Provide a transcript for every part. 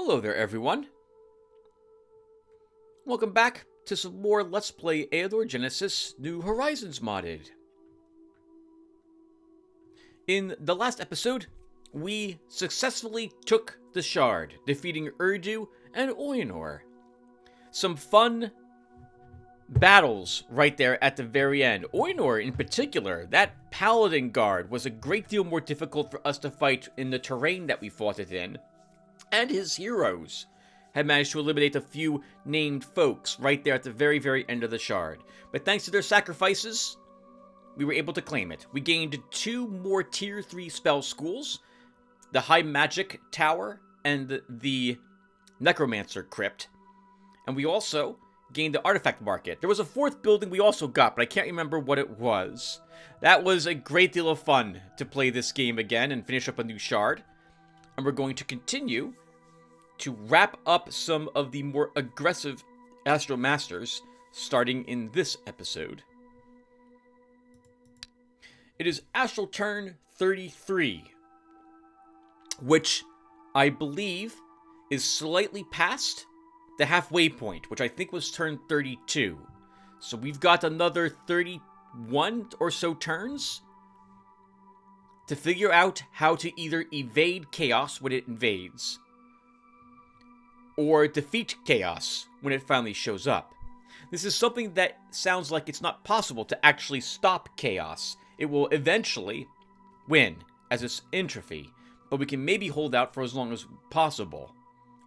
Hello there, everyone. Welcome back to some more Let's Play Eador Genesis New Horizons modded. In the last episode, we successfully took the Shard, defeating Urdu and Oinor. Some fun battles right there at the very end. Oinor, in particular, that Paladin Guard was a great deal more difficult for us to fight in the terrain that we fought it in. And his heroes had managed to eliminate a few named folks right there at the very, very end of the Shard. But thanks to their sacrifices, we were able to claim it. We gained 2 more Tier 3 spell schools, the High Magic Tower and the Necromancer Crypt. And we also gained the Artifact Market. There was a 4th building we also got, but I can't remember what it was. That was a great deal of fun to play this game again and finish up a new Shard. And we're going to continue to wrap up some of the more aggressive Astral Masters starting in this episode. It is Astral Turn 33, which I believe is slightly past the halfway point, which I think was turn 32. So we've got another 31 or so turns to figure out how to either evade chaos when it invades, or defeat chaos when it finally shows up. This is something that sounds like it's not possible to actually stop chaos. It will eventually win as its entropy, but we can maybe hold out for as long as possible.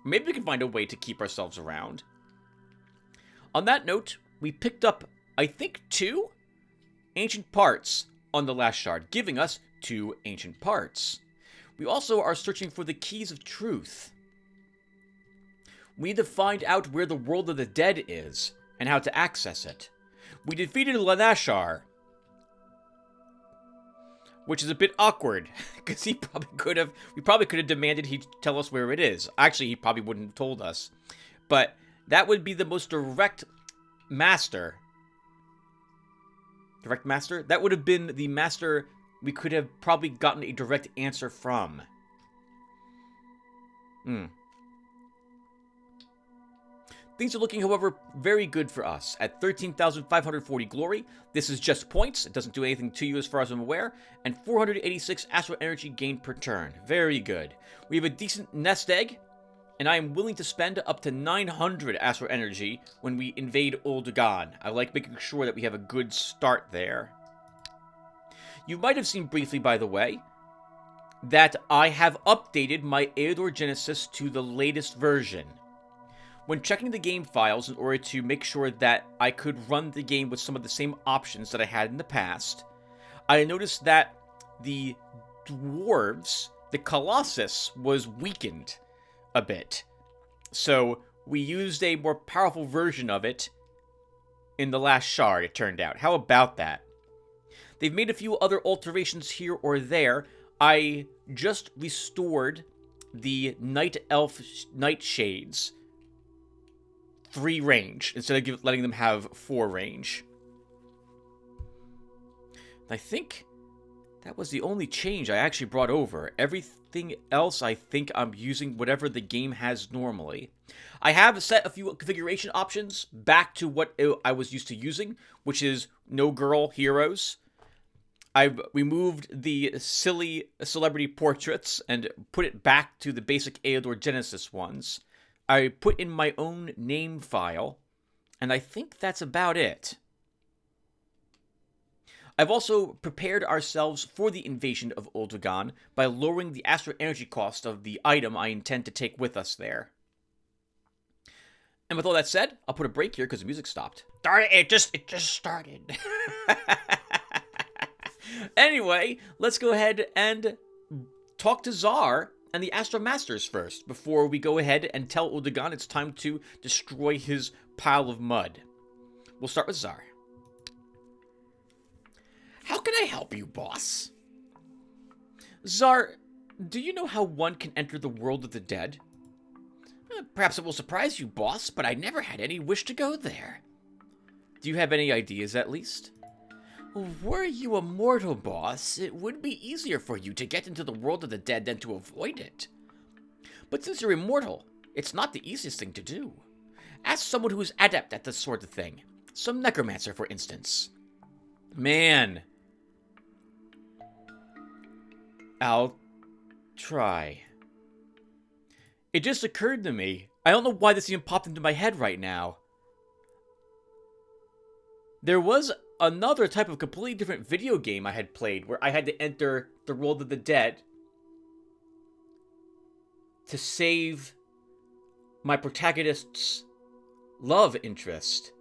Maybe we can find a way to keep ourselves around. On that note, we picked up, I think, 2 ancient parts on the last shard, giving us 2 ancient parts. We also are searching for the keys of truth. We need to find out where the world of the dead is and how to access it. We defeated Lanashar, which is a bit awkward because we probably could have demanded he tell us where it is. Actually, he probably wouldn't have told us, but that would be the most direct master. Direct master? That would have been the master we could have probably gotten a direct answer from. Things are looking, however, very good for us. At 13,540 glory, this is just points. It doesn't do anything to you as far as I'm aware. And 486 astral energy gained per turn. Very good. We have a decent nest egg, and I am willing to spend up to 900 astral energy when we invade Uldagan. I like making sure that we have a good start there. You might have seen briefly, by the way, that I have updated my Eador Genesis to the latest version. When checking the game files in order to make sure that I could run the game with some of the same options that I had in the past, I noticed that the dwarves, the Colossus, was weakened a bit. So we used a more powerful version of it in the last shard, it turned out. How about that? They've made a few other alterations here or there. I just restored the Night Elf Nightshades 3 range instead of letting them have 4 range. I think that was the only change I actually brought over. Everything else, I think I'm using whatever the game has normally. I have set a few configuration options back to what I was used to using, which is no girl heroes. I've removed the silly celebrity portraits and put it back to the basic Eador Genesis ones. I put in my own name file, and I think that's about it. I've also prepared ourselves for the invasion of Uldagan by lowering the astral energy cost of the item I intend to take with us there. And with all that said, I'll put a break here because the music stopped. Darn it, it just started. Anyway, let's go ahead and talk to Czar and the Astral Masters first, before we go ahead and tell Uldagan it's time to destroy his pile of mud. We'll start with Czar. How can I help you, boss? Czar, do you know how one can enter the world of the dead? Perhaps it will surprise you, boss, but I never had any wish to go there. Do you have any ideas, at least? Were you a mortal, boss, it would be easier for you to get into the world of the dead than to avoid it. But since you're immortal, It's not the easiest thing to do. Ask someone who is adept at this sort of thing. Some necromancer, for instance. Man. I'll try. It just occurred to me. I don't know why this even popped into my head right now. There was another type of completely different video game I had played where I had to enter the world of the dead to save my protagonist's love interest.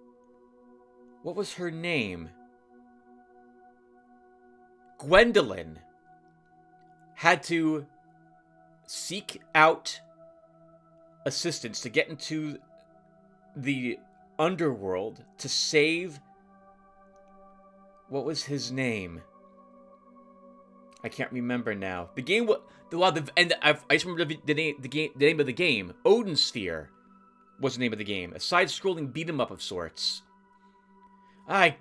What was her name? Gwendolyn had to seek out assistance to get into the underworld to save... What was his name? I can't remember now. The game was... I just remember the name of the game. Odin Sphere was the name of the game. A side-scrolling beat-em-up of sorts.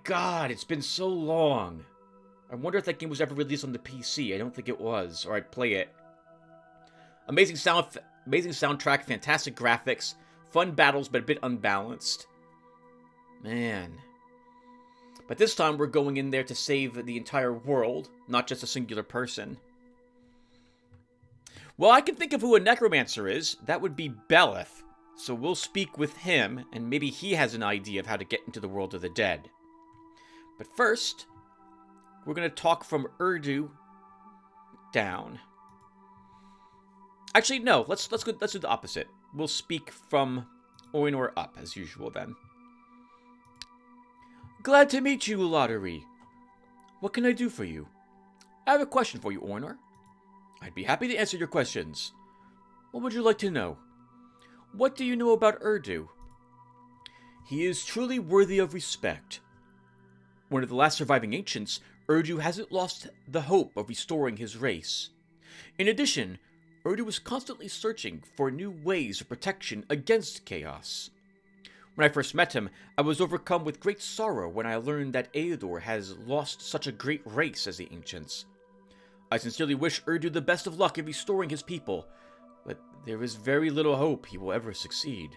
God, it's been so long. I wonder if that game was ever released on the PC. I don't think it was, or I'd play it. Amazing soundtrack, fantastic graphics, fun battles, but a bit unbalanced. Man. But this time we're going in there to save the entire world, not just a singular person. Well, I can think of who a necromancer is. That would be Belith. So we'll speak with him, and maybe he has an idea of how to get into the world of the dead. But first, we're going to talk from Urdu down. Actually, no. Let's do the opposite. We'll speak from Oinor up, as usual, then. Glad to meet you, Lotaeri. What can I do for you? I have a question for you, Oinor. I'd be happy to answer your questions. What would you like to know? What do you know about Urdu? He is truly worthy of respect. One of the last surviving ancients, Urdu hasn't lost the hope of restoring his race. In addition, Urdu was constantly searching for new ways of protection against chaos. When I first met him, I was overcome with great sorrow when I learned that Eador has lost such a great race as the ancients. I sincerely wish Urdu the best of luck in restoring his people, but there is very little hope he will ever succeed.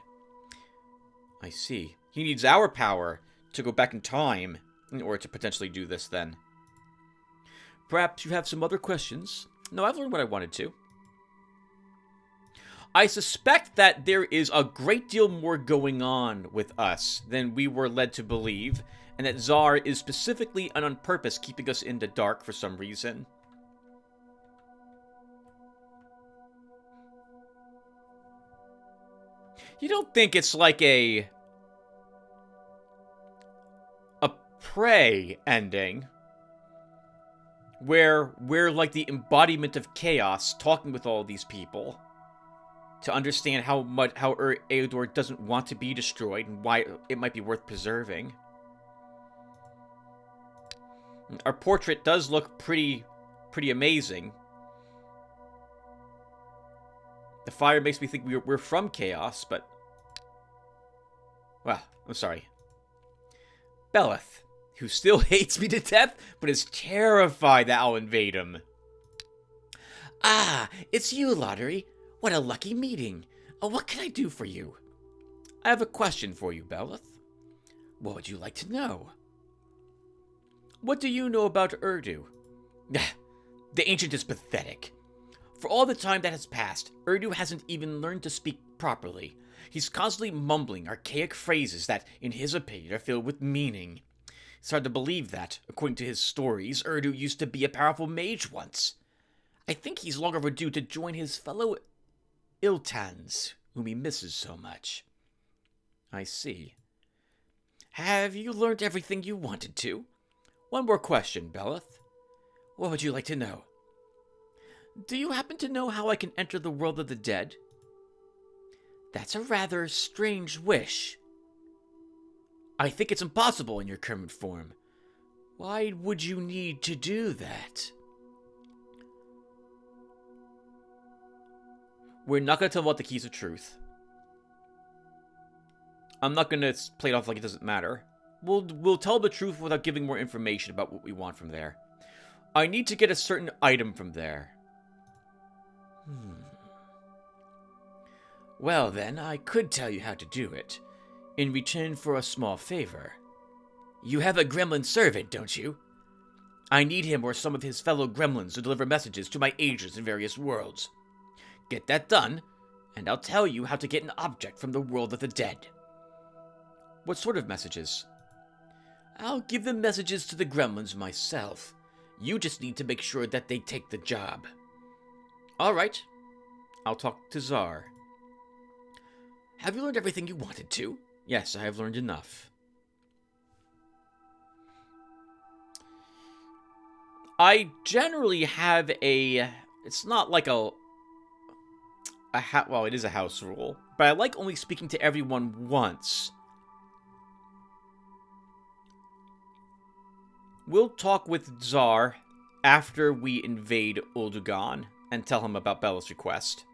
I see. He needs our power to go back in time in order to potentially do this, then. Perhaps you have some other questions? No, I've learned what I wanted to. I suspect that there is a great deal more going on with us than we were led to believe, and that Czar is specifically and on purpose keeping us in the dark for some reason. You don't think it's like a Prey ending, where we're like the embodiment of chaos, talking with all these people to understand how Eador doesn't want to be destroyed and why it might be worth preserving. Our portrait does look pretty amazing. The fire makes me think we're from chaos, but... Well, I'm sorry. Belith, who still hates me to death, but is terrified that I'll invade him. Ah, it's you, Lotaeri. What a lucky meeting. What can I do for you? I have a question for you, Belith. What would you like to know? What do you know about Urdu? The ancient is pathetic. For all the time that has passed, Urdu hasn't even learned to speak properly. He's constantly mumbling archaic phrases that, in his opinion, are filled with meaning. It's hard to believe that, according to his stories, Urdu used to be a powerful mage once. I think he's long overdue to join his fellow Iltans, whom he misses so much. I see. Have you learned everything you wanted to? One more question, Belith. What would you like to know? Do you happen to know how I can enter the world of the dead? That's a rather strange wish. I think it's impossible in your current form. Why would you need to do that? We're not going to tell about the keys of truth. I'm not going to play it off like it doesn't matter. We'll tell the truth without giving more information about what we want from there. I need to get a certain item from there. Well then, I could tell you how to do it, in return for a small favor. You have a gremlin servant, don't you? I need him or some of his fellow gremlins to deliver messages to my agents in various worlds. Get that done, and I'll tell you how to get an object from the world of the dead. What sort of messages? I'll give the messages to the gremlins myself. You just need to make sure that they take the job. Alright, I'll talk to Czar. Have you learned everything you wanted to? Yes, I have learned enough. I generally have a... It's not like well, it is a house rule, but I like only speaking to everyone once. We'll talk with Czar after we invade Uldugan and tell him about Bella's request.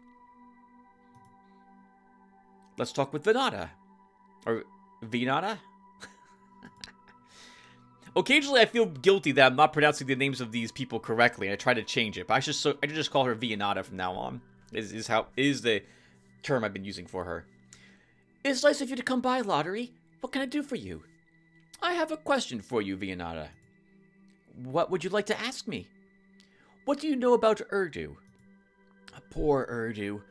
Let's talk with Venata. Or Venata? Occasionally I feel guilty that I'm not pronouncing the names of these people correctly, and I try to change it, but I should just call her Venata from now on. Is the term I've been using for her. It's nice of you to come by, Lotaeri. What can I do for you? I have a question for you, Venata. What would you like to ask me? What do you know about Urdu? Poor Urdu.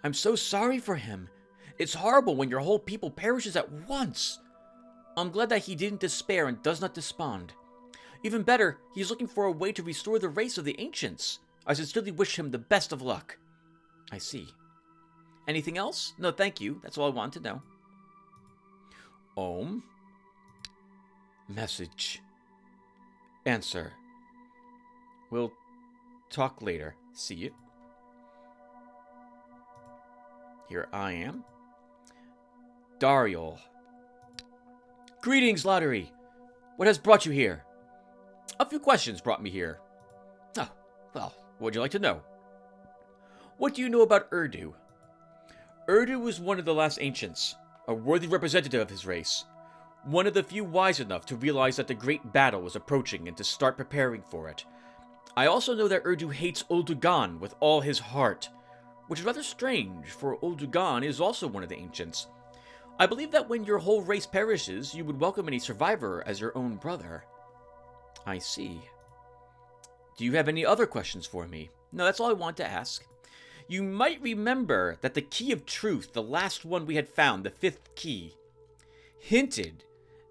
I'm so sorry for him. It's horrible when your whole people perishes at once. I'm glad that he didn't despair and does not despond. Even better, he's looking for a way to restore the race of the ancients. I sincerely wish him the best of luck. I see. Anything else? No, thank you. That's all I wanted to know. Ohm? Message. Answer. We'll talk later. See you. Here I am. Dariel. Greetings, Lotaeri. What has brought you here? A few questions brought me here. Oh, well, what would you like to know? What do you know about Urdu? Urdu was one of the last ancients, a worthy representative of his race. One of the few wise enough to realize that the great battle was approaching and to start preparing for it. I also know that Urdu hates Uldugan with all his heart, which is rather strange, for Uldugan is also one of the ancients. I believe that when your whole race perishes, you would welcome any survivor as your own brother. I see. Do you have any other questions for me? No, that's all I want to ask. You might remember that the Key of Truth, the last one we had found, the 5th key, hinted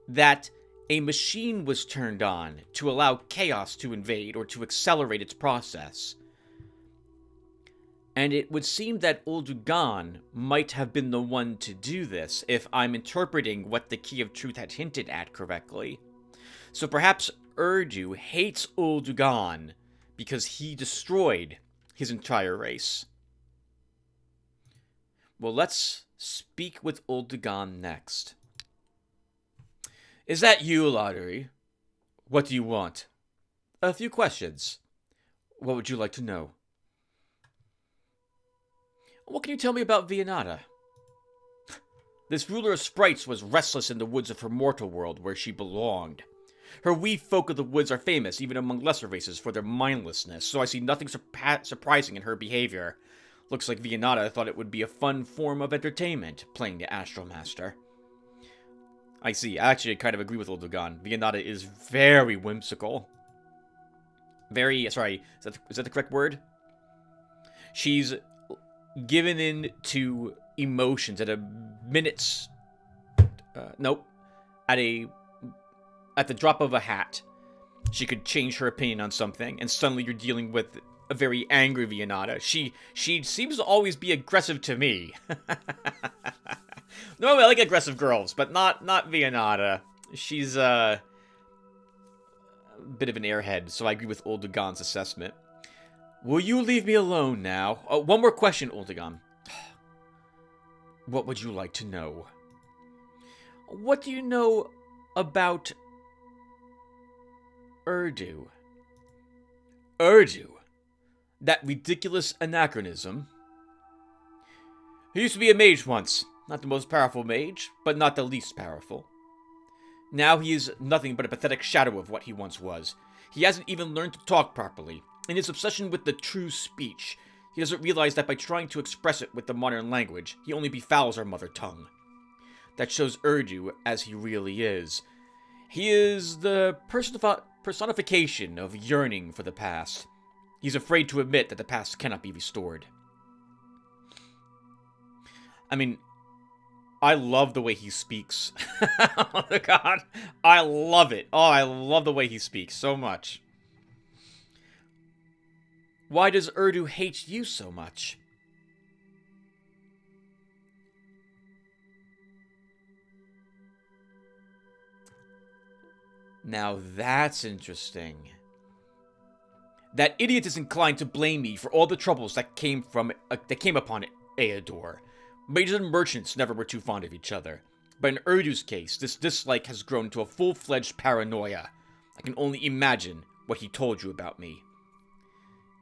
that a machine was turned on to allow chaos to invade or to accelerate its process. And it would seem that Uldugan might have been the one to do this, if I'm interpreting what the Key of Truth had hinted at correctly. So perhaps Urdu hates Uldugan because he destroyed his entire race. Well, let's speak with Uldugan next. Is that you, Lotaeri? What do you want? A few questions. What would you like to know? What can you tell me about Venata? This ruler of sprites was restless in the woods of her mortal world where she belonged. Her wee folk of the woods are famous, even among lesser races, for their mindlessness, so I see nothing surprising in her behavior. Looks like Venata thought it would be a fun form of entertainment, playing the Astral Master. I see. I actually kind of agree with Uldugan. Venata is very whimsical. Sorry, is that the correct word? She's given in to emotions at a minute's... nope. At the drop of a hat. She could change her opinion on something, and suddenly you're dealing with a very angry Venata. She seems to always be aggressive to me. Normally I like aggressive girls, but not Venata. She's a bit of an airhead, so I agree with Uldugan's assessment. Will you leave me alone now? Oh, one more question, Uldugan. What would you like to know? What do you know about Urdu? Urdu? That ridiculous anachronism? He used to be a mage once. Not the most powerful mage, but not the least powerful. Now he is nothing but a pathetic shadow of what he once was. He hasn't even learned to talk properly. In his obsession with the true speech, He doesn't realize that by trying to express it with the modern language, he only befouls our mother tongue. That shows Urdu as he really is. He is the personification of yearning for the past. He's afraid to admit that the past cannot be restored. I mean, I love the way he speaks. Oh my god, I love it. Oh, I love the way he speaks so much. Why does Urdu hate you so much? Now that's interesting. That idiot is inclined to blame me for all the troubles that came upon Eador. Mages and merchants never were too fond of each other. But in Urdu's case, this dislike has grown to a full-fledged paranoia. I can only imagine what he told you about me.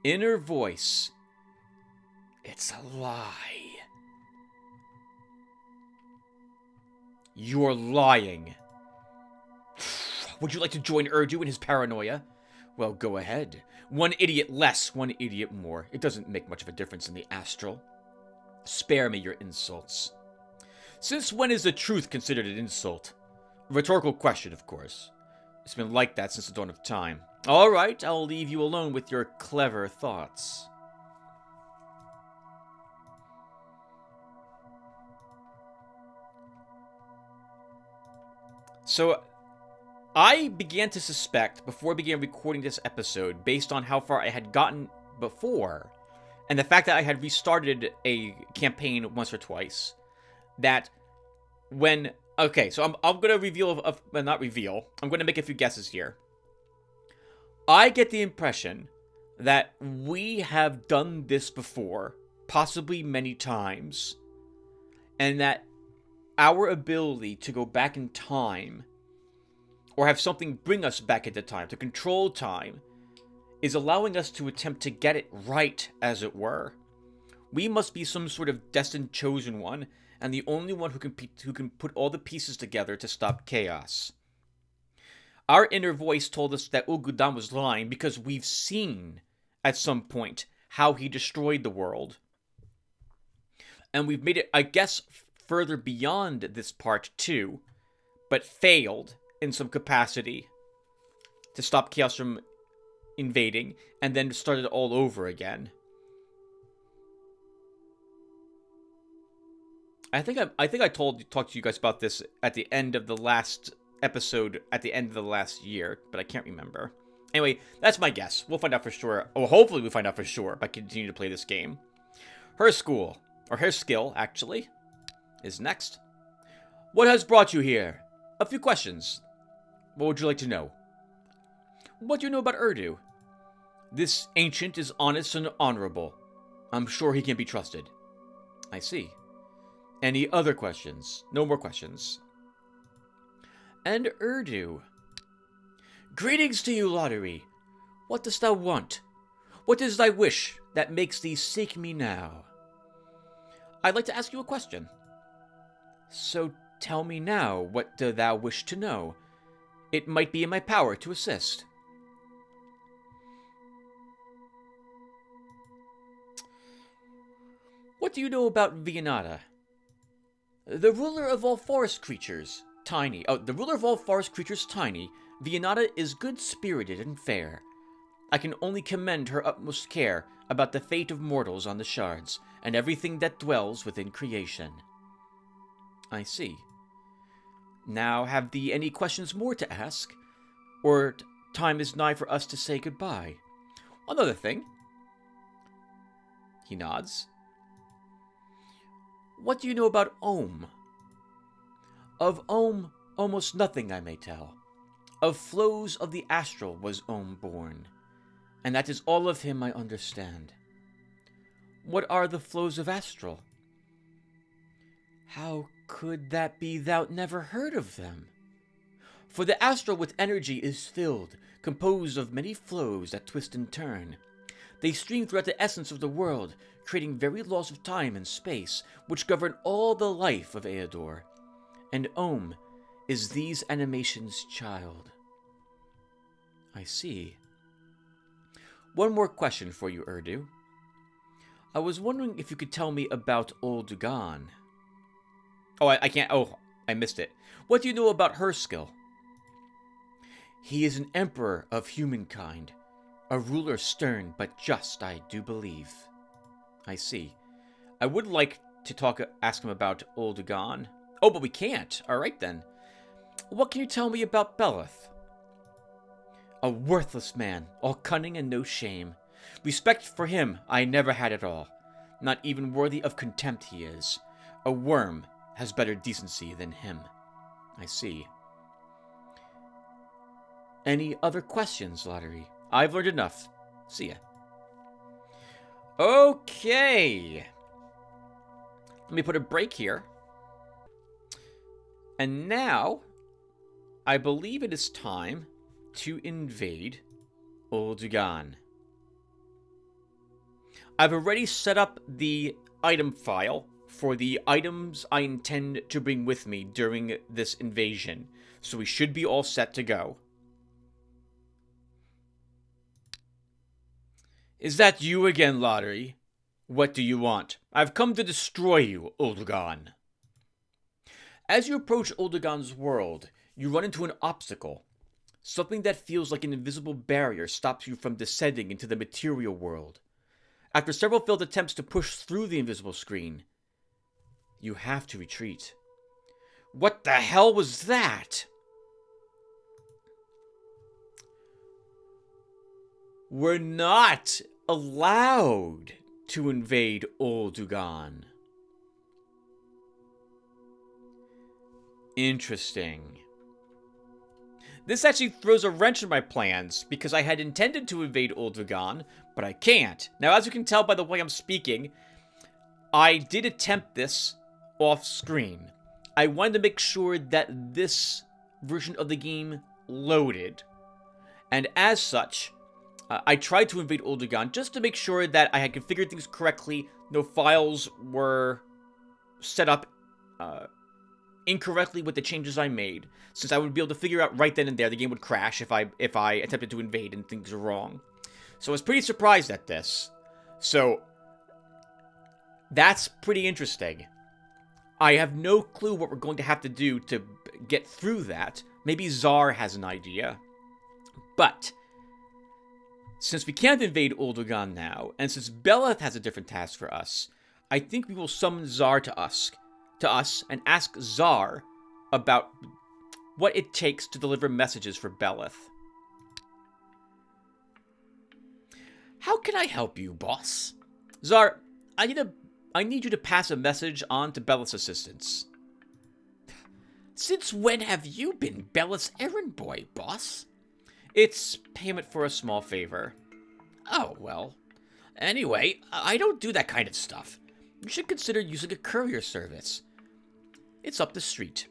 Inner voice. It's a lie. You're lying. Would you like to join Urdu in his paranoia? Well, go ahead. One idiot less, one idiot more. It doesn't make much of a difference in the astral. Spare me your insults. Since when is the truth considered an insult? A rhetorical question, of course. It's been like that since the dawn of time. All right, I'll leave you alone with your clever thoughts. So, I began to suspect, before I began recording this episode, based on how far I had gotten before, and the fact that I had restarted a campaign once or twice, that when... Okay, so I'm going to reveal... not reveal. I'm going to make a few guesses here. I get the impression that we have done this before, possibly many times, and that our ability to go back in time, or have something bring us back into time, to control time, is allowing us to attempt to get it right, as it were. We must be some sort of destined chosen one, and the only one who can put all the pieces together to stop chaos. Our inner voice told us that Ul'Gudan was lying because we've seen, at some point, how he destroyed the world. And we've made it, I guess, further beyond this part too, but failed in some capacity to stop chaos from invading, and then started all over again. I think I talked to you guys about this at the end of the last episode, at the end of the last year, but I can't remember. Anyway, that's my guess. We'll find out for sure. Or hopefully we'll find out for sure by continuing to play this game. Her school, or her skill, actually, is next. What has brought you here? A few questions. What would you like to know? What do you know about Urdu? This ancient is honest and honorable. I'm sure he can be trusted. I see. Any other questions? No more questions. And Urdu. Greetings to you, Lotaeri. What dost thou want? What is thy wish that makes thee seek me now? I'd like to ask you a question. So tell me now, what do thou wish to know? It might be in my power to assist. What do you know about Vianata? The ruler of all forest creatures, Tiny. Oh, the ruler of all forest creatures, Tiny. Vianata is good-spirited and fair. I can only commend her utmost care about the fate of mortals on the shards, and everything that dwells within creation. I see. Now, have thee any questions more to ask? Or time is nigh for us to say goodbye? Another thing. He nods. What do you know about Ohm? Of Ohm, almost nothing I may tell. Of flows of the astral was Ohm born, and that is all of him I understand. What are the flows of astral? How could that be thou'd never heard of them? For the astral with energy is filled, composed of many flows that twist and turn. They stream throughout the essence of the world, creating very laws of time and space, which govern all the life of Eador. And Ohm is these animations' child. I see. One more question for you, Urdu. I was wondering if you could tell me about Oldugan. Oh, I can't. Oh, I missed it. What do you know about her skill? He is an emperor of humankind. A ruler stern but just, I do believe. I see. I would like to ask him about Oldugan. Oh, but we can't. Alright then. What can you tell me about Beleth? A worthless man, all cunning and no shame. Respect for him I never had at all. Not even worthy of contempt he is. A worm has better decency than him. I see. Any other questions, Lotaeri? I've learned enough. See ya. Okay. Let me put a break here. And now, I believe it is time to invade Oldugan. I've already set up the item file for the items I intend to bring with me during this invasion, so we should be all set to go. Is that you again, Lotaeri? What do you want? I've come to destroy you, Oldugan. As you approach Oldugan's world, you run into an obstacle. Something that feels like an invisible barrier stops you from descending into the material world. After several failed attempts to push through the invisible screen, you have to retreat. What the hell was that? We're not allowed to invade Oldugan. Interesting. This actually throws a wrench in my plans, because I had intended to invade Oldugan, but I can't. Now, as you can tell by the way I'm speaking, I did attempt this off screen. I wanted to make sure that this version of the game loaded. And as such, I tried to invade Oldugan just to make sure that I had configured things correctly, no files were set up incorrectly with the changes I made, since I would be able to figure out right then and there the game would crash if I attempted to invade and things were wrong. So I was pretty surprised at this. So that's pretty interesting. I have no clue what we're going to have to do to get through that. Maybe Zar has an idea. But since we can't invade Oldugan now, and since Beleth has a different task for us, I think we will summon Zar to us and ask Zar about what it takes to deliver messages for Beleth. How can I help you, boss? Zar, I need you to pass a message on to Beleth's assistants. Since when have you been Beleth's errand boy, boss? It's payment for a small favor. Oh, well. Anyway, I don't do that kind of stuff. You should consider using a courier service. It's up the street.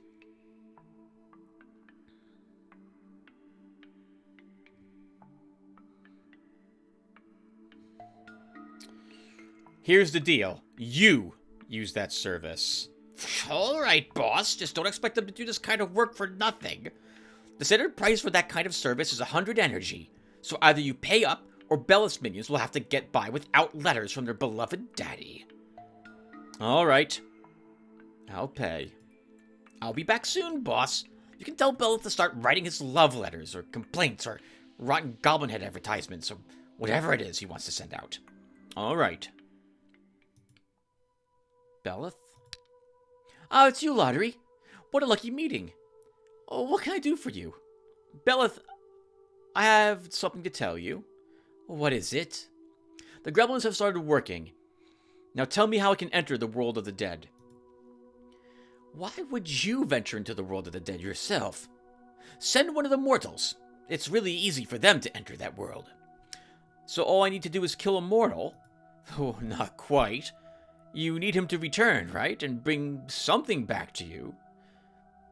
Here's the deal. You use that service. Alright, boss. Just don't expect them to do this kind of work for nothing. The standard price for that kind of service is 100 energy. So either you pay up, or Beleth's minions will have to get by without letters from their beloved daddy. Alright. I'll pay. I'll be back soon, boss. You can tell Beleth to start writing his love letters, or complaints, or rotten goblin head advertisements, or whatever it is he wants to send out. Alright. Beleth? Oh, it's you, Lotaeri. What a lucky meeting. Oh, what can I do for you? Beleth, I have something to tell you. What is it? The gremlins have started working. Now tell me how I can enter the world of the dead. Why would you venture into the world of the dead yourself? Send one of the mortals. It's really easy for them to enter that world. So all I need to do is kill a mortal? Oh, not quite. You need him to return, right? And bring something back to you.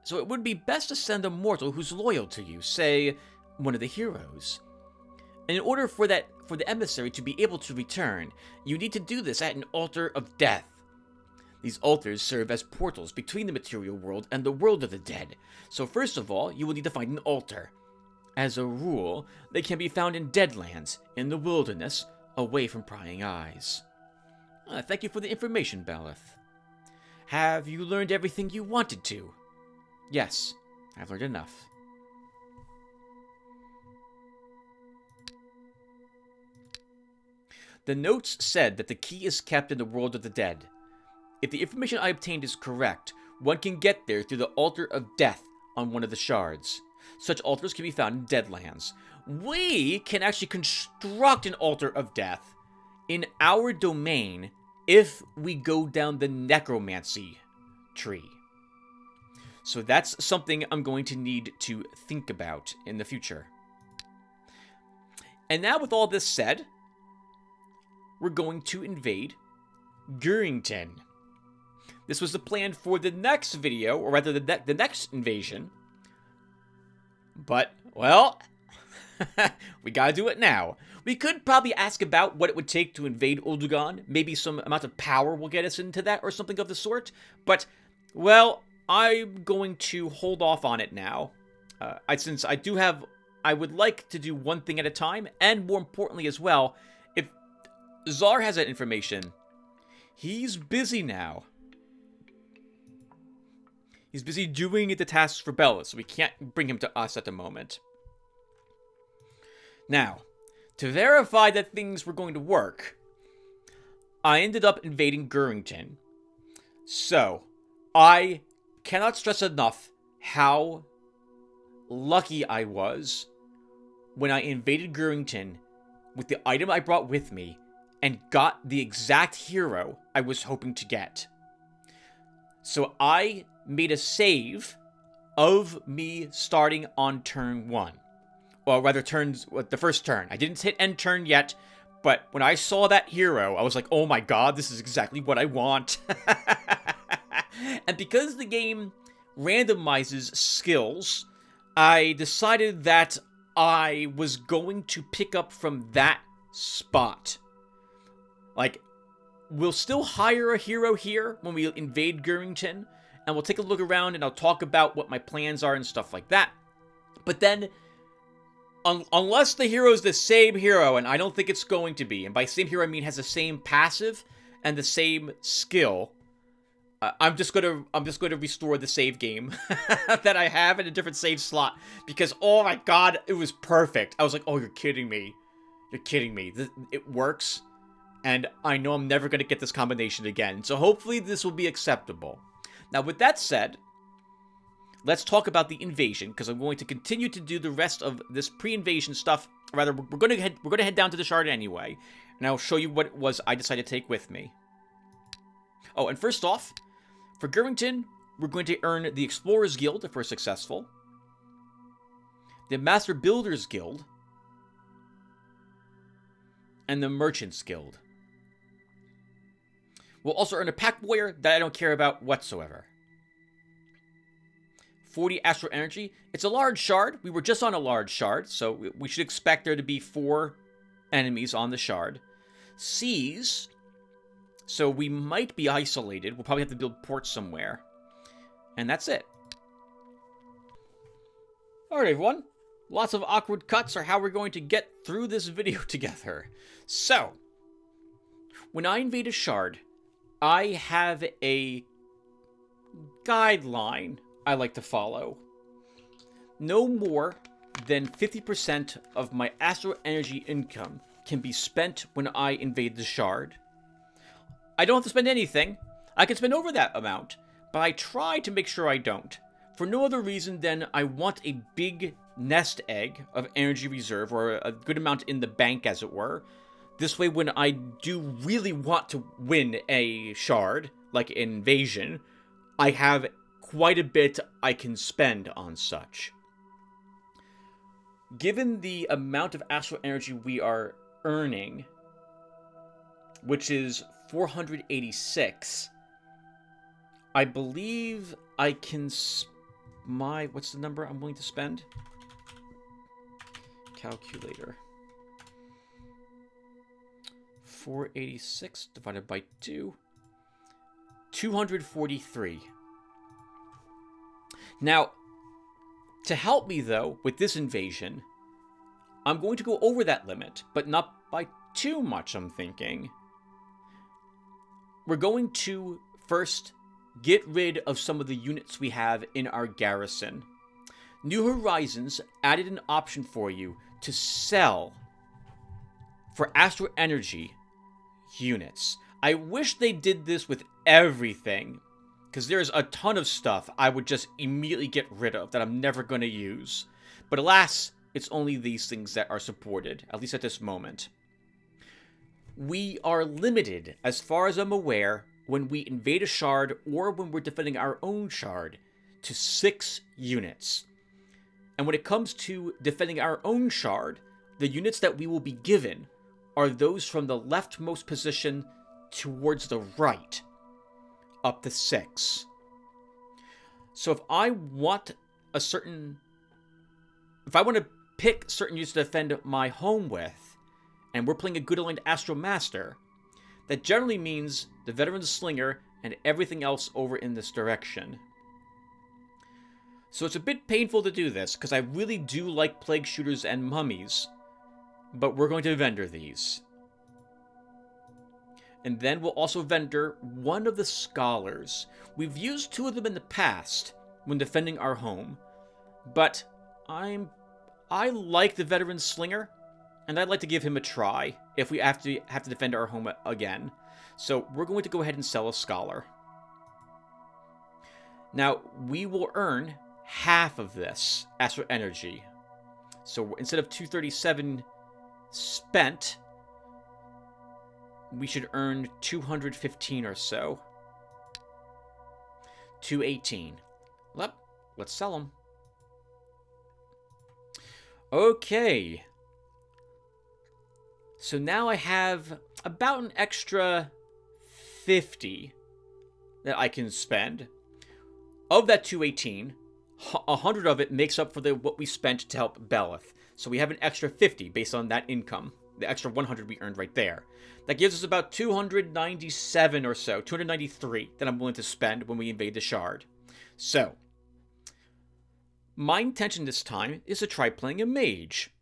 So it would be best to send a mortal who's loyal to you, say, one of the heroes. And in order for the emissary to be able to return, you need to do this at an altar of death. These altars serve as portals between the material world and the world of the dead. So first of all, you will need to find an altar. As a rule, they can be found in Deadlands, in the wilderness, away from prying eyes. Thank you for the information, Belith. Have you learned everything you wanted to? Yes, I've learned enough. The notes said that the key is kept in the world of the dead. If the information I obtained is correct, one can get there through the Altar of Death on one of the shards. Such altars can be found in Deadlands. We can actually construct an Altar of Death in our domain if we go down the necromancy tree. So that's something I'm going to need to think about in the future. And now with all this said, we're going to invade Gurrington. This was the plan for the next video, or rather the next invasion. But, well, we gotta do it now. We could probably ask about what it would take to invade Uldugan. Maybe some amount of power will get us into that or something of the sort. But, well, I'm going to hold off on it now. Since I would like to do one thing at a time. And more importantly as well, if Czar has that information, he's busy now. He's busy doing the tasks for Bella, so we can't bring him to us at the moment. Now, to verify that things were going to work, I ended up invading Gurrington. So, I cannot stress enough how lucky I was when I invaded Gurrington with the item I brought with me and got the exact hero I was hoping to get. So I made a save of me starting on turn 1. Well, rather, the first turn. I didn't hit end turn yet, but when I saw that hero, I was like, oh my god, this is exactly what I want. And because the game randomizes skills, I decided that I was going to pick up from that spot. Like, we'll still hire a hero here when we invade Gurrington, and we'll take a look around and I'll talk about what my plans are and stuff like that. But then, unless the hero is the same hero, and I don't think it's going to be, and by same hero I mean has the same passive and the same skill, I'm just gonna restore the save game that I have in a different save slot, because oh my god, it was perfect. I was like, oh, you're kidding me. You're kidding me. It works, and I know I'm never gonna get this combination again, so hopefully this will be acceptable. Now, with that said, let's talk about the invasion, because I'm going to continue to do the rest of this pre-invasion stuff. Rather, we're gonna head down to the shard anyway, and I'll show you what it was I decided to take with me. Oh, and first off, for Gurrington, we're going to earn the Explorers Guild if we're successful, the Master Builders Guild, and the Merchants Guild. We'll also earn a Pack Warrior that I don't care about whatsoever. 40 Astral Energy. It's a large shard. We were just on a large shard, so we should expect there to be 4 enemies on the shard. Seas. So we might be isolated. We'll probably have to build ports somewhere. And that's it. Alright, everyone. Lots of awkward cuts are how we're going to get through this video together. So, when I invade a shard, I have a guideline I like to follow. No more than 50% of my astral energy income can be spent when I invade the shard. I don't have to spend anything. I can spend over that amount, but I try to make sure I don't. For no other reason than I want a big nest egg of energy reserve, or a good amount in the bank, as it were. This way, when I do really want to win a shard, like invasion, I have quite a bit I can spend on such. Given the amount of astral energy we are earning, which is 486, I believe I can what's the number I'm willing to spend? Calculator. 486 divided by 2. 243. Now, to help me, though, with this invasion, I'm going to go over that limit, but not by too much, I'm thinking. we're going to first get rid of some of the units we have in our garrison. New Horizons added an option for you to sell for astral energy units. I wish they did this with everything, because there's a ton of stuff I would just immediately get rid of that I'm never going to use. But alas, it's only these things that are supported, at least at this moment. We are limited, as far as I'm aware, when we invade a shard or when we're defending our own shard, to 6 units. And when it comes to defending our own shard, the units that we will be given are those from the leftmost position towards the right, up to 6. So if I want to pick certain units to defend my home with, and we're playing a good aligned Astral Master, that generally means the Veteran Slinger and everything else over in this direction. So it's a bit painful to do this, because I really do like Plague Shooters and Mummies, but we're going to vendor these. And then we'll also vendor one of the Scholars. We've used 2 of them in the past when defending our home, but I like the Veteran Slinger, and I'd like to give him a try if we have to defend our home again. So we're going to go ahead and sell a Scholar. Now, we will earn half of this Astral Energy. So instead of 237 spent, we should earn 215 or so. 218. Well, let's sell them. Okay. So now I have about an extra 50 that I can spend. Of that 218, 100 of it makes up for what we spent to help Belith. So we have an extra 50 based on that income. The extra 100 we earned right there. That gives us about 297 or so, 293 that I'm willing to spend when we invade the Shard. So, my intention this time is to try playing a Mage.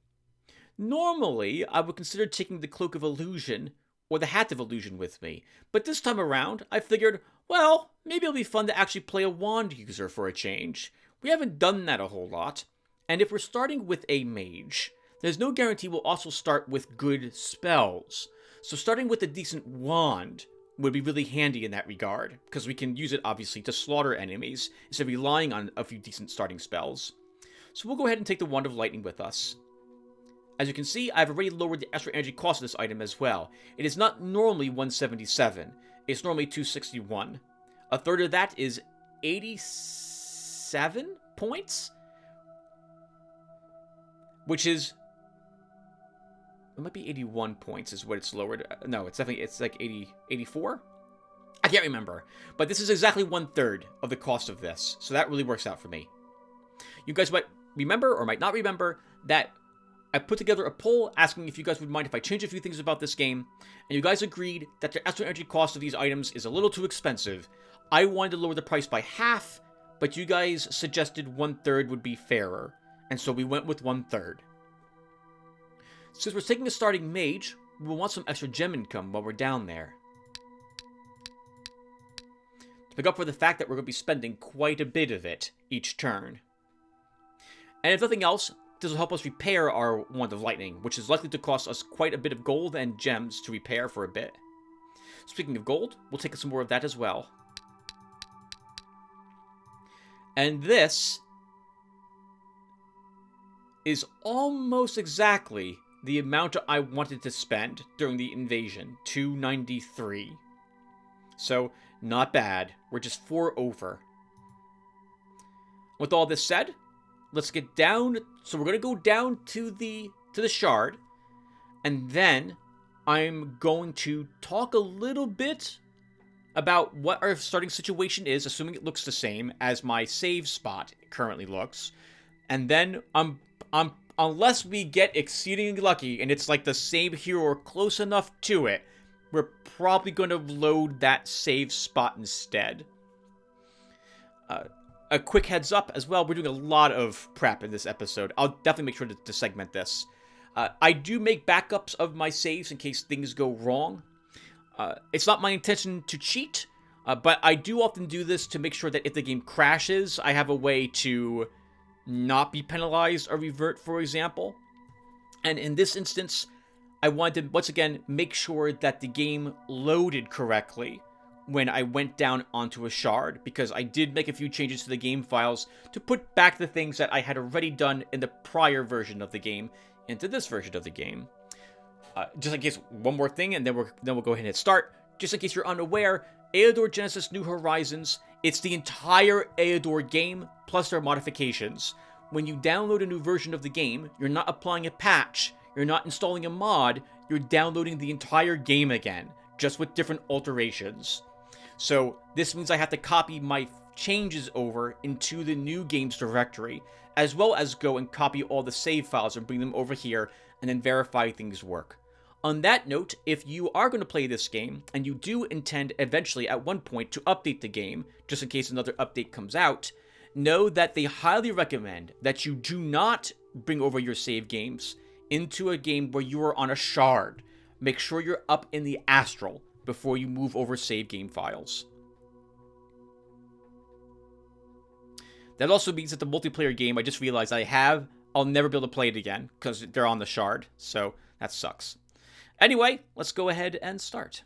Normally, I would consider taking the Cloak of Illusion or the Hat of Illusion with me, but this time around, I figured, well, maybe it'll be fun to actually play a Wand user for a change. We haven't done that a whole lot, and if we're starting with a Mage, there's no guarantee we'll also start with good spells. So starting with a decent Wand would be really handy in that regard, because we can use it, obviously, to slaughter enemies, instead of relying on a few decent starting spells. So we'll go ahead and take the Wand of Lightning with us. As you can see, I've already lowered the extra energy cost of this item as well. It is not normally 177, it's normally 261. A third of that is 87 points? Which is... it might be 81 points is what it's lowered. No, it's like 84? I can't remember. But this is exactly 1/3 of the cost of this. So that really works out for me. You guys might remember or might not remember that I put together a poll asking if you guys would mind if I change a few things about this game. And you guys agreed that the extra energy cost of these items is a little too expensive. I wanted to lower the price by half, but you guys suggested 1/3 would be fairer. And so we went with 1/3. Since we're taking a starting Mage, we'll want some extra gem income while we're down there. To pick up for the fact that we're going to be spending quite a bit of it each turn. And if nothing else, this will help us repair our Wand of Lightning, which is likely to cost us quite a bit of gold and gems to repair for a bit. Speaking of gold, we'll take some more of that as well. And this is almost exactly the amount I wanted to spend during the invasion, 293. So, not bad. We're just 4 over. With all this said, let's get down. So we're going to go down to the Shard, and then I'm going to talk a little bit about what our starting situation is, assuming it looks the same as my save spot currently looks. And then unless we get exceedingly lucky and it's like the same hero or close enough to it, we're probably going to load that save spot instead. A quick heads up as well, we're doing a lot of prep in this episode. I'll definitely make sure to segment this. I do make backups of my saves in case things go wrong. It's not my intention to cheat, but I do often do this to make sure that if the game crashes, I have a way to not be penalized or revert, for example. And in this instance, I wanted to, once again, make sure that the game loaded correctly when I went down onto a shard, because I did make a few changes to the game files to put back the things that I had already done in the prior version of the game into this version of the game. Just in case, one more thing, and then we'll go ahead and hit start. Just in case you're unaware, Eador Genesis New Horizons, it's the entire Eador game, plus their modifications. When you download a new version of the game, you're not applying a patch, you're not installing a mod, you're downloading the entire game again, just with different alterations. So this means I have to copy my changes over into the new games directory, as well as go and copy all the save files and bring them over here, and then verify things work. On that note, if you are going to play this game, and you do intend eventually at one point to update the game, just in case another update comes out, know that they highly recommend that you do not bring over your save games into a game where you are on a shard. Make sure you're up in the astral before you move over save game files. That also means that the multiplayer game I just realized I'll never be able to play it again because they're on the shard, so that sucks. Anyway, let's go ahead and start.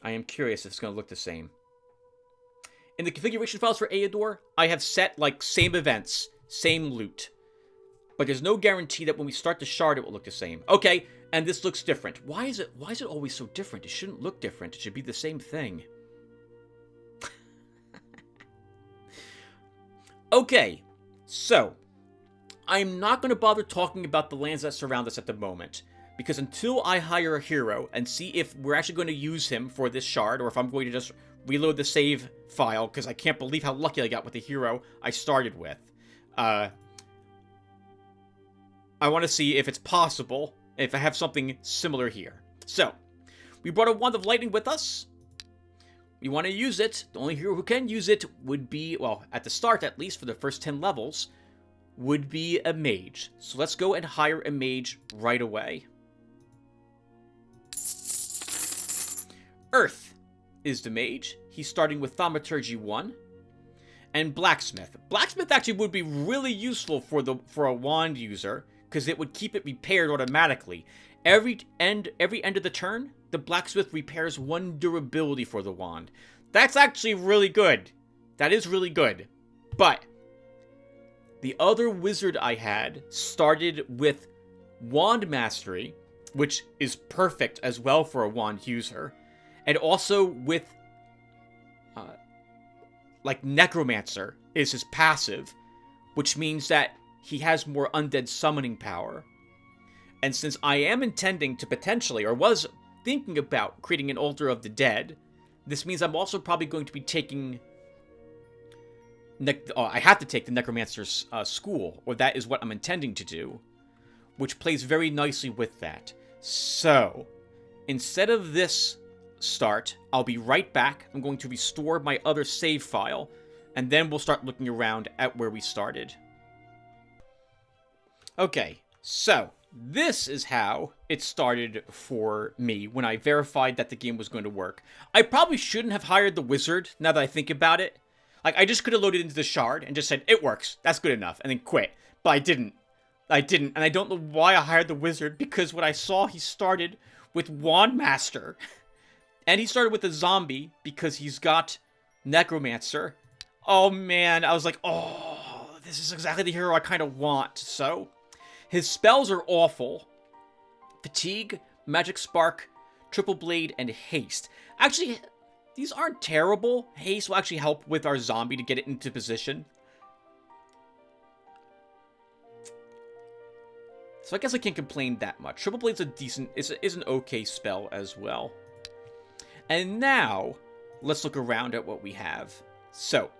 I am curious if it's going to look the same. In the configuration files for Eador, I have set, like, same events, same loot. But there's no guarantee that when we start the shard, it will look the same. Okay, and this looks different. Why is it always so different? It shouldn't look different. It should be the same thing. Okay, so I'm not going to bother talking about the lands that surround us at the moment, because until I hire a hero and see if we're actually going to use him for this shard, or if I'm going to just reload the save file, because I can't believe how lucky I got with the hero I started with. I want to see if it's possible, if I have something similar here. So, we brought a Wand of Lightning with us. We want to use it. The only hero who can use it would be, well, at the start at least, for the first 10 levels, would be a mage. So let's go and hire a mage right away. Earth is the mage. He's starting with Thaumaturgy 1. And Blacksmith. Blacksmith actually would be really useful for a wand user, because it would keep it repaired automatically. Every end of the turn, the Blacksmith repairs 1 durability for the wand. That's actually really good. That is really good. But the other wizard I had started with Wand Mastery, which is perfect as well for a wand user, and also with like Necromancer is his passive, which means that he has more undead summoning power. And since I am intending to potentially, or was thinking about creating an Altar of the Dead, this means I'm also probably going to be taking... I have to take the Necromancer's school, or that is what I'm intending to do, which plays very nicely with that. So, instead of this start, I'll be right back. I'm going to restore my other save file, and then we'll start looking around at where we started. Okay, so this is how it started for me when I verified that the game was going to work. I probably shouldn't have hired the wizard, now that I think about it. Like, I just could have loaded into the shard and just said, it works, that's good enough, and then quit. But I didn't. And I don't know why I hired the wizard, because when I saw he started with Wand Master, and he started with a zombie, because he's got Necromancer. Oh man, I was like, oh, this is exactly the hero I kind of want, so... His spells are awful. Fatigue, Magic Spark, Triple Blade, and Haste. Actually, these aren't terrible. Haste will actually help with our zombie to get it into position. So I guess I can't complain that much. Triple Blade's is an okay spell as well. And now, let's look around at what we have. So,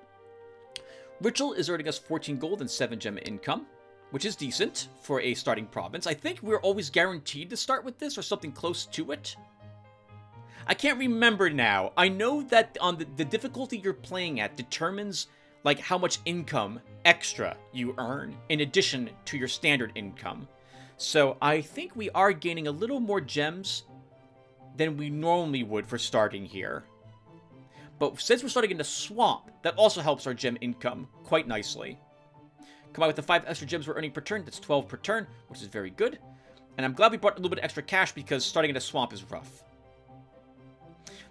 Ritual is earning us 14 gold and 7 gem income, which is decent for a starting province. I think we're always guaranteed to start with this, or something close to it. I can't remember now. I know that on the difficulty you're playing at determines like how much income extra you earn in addition to your standard income. So I think we are gaining a little more gems than we normally would for starting here. But since we're starting in the swamp, that also helps our gem income quite nicely. Combined with the 5 extra gems we're earning per turn, that's 12 per turn, which is very good. And I'm glad we brought a little bit of extra cash because starting in a swamp is rough.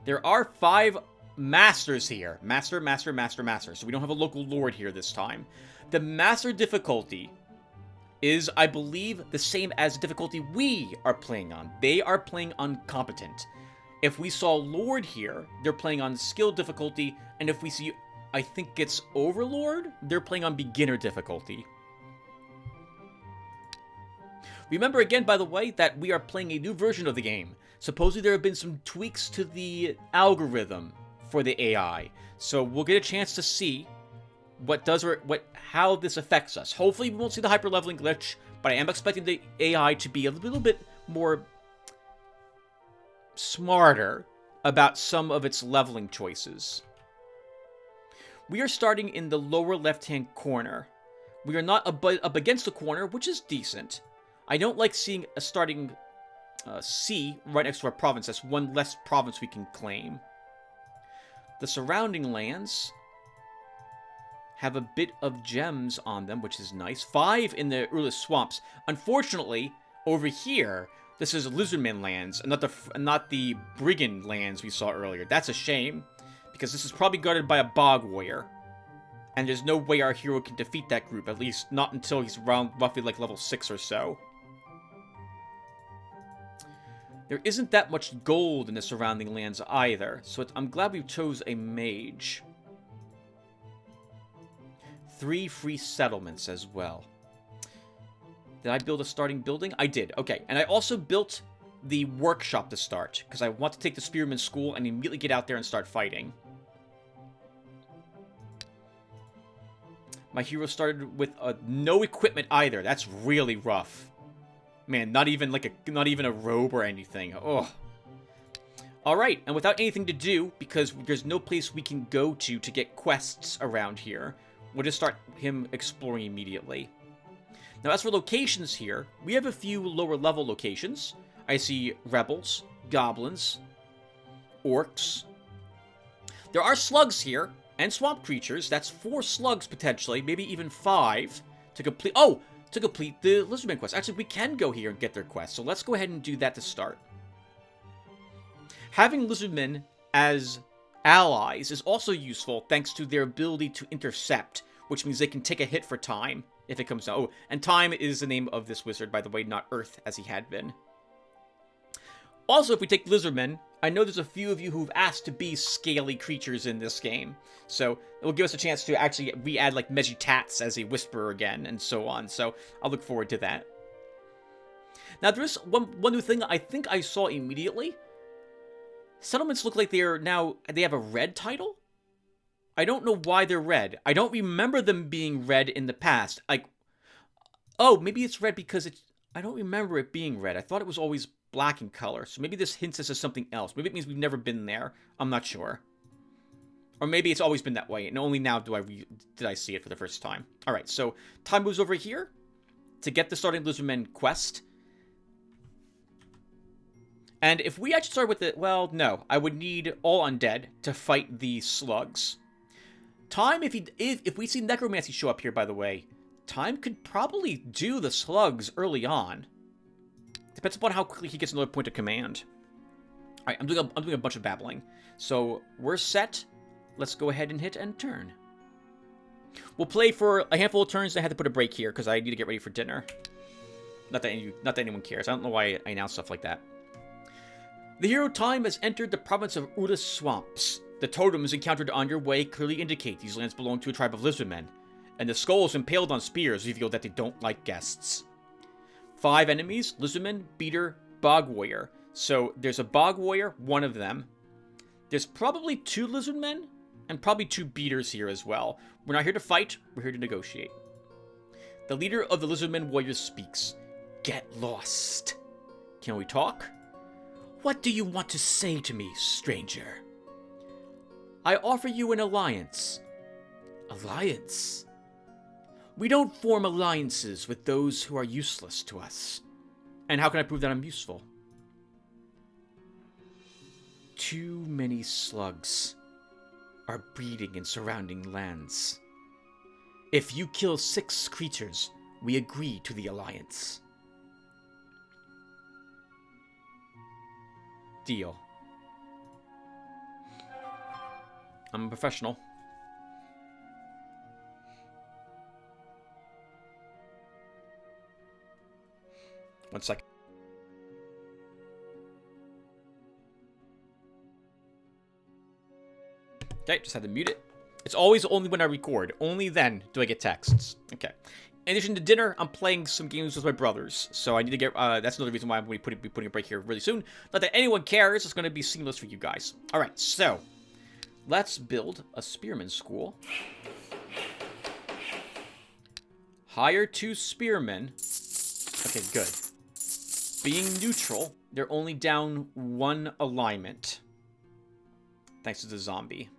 There are 5 masters here. Master, master, master, master. So we don't have a local lord here this time. The master difficulty is, I believe, the same as the difficulty we are playing on. They are playing on competent. If we saw lord here, they're playing on skill difficulty. And if we see, I think it's overlord, they're playing on beginner difficulty. Remember again, by the way, that we are playing a new version of the game. Supposedly there have been some tweaks to the algorithm for the AI. So we'll get a chance to see how this affects us. Hopefully we won't see the hyper-leveling glitch, but I am expecting the AI to be a little bit more smarter about some of its leveling choices. We are starting in the lower left-hand corner. We are not up against the corner, which is decent. I don't like seeing a starting C right next to our province. That's one less province we can claim. The surrounding lands have a bit of gems on them, which is nice. 5 in the Urlis swamps. Unfortunately, over here, this is Lizardman lands, and not the Brigand lands we saw earlier. That's a shame, because this is probably guarded by a Bog Warrior. And there's no way our hero can defeat that group, at least not until he's around roughly like level 6 or so. There isn't that much gold in the surrounding lands either, so I'm glad we chose a mage. 3 free settlements as well. Did I build a starting building? I did. Okay, and I also built the workshop to start, because I want to take the Spearman School and immediately get out there and start fighting. My hero started with no equipment either. That's really rough. Man, not even a robe or anything. Oh. All right, and without anything to do, because there's no place we can go to get quests around here, we'll just start him exploring immediately. Now, as for locations here, we have a few lower level locations. I see rebels, goblins, orcs. There are slugs here, and swamp creatures. That's 4 slugs potentially, maybe even 5 to complete. Oh, to complete the Lizardman quest. Actually, we can go here and get their quest, so let's go ahead and do that to start. Having Lizardmen as allies is also useful thanks to their ability to intercept, which means they can take a hit for time if it comes down. Oh, and Time is the name of this wizard, by the way, not Earth as he had been. Also, if we take Lizardmen, I know there's a few of you who've asked to be scaly creatures in this game, so it will give us a chance to actually re-add like Megitats as a Whisperer again, and so on, so I'll look forward to that. Now, there's one new thing I think I saw immediately. Settlements look like they have a red title? I don't know why they're red. I don't remember them being red in the past. Like, oh, maybe it's red because I don't remember it being red. I thought it was always black in color, so maybe this hints us at something else. Maybe it means we've never been there. I'm not sure. Or maybe it's always been that way, and only now did I see it for the first time. Alright, so Time moves over here to get the starting Lizardmen quest. And if we actually start with the... Well, no. I would need all undead to fight the slugs. Time, if we see Necromancy show up here, by the way, Time could probably do the slugs early on. Depends upon how quickly he gets another point of command. Alright, I'm doing a bunch of babbling. So, we're set. Let's go ahead and hit end turn. We'll play for a handful of turns, and I had to put a break here, because I need to get ready for dinner. Not that anyone cares. I don't know why I announce stuff like that. The hero Time has entered the province of Urlis Swamps. The totems encountered on your way clearly indicate these lands belong to a tribe of lizardmen, and the skulls impaled on spears reveal that they don't like guests. 5 enemies, Lizardman, Beater, Bog Warrior. So there's a Bog Warrior, one of them. There's probably 2 Lizardmen, and probably 2 Beaters here as well. We're not here to fight, we're here to negotiate. The leader of the Lizardmen Warriors speaks. Get lost. Can we talk? What do you want to say to me, stranger? I offer you an alliance. Alliance? We don't form alliances with those who are useless to us. And how can I prove that I'm useful? Too many slugs are breeding in surrounding lands. If you kill 6 creatures, we agree to the alliance. Deal. I'm a professional. One second. Okay, just had to mute it. It's always only when I record. Only then do I get texts. Okay. In addition to dinner, I'm playing some games with my brothers. So I need to get... that's another reason why I'm going to be putting a break here really soon. Not that anyone cares. It's going to be seamless for you guys. Alright, so... let's build a spearman school. Hire 2 spearmen. Okay, good. Being neutral, they're only down 1 alignment. Thanks to the zombie.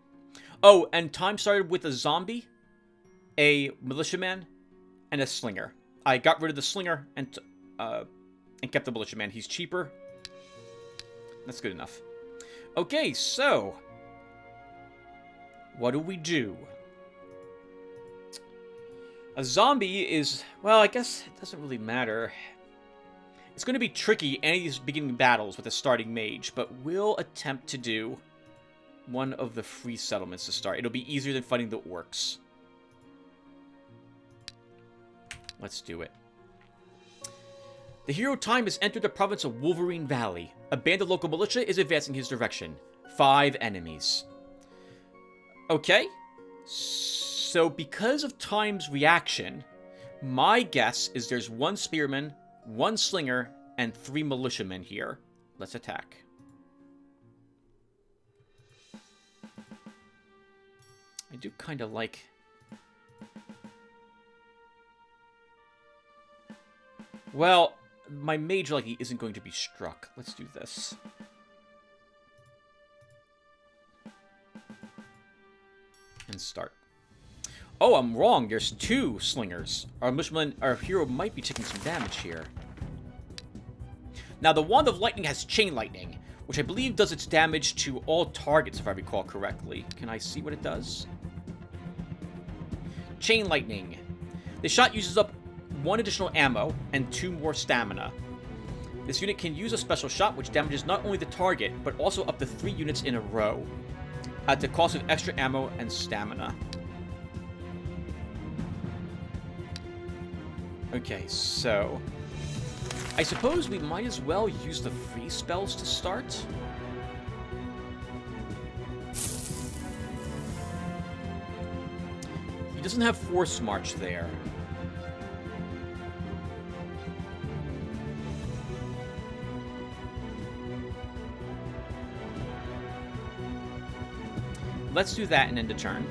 Oh, and time started with a zombie, a militiaman, and a slinger. I got rid of the slinger and kept the militiaman. He's cheaper. That's good enough. Okay, so what do we do? A zombie is, well, I guess it doesn't really matter. It's going to be tricky any of these beginning battles with a starting mage, but we'll attempt to do one of the free settlements to start. It'll be easier than fighting the orcs. Let's do it. The hero Time has entered the province of Wolverine Valley. A band of local militia is advancing his direction. 5 enemies. Okay. So because of Time's reaction, my guess is there's 1 spearman, 1 slinger, and 3 militiamen here. Let's attack. I do kind of like... well, my mage likely isn't going to be struck. Let's do this. And start. Oh, I'm wrong. There's 2 slingers. Our hero might be taking some damage here. Now, the Wand of Lightning has Chain Lightning, which I believe does its damage to all targets, if I recall correctly. Can I see what it does? Chain Lightning. The shot uses up 1 additional ammo and 2 more stamina. This unit can use a special shot which damages not only the target, but also up to 3 units in a row, at the cost of extra ammo and stamina. Okay, so... I suppose we might as well use the free spells to start. He doesn't have Force March there. Let's do that and end the turn.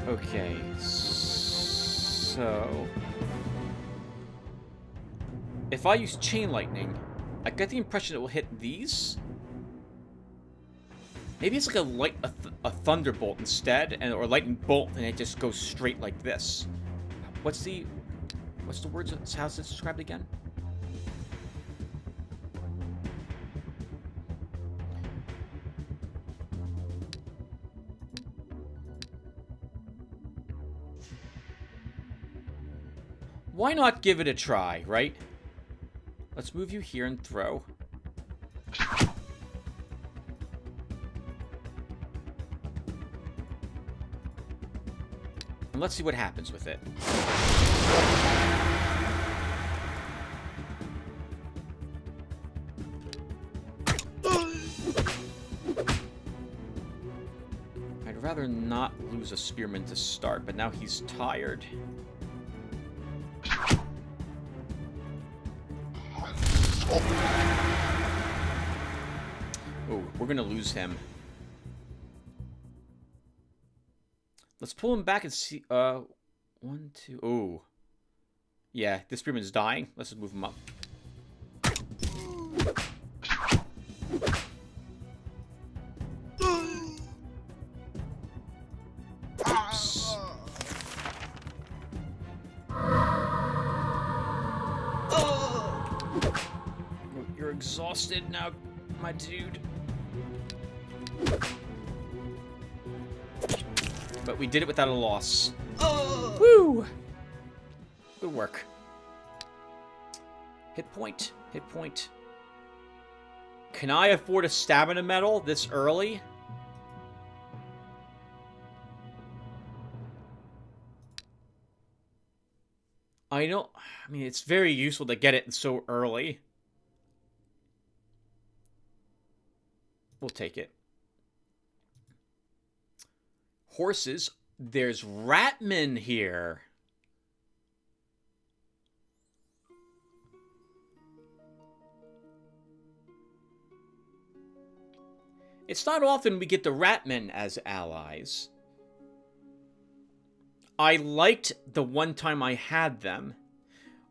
Okay, so... if I use Chain Lightning, I get the impression it will hit these. Maybe it's like a Thunderbolt instead, or a Lightning Bolt, and it just goes straight like this. What's the words? How's it described again? Why not give it a try, right? Let's move you here and throw. And let's see what happens with it. I'd rather not lose a spearman to start, but now he's tired. Oh, we're gonna lose him. Let's pull him back and see. 1, 2. Oh, Yeah, this spearman's dying. Let's just move him up. Oops. You're exhausted now, my dude. But we did it without a loss. Woo! Good work. Hit point. Hit point. Can I afford a stamina medal this early? I mean, it's very useful to get it so early. We'll take it. Horses. There's Ratmen here. It's not often we get the Ratmen as allies. I liked the one time I had them.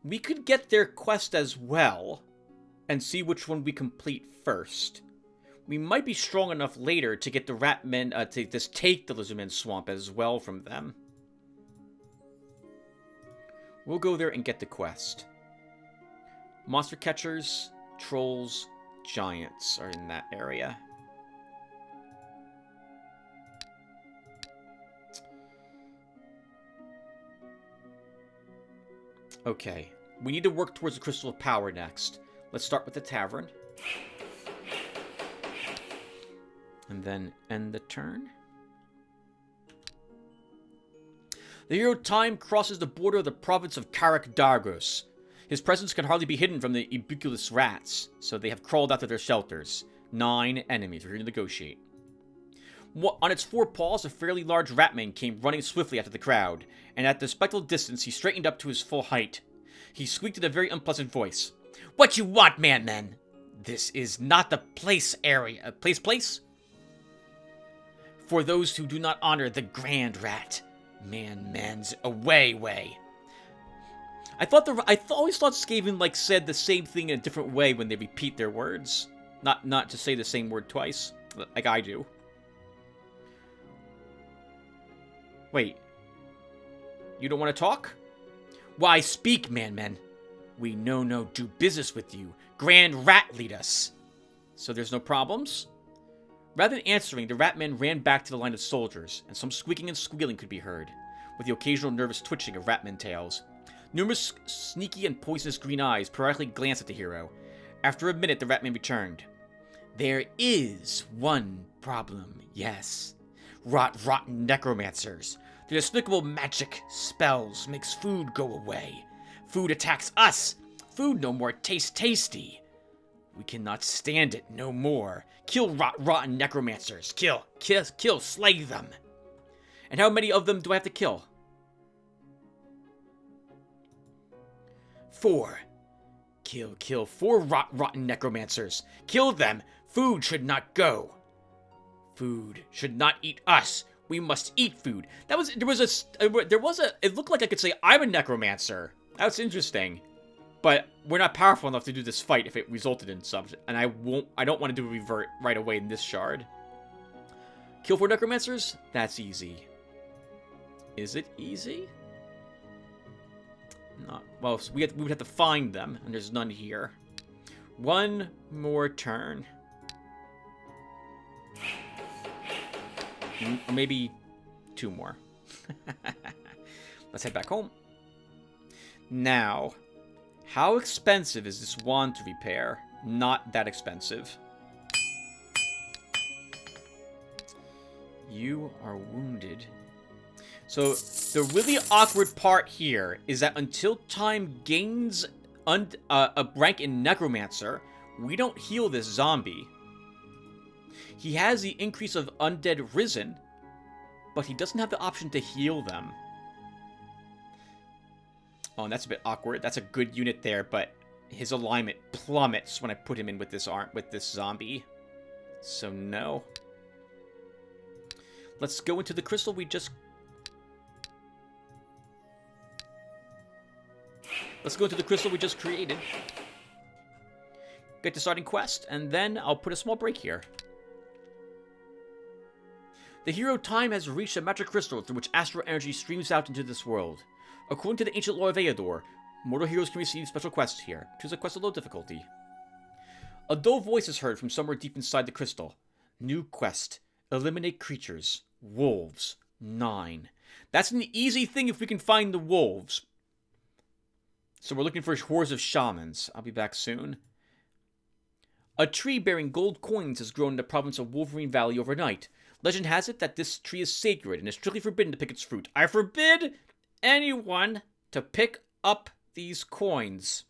We could get their quest as well and see which one we complete first. We might be strong enough later to get the Ratmen to just take the Lizardman Swamp as well from them. We'll go there and get the quest. Monster catchers, trolls, giants are in that area. Okay, we need to work towards the Crystal of Power next. Let's start with the tavern. And then end the turn. The hero Time crosses the border of the province of Karak Dargos. His presence can hardly be hidden from the ubiquitous rats, so they have crawled out of their shelters. 9 enemies. We're here to negotiate. On its 4 paws, a fairly large ratman came running swiftly after the crowd, and at the respectful distance, he straightened up to his full height. He squeaked in a very unpleasant voice. "What you want, man? This is not the place area. Place? For those who do not honor the Grand Rat. Man's way. I always thought Skaven said the same thing in a different way when they repeat their words. Not to say the same word twice, like I do. Wait. You don't want to talk? Why speak, man? We no do business with you. Grand Rat lead us. So there's no problems? Rather than answering, the Ratman ran back to the line of soldiers, and some squeaking and squealing could be heard, with the occasional nervous twitching of Ratman tails. Numerous sneaky and poisonous green eyes periodically glanced at the hero. After a minute, the Ratman returned. There is one problem, yes. Rotten necromancers. Their despicable magic spells makes food go away. Food attacks us. Food no more tasty. We cannot stand it no more. Kill rotten necromancers. Kill, slay them. And how many of them do I have to kill? 4. Kill 4 rotten necromancers. Kill them. Food should not go. Food should not eat us. We must eat food. It looked like I could say I'm a necromancer. That's interesting. But we're not powerful enough to do this fight if it resulted in something. And I don't want to do a revert right away in this shard. Kill 4 necromancers? That's easy. Is it easy? Not. Well, we would have to find them, and there's none here. 1 more turn. Maybe 2 more. Let's head back home. Now, how expensive is this wand to repair? Not that expensive. You are wounded. So, the really awkward part here is that until Time gains a rank in Necromancer, we don't heal this zombie. He has the increase of Undead Risen, but he doesn't have the option to heal them. Oh, and that's a bit awkward. That's a good unit there, but his alignment plummets when I put him in with this zombie. So no. Let's go into the crystal we just... Let's go into the crystal we just created. Get to starting quest, and then I'll put a small break here. The hero Time has reached a magic crystal through which astral energy streams out into this world. According to the ancient lore of Eador, mortal heroes can receive special quests here. Choose a quest of low difficulty. A dull voice is heard from somewhere deep inside the crystal. New quest. Eliminate creatures. Wolves. 9. That's an easy thing if we can find the wolves. So we're looking for hordes of shamans. I'll be back soon. A tree bearing gold coins has grown in the province of Wolverine Valley overnight. Legend has it that this tree is sacred and is strictly forbidden to pick its fruit. I forbid anyone to pick up these coins.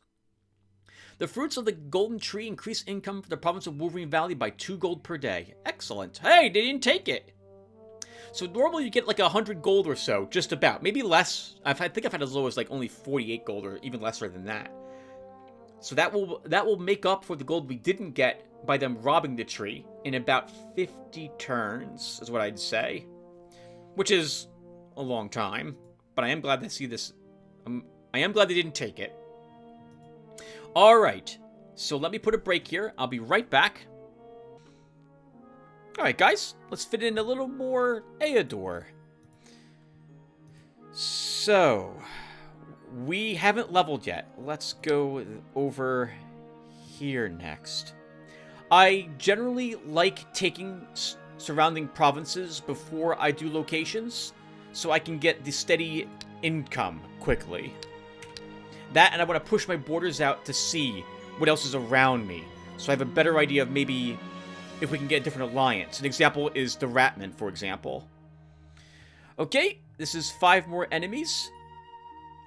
The fruits of the golden tree increase income for the province of Wolverine Valley by 2 gold per day. Excellent. Hey, they didn't take it. So normally you get like 100 gold or so, just about. Maybe less. I think I've had as low as like only 48 gold or even lesser than that. So that will make up for the gold we didn't get by them robbing the tree in about 50 turns, is what I'd say. Which is a long time. But I am glad to see this. I am glad they didn't take it. Alright, so let me put a break here. I'll be right back. Alright guys, let's fit in a little more Eador. So, we haven't leveled yet. Let's go over here next. I generally like taking surrounding provinces before I do locations, so I can get the steady income quickly. That, and I want to push my borders out to see what else is around me. So I have a better idea of maybe if we can get a different alliance. An example is the Ratmen, for example. Okay, this is 5 more enemies.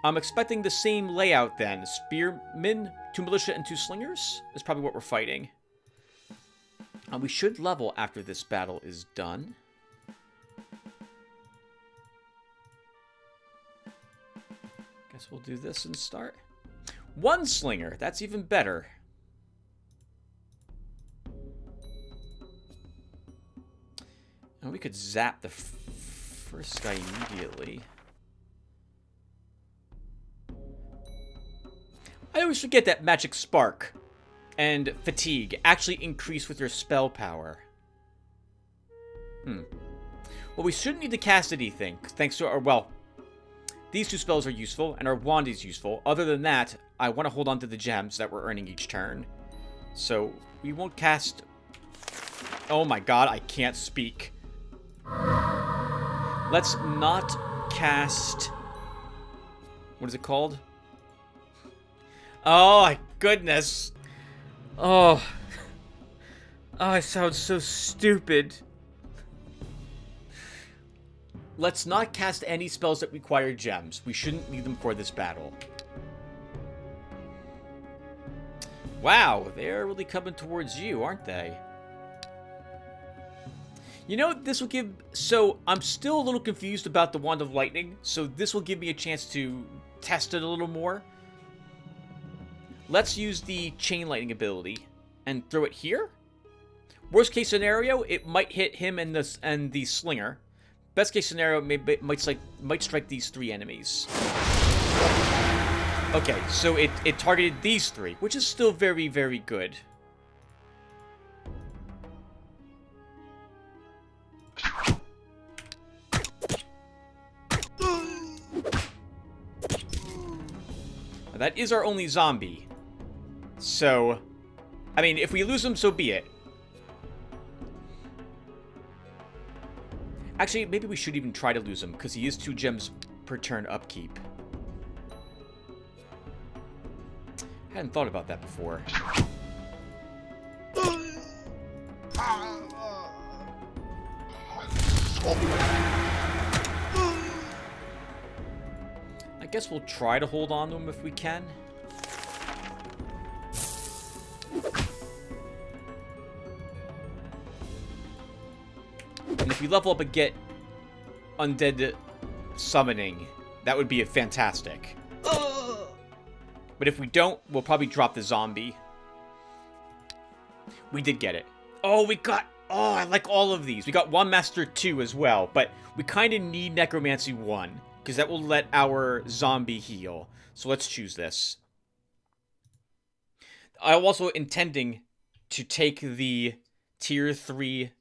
I'm expecting the same layout then. Spearmen, 2 militia, and 2 slingers is probably what we're fighting. We should level after this battle is done. Guess we'll do this and start. 1 slinger, that's even better. And we could zap the first guy immediately. I always forget that Magic Spark and Fatigue actually increase with your spell power. Well, we shouldn't need to cast anything, thanks to our, well, these 2 spells are useful, and our wand is useful. Other than that, I want to hold on to the gems that we're earning each turn. So, we won't cast... Oh my god, I can't speak. Let's not cast... What is it called? Oh my goodness. Oh. Oh, I sound so stupid. Let's not cast any spells that require gems. We shouldn't need them for this battle. Wow, they're really coming towards you, aren't they? You know, this will give... So, I'm still a little confused about the Wand of Lightning, so this will give me a chance to test it a little more. Let's use the Chain Lightning ability and throw it here. Worst case scenario, it might hit him and the Slinger. Best case scenario, maybe it might strike these 3 enemies. Okay, so it targeted these 3, which is still very, very good. Now, that is our only zombie. So, I mean, if we lose him, so be it. Actually, maybe we should even try to lose him, because he is 2 gems per turn upkeep. I hadn't thought about that before. I guess we'll try to hold on to him if we can. And if we level up and get undead summoning, that would be fantastic. But if we don't, we'll probably drop the zombie. We did get it. Oh, we got... Oh, I like all of these. We got One Master 2 as well, but we kind of need Necromancy 1, because because that will let our zombie heal. So let's choose this. I'm also intending to take the Tier 3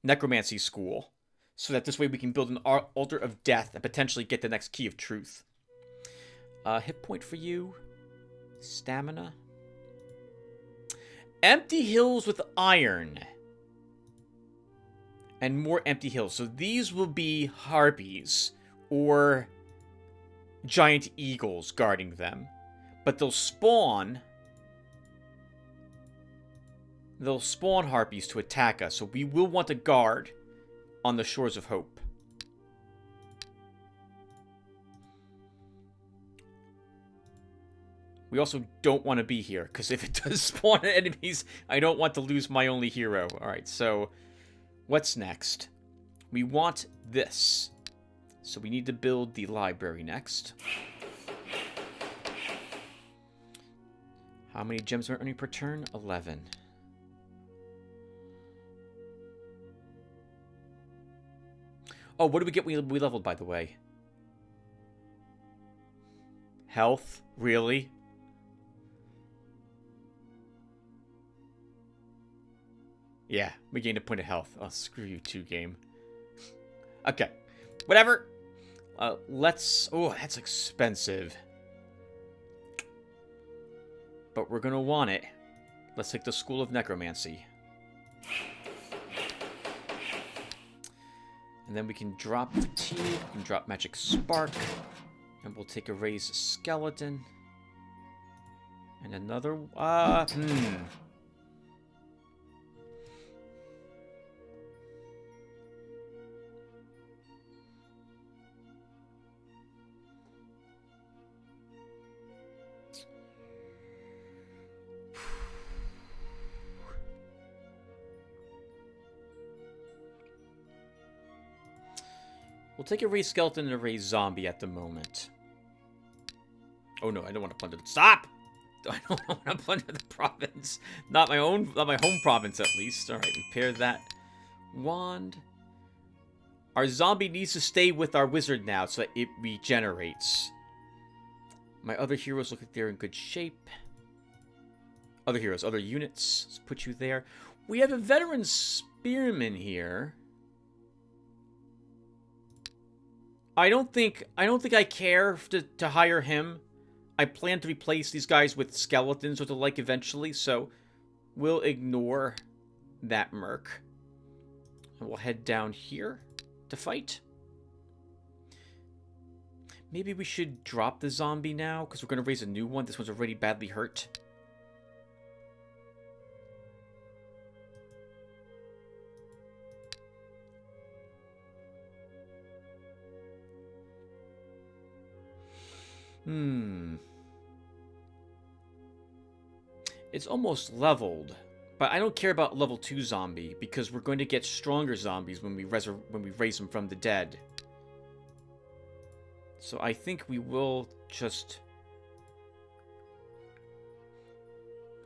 Necromancy School, so that this way we can build an Altar of Death and potentially get the next Key of Truth. Hit point for you. Stamina. Empty hills with iron. And more empty hills. So these will be harpies or giant eagles guarding them. But they'll spawn harpies to attack us. So we will want a guard on the Shores of Hope. We also don't want to be here, because if it does spawn enemies, I don't want to lose my only hero. Alright, so what's next? We want this. So we need to build the library next. How many gems are earning per turn? 11. Oh, what did we get? We leveled, by the way. Health? Really? Yeah, we gained a point of health. Oh, screw you too, game. Okay. Whatever. Let's... Oh, that's expensive. But we're gonna want it. Let's take the School of Necromancy. And then we can drop Fatigue, we can drop Magic Spark, and we'll take a Raised Skeleton. And another, We'll take a raised skeleton and a raised zombie at the moment. Oh no, I don't want to plunder. Stop! I don't want to plunder the province. Not my home province at least. Alright, repair that wand. Our zombie needs to stay with our wizard now so that it regenerates. My other heroes look like they're in good shape. Other heroes, other units. Let's put you there. We have a veteran spearman here. I don't think I care to hire him. I plan to replace these guys with skeletons or the like eventually, so we'll ignore that merc. And we'll head down here to fight. Maybe we should drop the zombie now, because we're going to raise a new one. This one's already badly hurt. It's almost leveled, but I don't care about level 2 zombie because we're going to get stronger zombies when we raise them from the dead. So I think we will just...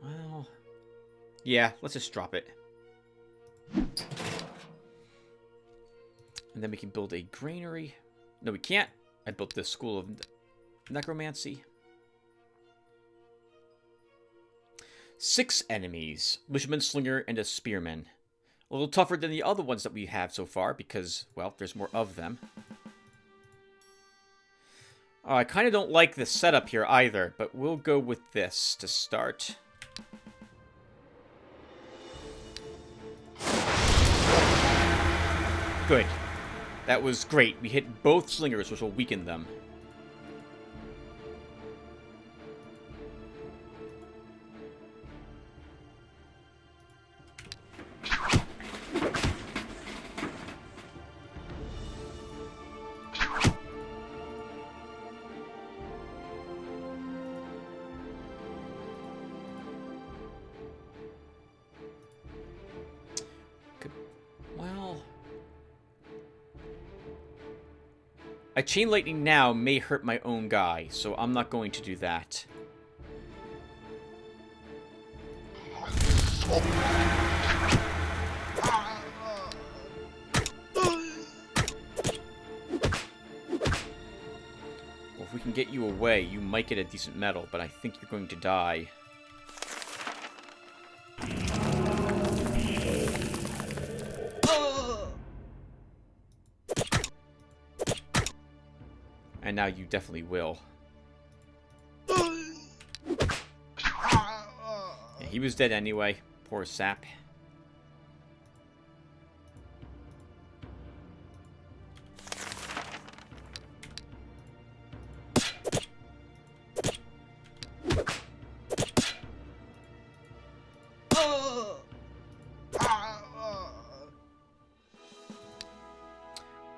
Well... Yeah, let's just drop it. And then we can build a granary. No, we can't. I built the School of Necromancy. 6 enemies. Bushman, Slinger, and a Spearman. A little tougher than the other ones that we have so far because, well, there's more of them. Oh, I kind of don't like the setup here either, but we'll go with this to start. Good. That was great. We hit both slingers, which will weaken them. A Chain Lightning now may hurt my own guy, so I'm not going to do that. we can get you away, you might get a decent medal, but I think you're going to die. And now you definitely will. Yeah, he was dead anyway. Poor sap.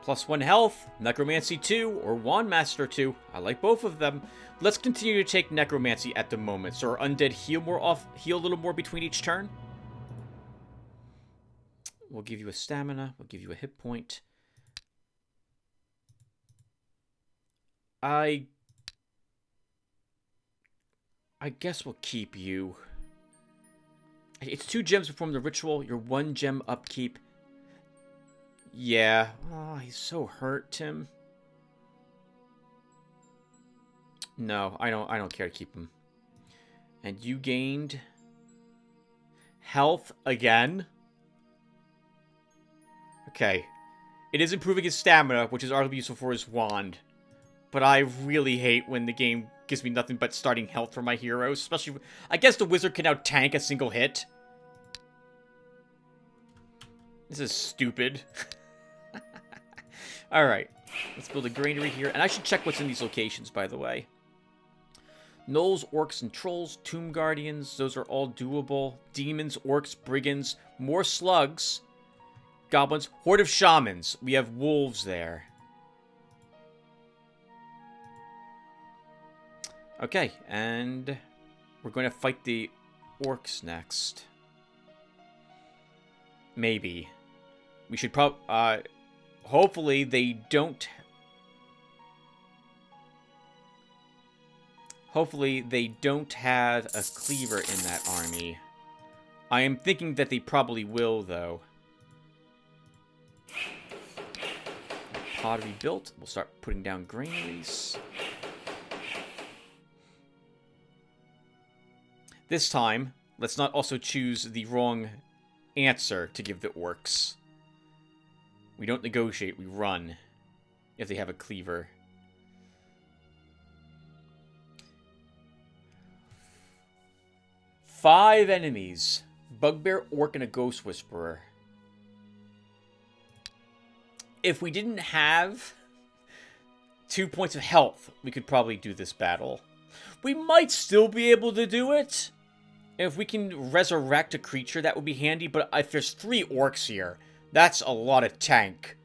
+1 health, Necromancy 2, or Wand Master 2. I like both of them. Let's continue to take Necromancy at the moment, so our undead heal a little more between each turn. We'll give you a stamina, we'll give you a hit point. I guess we'll keep you. It's 2 gems to perform the ritual, your 1 gem upkeep. Yeah. Oh, he's so hurt, Tim. No, I don't care to keep him. And you gained health again. Okay. It is improving his stamina, which is arguably useful for his wand. But I really hate when the game gives me nothing but starting health for my heroes. Especially, I guess the wizard can now tank a single hit. This is stupid. Alright, let's build a granary here. And I should check what's in these locations, by the way. Gnolls, orcs, and trolls, tomb guardians, those are all doable. Demons, orcs, brigands, more slugs, goblins, horde of shamans. We have wolves there. Okay, and we're going to fight the orcs next. Maybe. We should probably... hopefully they don't... Hopefully they don't have a cleaver in that army. I am thinking that they probably will, though. Pottery built. We'll start putting down granaries. This time, let's not also choose the wrong answer to give the orcs. We don't negotiate, we run. If they have a cleaver. Five enemies. Bugbear, orc, and a ghost whisperer. If we didn't have 2 points of health, we could probably do this battle. We might still be able to do it. If we can resurrect a creature, that would be handy. But if there's 3 orcs here, that's a lot of tank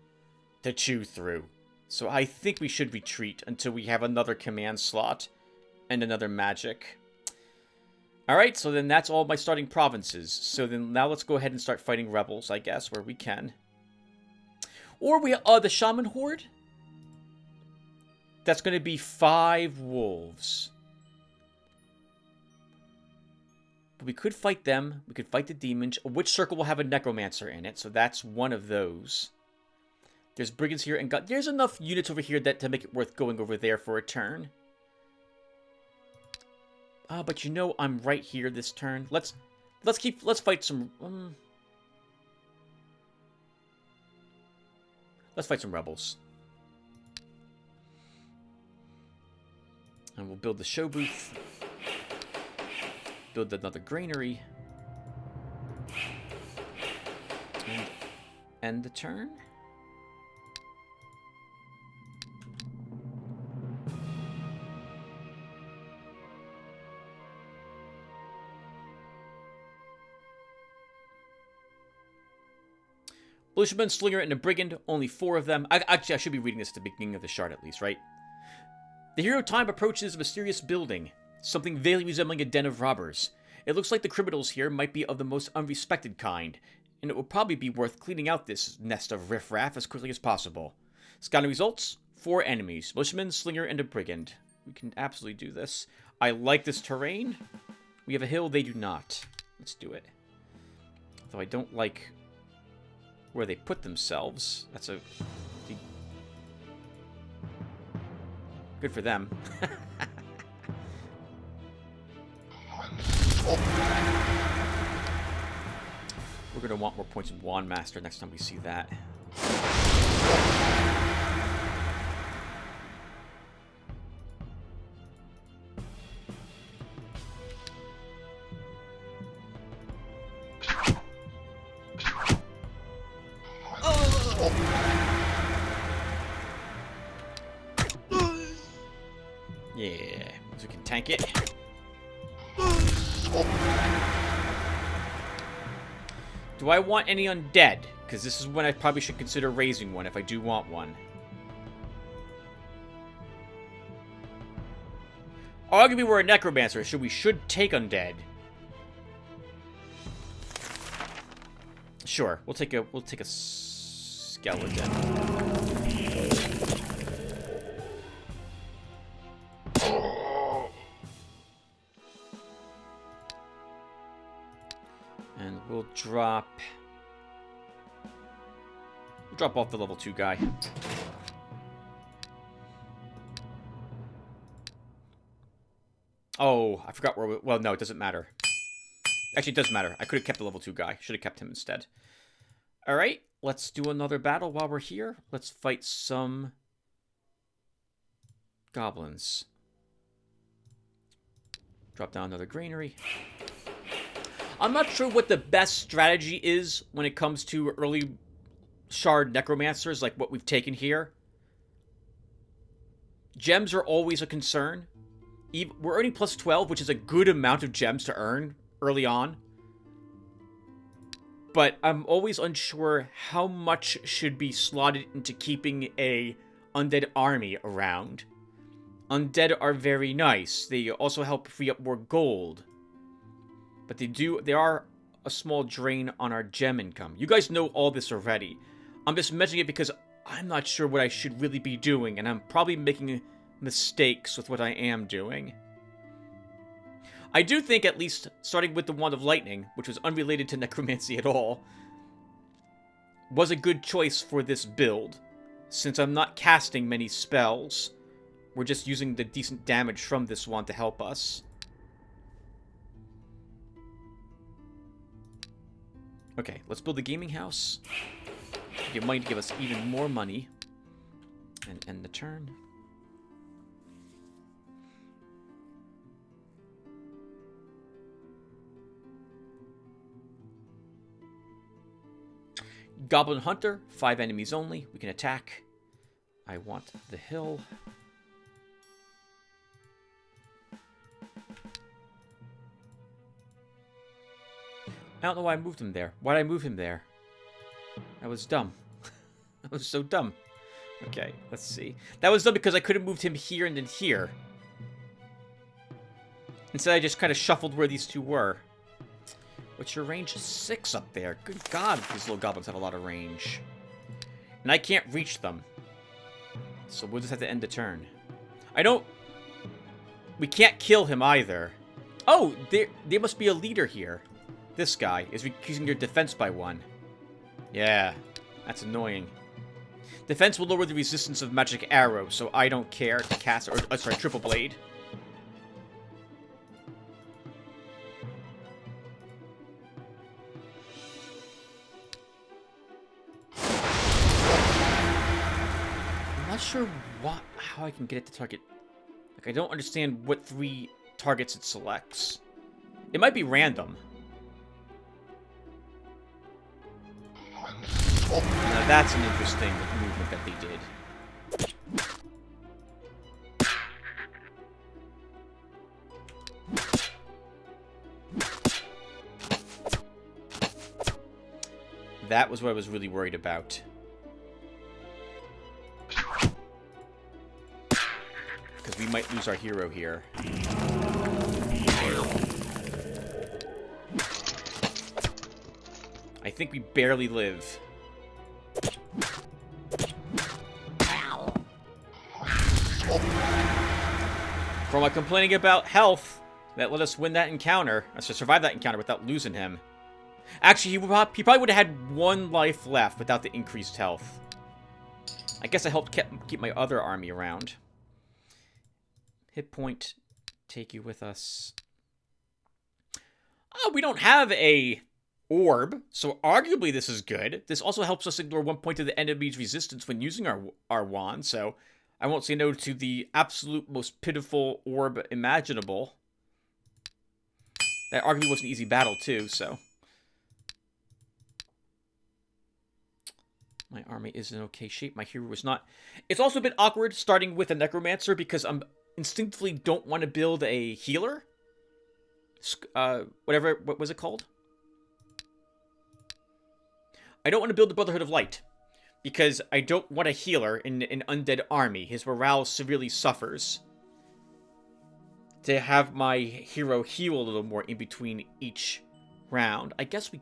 to chew through. So I think we should retreat until we have another command slot and another magic. Alright, so then that's all my starting provinces. So then now let's go ahead and start fighting rebels, I guess, where we can. Or we the Shaman Horde. That's going to be 5 wolves. But we could fight them. We could fight the demons. Which circle will have a necromancer in it? So that's one of those. There's brigands here, and there's enough units over here that to make it worth going over there for a turn. But you know I'm right here this turn. Let's fight some. Let's fight some rebels. And we'll build the show booth. Build another granary. And end the turn. Militiaman, Slinger, and a Brigand, only 4 of them. Actually, I should be reading this at the beginning of the shard at least, right? The hero time approaches a mysterious building, something vaguely resembling a den of robbers. It looks like the criminals here might be of the most unrespected kind, and it will probably be worth cleaning out this nest of riffraff as quickly as possible. Scouting results, 4 enemies, Militiaman, Slinger, and a Brigand. We can absolutely do this. I like this terrain. We have a hill, they do not. Let's do it. Though I don't like where they put themselves. That's a... Good for them. We're going to want more points in Wand Master next time we see that. Yeah, so we can tank it. Do I want any undead? Because this is when I probably should consider raising one if I do want one. Arguably, we're a necromancer, so we should take undead. Sure, we'll take a skeleton. And we'll drop off the level 2 guy. Oh, I forgot where well, no, it doesn't matter. Actually, it does matter. I could have kept the level 2 guy. Should have kept him instead. Alright, let's do another battle while we're here. Let's fight some goblins. Drop down another granary. I'm not sure what the best strategy is when it comes to early shard necromancers, like what we've taken here. Gems are always a concern. We're earning plus 12, which is a good amount of gems to earn early on. But I'm always unsure how much should be slotted into keeping a undead army around. Undead are very nice. They also help free up more gold. But they are a small drain on our gem income. You guys know all this already. I'm just mentioning it because I'm not sure what I should really be doing, and I'm probably making mistakes with what I am doing. I do think, at least, starting with the Wand of Lightning, which was unrelated to necromancy at all, was a good choice for this build, since I'm not casting many spells. We're just using the decent damage from this wand to help us. Okay, let's build a gaming house. Get money to give us even more money. And end the turn. Goblin Hunter, 5 enemies only. We can attack. I want the hill. I don't know why I moved him there. Why did I move him there? That was dumb. That was so dumb. Okay, let's see. That was dumb because I could have moved him here and then here. Instead, I just kind of shuffled where these two were. What's your range? 6 up there. Good God, these little goblins have a lot of range. And I can't reach them. So we'll just have to end the turn. We can't kill him either. Oh, there must be a leader here. This guy is increasing your defense by 1. Yeah, that's annoying. Defense will lower the resistance of magic arrows, so I don't care to cast... sorry, triple blade. I'm not sure how I can get it to target... Like, I don't understand what 3 targets it selects. It might be random. Now that's an interesting movement that they did. That was what I was really worried about. Because we might lose our hero here. I think we barely live. For my complaining about health, that let us win that encounter. Us to survive that encounter without losing him. Actually, he probably would have had 1 life left without the increased health. I guess I helped keep my other army around. Hit point. Take you with us. Oh, we don't have a orb, so arguably this is good. This also helps us ignore 1 point of the enemy's resistance when using our wand, so I won't say no to the absolute most pitiful orb imaginable. That arguably was an easy battle, too, so. My army is in okay shape. My hero is not. It's also a bit awkward starting with a necromancer because I'm instinctively don't want to build a healer. What was it called? I don't want to build the Brotherhood of Light because I don't want a healer in an undead army. His morale severely suffers. To have my hero heal a little more in between each round. I guess I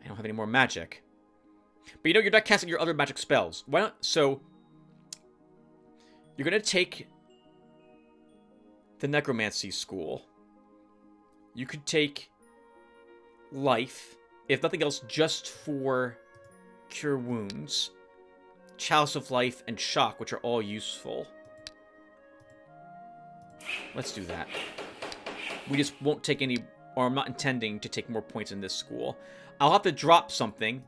don't have any more magic. But you know, you're not casting your other magic spells. Why not? So, you're going to take the Necromancy School. You could take Life, if nothing else, just for Cure Wounds. Chalice of Life and Shock, which are all useful. Let's do that. We just won't take any, or I'm not intending to take more points in this school. I'll have to drop something.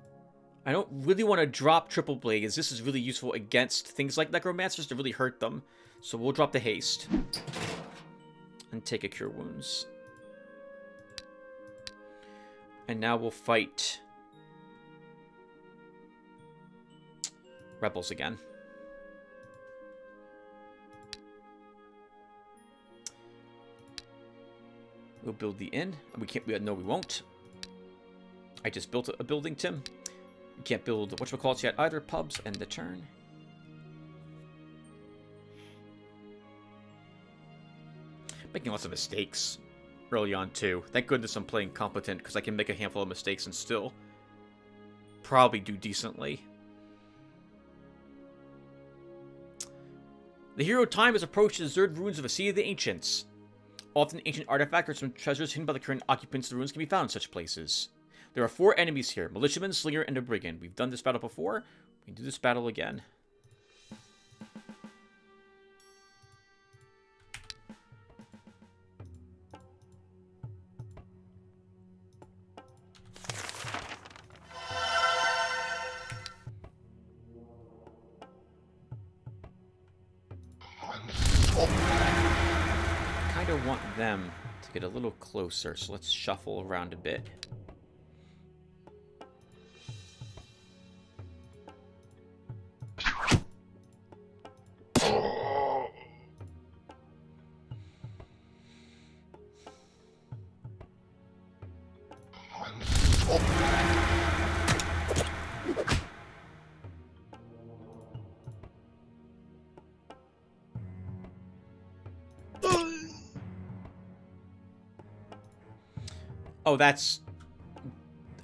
I don't really want to drop Triple Blade, as this is really useful against things like Necromancers to really hurt them. So we'll drop the Haste. And take a Cure Wounds. And now we'll fight Rebels again. We'll build the inn. No, we won't. I just built a building, Tim. You can't build whatchamacallits yet either. Pubs and the turn. Making lots of mistakes early on, too. Thank goodness I'm playing competent, because I can make a handful of mistakes and still probably do decently. The hero time has approached the deserted ruins of a Sea of the Ancients. Often ancient artifacts or some treasures hidden by the current occupants of the ruins can be found in such places. There are 4 enemies here, Militiaman, Slinger, and a Brigand. We've done this battle before. We can do this battle again. I kind of want them to get a little closer, so let's shuffle around a bit.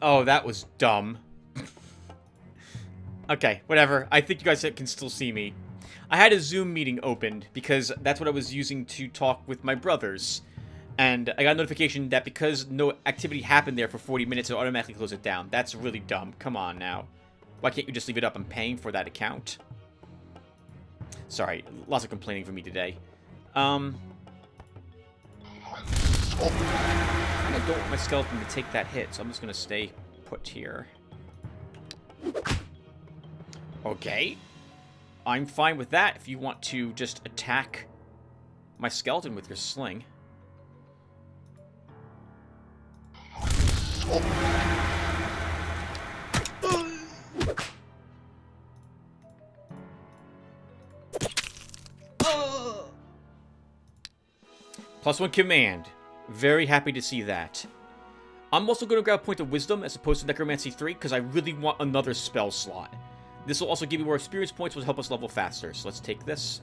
Oh, that was dumb. Okay, whatever. I think you guys can still see me. I had a Zoom meeting opened because that's what I was using to talk with my brothers. And I got a notification that because no activity happened there for 40 minutes, it automatically closed it down. That's really dumb. Come on now. Why can't you just leave it up? I'm paying for that account. Sorry, lots of complaining from me today. I don't want my skeleton to take that hit, so I'm just going to stay put here. Okay. I'm fine with that if you want to just attack my skeleton with your sling. +1 command. Very happy to see that. I'm also going to grab a point of wisdom as opposed to Necromancy 3 because I really want another spell slot. This will also give you more experience points, which will help us level faster. So let's take this.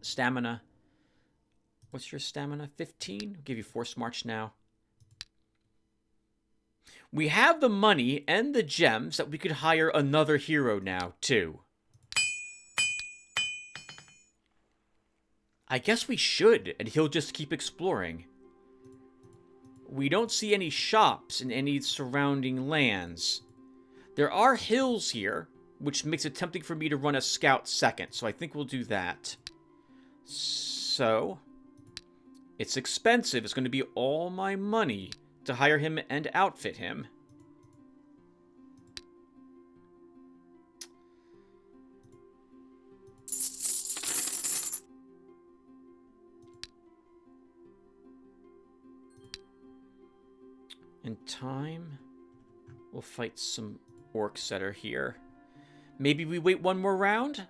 Stamina. What's your stamina? 15? I'll give you Force March now. We have the money and the gems that we could hire another hero now, too. I guess we should, and he'll just keep exploring. We don't see any shops in any surrounding lands. There are hills here, which makes it tempting for me to run a scout second, so I think we'll do that. So, it's expensive. It's going to be all my money to hire him and outfit him. In time, we'll fight some orcs that are here. Maybe we wait one more round?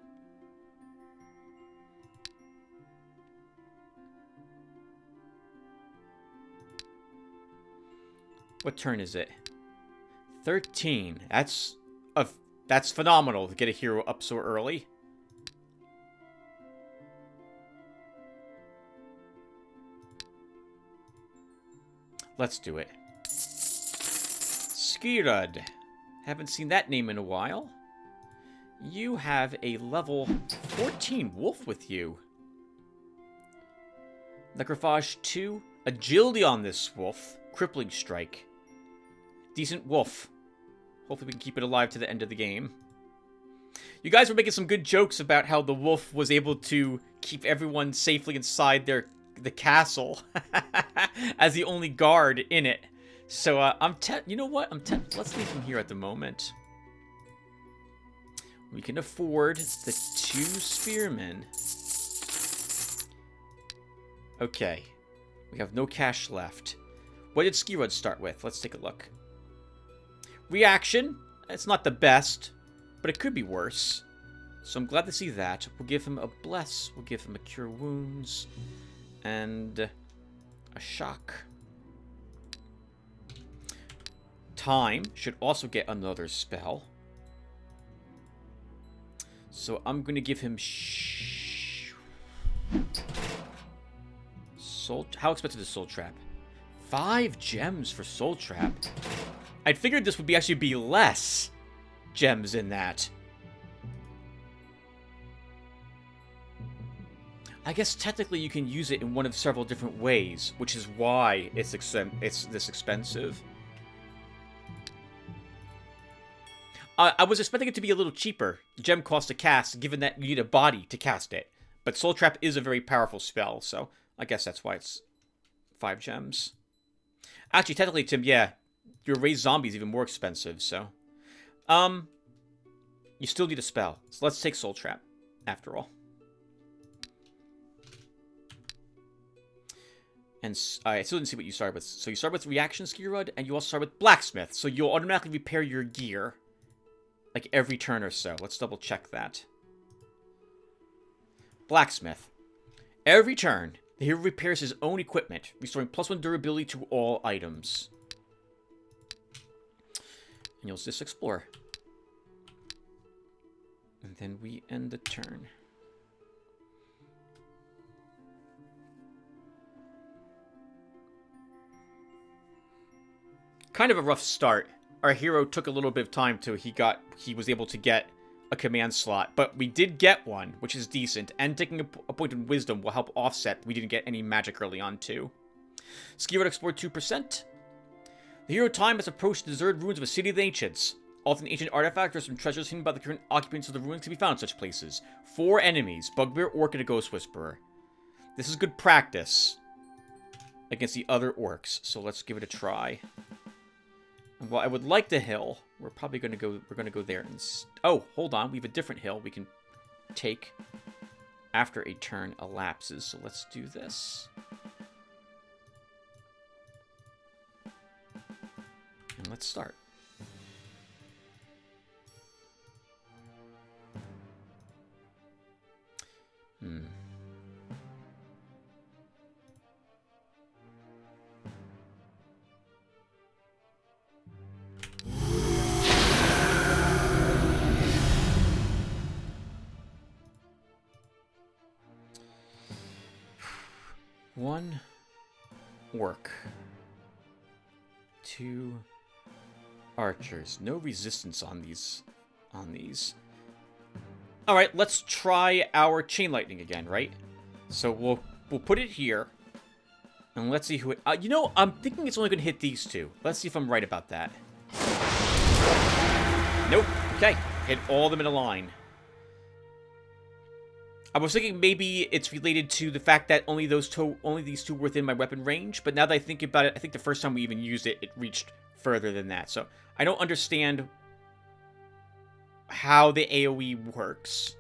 What turn is it? 13. That's phenomenal to get a hero up so early. Let's do it. Skirad. Haven't seen that name in a while. You have a level 14 wolf with you. Necrophage 2. Agility on this wolf. Crippling strike. Decent wolf. Hopefully we can keep it alive to the end of the game. You guys were making some good jokes about how the wolf was able to keep everyone safely inside the castle as the only guard in it. So you know what? Let's leave him here at the moment. We can afford the 2 spearmen. Okay. We have no cash left. What did Skirad start with? Let's take a look. Reaction. It's not the best, but it could be worse. So I'm glad to see that. We'll give him a bless. We'll give him a cure wounds. And a shock. Time should also get another spell. So I'm going to give him Soul. How expensive is Soul Trap? 5 gems for Soul Trap. I figured this would actually be less gems in that. I guess technically you can use it in one of several different ways, which is why it's this expensive. I was expecting it to be a little cheaper, gem cost to cast, given that you need a body to cast it. But Soul Trap is a very powerful spell, so I guess that's why it's 5 gems. Actually, technically, Tim, yeah, your raised zombie is even more expensive, so. You still need a spell, so let's take Soul Trap, after all. And I still didn't see what you started with. So you start with Reaction Skirad, and you also start with Blacksmith, so you'll automatically repair your gear. Like every turn or so. Let's double check that. Blacksmith. Every turn, the hero repairs his own equipment, restoring +1 durability to all items. And you'll just explore. And then we end the turn. Kind of a rough start. Our hero took a little bit of time till he was able to get a command slot, but we did get one, which is decent, and taking a point in wisdom will help offset we didn't get any magic early on too. Skirad explored 2%. The hero time has approached the deserted ruins of a city of the ancients. Often ancient artifacts or some treasures hidden by the current occupants of the ruins can be found in such places. 4 enemies, Bugbear, Orc, and a Ghost Whisperer. This is good practice against the other orcs, so let's give it a try. Well, I would like the hill. We're probably going to go. We're going to go there. Oh, hold on. We have a different hill we can take after a turn elapses. So let's do this. And let's start. One orc. 2 archers. No resistance on these. Alright, let's try our chain lightning again, right? So we'll put it here. And let's see who it... you know, I'm thinking it's only going to hit these 2. Let's see if I'm right about that. Nope. Okay. Hit all of them in a line. I was thinking maybe it's related to the fact that only these two were within my weapon range, but now that I think about it, I think the first time we even used it, it reached further than that. So I don't understand how the AoE works.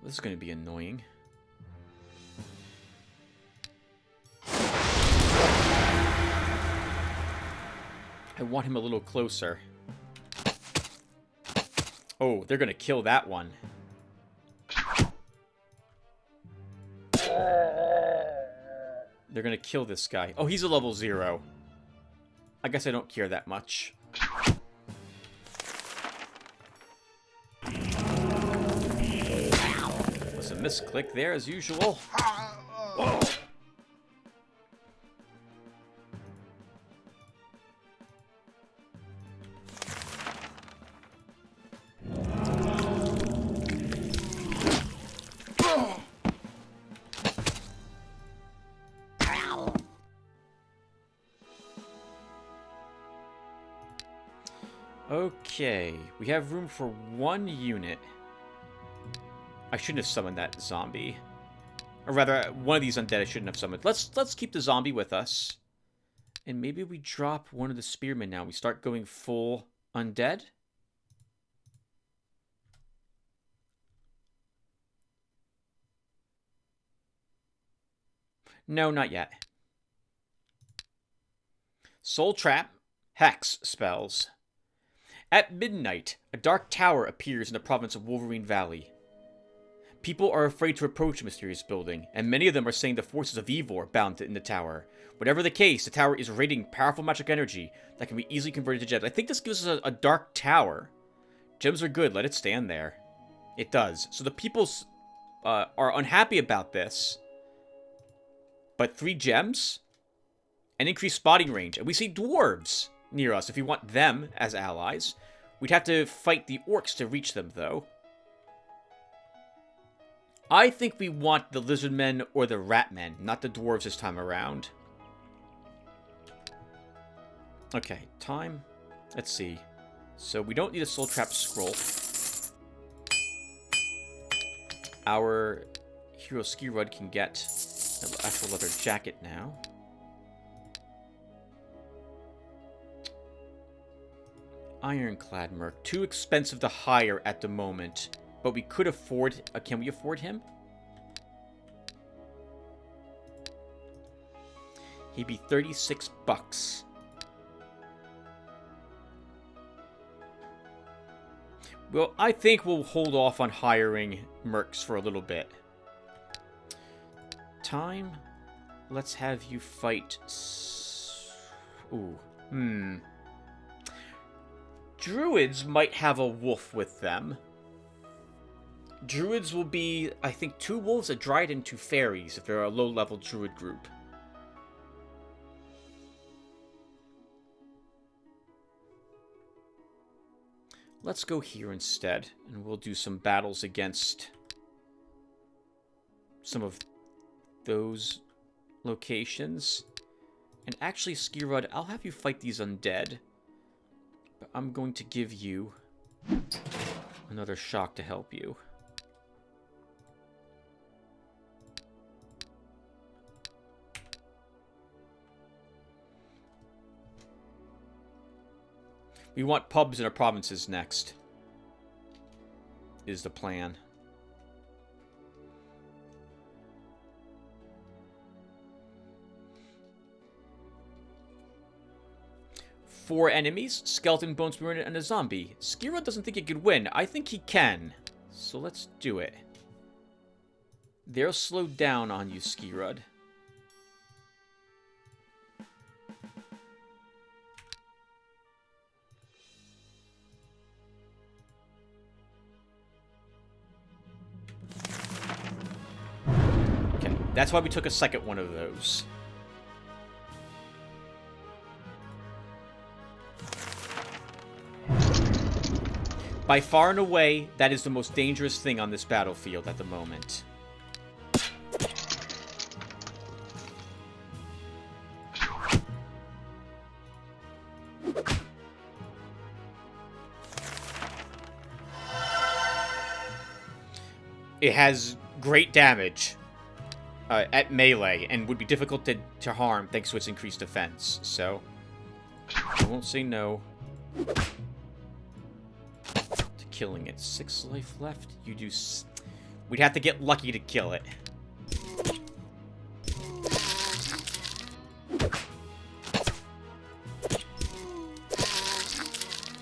This is going to be annoying. I want him a little closer. Oh, they're going to kill that one. They're going to kill this guy. Oh, he's a level 0. I guess I don't care that much. Was a misclick there, as usual. Whoa. Okay, we have room for 1 unit. I shouldn't have summoned that zombie. Or rather, one of these undead I shouldn't have summoned. Let's keep the zombie with us. And maybe we drop one of the spearmen now. We start going full undead. No, not yet. Soul Trap, Hex spells. At midnight, a dark tower appears in the province of Wolverine Valley. People are afraid to approach the mysterious building, and many of them are saying the forces of Eador bound in the tower. Whatever the case, the tower is radiating powerful magic energy that can be easily converted to gems. I think this gives us a dark tower. Gems are good, let it stand there. It does. So the people are unhappy about this. But 3 gems? And increased spotting range. And we see dwarves near us if we want them as allies. We'd have to fight the orcs to reach them, though. I think we want the lizardmen or the ratmen, not the dwarves this time around. Okay, time. Let's see. So we don't need a soul trap scroll. Our hero ski rod can get an actual leather jacket now. Ironclad Merc. Too expensive to hire at the moment. But we could afford... can we afford him? He'd be 36 bucks. Well, I think we'll hold off on hiring mercs for a little bit. Time. Let's have you fight... Ooh. Druids might have a wolf with them. Druids will be, I think, 2 wolves, a dryad, and 2 fairies if they're a low-level druid group. Let's go here instead, and we'll do some battles against some of those locations. And actually, Skirud, I'll have you fight these undead. But I'm going to give you another shock to help you. We want pubs in our provinces next, is the plan. Four enemies, Skeleton, Bone Spearman, and a zombie. Skirud doesn't think he could win. I think he can. So let's do it. They'll slow down on you, Skirud. Okay, that's why we took a second one of those. By far and away, that is the most dangerous thing on this battlefield at the moment. it has great damage at melee and would be difficult to harm thanks to its increased defense. So, I won't say no to killing it. 6 life left. You do... We'd have to get lucky to kill it.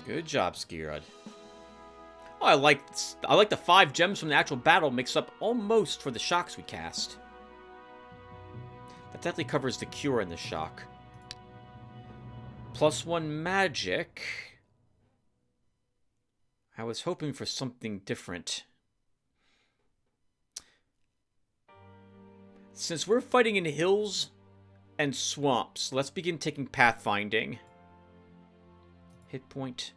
Good job, Skirad. Oh, I like the 5 gems from the actual battle mixed up almost for the shocks we cast. That definitely covers the cure and the shock. +1 magic. I was hoping for something different. Since we're fighting in hills and swamps, let's begin taking pathfinding. Hit point.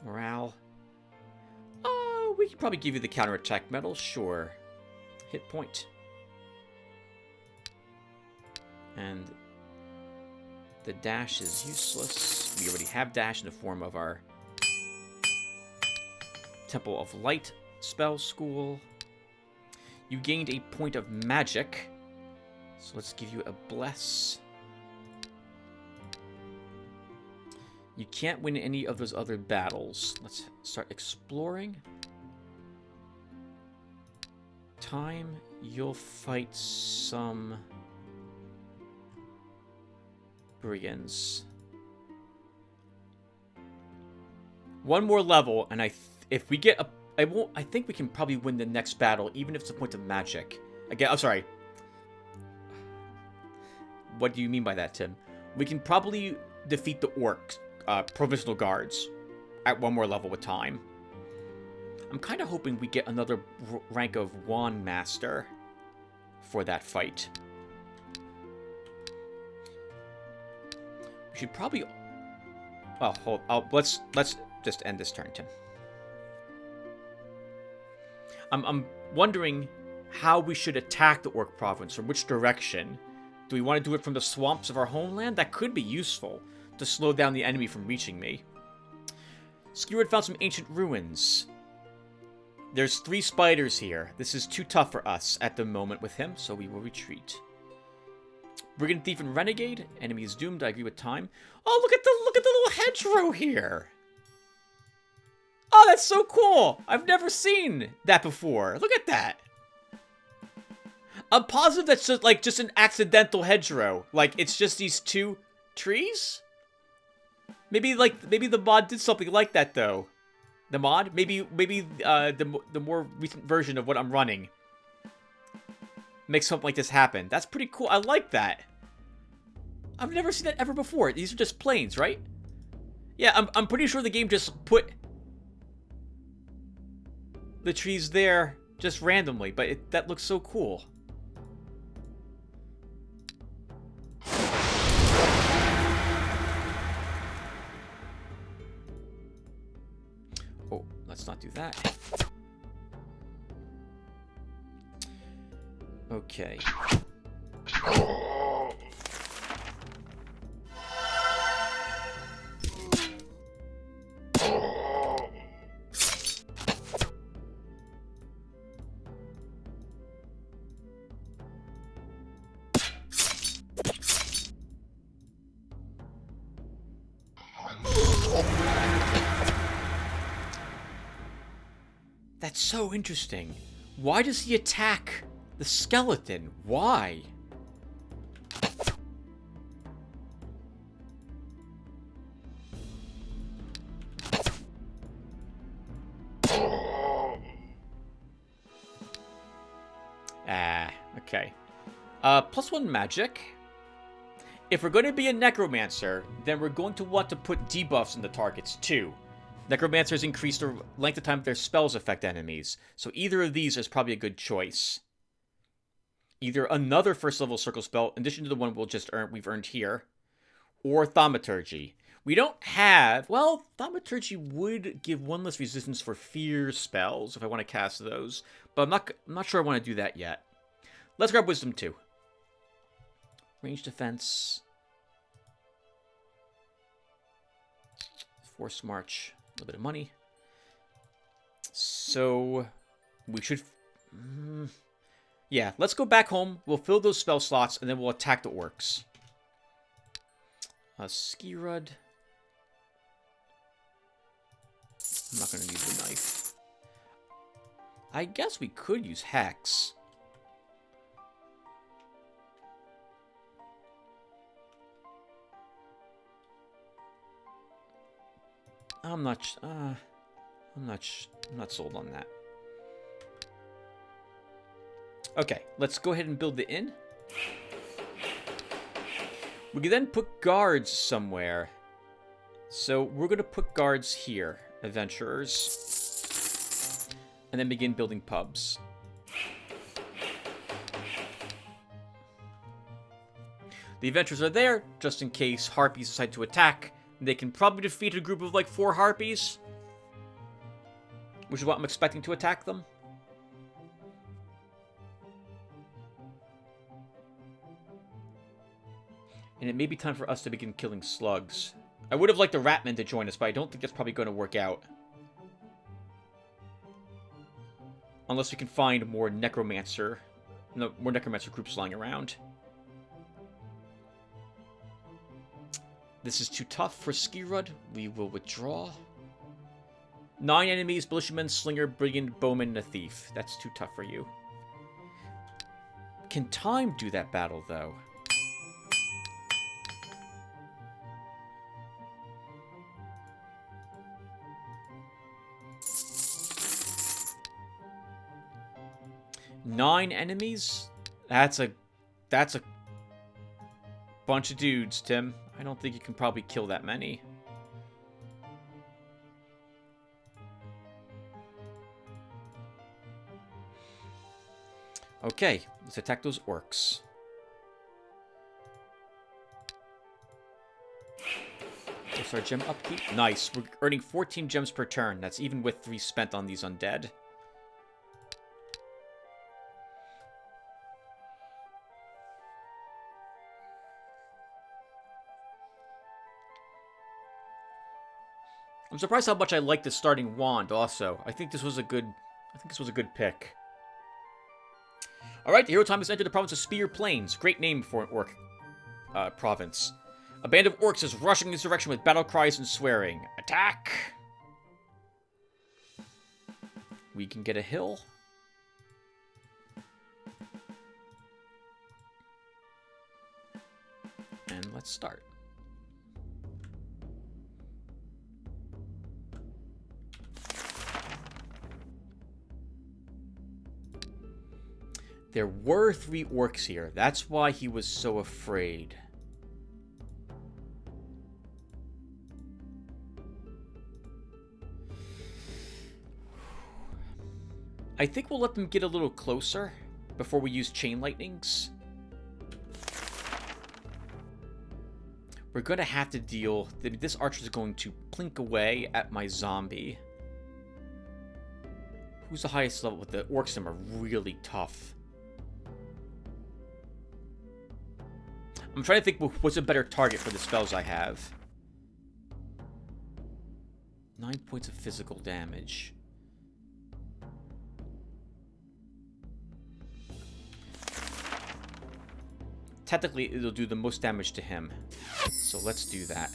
Morale. We could probably give you the counterattack medal, sure. Hit point. And the dash is useless. We already have dash in the form of our Temple of Light spell school. You gained a point of magic. So let's give you a bless. You can't win any of those other battles. Let's start exploring. Time, you'll fight some brigands. One more level, and if we get a, I think we can probably win the next battle, even if it's a point of magic. Again, I'm sorry. What do you mean by that, Tim? We can probably defeat the orcs, provincial guards, at one more level with time. I'm kind of hoping we get another rank of Wand Master for that fight. We should probably... Well, let's just end this turn, Tim. I'm wondering how we should attack the Orc Province, or which direction. Do we want to do it from the swamps of our homeland? That could be useful to slow down the enemy from reaching me. Skirad found some ancient ruins. There's 3 spiders here. This is too tough for us at the moment with him, so we will retreat. Brigand, Thief, and Renegade. Enemy is doomed. I agree with time. Oh, look at the little hedgerow here. Oh, that's so cool. I've never seen that before. Look at that. I'm positive that's just an accidental hedgerow. Like, it's just these 2 trees? Maybe the mod did something like that, though. The mod? Maybe the more recent version of what I'm running makes something like this happen. That's pretty cool. I like that. I've never seen that ever before. These are just planes, right? Yeah, I'm pretty sure the game just put the trees there just randomly, but that looks so cool. Oh, let's not do that. Okay. That's so interesting. Why does he attack the skeleton? Why? Okay. +1 magic. If we're going to be a necromancer, then we're going to want to put debuffs in the targets too. Necromancers increase the length of time their spells affect enemies, so either of these is probably a good choice. Either another first level circle spell, in addition to the one we've earned here, or Thaumaturgy. We don't have... Well, Thaumaturgy would give 1 less resistance for fear spells if I want to cast those, but I'm not sure I want to do that yet. Let's grab Wisdom 2. Range defense. Force March. A little bit of money. So, we should... Yeah, let's go back home. We'll fill those spell slots, and then we'll attack the orcs. Skirud. I'm not going to need the knife. I guess we could use Hex. I'm not sold on that. Okay, let's go ahead and build the inn. We can then put guards somewhere. So we're going to put guards here, adventurers, and then begin building pubs. The adventurers are there just in case harpies decide to attack. They can probably defeat a group of like 4 harpies, which is what I'm expecting to attack them. And it may be time for us to begin killing slugs. I would have liked the Ratmen to join us, but I don't think that's probably going to work out. Unless we can find more necromancer groups lying around. This is too tough for Skirud. We will withdraw. 9 enemies, militiaman, slinger, brigand, bowman, and a thief. That's too tough for you. Can time do that battle, though? Nine enemies? That's a bunch of dudes, Tim. I don't think you can probably kill that many. Okay, let's attack those orcs. What's our gem upkeep? Nice. We're earning 14 gems per turn. That's even with 3 spent on these undead. I'm surprised how much I like the starting wand also. I think this was a good pick. Alright, the hero time has entered the province of Spear Plains. Great name for an orc province. A band of orcs is rushing in this direction with battle cries and swearing. Attack! We can get a hill. And let's start. There were 3 orcs here. That's why he was so afraid. I think we'll let them get a little closer before we use chain lightnings. We're going to have to deal... This archer is going to plink away at my zombie. Who's the highest level? The orcs are really tough. I'm trying to think what's a better target for the spells I have. 9 points of physical damage. Technically, it'll do the most damage to him. So let's do that.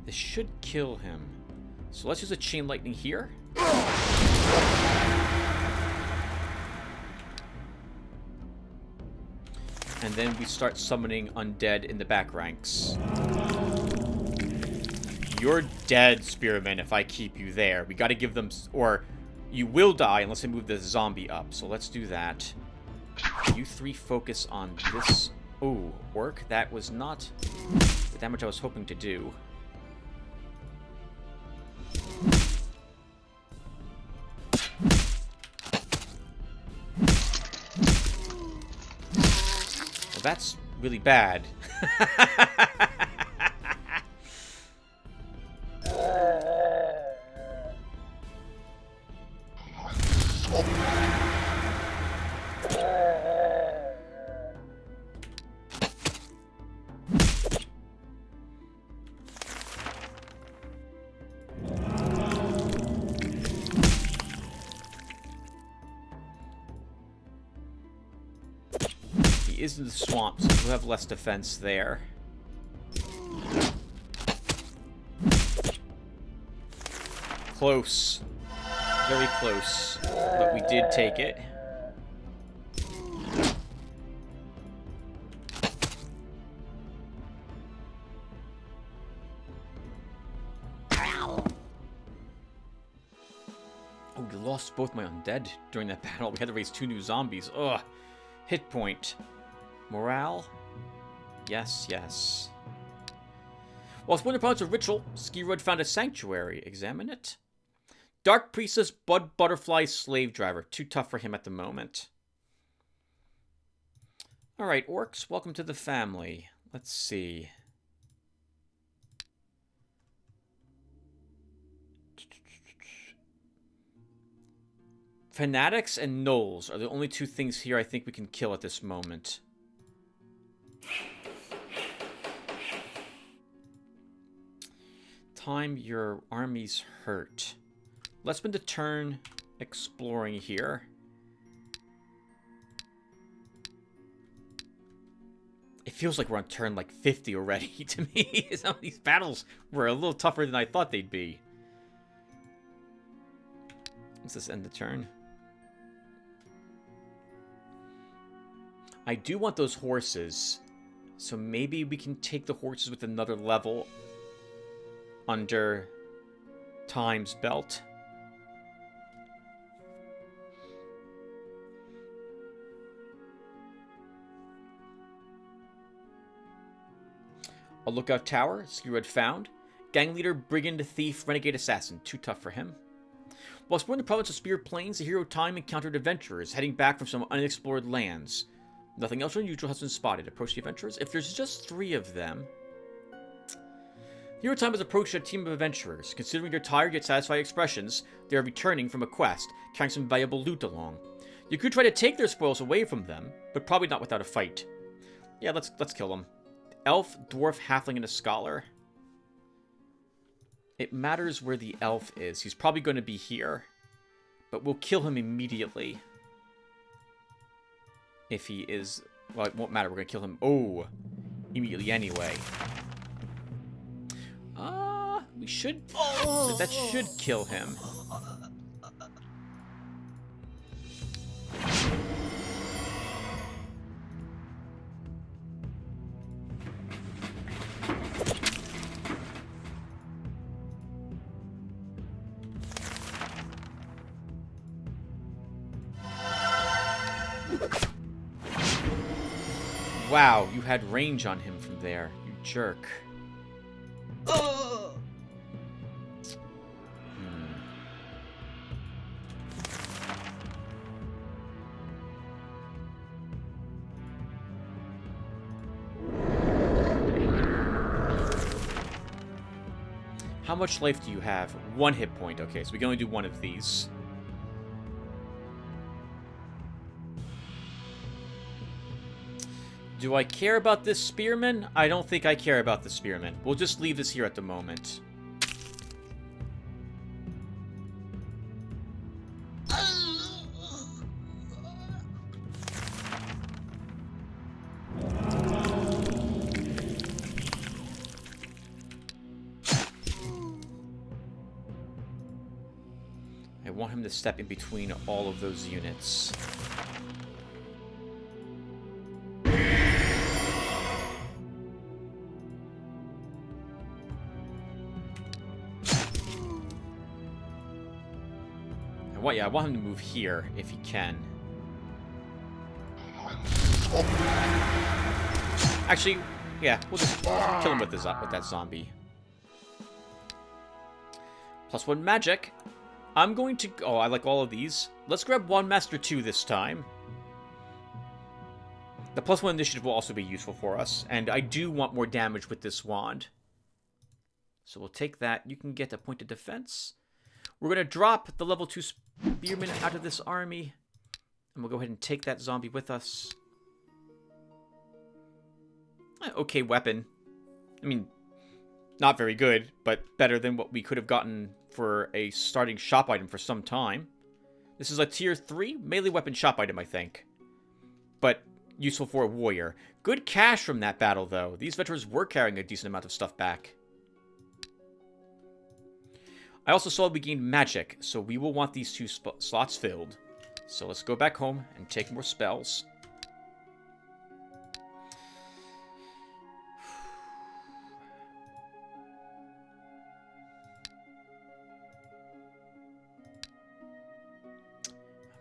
This should kill him. So let's use a chain lightning here. And then we start summoning undead in the back ranks. You're dead, Spearman, if I keep you there. We gotta give them... Or you will die unless I move the zombie up. So let's do that. You 3 focus on this... Ooh, orc. That was not the damage I was hoping to do. That's really bad. is in the swamp, so we'll have less defense there. Close. Very close. But we did take it. Oh, we lost both my undead during that battle. We had to raise 2 new zombies. Ugh. Hit point. Morale? Yes, yes. While exploring the province of Ritual, Skirud found a sanctuary. Examine it. Dark Priestess, Bud Butterfly, Slave Driver. Too tough for him at the moment. Alright, orcs, welcome to the family. Let's see. Fanatics and Gnolls are the only 2 things here I think we can kill at this moment. Time your armies hurt. Let's spend a turn exploring here. It feels like we're on turn like 50 already to me. Some of these battles were a little tougher than I thought they'd be. Let's just end the turn. I do want those horses, so maybe we can take the horses with another level under Time's belt. A lookout tower, Skirud found. Gang leader, brigand, thief, renegade, assassin. Too tough for him. While exploring the province of Spear Plains, the hero Time encountered adventurers heading back from some unexplored lands. Nothing else unusual has been spotted. Approach the adventurers. If there's just 3 of them... Hero Time has approached a team of adventurers. Considering their tired yet satisfied expressions, they are returning from a quest, carrying some valuable loot along. You could try to take their spoils away from them, but probably not without a fight. Yeah, let's kill them. Elf, dwarf, halfling, and a scholar. It matters where the elf is. He's probably going to be here. But we'll kill him immediately. If he is... Well, it won't matter. We're going to kill him. Oh. Immediately anyway. We should... That should kill him. Wow, you had range on him from there, you jerk. How much life do you have? 1 hit point. Okay, so we can only do 1 of these. Do I care about this spearman? I don't think I care about the spearman. We'll just leave this here at the moment. I want him to step in between all of those units. I want him to move here if he can. Actually, yeah, we'll just kill him with that zombie. +1 magic. I'm going to... Oh, I like all of these. Let's grab Wand Master 2 this time. The +1 initiative will also be useful for us, and I do want more damage with this wand. So we'll take that. You can get a point of defense. We're going to drop the level 2 spearman out of this army, and we'll go ahead and take that zombie with us. Okay weapon. I mean, not very good, but better than what we could have gotten for a starting shop item for some time. This is a tier 3 melee weapon shop item, I think. But useful for a warrior. Good cash from that battle, though. These veterans were carrying a decent amount of stuff back. I also saw we gained magic, so we will want these 2 slots filled. So let's go back home and take more spells.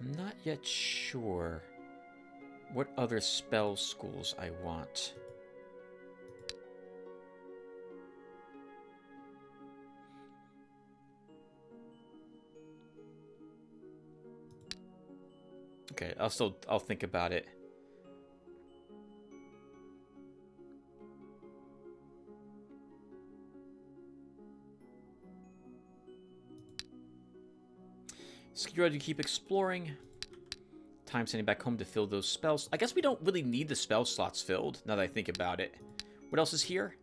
I'm not yet sure what other spell schools I want. Okay, I'll think about it. Skira, to keep exploring. Time sending back home to fill those spells. I guess we don't really need the spell slots filled, now that I think about it. What else is here?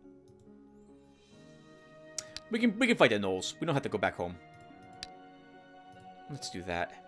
We can fight the gnolls. We don't have to go back home. Let's do that.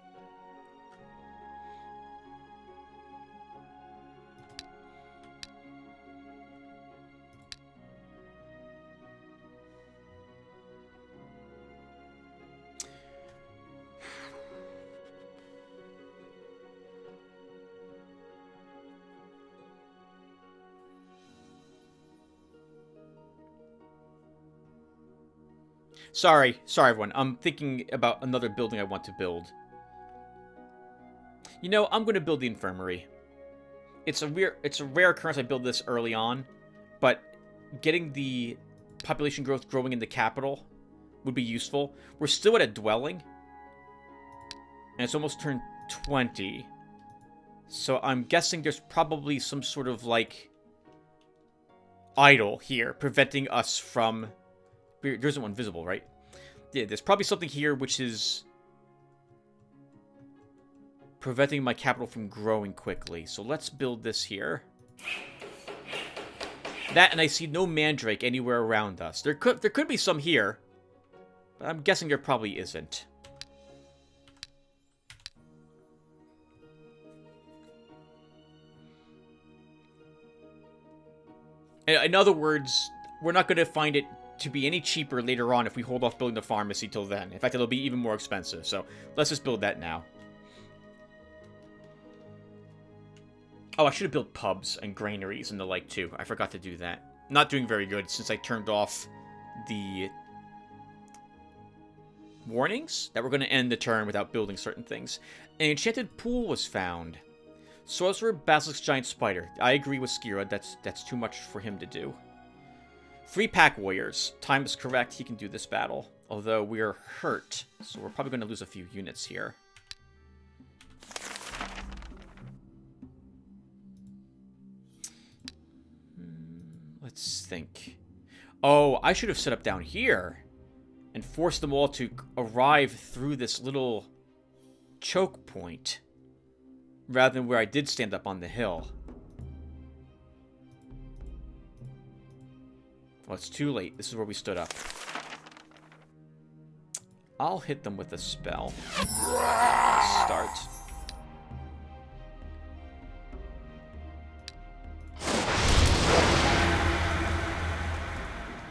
Sorry, everyone. I'm thinking about another building I want to build. You know, I'm going to build the infirmary. It's a rare occurrence I build this early on, but getting the population growth growing in the capital would be useful. We're still at a dwelling, and it's almost turned 20. So I'm guessing there's probably some sort of, like, idol here preventing us from... There isn't one visible, right? Yeah, there's probably something here which is preventing my capital from growing quickly. So let's build this here. That, and I see no mandrake anywhere around us. There could be some here, but I'm guessing there probably isn't. In other words, we're not going to find it to be any cheaper later on if we hold off building the pharmacy till then. In fact, it'll be even more expensive. So let's just build that now. Oh, I should have built pubs and granaries and the like too. I forgot to do that. Not doing very good since I turned off the warnings that we're going to end the turn without building certain things. An enchanted pool was found. Sorcerer, Basilisk, Giant Spider. I agree with Skira. That's too much for him to do. 3 pack warriors. Time is correct. He can do this battle. Although we are hurt, so we're probably going to lose a few units here. Let's think. Oh, I should have set up down here and forced them all to arrive through this little choke point rather than where I did stand up on the hill. Well, it's too late. This is where we stood up. I'll hit them with a spell. Start.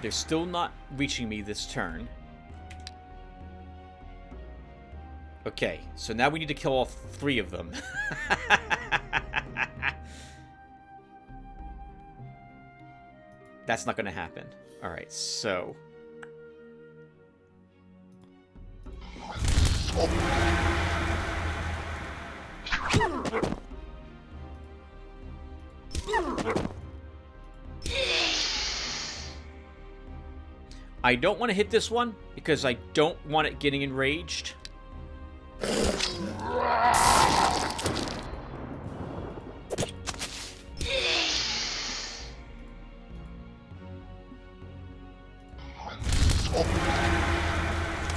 They're still not reaching me this turn. Okay, so now we need to kill all 3 of them. That's not going to happen. Alright, so... I don't want to hit this one, because I don't want it getting enraged.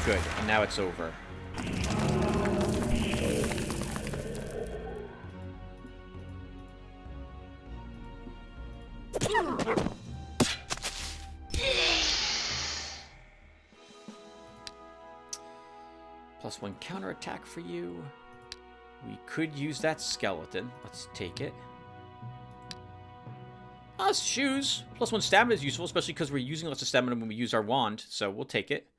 Good, and now it's over. +1 counterattack for you. We could use that skeleton. Let's take it. Shoes. +1 stamina is useful, especially because we're using lots of stamina when we use our wand, so we'll take it.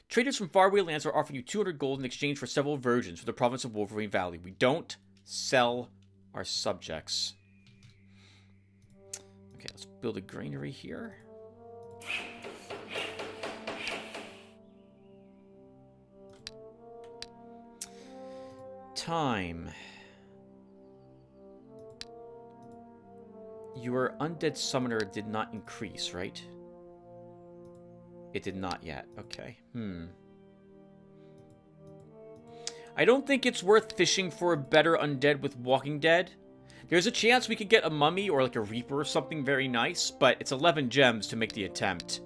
Traders from faraway lands are offering you 200 gold in exchange for several versions for the province of Wolverine Valley. We don't sell our subjects. Okay, let's build a granary here. Time. Your undead summoner did not increase, right? It did not yet. Okay. I don't think it's worth fishing for a better undead with Walking Dead. There's a chance we could get a mummy or like a reaper or something very nice, but it's 11 gems to make the attempt.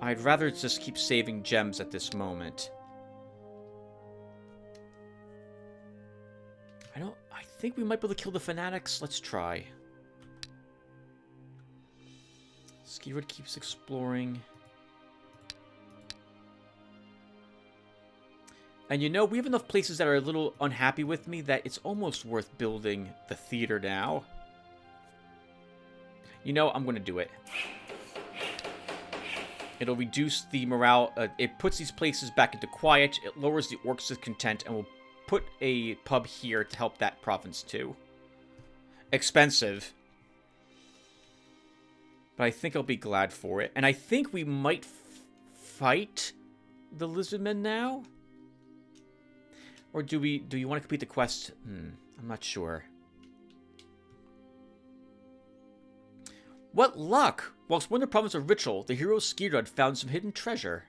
I'd rather just keep saving gems at this moment. I think we might be able to kill the fanatics. Let's try. Skirud keeps exploring. And you know, we have enough places that are a little unhappy with me that it's almost worth building the theater now. You know, I'm going to do it. It'll reduce the morale. It puts these places back into quiet. It lowers the orcs' discontent, and we'll put a pub here to help that province too. Expensive. But I think I'll be glad for it. And I think we might fight the lizardmen now. Or do you want to complete the quest? I'm not sure. What luck! While exploring the province of Ritual, the hero Skirud found some hidden treasure.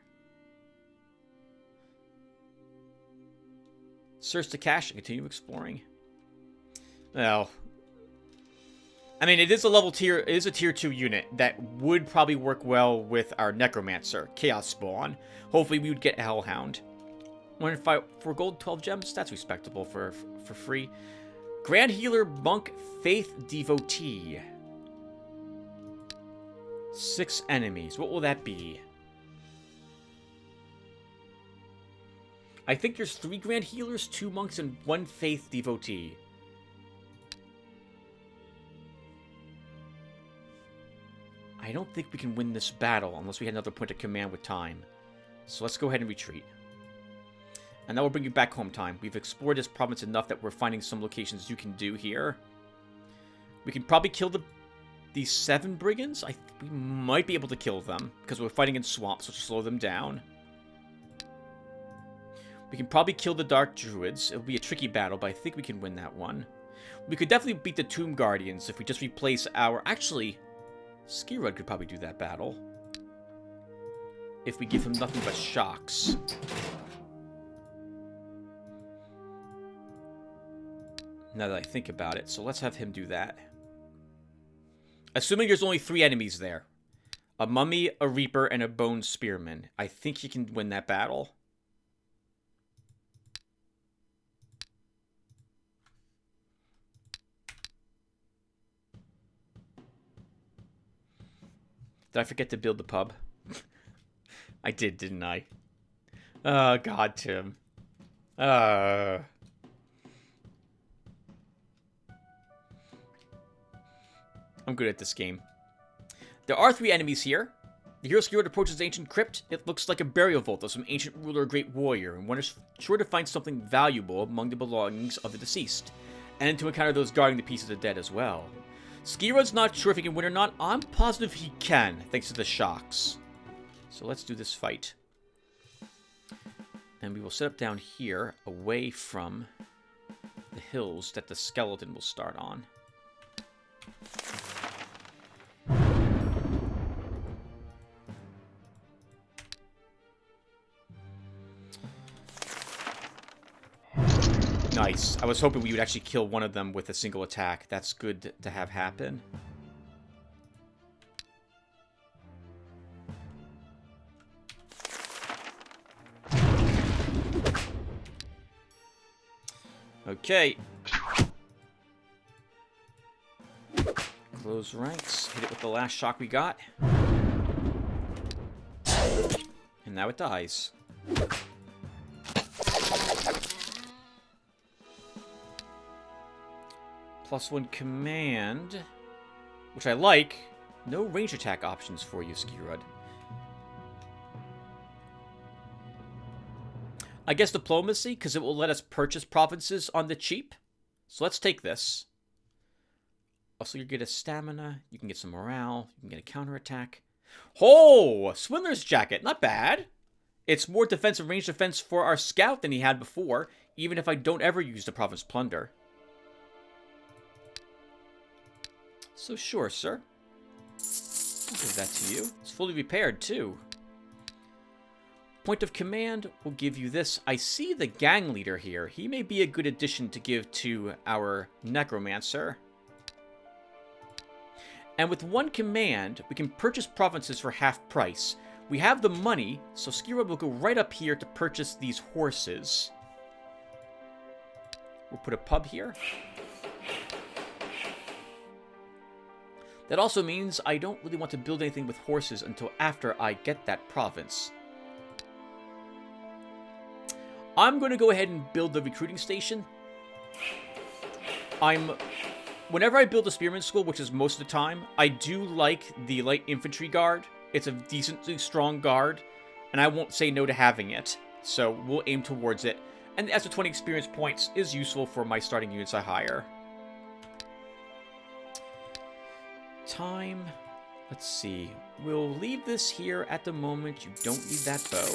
Search the cache and continue exploring. Well, I mean, it is a tier 2 unit that would probably work well with our Necromancer, Chaos Spawn. Hopefully we would get a Hellhound. 105 for gold, 12 gems. That's respectable for free. Grand Healer, Monk, Faith Devotee. 6 enemies. What will that be? I think there's 3 Grand Healers, 2 Monks, and 1 Faith Devotee. I don't think we can win this battle unless we had another point of command with time. So let's go ahead and retreat. And that will bring you back home time. We've explored this province enough that we're finding some locations you can do here. We can probably kill these 7 brigands. We might be able to kill them because we're fighting in swamps, which will slow them down. We can probably kill the Dark Druids. It'll be a tricky battle, but I think we can win that one. We could definitely beat the Tomb Guardians if we just replace our... Actually, Skirud could probably do that battle. If we give him nothing but shocks. Now that I think about it. So let's have him do that. Assuming there's only 3 enemies there. A Mummy, a Reaper, and a Bone Spearman. I think he can win that battle. Did I forget to build the pub? I did, didn't I? Oh, God, Tim. I'm good at this game. There are 3 enemies here. The hero Skirud approaches the ancient crypt. It looks like a burial vault of some ancient ruler or great warrior, and one is sure to find something valuable among the belongings of the deceased, and to encounter those guarding the peace of the dead as well. Skirud's not sure if he can win or not. I'm positive he can, thanks to the shocks. So let's do this fight. And we will set up down here, away from the hills that the skeleton will start on. Nice. I was hoping we would actually kill one of them with a single attack. That's good to have happen. Okay. Close ranks. Hit it with the last shock we got. And now it dies. +1 command, which I like. No range attack options for you, Skirud. I guess diplomacy, because it will let us purchase provinces on the cheap. So let's take this. Also, you get a stamina. You can get some morale. You can get a counterattack. Oh! Swindler's Jacket. Not bad. It's more defensive range defense for our scout than he had before, even if I don't ever use the province plunder. So sure, sir. I'll give that to you. It's fully repaired, too. Point of command will give you this. I see the gang leader here. He may be a good addition to give to our necromancer. And with 1 command, we can purchase provinces for half price. We have the money, so Skirud will go right up here to purchase these horses. We'll put a pub here. That also means I don't really want to build anything with horses until after I get that province. I'm going to go ahead and build the recruiting station. Whenever I build a spearman school, which is most of the time, I do like the light infantry guard. It's a decently strong guard, and I won't say no to having it. So we'll aim towards it. And the extra 20 experience points is useful for my starting units I hire. Time. Let's see. We'll leave this here at the moment. You don't need that bow.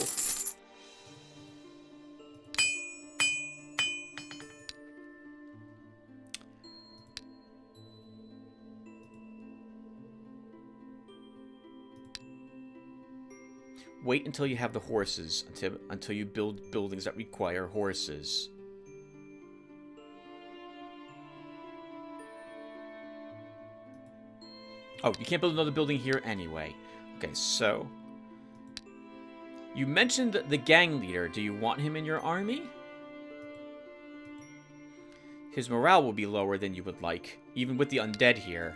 Wait until you have the horses, until you build buildings that require horses. Oh, you can't build another building here anyway. Okay, so... You mentioned the gang leader. Do you want him in your army? His morale will be lower than you would like, even with the undead here.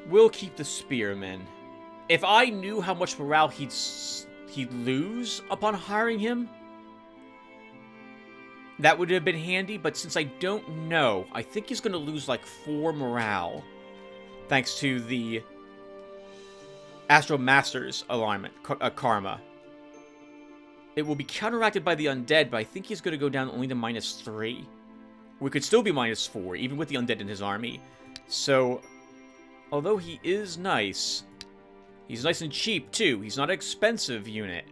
We'll keep the spearmen. If I knew how much morale he'd lose upon hiring him, that would have been handy, but since I don't know, I think he's going to lose like 4 morale, thanks to the Astral Masters alignment, karma. It will be counteracted by the undead, but I think he's going to go down only to -3. We could still be -4, even with the undead in his army. So... although he is nice, he's nice and cheap, too. He's not an expensive unit.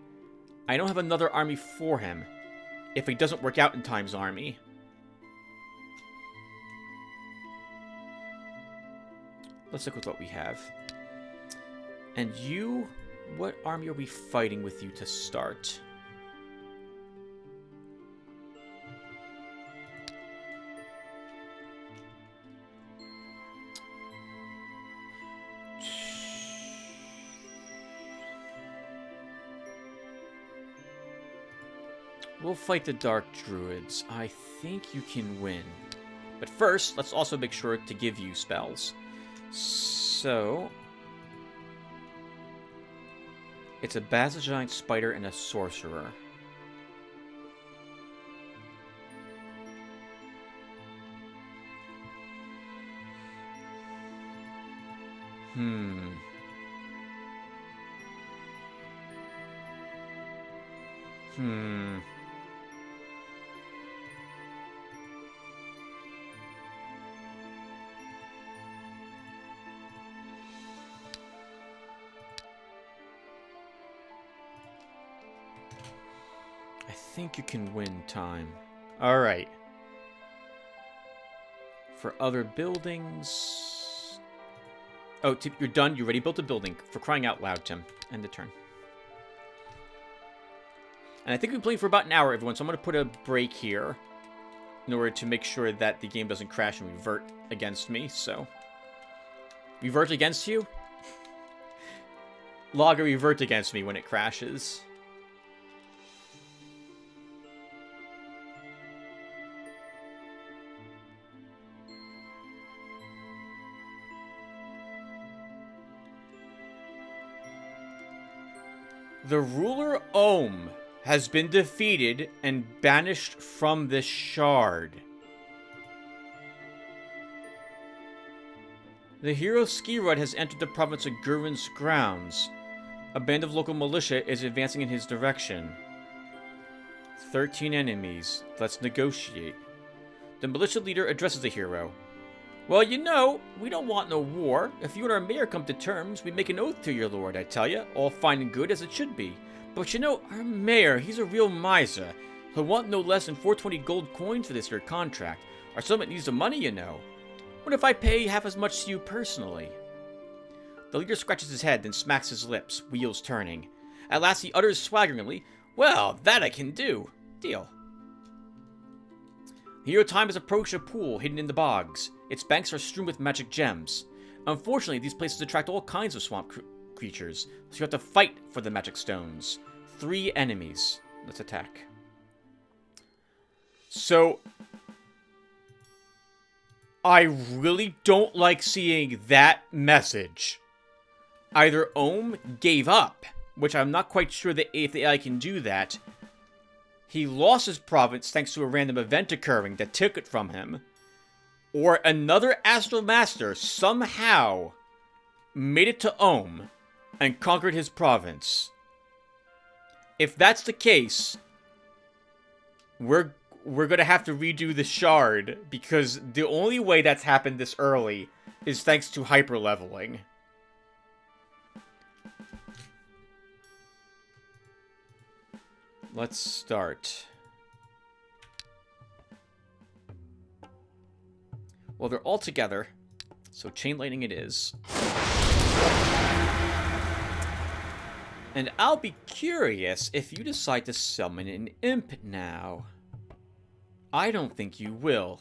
I don't have another army for him if he doesn't work out in Time's army. Let's look with what we have. And you, what army are we fighting with you to start? We'll fight the Dark Druids. I think you can win. But first, let's also make sure to give you spells. So... it's a Baza Giant Spider and a Sorcerer. I think you can win, Time. Alright. For other buildings... oh, you're done? You already built a building. For crying out loud, Tim. End the turn. And I think we've been playing for about an hour, everyone, so I'm going to put a break here in order to make sure that the game doesn't crash and revert against me, so... revert against you? Logger revert against me when it crashes. The ruler Ohm has been defeated and banished from this shard. The hero Skirud has entered the province of Gurren's grounds. A band of local militia is advancing in his direction. 13 enemies. Let's negotiate. The militia leader addresses the hero. Well, you know, we don't want no war. If you and our mayor come to terms, we make an oath to your lord, I tell ya. All fine and good as it should be. But you know, our mayor, he's a real miser. He'll want no less than 420 gold coins for this here contract. Our settlement needs the money, you know. What if I pay half as much to you personally? The leader scratches his head, then smacks his lips, wheels turning. At last he utters swaggeringly, well, that I can do. Deal. The hero time has approached a pool hidden in the bogs. Its banks are strewn with magic gems. Unfortunately, these places attract all kinds of swamp creatures, so you have to fight for the magic stones. 3 enemies. Let's attack. So, I really don't like seeing that message. Either Ohm gave up, which I'm not quite sure that if the AI can do that. He lost his province thanks to a random event occurring that took it from him. Or another Astral Master somehow made it to Ohm and conquered his province. If that's the case, we're gonna have to redo the shard, because the only way that's happened this early is thanks to hyper leveling. Let's start. Well, they're all together, so chain lightning it is. And I'll be curious if you decide to summon an imp now. I don't think you will.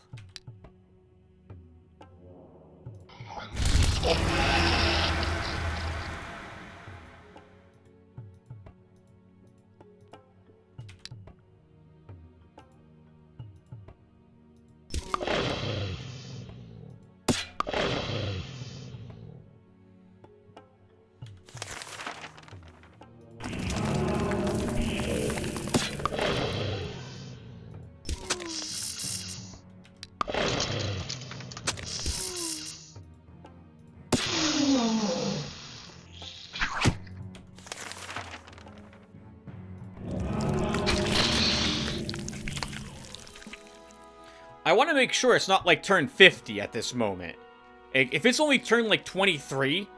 I want to make sure it's not like turn 50 at this moment. If it's only turn like 23,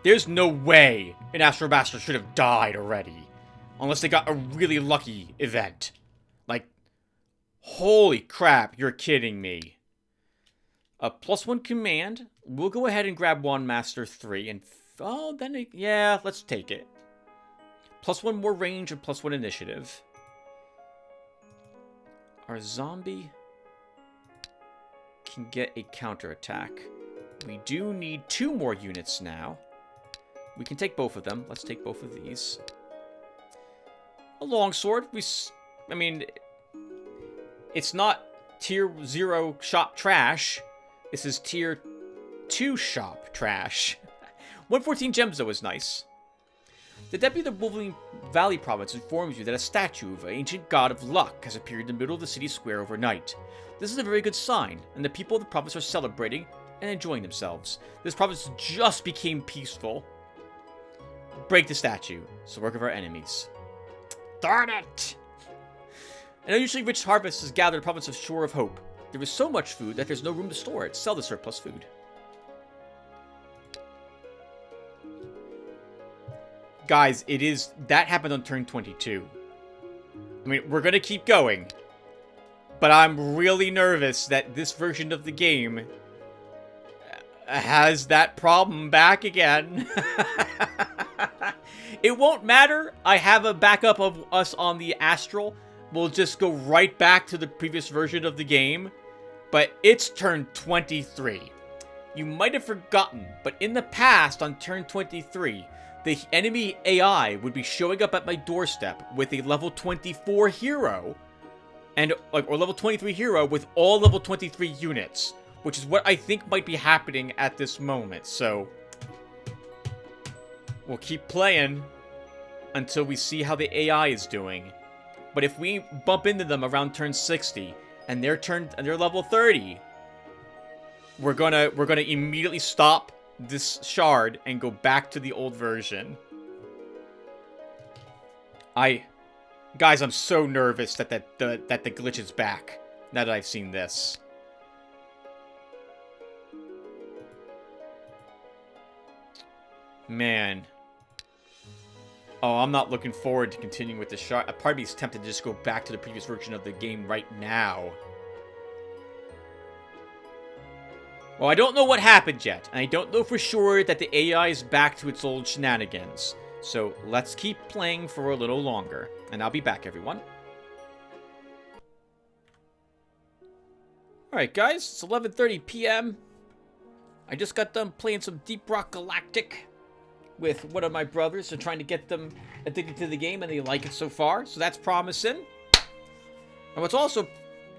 there's no way an Astral Master should have died already. Unless they got a really lucky event. Like, holy crap, you're kidding me. A +1 command. We'll go ahead and grab Wand Master 3 and... Oh, then... yeah, let's take it. +1 more range and +1 initiative. Our zombie can get a counterattack. We do need 2 more units now. We can take both of them. Let's take both of these. A longsword. I mean, it's not tier 0 shop trash. This is tier 2 shop trash. 114 gems, though, is nice. The deputy of the Wolverine Valley province informs you that a statue of an ancient god of luck has appeared in the middle of the city square overnight. This is a very good sign, and the people of the province are celebrating and enjoying themselves. This province just became peaceful. Break the statue. It's the work of our enemies. Darn it! An unusually rich harvest is gathered in the province of Shore of Hope. There is so much food that there's no room to store it. Sell the surplus food. Guys, that happened on turn 22. I mean, we're gonna keep going. But I'm really nervous that this version of the game has that problem back again. It won't matter. I have a backup of us on the Astral. We'll just go right back to the previous version of the game. But it's turn 23. You might have forgotten, but in the past, on turn 23, the enemy AI would be showing up at my doorstep with a level 24 hero, or level 23 hero with all level 23 units, which is what I think might be happening at this moment. So we'll keep playing. until we see how the AI is doing. But if we bump into them around turn 60 and they're level 30, we're gonna immediately stop this shard and go back to the old version. Guys, I'm so nervous that the glitch is back now that I've seen this. Man. Oh, I'm not looking forward to continuing with this shard. Part of me is tempted to just go back to the previous version of the game right now. Well, I don't know what happened yet, and I don't know for sure that the AI is back to its old shenanigans. So let's keep playing for a little longer, and I'll be back, everyone. Alright, guys, it's 11:30 p.m. I just got done playing some Deep Rock Galactic with one of my brothers. I'm trying to get them addicted to the game, and they like it so far, so that's promising. And what's also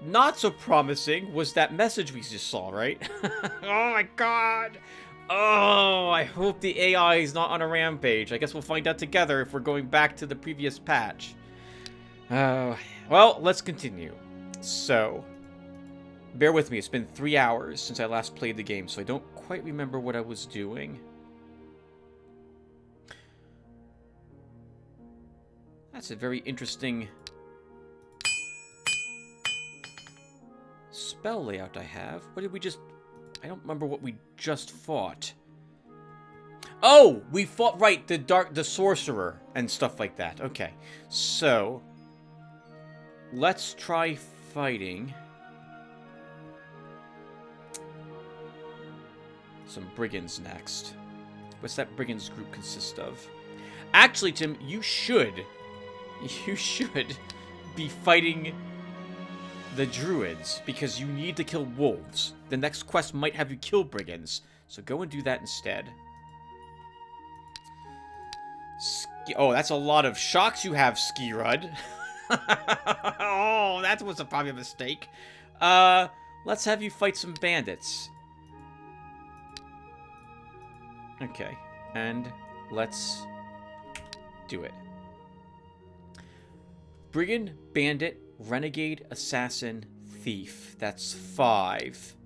not so promising was that message we just saw, right? Oh my god! Oh, I hope the AI is not on a rampage. I guess we'll find out together if we're going back to the previous patch. Well, let's continue. So, bear with me, it's been 3 hours since I last played the game, so I don't quite remember what I was doing. That's a very interesting spell layout I have. What did we just... I don't remember what we just fought. Oh! We fought, right, the sorcerer and stuff like that. Okay. So, let's try fighting some brigands next. What's that brigands group consist of? Actually, Tim, you should be fighting the druids, because you need to kill wolves. The next quest might have you kill brigands, so go and do that instead. Oh, that's a lot of shocks you have, Skirud. Oh, that was probably a mistake. Let's have you fight some bandits. Okay, and let's do it. Brigand, bandit, renegade, assassin, thief. That's 5.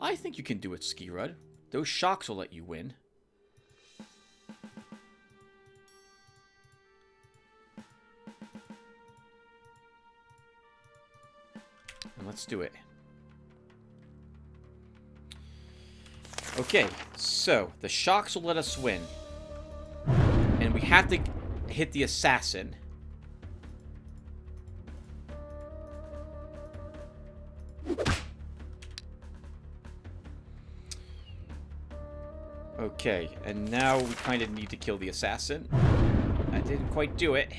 I think you can do it, Skirud. Those shocks will let you win. And let's do it. Okay, so the shocks will let us win. And we have to hit the assassin. Okay, and now we kind of need to kill the assassin. I didn't quite do it.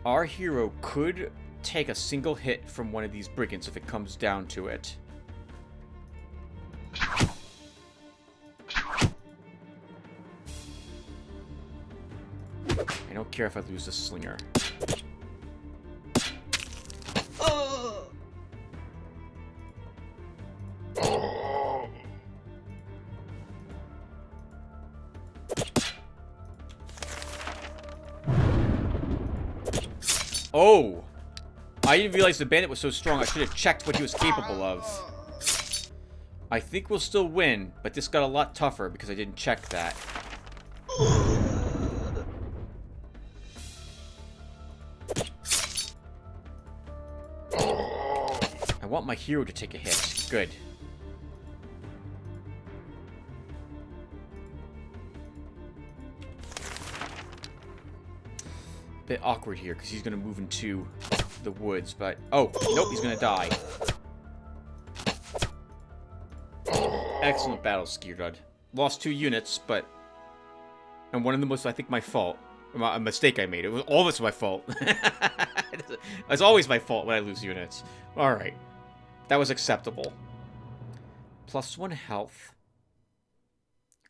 Our hero could take a single hit from one of these brigands if it comes down to it. I don't care if I lose the slinger. Oh! I didn't realize the bandit was so strong. I should have checked what he was capable of. I think we'll still win, but this got a lot tougher because I didn't check that. I want my hero to take a hit. Good. Bit awkward here because he's going to move into the woods, but... Oh, nope, he's going to die. Excellent battle, Skirud. Lost 2 units, but... And one of them was, I think, my fault. A mistake I made. It was all of it's my fault. It's always my fault when I lose units. Alright. That was acceptable. +1 health.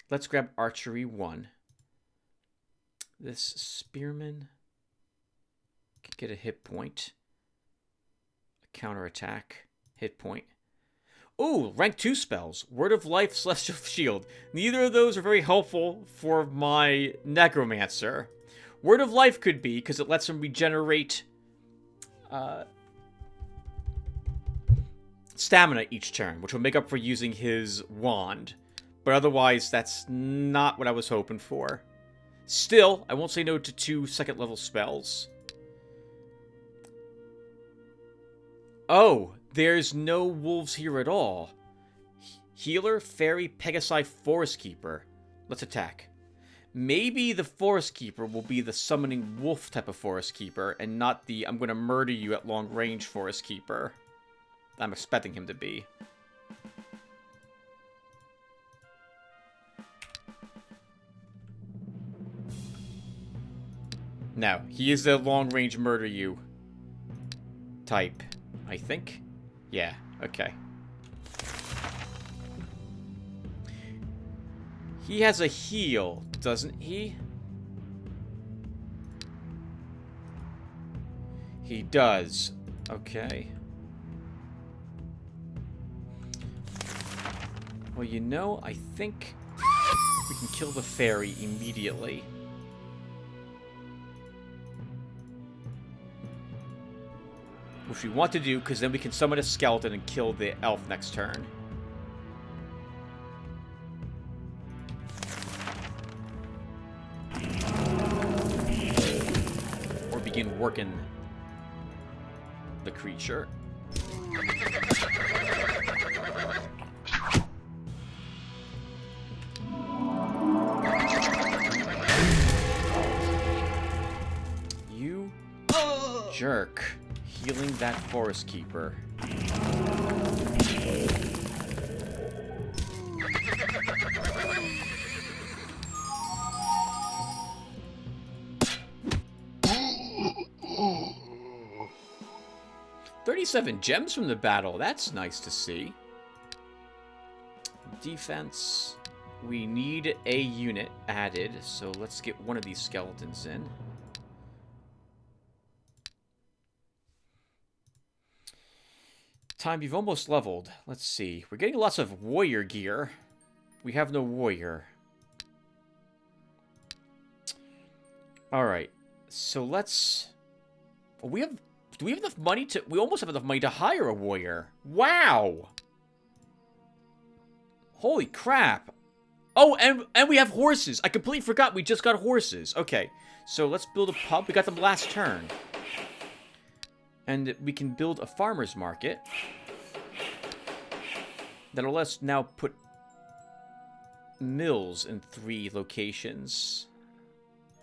Let's grab archery 1. This spearman can get a hit point. A counterattack. Hit point. Ooh, rank 2 spells. Word of Life, Celestial Shield. Neither of those are very helpful for my Necromancer. Word of Life could be, because it lets him regenerate stamina each turn, which will make up for using his wand. But otherwise, that's not what I was hoping for. Still, I won't say no to 2 second-level spells. Oh, there's no wolves here at all. Healer, Fairy, Pegasi, Forest Keeper. Let's attack. Maybe the Forest Keeper will be the summoning wolf type of Forest Keeper, and not the I'm going to murder you at long range Forest Keeper I'm expecting him to be. No, he is the long range murder you type, I think. Yeah, okay. He has a heal, doesn't he? He does. Okay. Well, you know, I think we can kill the fairy immediately. Which we want to do, because then we can summon a skeleton and kill the elf next turn. Or begin working the creature. You jerk. Healing that Forest Keeper. $37 gems from the battle. That's nice to see. Defense. We need a unit added, so let's get one of these skeletons in. Time, you've almost leveled. Let's see. We're getting lots of warrior gear. We have no warrior. Alright. So let's... Do we have enough money to... We almost have enough money to hire a warrior. Wow! Holy crap. Oh, and we have horses. I completely forgot we just got horses. Okay. So let's build a pub. We got them last turn. And we can build a farmer's market. That'll let us now put mills in 3 locations.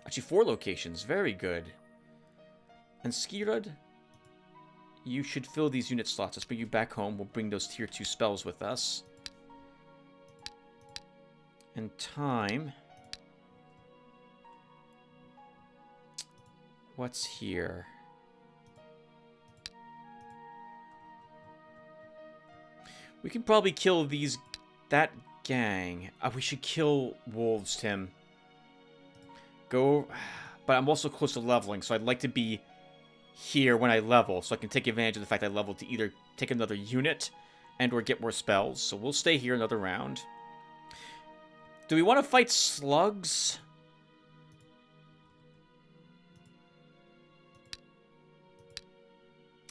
Actually, 4 locations. Very good. And Skirud, you should fill these unit slots. Let's bring you back home. We'll bring those tier 2 spells with us. And time. What's here? We can probably kill that gang. We should kill wolves, Tim. Go, but I'm also close to leveling, so I'd like to be here when I level, so I can take advantage of the fact I leveled to either take another unit and or get more spells. So we'll stay here another round. Do we want to fight slugs?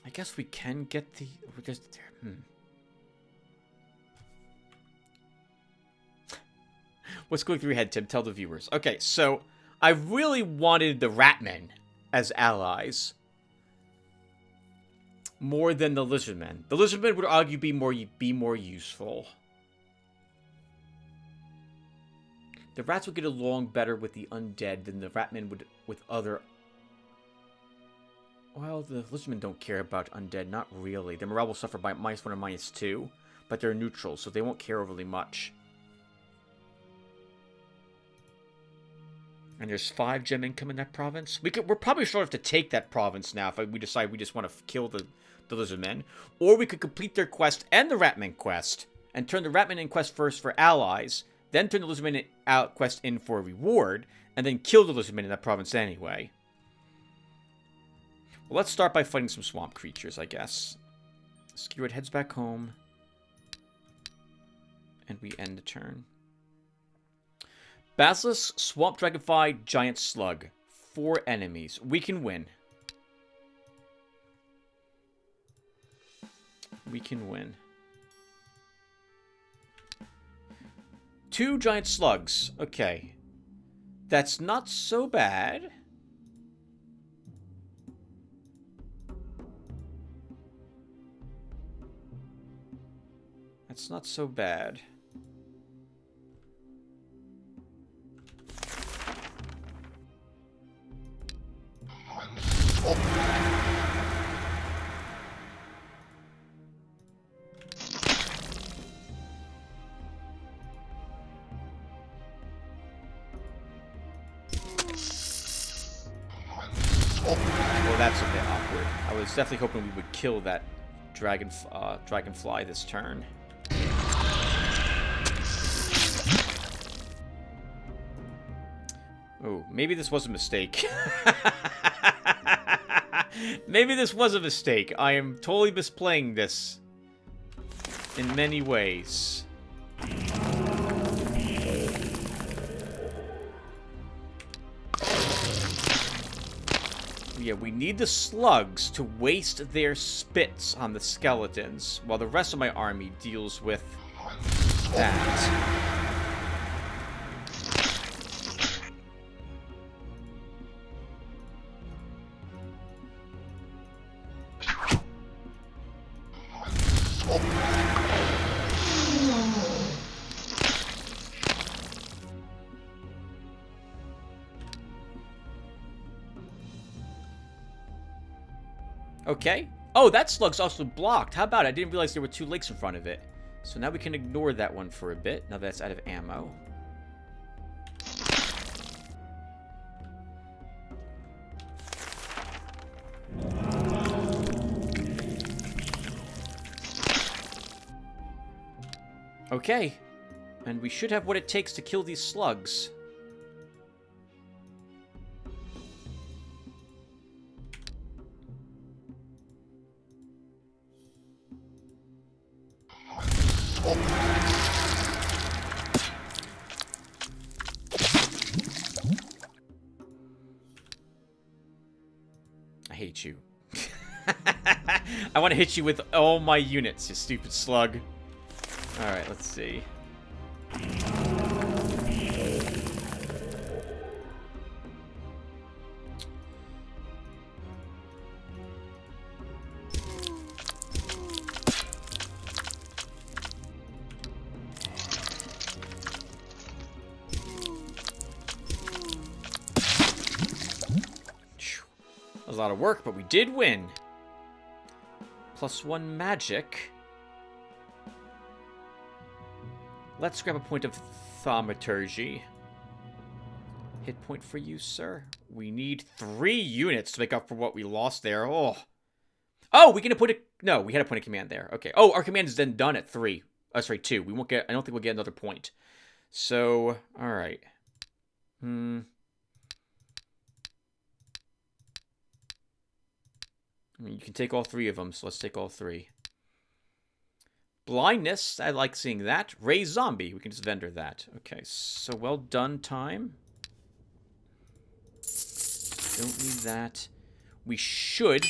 I guess we can get the... What's going through your head, Tim? Tell the viewers. Okay, so I really wanted the Ratmen as allies more than the Lizardmen. The Lizardmen would argue be more useful. The rats would get along better with the undead than the Ratmen would with other... Well, the Lizardmen don't care about undead. Not really. Their morale will suffer by -1 or -2, but they're neutral, so they won't care overly much. And there's 5 gem income in that province. We're probably sure have to take that province now if we decide we just want to kill the Lizardmen. Or we could complete their quest and the Ratman quest. And turn the Ratman in quest first for allies. then turn the lizardman out quest in for a reward, and then kill the lizardman in that province anyway. Well, let's start by fighting some swamp creatures, I guess. Skewered heads back home. And we end the turn. Basilisk, Swamp Dragonfly, Giant Slug. 4 enemies. We can win. We can win. 2 giant slugs. Okay. That's not so bad. That's not so bad. Well, that's a bit awkward. I was definitely hoping we would kill that dragonfly this turn. Oh, maybe this was a mistake. Maybe this was a mistake. I am totally misplaying this in many ways. Yeah, we need the slugs to waste their spits on the skeletons, while the rest of my army deals with that. Okay. Oh, that slug's also blocked. How about it? I didn't realize there were 2 lakes in front of it. So now we can ignore that one for a bit. Now that's out of ammo. Okay. And we should have what it takes to kill these slugs. I hate you. I want to hit you with all my units, you stupid slug. Alright, let's see. A lot of work, but we did win. +1 magic. Let's grab a point of thaumaturgy. Hit point for you, sir. We need 3 units to make up for what we lost there. Oh, we can put a... No, we had a point of command there. Okay. Oh, our command is then done at 3. Oh, sorry, 2. We won't get... I don't think we'll get another point. So, all right. I mean, you can take all 3 of them, so let's take all 3. Blindness, I like seeing that. Raise zombie, we can just vendor that. Okay, so well done, time. Don't need that. We should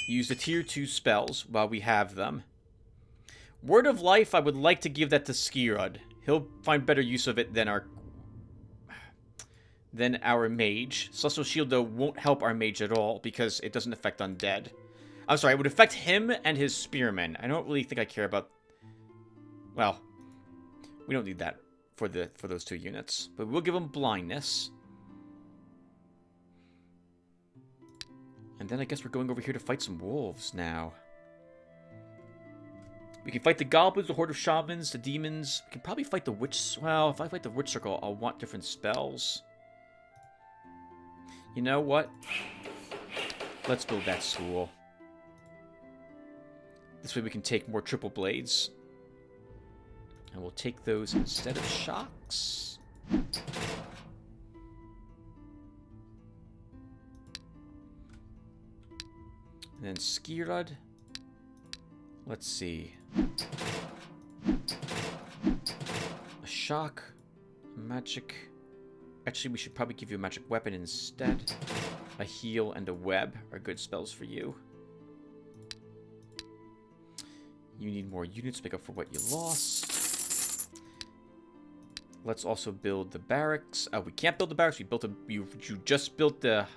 use the tier 2 spells while we have them. Word of Life, I would like to give that to Skirud. He'll find better use of it than our mage. Celestial Shield, though, won't help our mage at all because it doesn't affect undead. I'm sorry, it would affect him and his spearmen. I don't really think I care about... Well, we don't need that for those 2 units. But we'll give him blindness. And then I guess we're going over here to fight some wolves now. We can fight the goblins, the horde of shamans, the demons. We can probably fight the witch... Well, if I fight the witch circle, I'll want different spells. You know what? Let's build that school. This way we can take more triple blades. And we'll take those instead of shocks. And then Skirad. Let's see. A shock. Magic. Actually, we should probably give you a magic weapon instead. A heal and a web are good spells for you. You need more units to make up for what you lost. Let's also build the barracks. We can't build the barracks. We built you just built the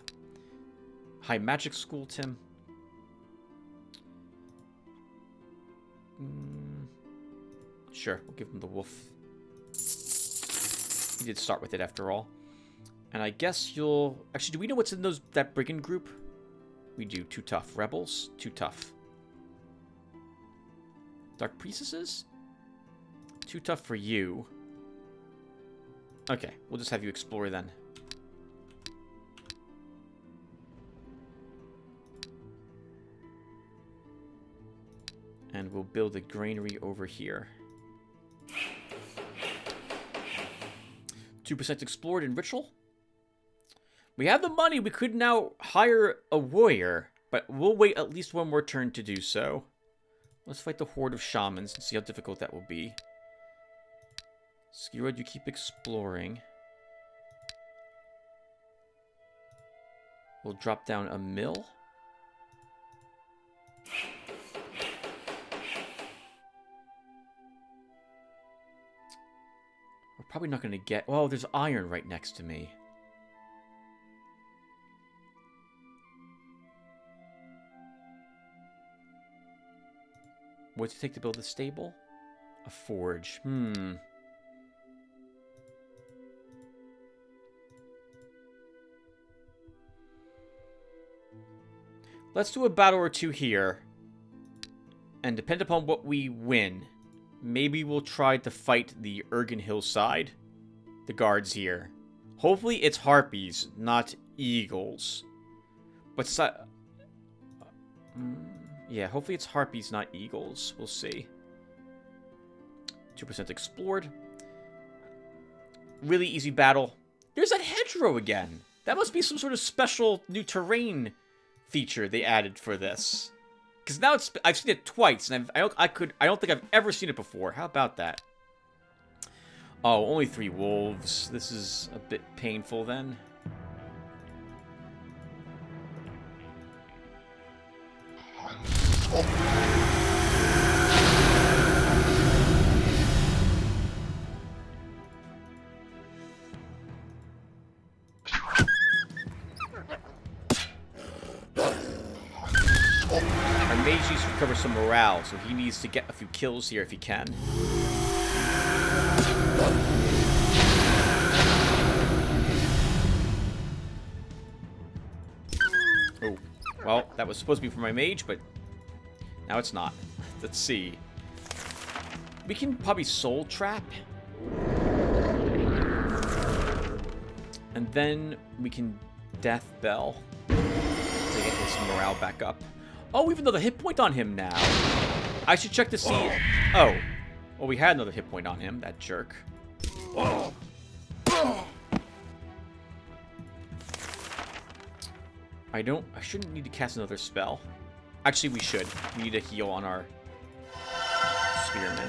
high magic school, Tim. Sure, we'll give him the wolf. He did start with it after all. And I guess you'll... Actually, do we know what's in that brigand group? We do. Too tough. Rebels? Too tough. Dark priestesses? Too tough for you. Okay, we'll just have you explore then. And we'll build a granary over here. 2% explored in ritual. We have the money. We could now hire a warrior, but we'll wait at least one more turn to do so. Let's fight the horde of shamans and see how difficult that will be. Skirad, you keep exploring. We'll drop down a mill. We're probably not going to get... Oh, there's iron right next to me. What's it take to build a stable? A forge. Let's do a battle or two here. And depend upon what we win, maybe we'll try to fight the Ergen Hillside. The guards here. Hopefully it's harpies, not eagles. But yeah, hopefully it's harpies, not eagles. We'll see. 2% explored. Really easy battle. There's that hedgerow again. That must be some sort of special new terrain feature they added for this. Because now I've seen it twice, and I don't think I've ever seen it before. How about that? Oh, only 3 wolves. This is a bit painful then. Our mage needs to recover some morale, so he needs to get a few kills here if he can. Oh, well, that was supposed to be for my mage, but now it's not. Let's see. We can probably soul trap. And then we can death bell to get his morale back up. Oh, even though the hit point on him now. I should check to see. Oh. Well, we had another hit point on him, that jerk. I shouldn't need to cast another spell. Actually, we should. We need a heal on our spearman.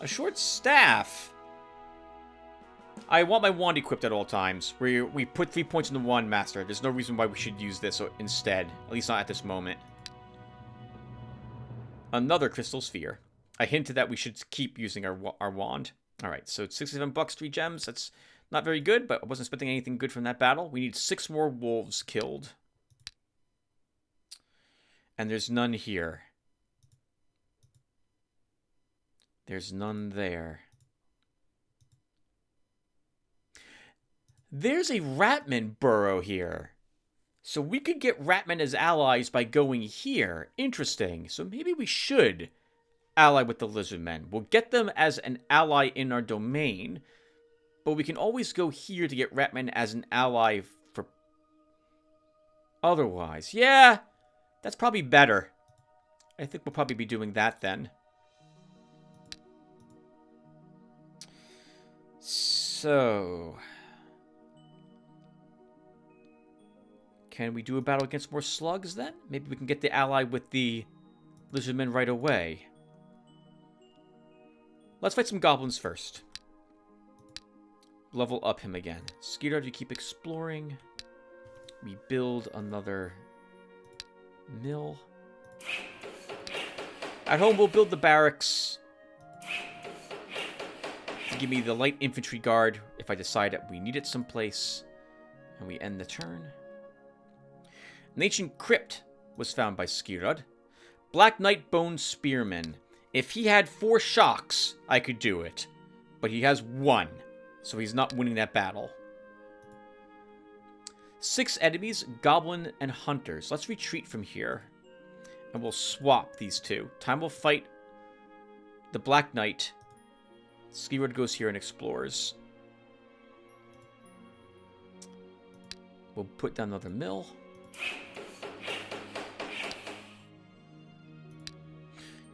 A short staff. I want my wand equipped at all times. We put 3 points in the wand master. There's no reason why we should use this instead. At least not at this moment. Another crystal sphere. I hinted that we should keep using our wand. Alright, so it's $67, 3 gems. That's not very good, but I wasn't expecting anything good from that battle. We need 6 more wolves killed. And there's none here. There's none there. There's a Ratman burrow here. So we could get Ratman as allies by going here. Interesting. So maybe we should ally with the Lizardmen. We'll get them as an ally in our domain. But we can always go here to get Ratman as an ally for otherwise. Yeah, that's probably better. I think we'll probably be doing that then. So, can we do a battle against more slugs then? Maybe we can get the ally with the lizardmen right away. Let's fight some goblins first. Level up him again. Skeeter, you keep exploring. We build another mill. At home, we'll build the barracks to give me the light infantry guard if I decide that we need it someplace. And we end the turn. An ancient crypt was found by Skirad. Black Knight Bone Spearman. If he had 4 shocks, I could do it. But he has 1, so he's not winning that battle. 6 enemies, Goblin and Hunters. Let's retreat from here. And we'll swap these two. Time will fight the Black Knight. Skirad goes here and explores. We'll put down another mill.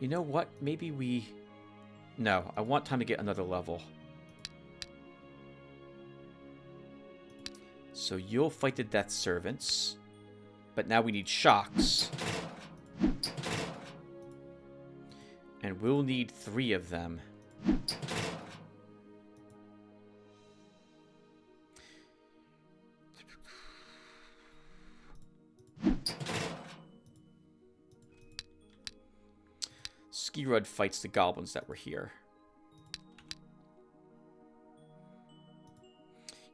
You know what? Maybe we... No, I want time to get another level. So you'll fight the Death Servants. But now we need shocks. And we'll need 3 of them. Skirad fights the goblins that were here.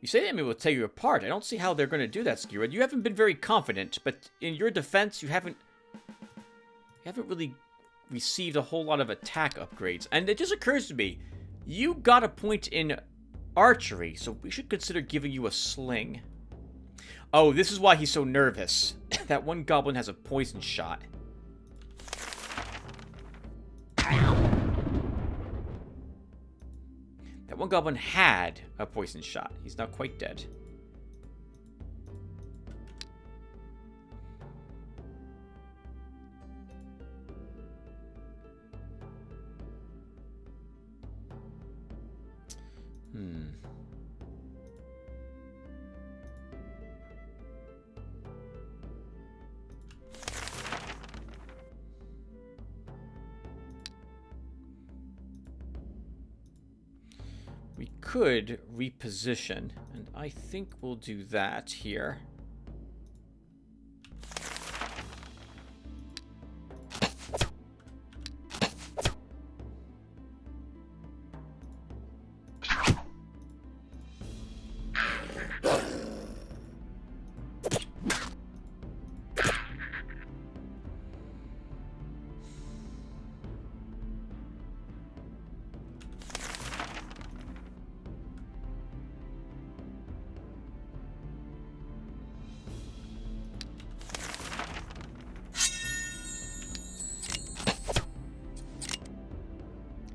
You say the enemy will tear you apart. I don't see how they're going to do that, Skirad. You haven't been very confident, but in your defense, you haven't really received a whole lot of attack upgrades. And it just occurs to me, you got a point in archery, so we should consider giving you a sling. Oh, this is why he's so nervous. That one goblin has a poison shot. That one goblin had a poison shot. He's not quite dead. We could reposition, and I think we'll do that here.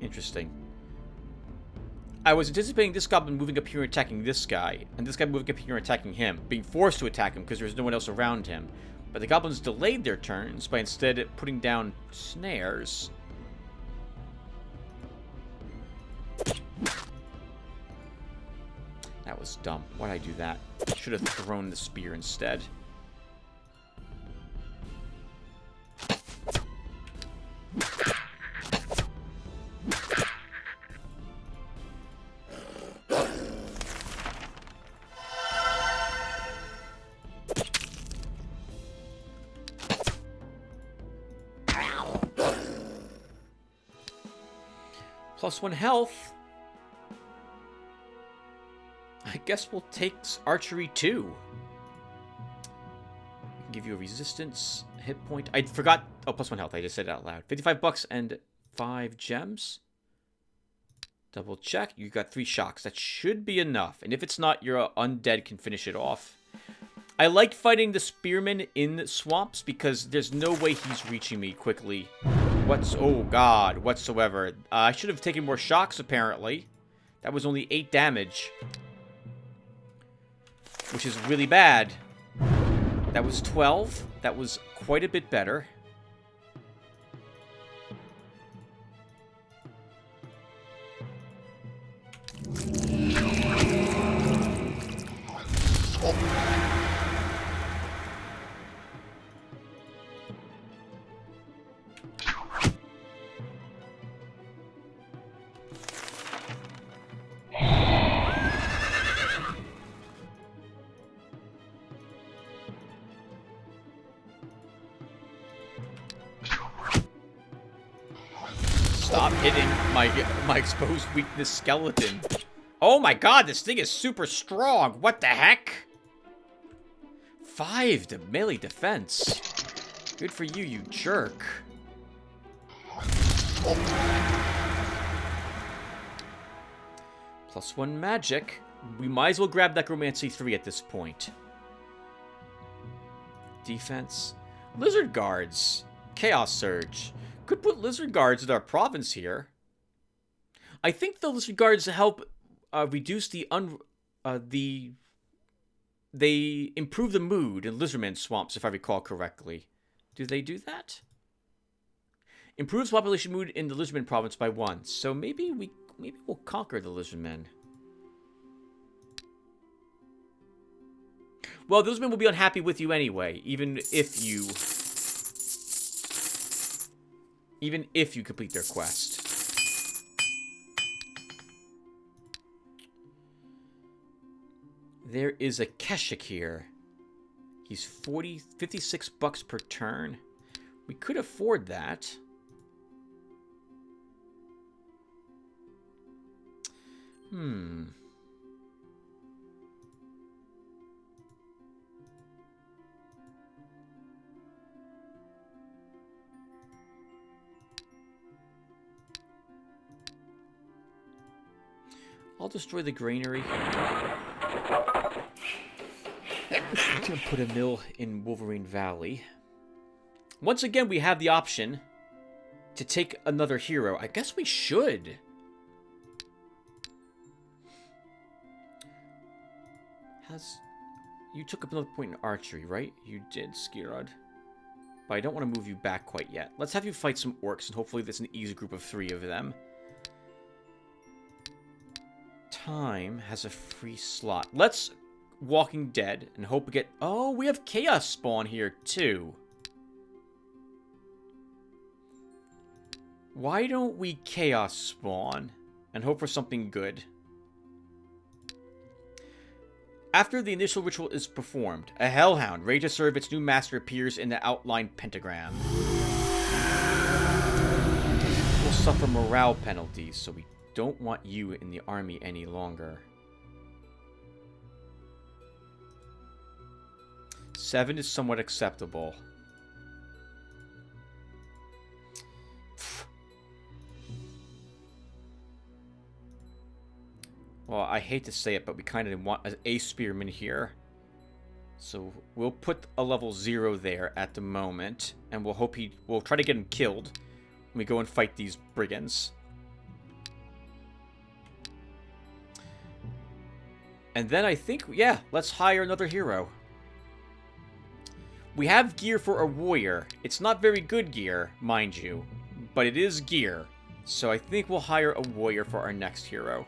Interesting. I was anticipating this goblin moving up here and attacking this guy, and this guy moving up here and attacking him, being forced to attack him because there's no one else around him. But the goblins delayed their turns by instead putting down snares. That was dumb. Why'd I do that? Should have thrown the spear instead. +1 health. I guess we'll take archery too. Give you a resistance hit point. I forgot. Oh, +1 health. I just said it out loud. 55 bucks and 5 gems. Double check. You got 3 shocks. That should be enough. And if it's not, your undead can finish it off. I like fighting the spearmen in swamps because there's no way he's reaching me quickly. Oh god, whatsoever. I should have taken more shocks, apparently. That was only 8 damage. Which is really bad. That was 12. That was quite a bit better. Stop hitting my exposed weakness skeleton. Oh my god, this thing is super strong. What the heck? 5 to melee defense. Good for you, you jerk. +1 magic. We might as well grab Necromancy 3 at this point. Defense. Lizard Guards. Chaos Surge. Could put Lizard Guards in our province here. I think the Lizard Guards help reduce the they improve the mood in Lizardman swamps, if I recall correctly. Do they do that? Improves population mood in the Lizardman province by 1. So maybe we'll conquer the Lizardmen. Well, the Lizardmen will be unhappy with you anyway, even if you complete their quest. There is a Keshik here. He's 56 bucks per turn. We could afford that. I'll destroy the granary. I'm gonna put a mill in Wolverine Valley. Once again, we have the option to take another hero. I guess we should. You took up another point in archery, right? You did, Skirod. But I don't want to move you back quite yet. Let's have you fight some orcs, and hopefully there's an easy group of 3 of them. Time has a free slot. Let's Walking Dead and hope we get... Oh, we have Chaos Spawn here, too. Why don't we Chaos Spawn and hope for something good? After the initial ritual is performed, a Hellhound ready to serve its new master appears in the outlined pentagram. We'll suffer morale penalties, so we don't want you in the army any longer. 7 is somewhat acceptable. Well, I hate to say it, but we kind of want a spearman here. So we'll put a level 0 there at the moment, and we'll try to get him killed when we go and fight these brigands. And then I think, yeah, let's hire another hero. We have gear for a warrior. It's not very good gear, mind you, but it is gear. So I think we'll hire a warrior for our next hero.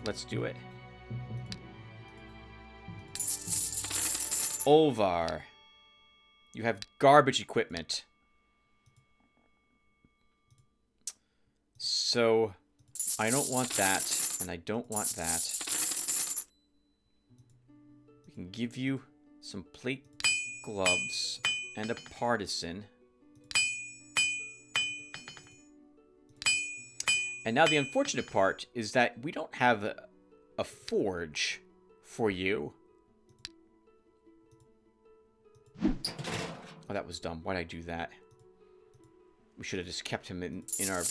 Let's do it. Olvar. You have garbage equipment. So, I don't want that, and I don't want that. We can give you some plate gloves and a partisan. And now the unfortunate part is that we don't have a forge for you. Oh, that was dumb. Why'd I do that? We should have just kept him in our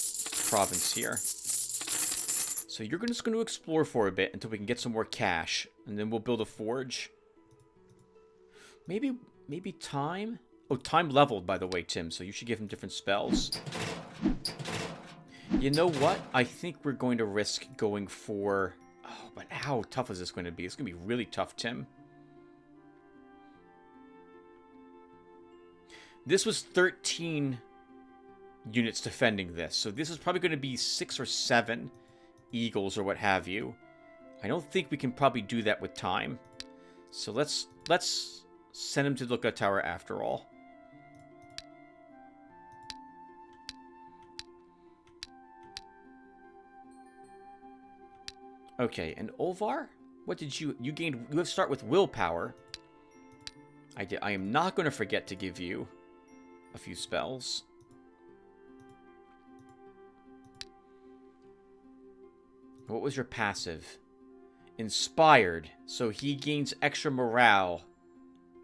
province here. So you're just going to explore for a bit until we can get some more cash. And then we'll build a forge. Maybe Time? Oh, Time leveled, by the way, Tim. So you should give him different spells. You know what? I think we're going to risk going for... Oh, but how tough is this going to be? It's going to be really tough, Tim. This was 13 units defending this, so this is probably going to be 6 or 7 eagles or what have you. I don't think we can probably do that with time. So let's send him to the lookout tower after all. Okay, and Olvar? What did you gained? You have to start with willpower. I am not going to forget to give you a few spells. What was your passive? Inspired. So he gains extra morale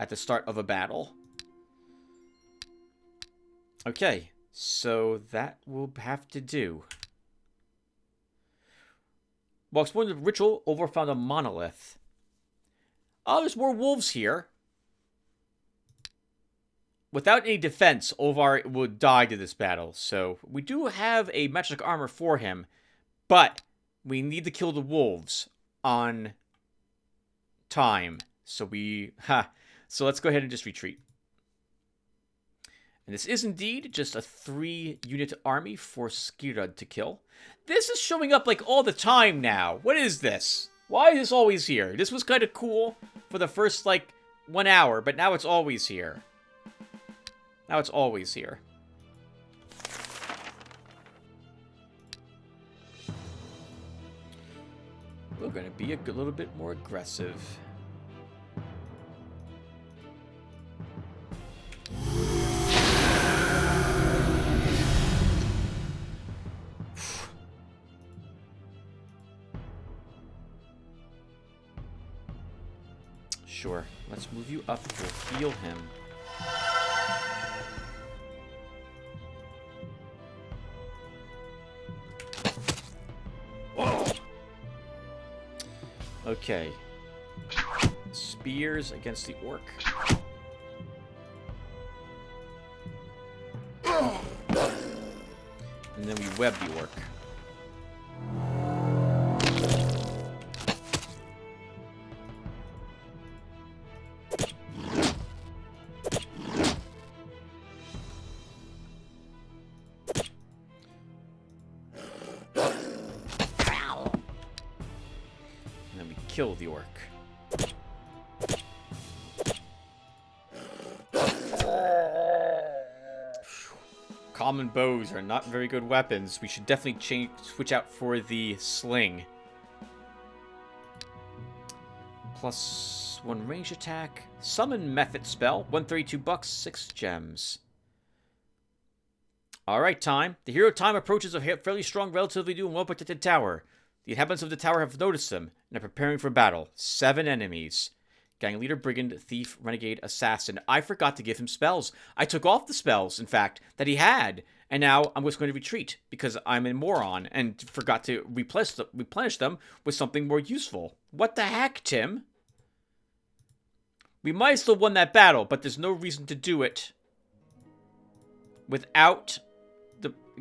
at the start of a battle. Okay, so that will have to do. While exploring the ritual, Olvar found a monolith. Oh, there's more wolves here. Without any defense, Olvar would die to this battle. So we do have a magic armor for him, but we need to kill the wolves on time. So so let's go ahead and just retreat. And this is indeed just a 3-unit army for Skirad to kill. This is showing up like all the time now. What is this? Why is this always here? This was kind of cool for the first like 1 hour, but now it's always here. Now it's always here. We're going to be a little bit more aggressive. Sure, let's move you up. We'll heal him. Okay. Spears against the orc. And then we web the orc. Kill the orc. Common bows are not very good weapons. We should definitely switch out for the sling. +1 range attack. Summon method spell. $132, 6 gems. Alright, time. The hero time approaches a fairly strong, relatively new and well-protected tower. The inhabitants of the tower have noticed them and are preparing for battle. 7 enemies. Gang leader, brigand, thief, renegade, assassin. I forgot to give him spells. I took off the spells, in fact, that he had. And now I'm just going to retreat because I'm a moron and forgot to replenish them with something more useful. What the heck, Tim? We might have still won that battle, but there's no reason to do it without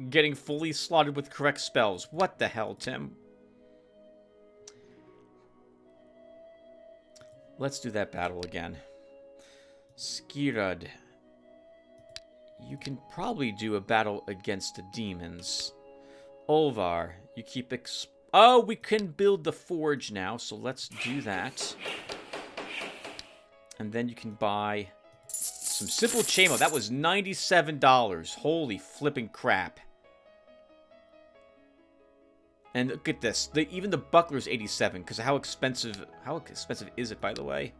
getting fully slaughtered with correct spells. What the hell, Tim? Let's do that battle again. Skirad. You can probably do a battle against the demons. Olvar, you keep oh, we can build the forge now, so let's do that. And then you can buy some simple chainmail. That was $97. Holy flipping crap. And look at this. Even the buckler is 87 because how expensive is it, by the way?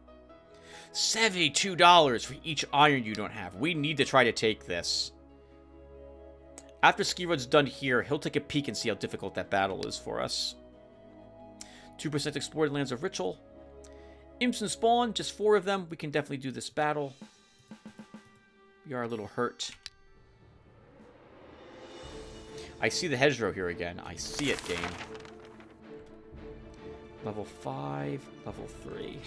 $72 for each iron you don't have. We need to try to take this. After Skirad's done here, he'll take a peek and see how difficult that battle is for us. 2% explored lands of ritual. Imps and spawn, just 4 of them. We can definitely do this battle. We are a little hurt. I see the hedgerow here again. I see it, game. Level 5, level 3.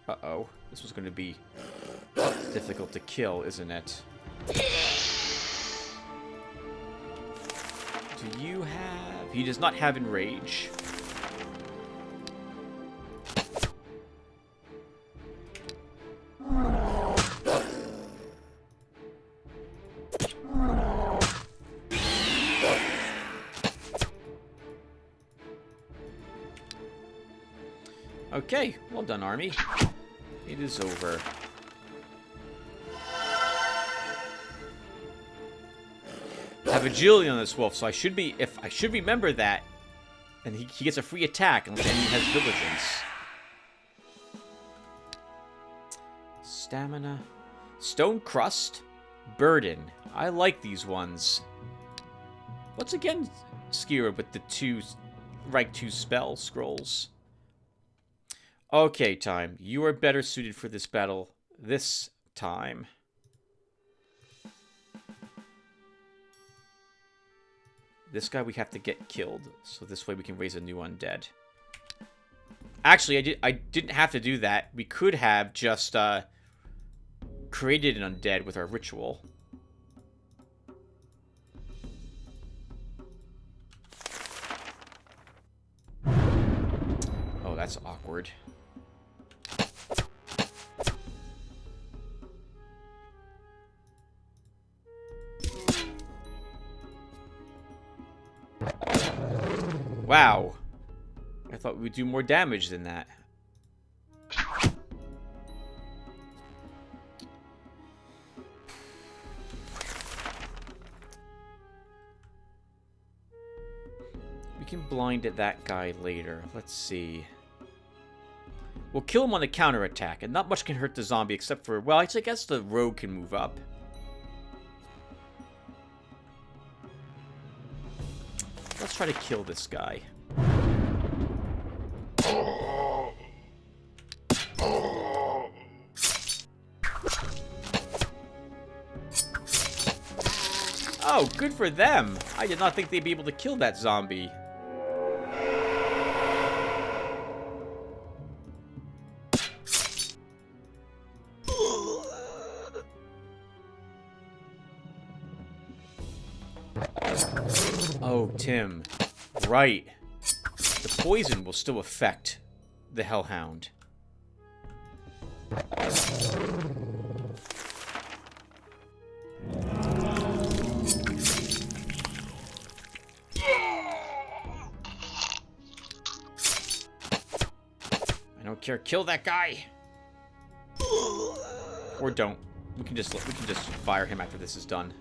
Uh-oh. This was going to be difficult to kill, isn't it? Do you have... He does not have Enrage. Okay, well done, army. It is over. I have agility on this wolf, so I should be, if I should remember that, and he gets a free attack unless the enemy has diligence. Stamina, stone crust, burden. I like these ones. What's again Skira with the rank 2 spell scrolls? Okay, time. You are better suited for this battle this time. This guy we have to get killed, so this way we can raise a new undead. Actually, I didn't have to do that. We could have just created an undead with our ritual. Oh, that's awkward. Wow. I thought we would do more damage than that. We can blind at that guy later. Let's see. We'll kill him on the counterattack, and not much can hurt the zombie except for... Well, I guess the rogue can move up. Let's try to kill this guy. Oh, good for them. I did not think they'd be able to kill that zombie. Oh, Tim. Right. The poison will still affect the Hellhound. I don't care. Kill that guy. Or don't. We can just fire him after this is done.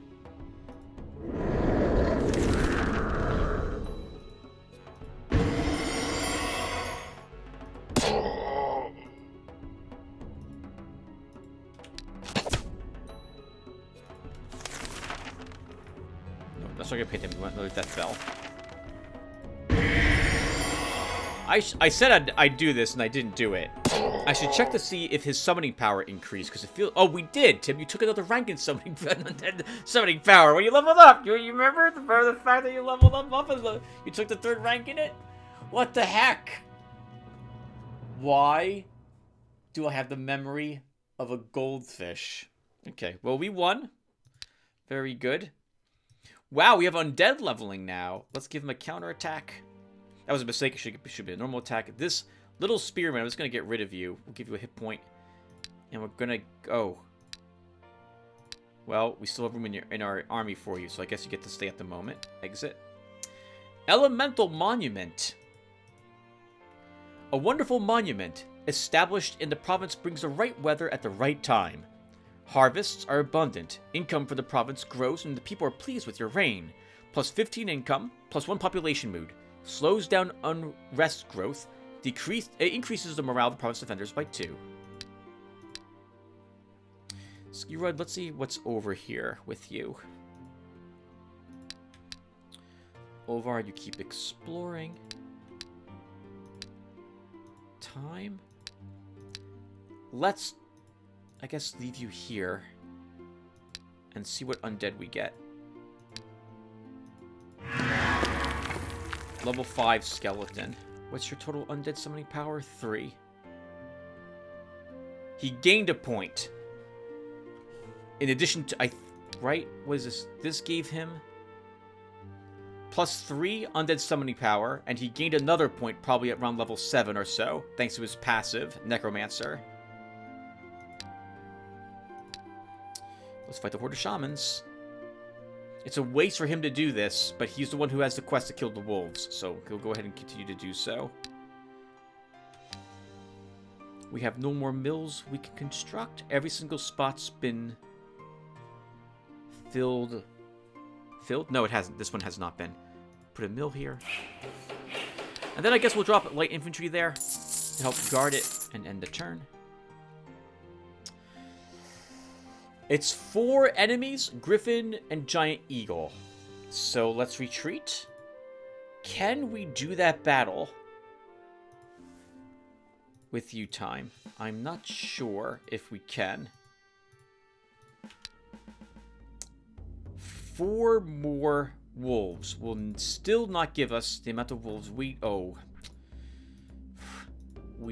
That's not gonna pay him. We want another death bell. I said I'd do this, and I didn't do it. I should check to see if his summoning power increased, because it feels... Oh, we did, Tim. You took another rank in summoning power when you leveled up. You remember the fact that you leveled up and you took the 3rd rank in it? What the heck? Why do I have the memory of a goldfish? Okay, well, we won. Very good. Wow, we have undead leveling now. Let's give him a counterattack. That was a mistake. It should be a normal attack. This little spearman, I'm just going to get rid of you. We'll give you a hit point. And we're going to go. Well, we still have room in our army for you, so I guess you get to stay at the moment. Exit. Elemental Monument. A wonderful monument established in the province brings the right weather at the right time. Harvests are abundant, income for the province grows, and the people are pleased with your reign. Plus 15 income, plus 1 population mood. Slows down unrest growth. Increases the morale of the province defenders by 2. Skirud, let's see what's over here with you. Ovar, you keep exploring. Time. Let's, I guess, leave you here and see what undead we get. Level 5 skeleton. What's your total undead summoning power? 3. He gained a point. In addition to, right? What is this? This gave him +3 undead summoning power, and he gained another point probably at around level 7 or so, thanks to his passive, Necromancer. Let's fight the Horde of Shamans. It's a waste for him to do this, but he's the one who has the quest to kill the wolves, so he'll go ahead and continue to do so. We have no more mills we can construct. Every single spot's been filled. Filled? No, it hasn't. This one has not been. Put a mill here. And then I guess we'll drop light infantry there to help guard it and end the turn. It's 4 enemies, Griffin and Giant Eagle. So let's retreat. Can we do that battle with you time? I'm not sure if we can. 4 more wolves will still not give us the amount of wolves we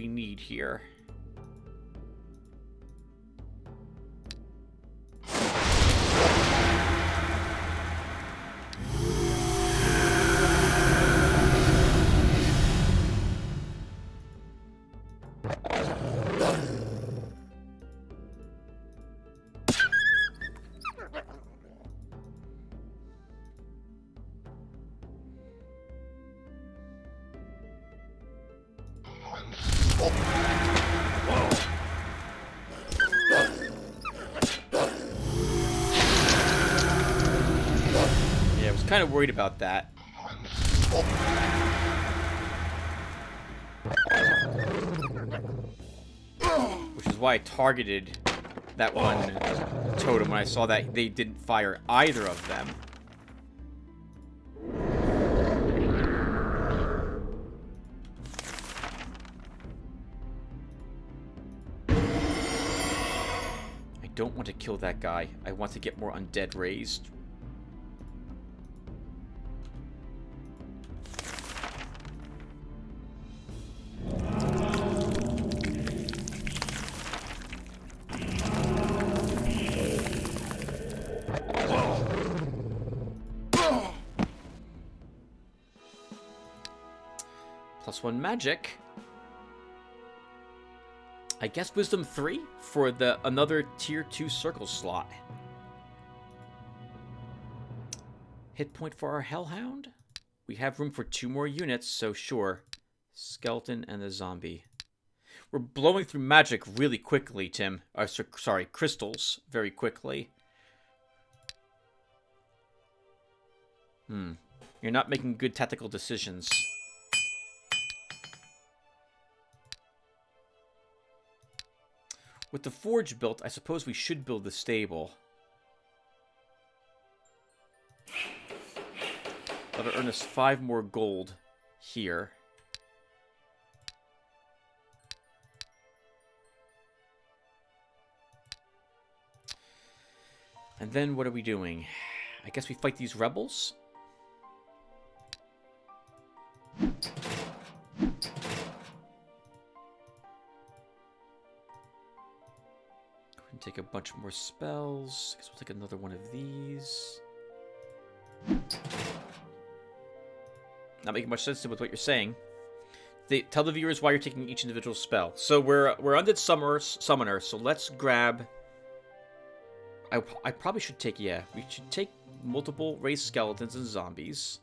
need here. Kind of worried about that. Which is why I targeted that one totem when I saw that they didn't fire either of them. I don't want to kill that guy. I want to get more undead raised. +1 magic. I guess Wisdom 3 for another tier 2 circle slot. Hit point for our Hellhound. We have room for 2 more units, so sure. Skeleton and the zombie. We're blowing through magic really quickly, Tim. Sorry, crystals very quickly. You're not making good tactical decisions. With the forge built, I suppose we should build the stable. That'll earn us 5 more gold here. And then what are we doing? I guess we fight these rebels? Take a bunch more spells. I guess we'll take another one of these. Not making much sense with what you're saying. Tell the viewers why you're taking each individual spell. So we're undead summoner, so let's grab... I probably should take, yeah, we should take multiple raised skeletons and zombies.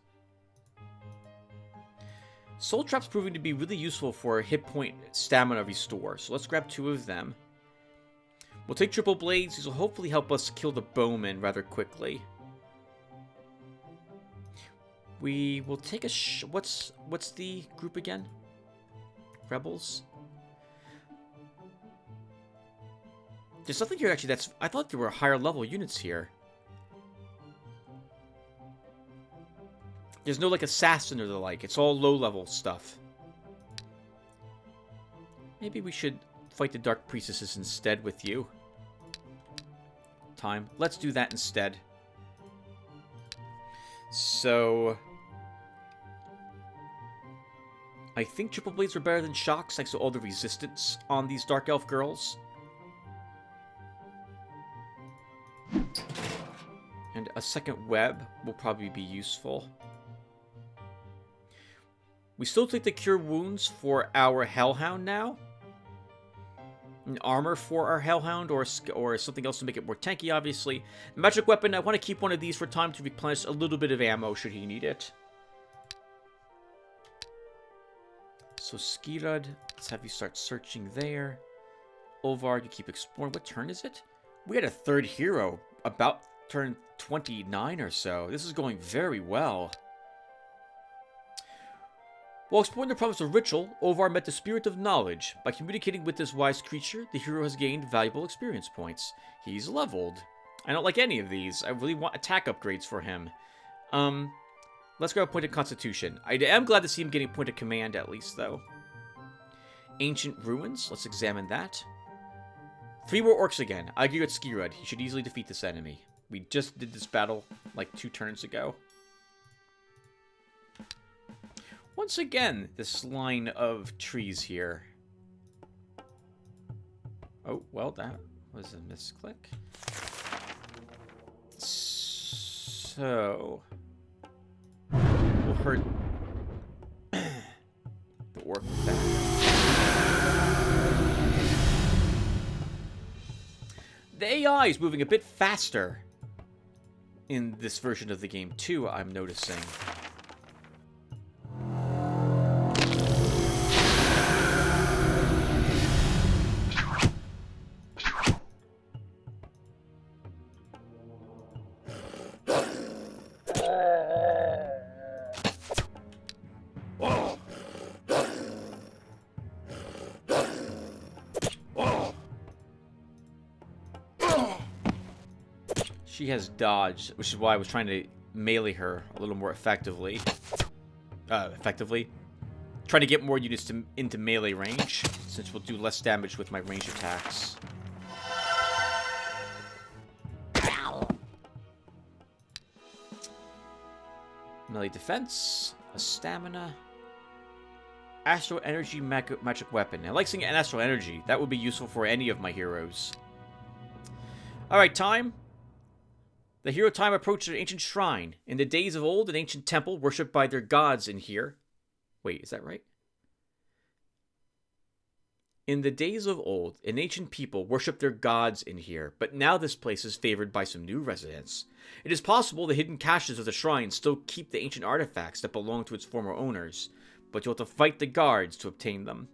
Soul Trap's proving to be really useful for a hit point stamina restore, so let's grab 2 of them. We'll take triple blades. These will hopefully help us kill the bowmen rather quickly. We will take a what's the group again? Rebels? There's something here actually that's... I thought there were higher level units here. There's no like assassin or the like. It's all low level stuff. Maybe we should fight the Dark Priestesses instead with you. Time. Let's do that instead. So... I think triple blades are better than shocks, thanks to all the resistance on these Dark Elf girls. second web will probably be useful. We still take the cure wounds for our Hellhound now. An armor for our Hellhound or something else to make it more tanky, obviously. Magic weapon, I want to keep one of these for time to replenish a little bit of ammo should he need it. So Skirad, let's have you start searching there. Olvar, you keep exploring. What turn is it? We had a third hero about turn 29 or so. This is going very well. While exploring the province of Ritual, Olvar met the Spirit of Knowledge. By communicating with this wise creature, the hero has gained valuable experience points. He's leveled. I don't like any of these. I really want attack upgrades for him. Let's grab a point of Constitution. I am glad to see him getting a point of Command at least, though. Ancient Ruins. Let's examine that. 3 more orcs again. I agree with Skirad. He should easily defeat this enemy. We just did this battle like 2 turns ago. Once again, this line of trees here. Oh, well, that was a misclick. So... we'll hurt the orc with that. The AI is moving a bit faster in this version of the game, too, I'm noticing. She has dodge, which is why I was trying to melee her a little more effectively. Trying to get more units into melee range, since we'll do less damage with my range attacks. Melee defense, a stamina, astral energy magic weapon. I like seeing an astral energy. That would be useful for any of my heroes. Alright, time. The hero time approached an ancient shrine. In the days of old, an ancient temple worshipped by their gods in here. Wait, is that right? In the days of old, an ancient people worshipped their gods in here, but now this place is favored by some new residents. It is possible the hidden caches of the shrine still keep the ancient artifacts that belong to its former owners, but you'll have to fight the guards to obtain them.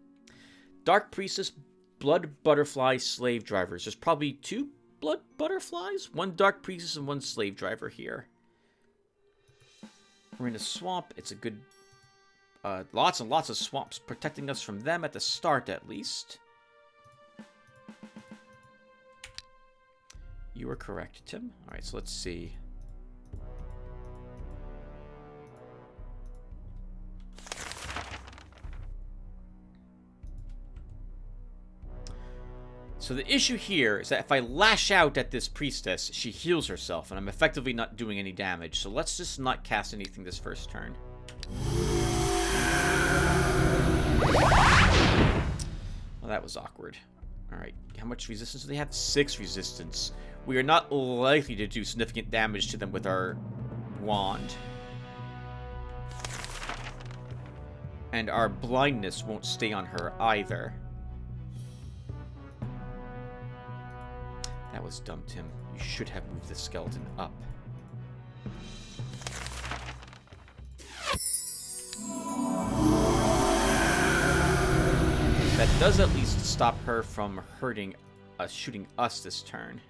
Dark Priestess, Blood Butterfly, Slave Drivers. There's probably 2 Blood Butterflies? 1 Dark Priestess and 1 Slave Driver here. We're in a swamp. It's a good... lots and lots of swamps protecting us from them at the start, at least. You are correct, Tim. Alright, so let's see. So the issue here is that if I lash out at this priestess, she heals herself, and I'm effectively not doing any damage. So let's just not cast anything this first turn. Well, that was awkward. Alright, how much resistance do they have? 6 resistance. We are not likely to do significant damage to them with our wand. And our blindness won't stay on her either. That was dumb, Tim. You should have moved the skeleton up. That does at least stop her from hurting us, shooting us this turn.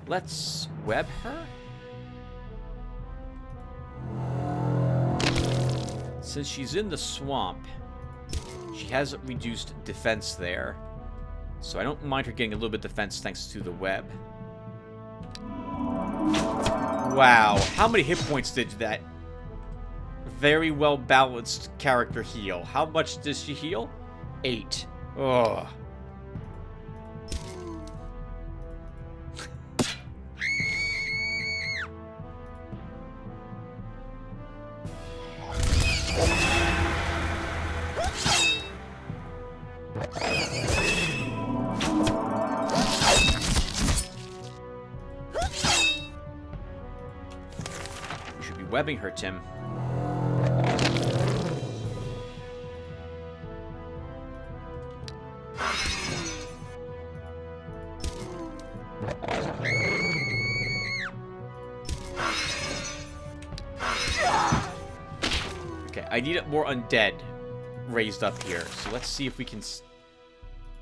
Let's web her. Since she's in the swamp, she has reduced defense there. So I don't mind her getting a little bit of defense thanks to the web. Wow, how many hit points did that very well balanced character heal? How much does she heal? 8. Ugh. webbing her, Tim. Okay, I need more undead raised up here. So let's see if we can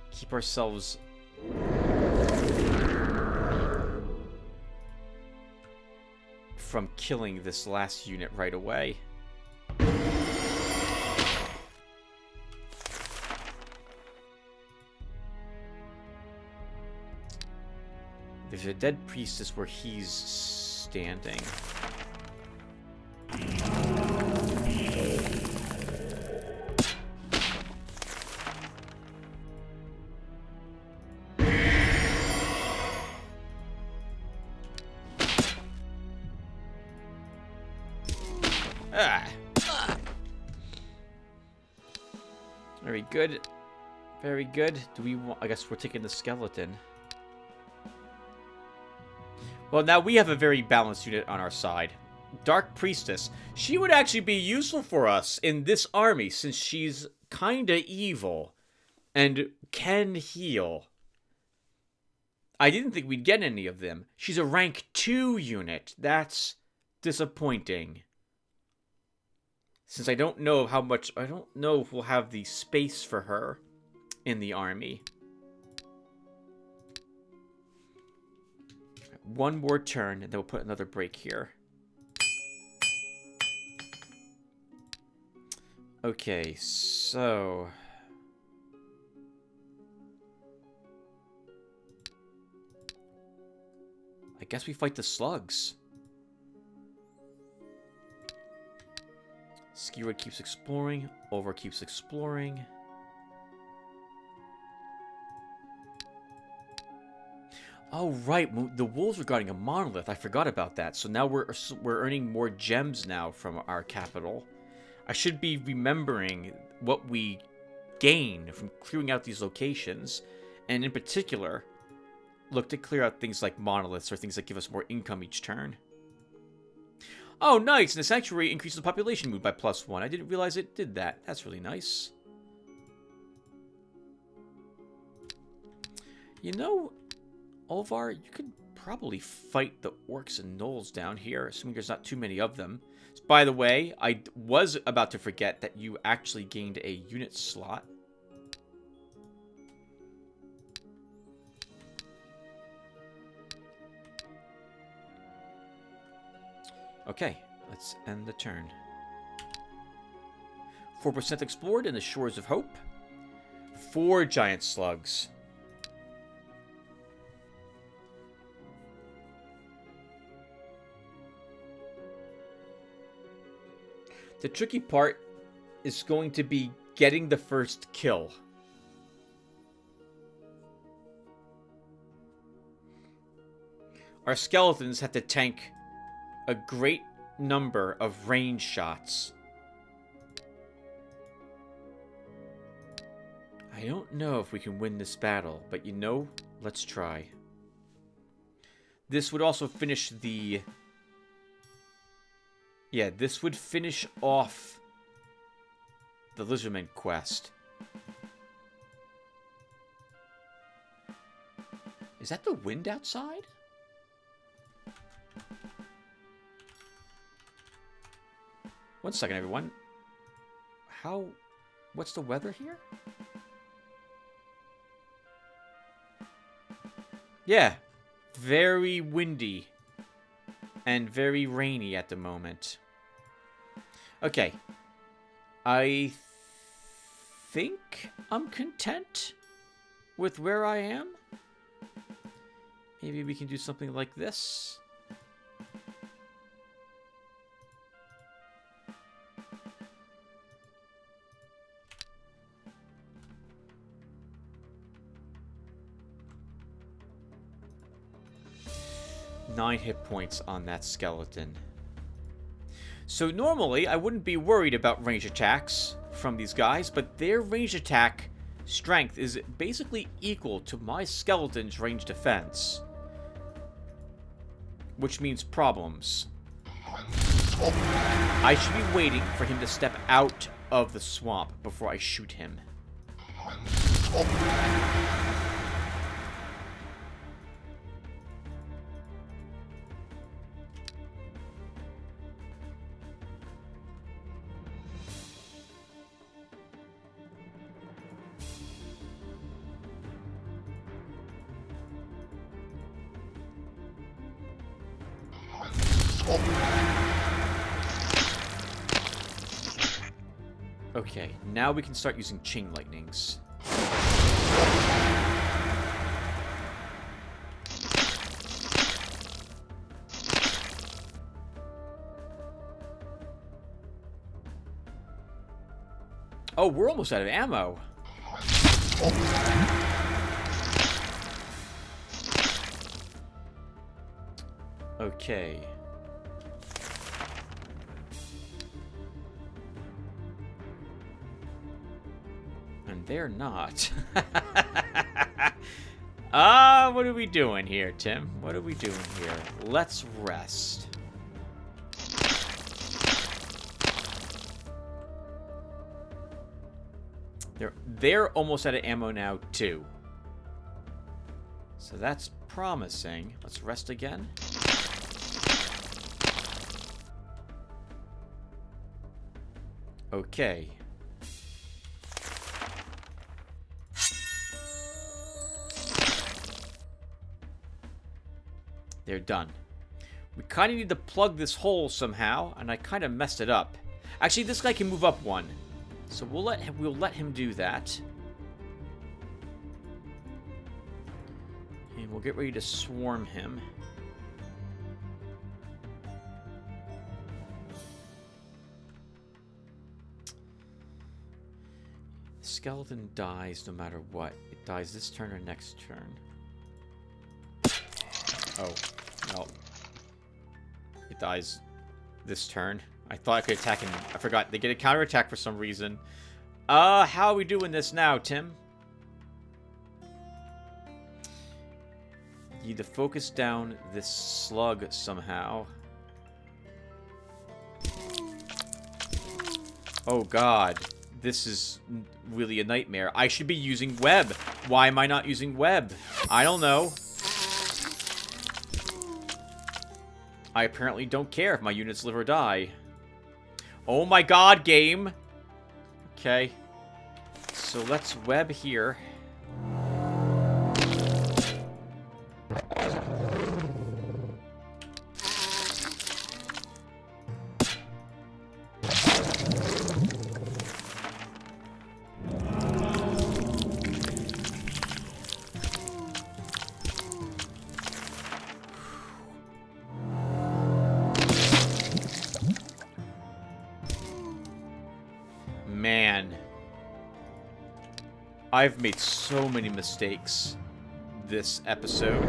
keep ourselves... from killing this last unit right away. There's a dead priestess where he's standing. Very good. Very good. Do we want... I guess we're taking the skeleton. Well, now we have a very balanced unit on our side. Dark Priestess. She would actually be useful for us in this army, since she's kinda evil and can heal. I didn't think we'd get any of them. She's a rank 2 unit. That's disappointing. Since I don't know how much... I don't know if we'll have the space for her in the army. One more turn, and then we'll put another break here. Okay, so... I guess we fight the slugs. Skeward keeps exploring. Over keeps exploring. Oh, right. The wolves were guarding a monolith. I forgot about that. So now we're earning more gems now from our capital. I should be remembering what we gain from clearing out these locations. And in particular, look to clear out things like monoliths or things that give us more income each turn. Oh, nice! And the sanctuary increases the population mood by +1. I didn't realize it did that. That's really nice. You know, Olvar, you could probably fight the orcs and gnolls down here, assuming there's not too many of them. By the way, I was about to forget that you actually gained a unit slot. Okay, let's end the turn. 4% explored in the Shores of Hope. 4 giant slugs. The tricky part is going to be getting the first kill. Our skeletons have to tank a great number of range shots. I don't know if we can win this battle, but you know, let's try. This would also finish the... Yeah, this would finish off the Lizardman quest. Is that the wind outside? One second, everyone. What's the weather here? Yeah, very windy and very rainy at the moment. Okay. I think I'm content with where I am. Maybe we can do something like this. Nine hit points on that skeleton. So normally I wouldn't be worried about range attacks from these guys, but their range attack strength is basically equal to my skeleton's range defense. Which means problems. I should be waiting for him to step out of the swamp before I shoot him. Okay, now we can start using chain lightnings. Oh, we're almost out of ammo. Okay. And they're not. What are we doing here, Tim? What are we doing here? Let's rest. They're almost out of ammo now, too. So that's promising. Let's rest again. Okay. They're done. We kind of need to plug this hole somehow, and I kind of messed it up. Actually, this guy can move up one. So we'll let him do that. And we'll get ready to swarm him. The skeleton dies no matter what. It dies this turn or next turn. Oh, no. It dies this turn. I thought I could attack him. I forgot. They get a counterattack for some reason. How are we doing this now, Tim? You need to focus down this slug somehow. Oh, God. This is really a nightmare. I should be using web. Why am I not using web? I don't know. I apparently don't care if my units live or die. Oh my god, game! Okay. So let's web here. Man, I've made so many mistakes this episode.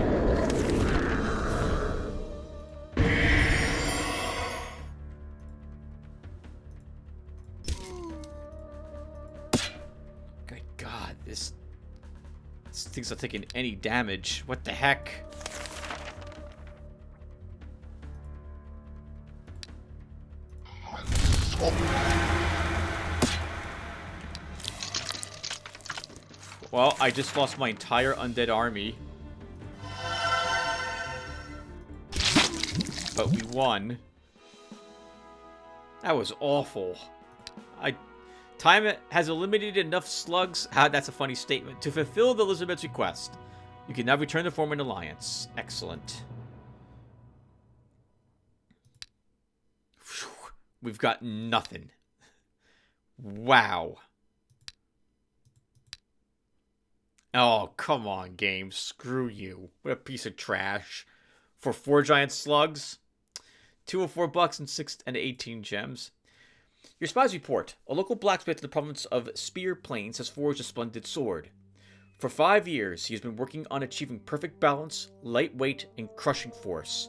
Good God, this thing's not taking any damage. What the heck? Well, I just lost my entire undead army. But we won. That was awful. Time has eliminated enough slugs. That's a funny statement. To fulfill the Elizabeth's request, you can now return to form an alliance. Excellent. Whew. We've got nothing. Wow. Oh, come on, game. Screw you. What a piece of trash. For 4 giant slugs, 204 bucks and 6 and 18 gems. Your spy's report. A local blacksmith in the province of Spear Plains has forged a splendid sword. For 5 years, he has been working on achieving perfect balance, lightweight, and crushing force.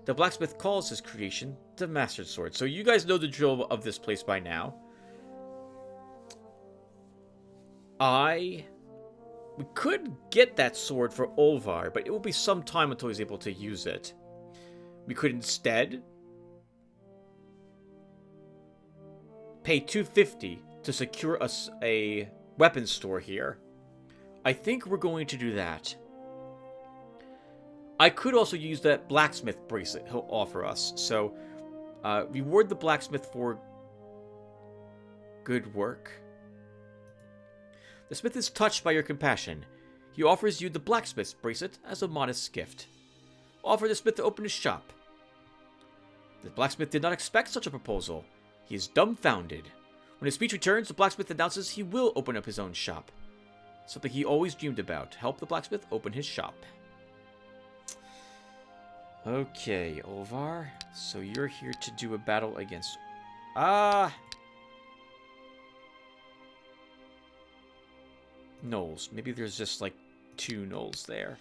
The blacksmith calls his creation the Mastered Sword. So you guys know the drill of this place by now. We could get that sword for Olvar, but it will be some time until he's able to use it. We could instead pay 250 to secure us a weapons store here. I think we're going to do that. I could also use that blacksmith bracelet he'll offer us. So, reward the blacksmith for good work. The smith is touched by your compassion. He offers you the blacksmith's bracelet as a modest gift. Offer the smith to open his shop. The blacksmith did not expect such a proposal. He is dumbfounded. When his speech returns, the blacksmith announces he will open up his own shop. Something he always dreamed about. Help the blacksmith open his shop. Okay, Olvar. So you're here to do a battle against... Gnolls. Maybe there's just like 2 gnolls there.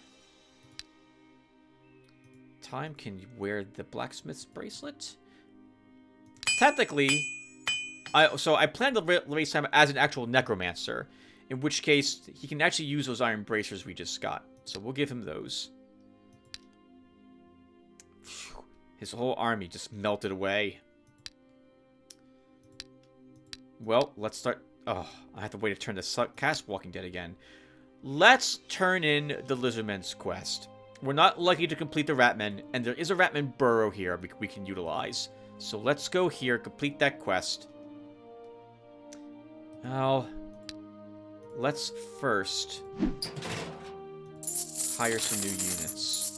Time can you wear the blacksmith's bracelet? Technically, I plan to race him as an actual necromancer, in which case he can actually use those iron bracers we just got. So we'll give him those. Phew, his whole army just melted away. Well, let's start. Oh, I have to wait to turn the cast Walking Dead again. Let's turn in the Lizardmen's quest. We're not lucky to complete the Ratmen, and there is a Ratman burrow here we can utilize. So let's go here, complete that quest. Now, let's first hire some new units.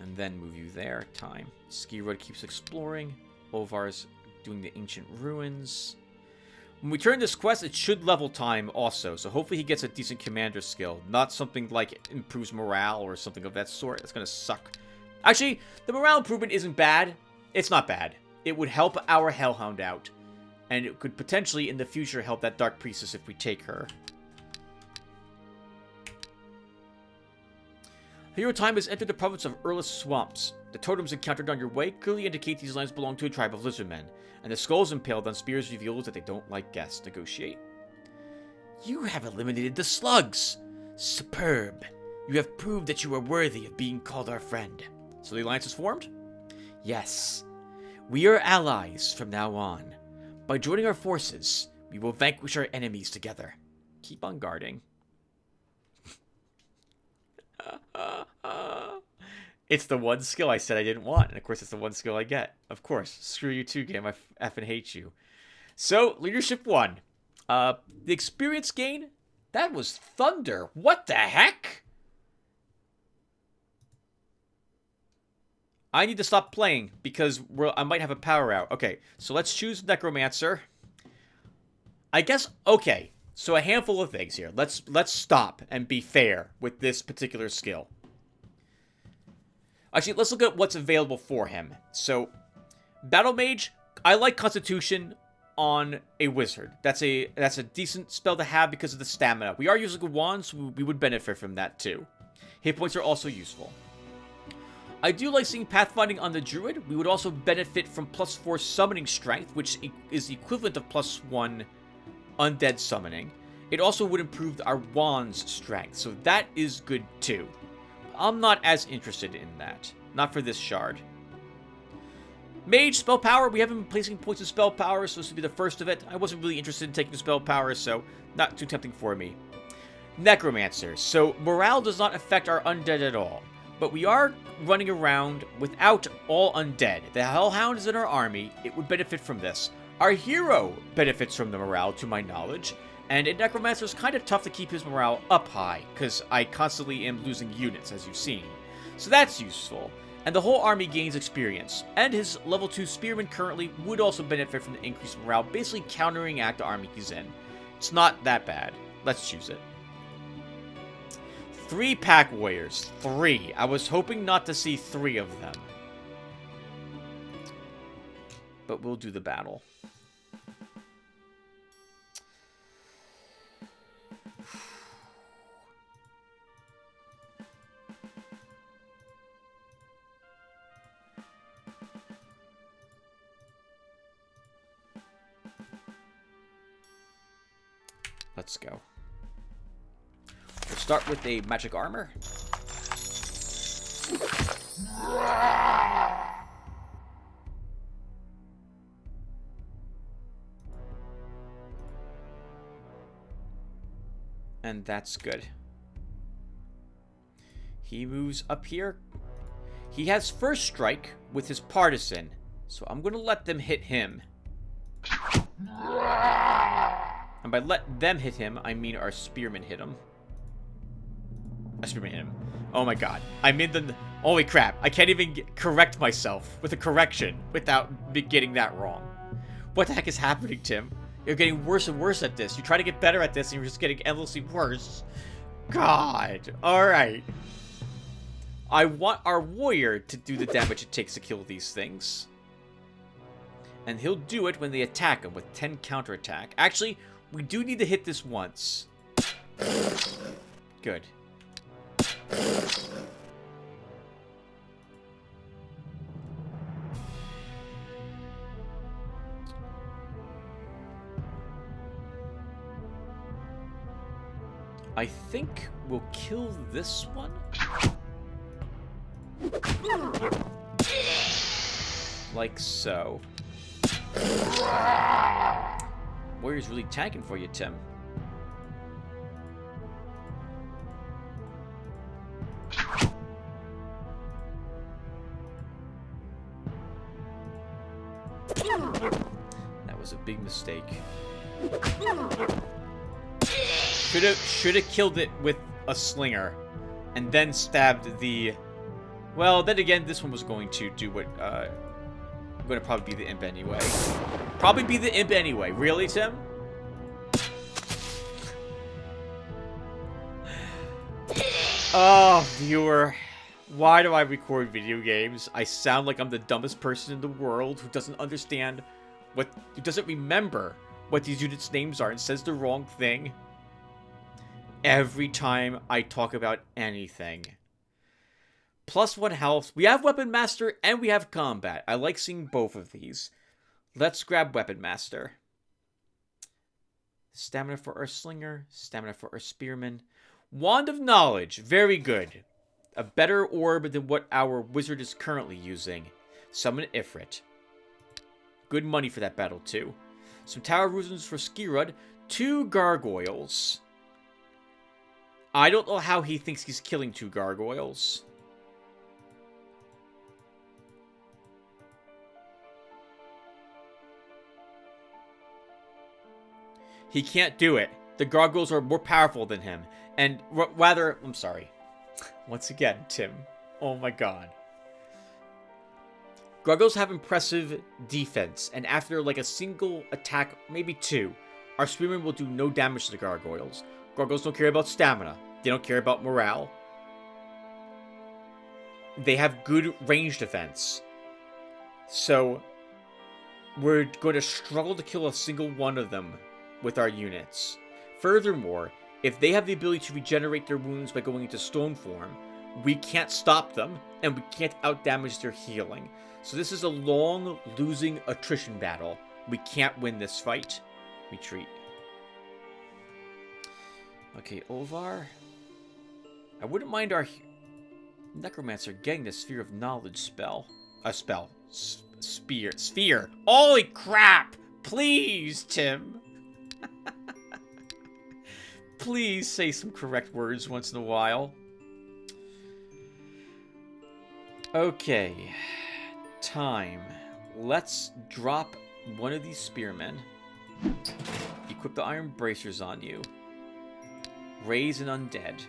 And then move you there. Time. Ski Road keeps exploring. Olvar's doing the ancient ruins. When we turn this quest, it should level time also, so hopefully he gets a decent commander skill. Not something like it improves morale or something of that sort. That's gonna suck. Actually, the morale improvement isn't bad. It's not bad. It would help our Hellhound out. And it could potentially, in the future, help that Dark Priestess if we take her. Hero Time has entered the province of Earless Swamps. The totems encountered on your way clearly indicate these lands belong to a tribe of lizardmen, and the skulls impaled on spears reveals that they don't like guests. Negotiate. You have eliminated the slugs! Superb. You have proved that you are worthy of being called our friend. So the alliance is formed? Yes. We are allies from now on. By joining our forces, we will vanquish our enemies together. Keep on guarding. It's the one skill I said I didn't want, and of course it's the one skill I get. Of course. Screw you too, game. I effing hate you. So, Leadership 1. The experience gain? That was thunder. What the heck? I need to stop playing because I might have a power out. Okay, so let's choose Necromancer. I guess, okay. So a handful of things here. Let's stop and be fair with this particular skill. Actually, let's look at what's available for him. So, Battle Mage, I like Constitution on a Wizard. That's a decent spell to have because of the stamina. We are using a wand, so we would benefit from that too. Hit points are also useful. I do like seeing Pathfinding on the Druid. We would also benefit from +4 Summoning Strength, which is the equivalent of +1 Undead Summoning. It also would improve our Wand's Strength, so that is good too. I'm not as interested in that. Not for this shard. Mage, spell power. We haven't been placing points of spell power, so this would be the first of it. I wasn't really interested in taking spell power, so not too tempting for me. Necromancer. So morale does not affect our undead at all. But we are running around without all undead. The Hellhound is in our army. It would benefit from this. Our hero benefits from the morale, to my knowledge. And in Necromancer, it's kind of tough to keep his morale up high, because I constantly am losing units, as you've seen. So that's useful. And the whole army gains experience. And his level 2 Spearman currently would also benefit from the increased morale, basically counteract the army he's in. It's not that bad. Let's choose it. 3 Pack Warriors. 3. I was hoping not to see 3 of them. But we'll do the battle. Let's go. We'll start with a magic armor. And that's good. He moves up here. He has first strike with his partisan, so I'm going to let them hit him. And by let them hit him, I mean our spearmen hit him. Our spearmen hit him. Oh my god. I'm in the... Holy crap. I can't even correct myself with a correction without getting that wrong. What the heck is happening, Tim? You're getting worse and worse at this. You try to get better at this and you're just getting endlessly worse. God. Alright. I want our warrior to do the damage it takes to kill these things. And he'll do it when they attack him with 10 counterattack. Actually, we do need to hit this once. Good. I think we'll kill this one. Like so. Warrior's really tanking for you, Tim. That was a big mistake. Should have killed it with a slinger, and then stabbed the. Well, then again, this one was going to do what. Going to probably be the imp anyway. Probably be the imp anyway. Really, Tim? Oh, viewer. Why do I record video games? I sound like I'm the dumbest person in the world who doesn't understand who doesn't remember what these units' names are and says the wrong thing every time I talk about anything. +1 health. We have Weapon Master and we have Combat. I like seeing both of these. Let's grab Weapon Master. Stamina for our Slinger. Stamina for our Spearman. Wand of Knowledge. Very good. A better orb than what our Wizard is currently using. Summon Ifrit. Good money for that battle too. Some Tower Runes for Skirud. 2 Gargoyles. I don't know how he thinks he's killing 2 Gargoyles. He can't do it. The gargoyles are more powerful than him. And rather, I'm sorry. Once again, Tim. Oh my god. Gargoyles have impressive defense. And after like a single attack, maybe 2, our spearmen will do no damage to the gargoyles. Gargoyles don't care about stamina. They don't care about morale. They have good range defense. So, we're going to struggle to kill a single one of them with our units. Furthermore, if they have the ability to regenerate their wounds by going into stone form, we can't stop them, and we can't outdamage their healing. So this is a long, losing attrition battle. We can't win this fight. Retreat. Okay, Ovar. I wouldn't mind our Necromancer getting the Sphere of Knowledge spell. Sphere. Holy crap! Please, Tim. Please say some correct words once in a while. Okay. Time. Let's drop one of these spearmen. Equip the iron bracers on you. Raise an undead.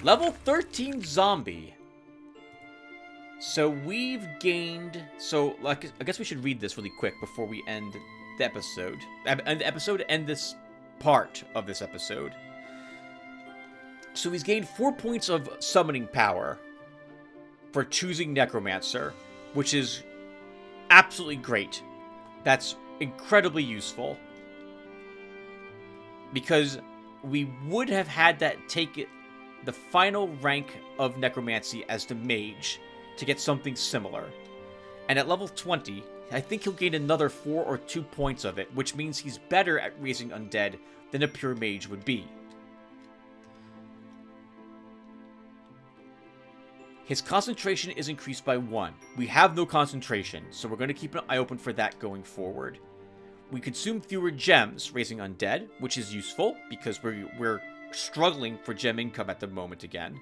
Level 13 zombie. So we've gained... So I guess we should read this really quick before we end the episode. End this part of this episode. So he's gained 4 points of summoning power for choosing Necromancer, which is absolutely great. That's incredibly useful. Because we would have had that take the final rank of Necromancy as the Mage to get something similar. And at level 20, I think he'll gain another 4 or 2 points of it, which means he's better at raising undead than a pure mage would be. His concentration is increased by 1. We have no concentration, so we're going to keep an eye open for that going forward. We consume fewer gems, raising undead, which is useful because we're struggling for gem income at the moment again.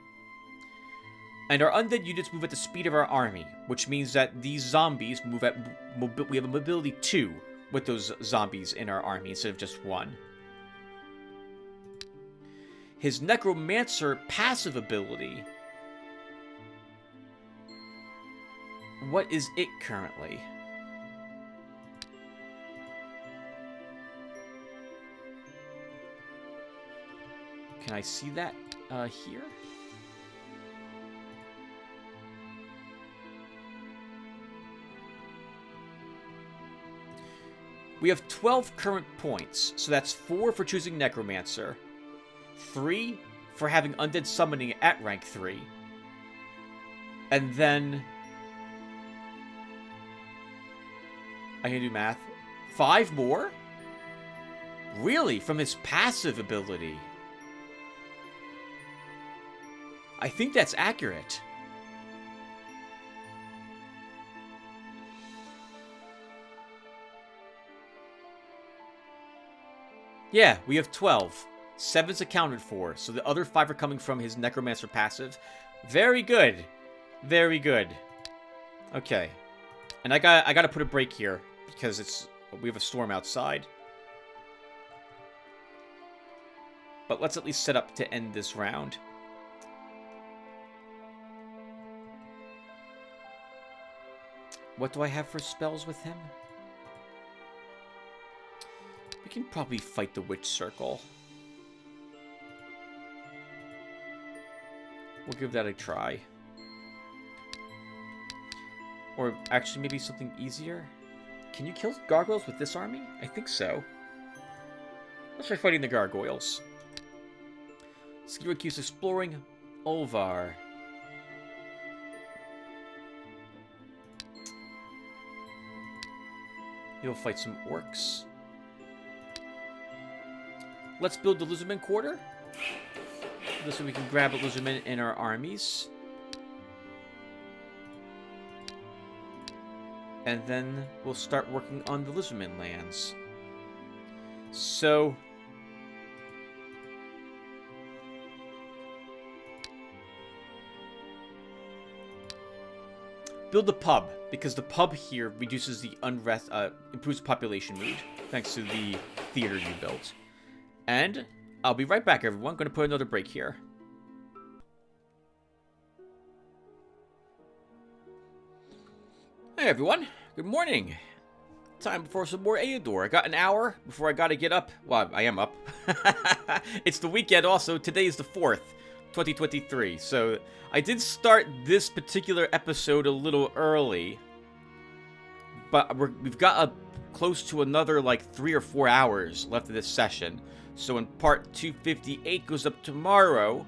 And our undead units move at the speed of our army, which means that these zombies move at... We have a mobility 2 with those zombies in our army instead of just 1. His Necromancer passive ability... What is it currently? Can I see that here? We have 12 current points, so that's 4 for choosing Necromancer, 3 for having Undead Summoning at rank 3, and then... I can do math. 5 more? Really? From his passive ability? I think that's accurate. Yeah, we have 12. 7's accounted for, so the other 5 are coming from his Necromancer passive. Very good. Very good. Okay. And I gotta put a break here, because we have a storm outside. But let's at least set up to end this round. What do I have for spells with him? We can probably fight the Witch Circle. We'll give that a try. Or actually maybe something easier? Can you kill gargoyles with this army? I think so. Let's try fighting the gargoyles. Skira keeps exploring Olvar. You'll fight some orcs. Let's build the Lizardman Quarter. This way we can grab a Lizardman in our armies. And then we'll start working on the Lizardman lands. So... build the pub, because the pub here reduces the unrest, improves population mood, thanks to the theater you built. And I'll be right back, everyone. I'm going to put another break here. Hey, everyone. Good morning. Time for some more Eador. I got an hour before I got to get up. Well, I am up. It's the weekend also. Today is the 4th, 2023. So I did start this particular episode a little early. But we've got close to another, like, 3 or 4 hours left of this session. So when part 258 goes up tomorrow,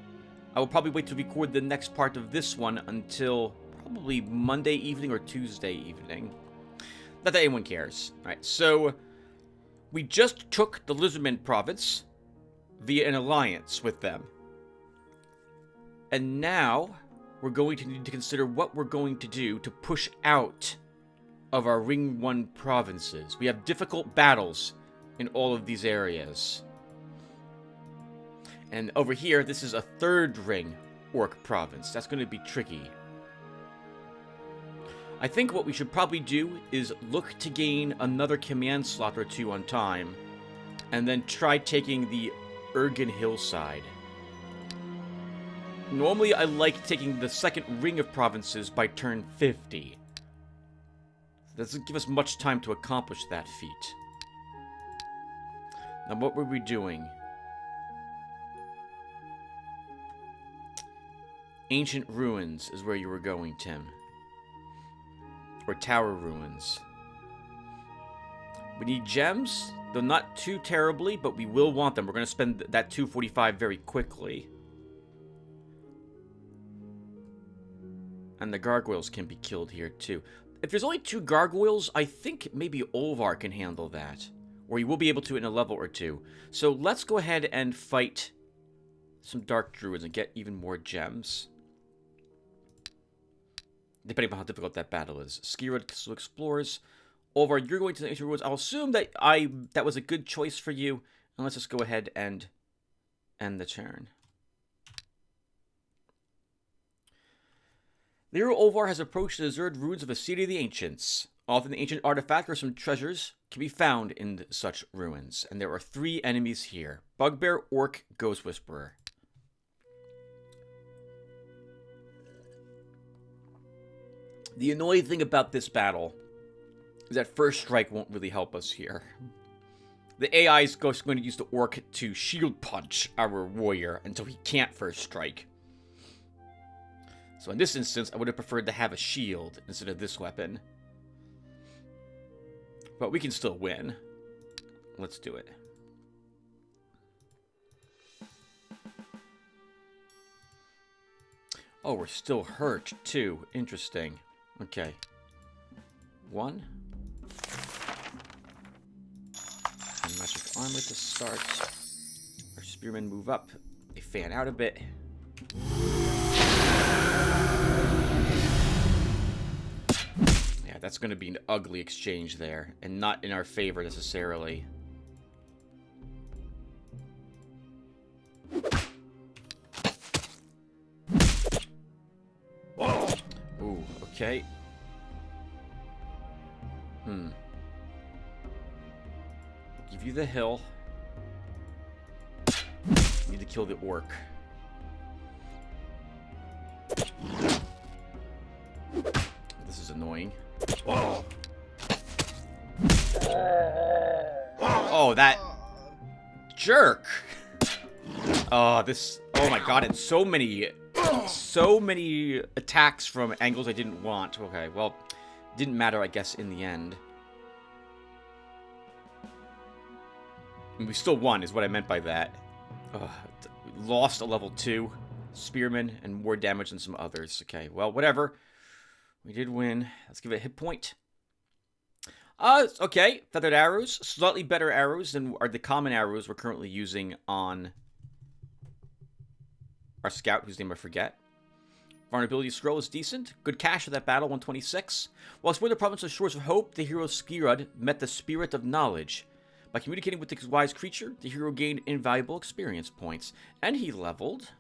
I will probably wait to record the next part of this one until probably Monday evening or Tuesday evening. Not that anyone cares. Alright, so we just took the Lizardman province via an alliance with them. And now we're going to need to consider what we're going to do to push out of our Ring 1 provinces. We have difficult battles in all of these areas. And over here, this is a 3rd ring orc province. That's going to be tricky. I think what we should probably do is look to gain another command slot or 2 on time, and then try taking the Ergen Hillside. Normally, I like taking the 2nd ring of provinces by turn 50. That doesn't give us much time to accomplish that feat. Now, what were we doing? Ancient Ruins is where you were going, Tim. Or Tower Ruins. We need gems, though not too terribly, but we will want them. We're going to spend that 245 very quickly. And the gargoyles can be killed here, too. If there's only 2 gargoyles, I think maybe Olvar can handle that. Or he will be able to in a level or 2. So let's go ahead and fight some Dark Druids and get even more gems. Depending on how difficult that battle is. Skira still explores Over, you're going to the ancient ruins. I'll assume that that was a good choice for you. And let's just go ahead and end the turn. The hero Olvar has approached the deserted ruins of a city of the ancients. Often the ancient artifact or some treasures can be found in such ruins. And there are 3 enemies here. Bugbear, Orc, Ghost Whisperer. The annoying thing about this battle is that first strike won't really help us here. The AI is going to use the Orc to shield punch our warrior until he can't first strike. So in this instance, I would have preferred to have a shield instead of this weapon. But we can still win. Let's do it. Oh, we're still hurt, too. Interesting. Okay. 1. And magic armor to start. Our spearmen move up. They fan out a bit. Yeah, that's going to be an ugly exchange there, and not in our favor necessarily. Ooh, okay. Give you the hill. Need to kill the orc. This is annoying. Oh, that jerk. Oh, this. Oh my god, it's so many attacks from angles I didn't want. Okay, well, didn't matter, I guess, in the end. And we still won, is what I meant by that. Lost a level 2 spearman and more damage than some others. Okay, well, whatever. We did win. Let's give it a hit point. Okay. Feathered arrows. Slightly better arrows than are the common arrows we're currently using on our scout, whose name I forget. Vulnerability scroll is decent. Good cash for that battle, 126. While exploring the province of Shores of Hope, the hero Skirud met the Spirit of Knowledge. By communicating with this wise creature, the hero gained invaluable experience points. And he leveled.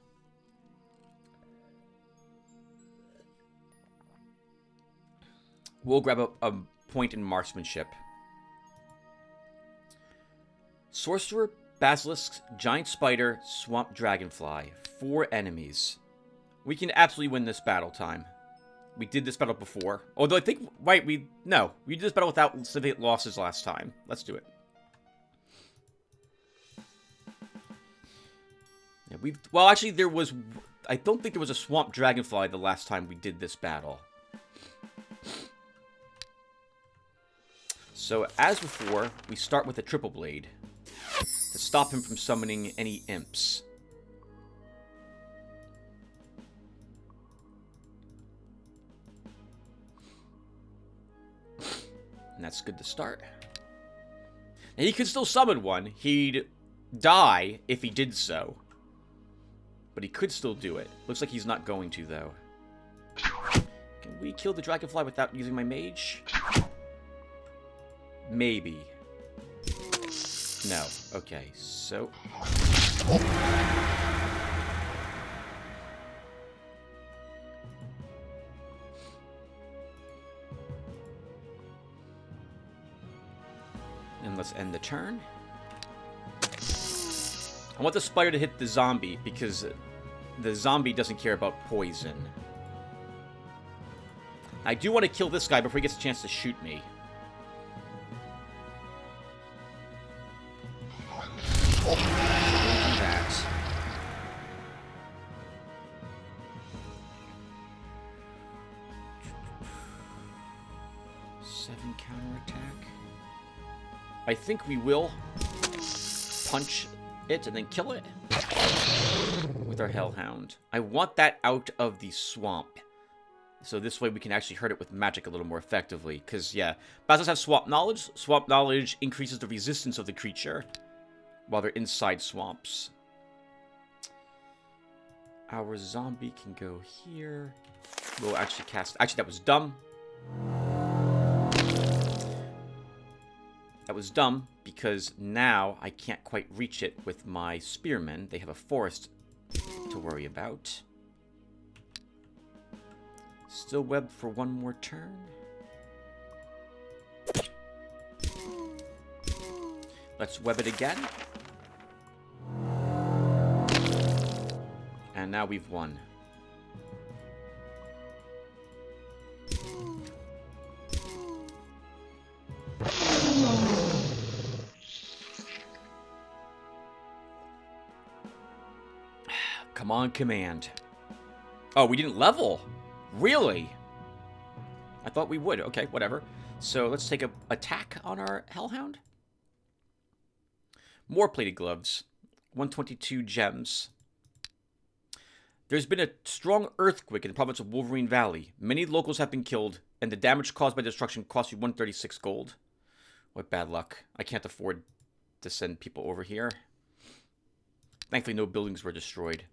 We'll grab a point in marksmanship. Sorcerer, Basilisk, Giant Spider, Swamp Dragonfly. 4 enemies. We can absolutely win this battle time. We did this battle before. Although I think, right, we did this battle without significant losses last time. Let's do it. Yeah, well, actually, I don't think there was a Swamp Dragonfly the last time we did this battle. So, as before, we start with a Triple Blade to stop him from summoning any imps. And that's good to start. Now, he could still summon one. He'd die if he did so. But he could still do it. Looks like he's not going to, though. Can we kill the Dragonfly without using my mage? Maybe. No. Okay, so... And let's end the turn. I want the spider to hit the zombie, because the zombie doesn't care about poison. I do want to kill this guy before he gets a chance to shoot me. That. Seven counterattack. I think we will punch it and then kill it with our Hellhound. I want that out of the swamp. So this way we can actually hurt it with magic a little more effectively. Because, yeah, Basilisk have Swamp Knowledge. Swamp Knowledge increases the resistance of the creature while they're inside swamps. Our zombie can go here. We'll actually cast... Actually, that was dumb. That was dumb, because now I can't quite reach it with my spearmen. They have a forest to worry about. Still webbed for one more turn. Let's web it again. And now we've won. Come on, command. Oh, we didn't level? Really? I thought we would. Okay, whatever. So let's take a attack on our Hellhound. More plated gloves. 122 gems. There's been a strong earthquake in the province of Wolverine Valley. Many locals have been killed, and the damage caused by destruction cost you 136 gold. What bad luck. I can't afford to send people over here. Thankfully, no buildings were destroyed.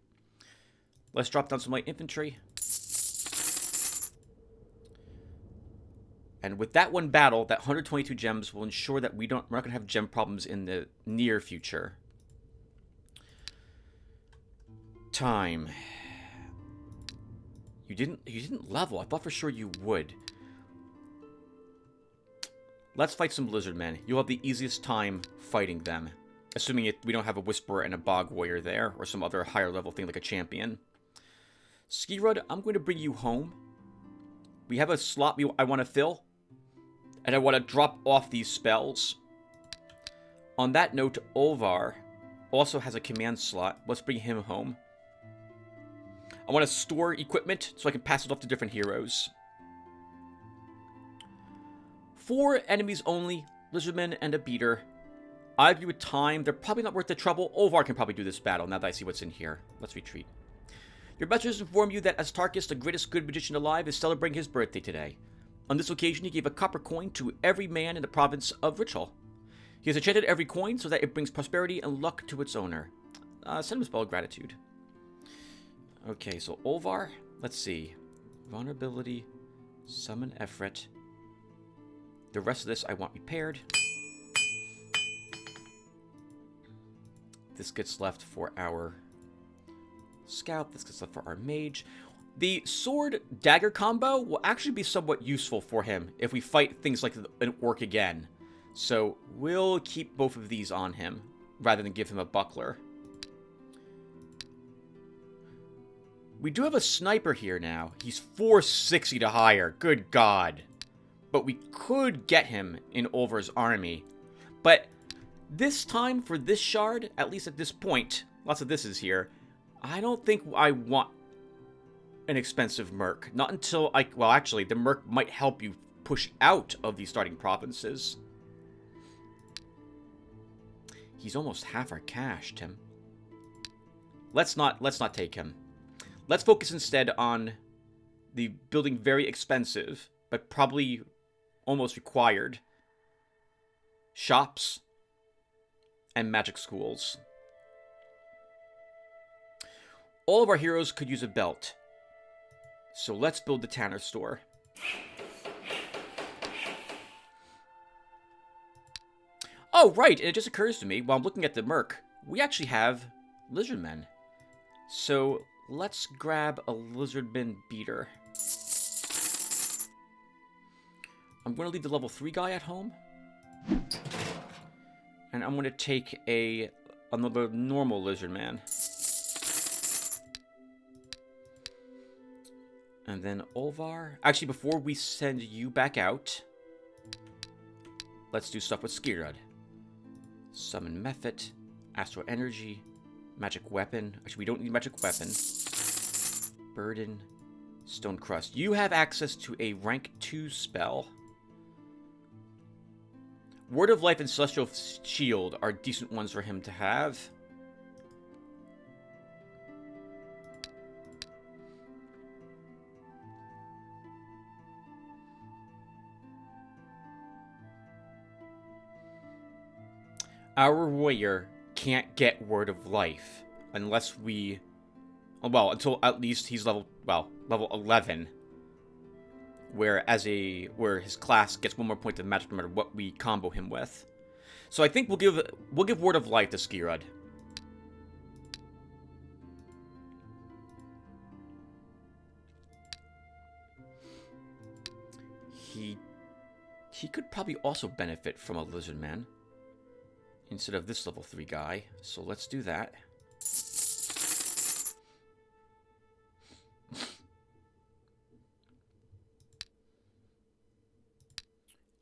Let's drop down some light infantry. And with that one battle, that 122 gems will ensure that we're not going to have gem problems in the near future. Time. You didn't level. I thought for sure you would. Let's fight some lizard men. You'll have the easiest time fighting them. Assuming we don't have a Whisperer and a Bog Warrior there, or some other higher level thing like a champion. Skirud, I'm going to bring you home. We have a slot I want to fill. And I want to drop off these spells. On that note, Olvar also has a command slot. Let's bring him home. I want to store equipment so I can pass it off to different heroes. 4 enemies only, lizardmen and a beater. I agree with time. They're probably not worth the trouble. Olvar can probably do this battle now that I see what's in here. Let's retreat. Your messengers inform you that Astarchus, the greatest good magician alive, is celebrating his birthday today. On this occasion, he gave a copper coin to every man in the province of Richel. He has enchanted every coin so that it brings prosperity and luck to its owner. Send him a spell of gratitude. Okay, so Olvar, let's see. Vulnerability, summon Efret. The rest of this I want repaired. This gets left for our scout. This gets left for our mage. The sword-dagger combo will actually be somewhat useful for him if we fight things like an orc again. So we'll keep both of these on him rather than give him a buckler. We do have a sniper here now. He's 460 to hire. Good God. But we could get him in Olvar's army. But this time, for this shard, at least at this point, lots of this is here, I don't think I want an expensive merc. Not until well, actually, the merc might help you push out of these starting provinces. He's almost half our cash, Tim. Let's not take him. Let's focus instead on the building very expensive, but probably almost required shops and magic schools. All of our heroes could use a belt. So let's build the Tanner store. Oh, right, and it just occurs to me, while I'm looking at the merc, we actually have lizardmen. So let's grab a lizardman beater. I'm going to leave the level 3 guy at home. And I'm going to take another normal lizardman. And then Olvar. Actually, before we send you back out, let's do stuff with Skirud. Summon Mephit, Astral Energy, Magic Weapon. Actually, we don't need Magic Weapon. Burden, Stone Crust. You have access to a rank 2 spell. Word of Life and Celestial Shield are decent ones for him to have. Our warrior can't get Word of Life unless we... Well, until at least he's level 11. Where his class gets 1 more point of magic no matter what we combo him with. So I think we'll give Word of Life to Skirud. He could probably also benefit from a Lizard Man instead of this level 3 guy. So let's do that.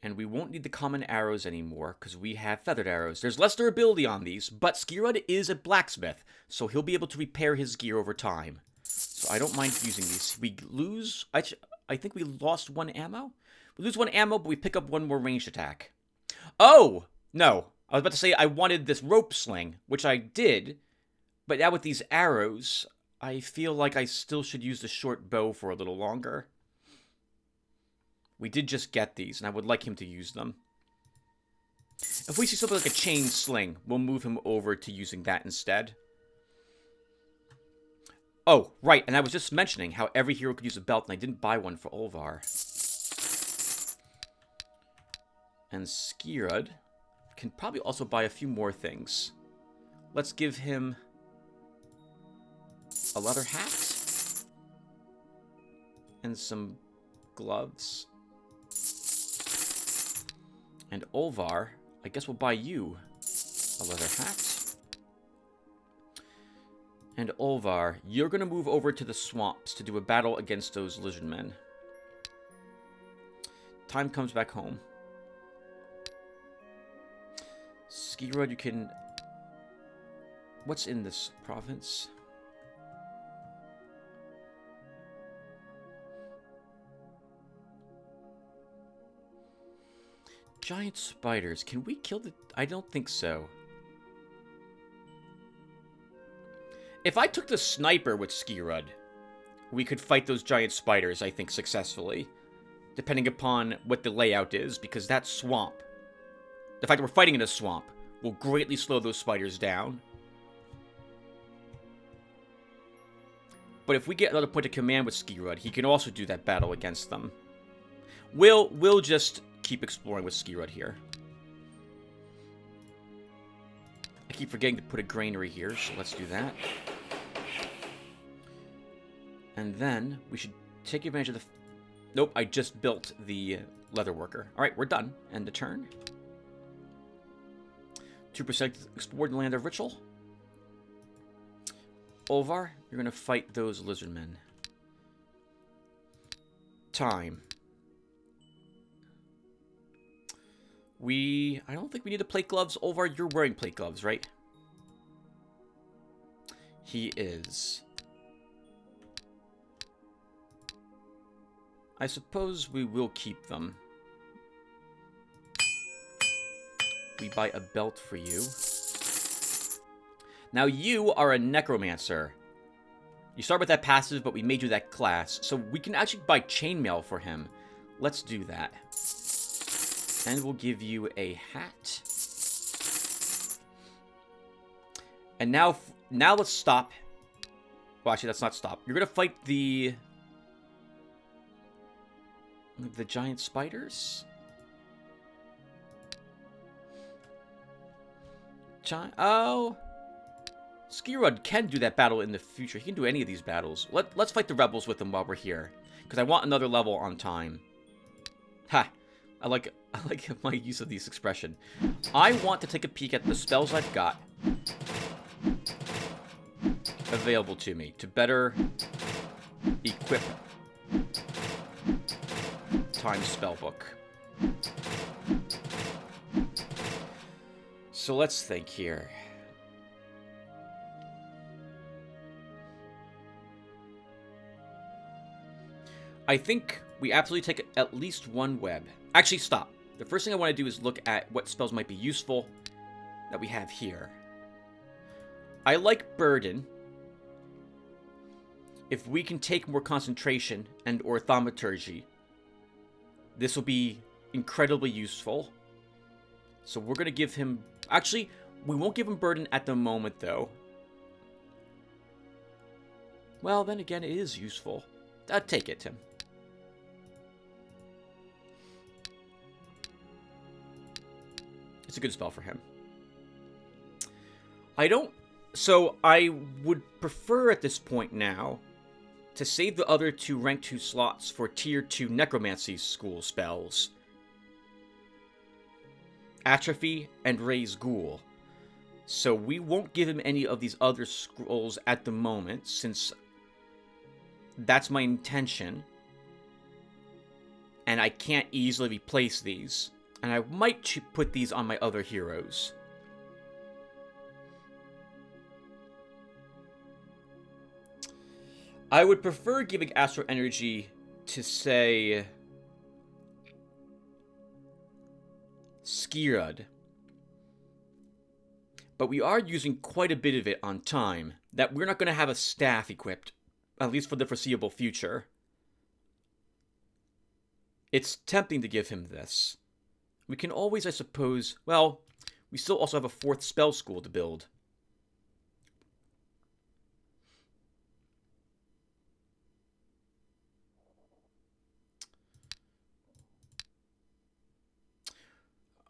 And we won't need the common arrows anymore because we have feathered arrows. There's less durability on these, but Skirud is a blacksmith, so he'll be able to repair his gear over time. So I don't mind using these. We lose... I think we lost 1 ammo? We lose 1 ammo, but we pick up 1 more ranged attack. Oh! No. I was about to say I wanted this rope sling, which I did, but now with these arrows, I feel like I still should use the short bow for a little longer. We did just get these, and I would like him to use them. If we see something like a chain sling, we'll move him over to using that instead. Oh, right, and I was just mentioning how every hero could use a belt, and I didn't buy one for Olvar. And Skirud can probably also buy a few more things. Let's give him a leather hat and some gloves. And Olvar, I guess we'll buy you a leather hat. And Olvar, you're going to move over to the swamps to do a battle against those lizard men. Time comes back home. Skirud, you can... What's in this province? Giant spiders. Can we kill the... I don't think so. If I took the sniper with Skirud, we could fight those giant spiders, I think, successfully. Depending upon what the layout is, because that swamp... The fact that we're fighting in a swamp will greatly slow those spiders down. But if we get another point of command with Skirud, he can also do that battle against them. We'll just keep exploring with Skirud here. I keep forgetting to put a granary here, so let's do that. And then we should take advantage of the... Nope, I just built the leather worker. Alright, we're done. End the turn. 2% explored the land of ritual. Olvar, you're going to fight those lizard men. Time. I don't think we need to plate gloves. Olvar, you're wearing plate gloves, right? He is. I suppose we will keep them. We buy a belt for you. Now you are a necromancer. You start with that passive, but we made you that class. So we can actually buy chainmail for him. Let's do that. And we'll give you a hat. And now let's stop. Well, actually, let's not stop. You're going to fight the giant spiders? Oh. Skirud can do that battle in the future. He can do any of these battles. Let's fight the rebels with him while we're here. Because I want another level on time. Ha. I like my use of this expression. I want to take a peek at the spells I've got available to me to better equip Time Spellbook. So let's think here. I think we absolutely take at least one web. Actually, stop. The first thing I want to do is look at what spells might be useful that we have here. I like Burden. If we can take more concentration and or thaumaturgy, this will be incredibly useful. So we're going to give him... Actually, we won't give him Burden at the moment, though. Well, then again, it is useful. Take it, Tim. It's a good spell for him. So I would prefer at this point now to save the other 2 rank 2 slots for tier 2 necromancy school spells. Atrophy and Raise Ghoul. So we won't give him any of these other scrolls at the moment, since that's my intention. And I can't easily replace these. And I might put these on my other heroes. I would prefer giving Astral Energy to, say, Skirad. But we are using quite a bit of it on time, that we're not going to have a staff equipped, at least for the foreseeable future. It's tempting to give him this. We can always, I suppose, well, we still also have a 4th spell school to build.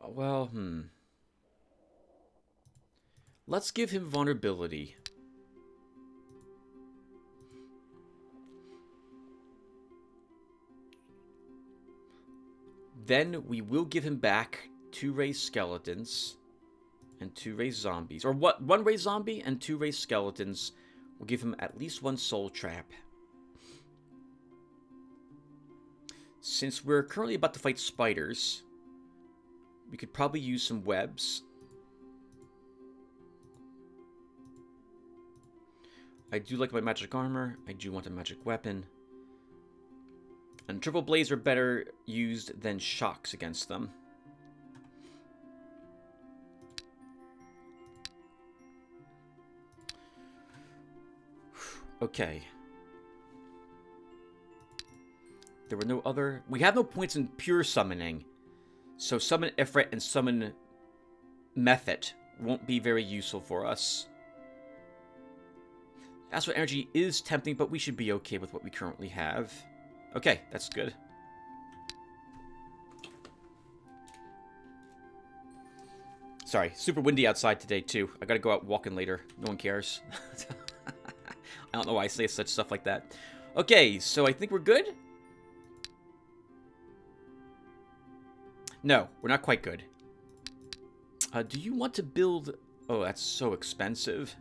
Well, let's give him vulnerability. Then we will give him back 2 raised skeletons and 2 raised zombies. Or what? 1 raised zombie and 2 raised skeletons. We'll give him at least 1 soul trap. Since we're currently about to fight spiders, we could probably use some webs. I do like my magic armor. I do want a magic weapon. And triple blades are better used than shocks against them. Okay. There were no other... We have no points in pure summoning. So summon Ifrit and summon Method won't be very useful for us. Astral Energy is tempting, but we should be okay with what we currently have. Okay, that's good. Sorry, super windy outside today, too. I gotta go out walking later. No one cares. I don't know why I say such stuff like that. Okay, so I think we're good. No, we're not quite good. Do you want to build... Oh, that's so expensive.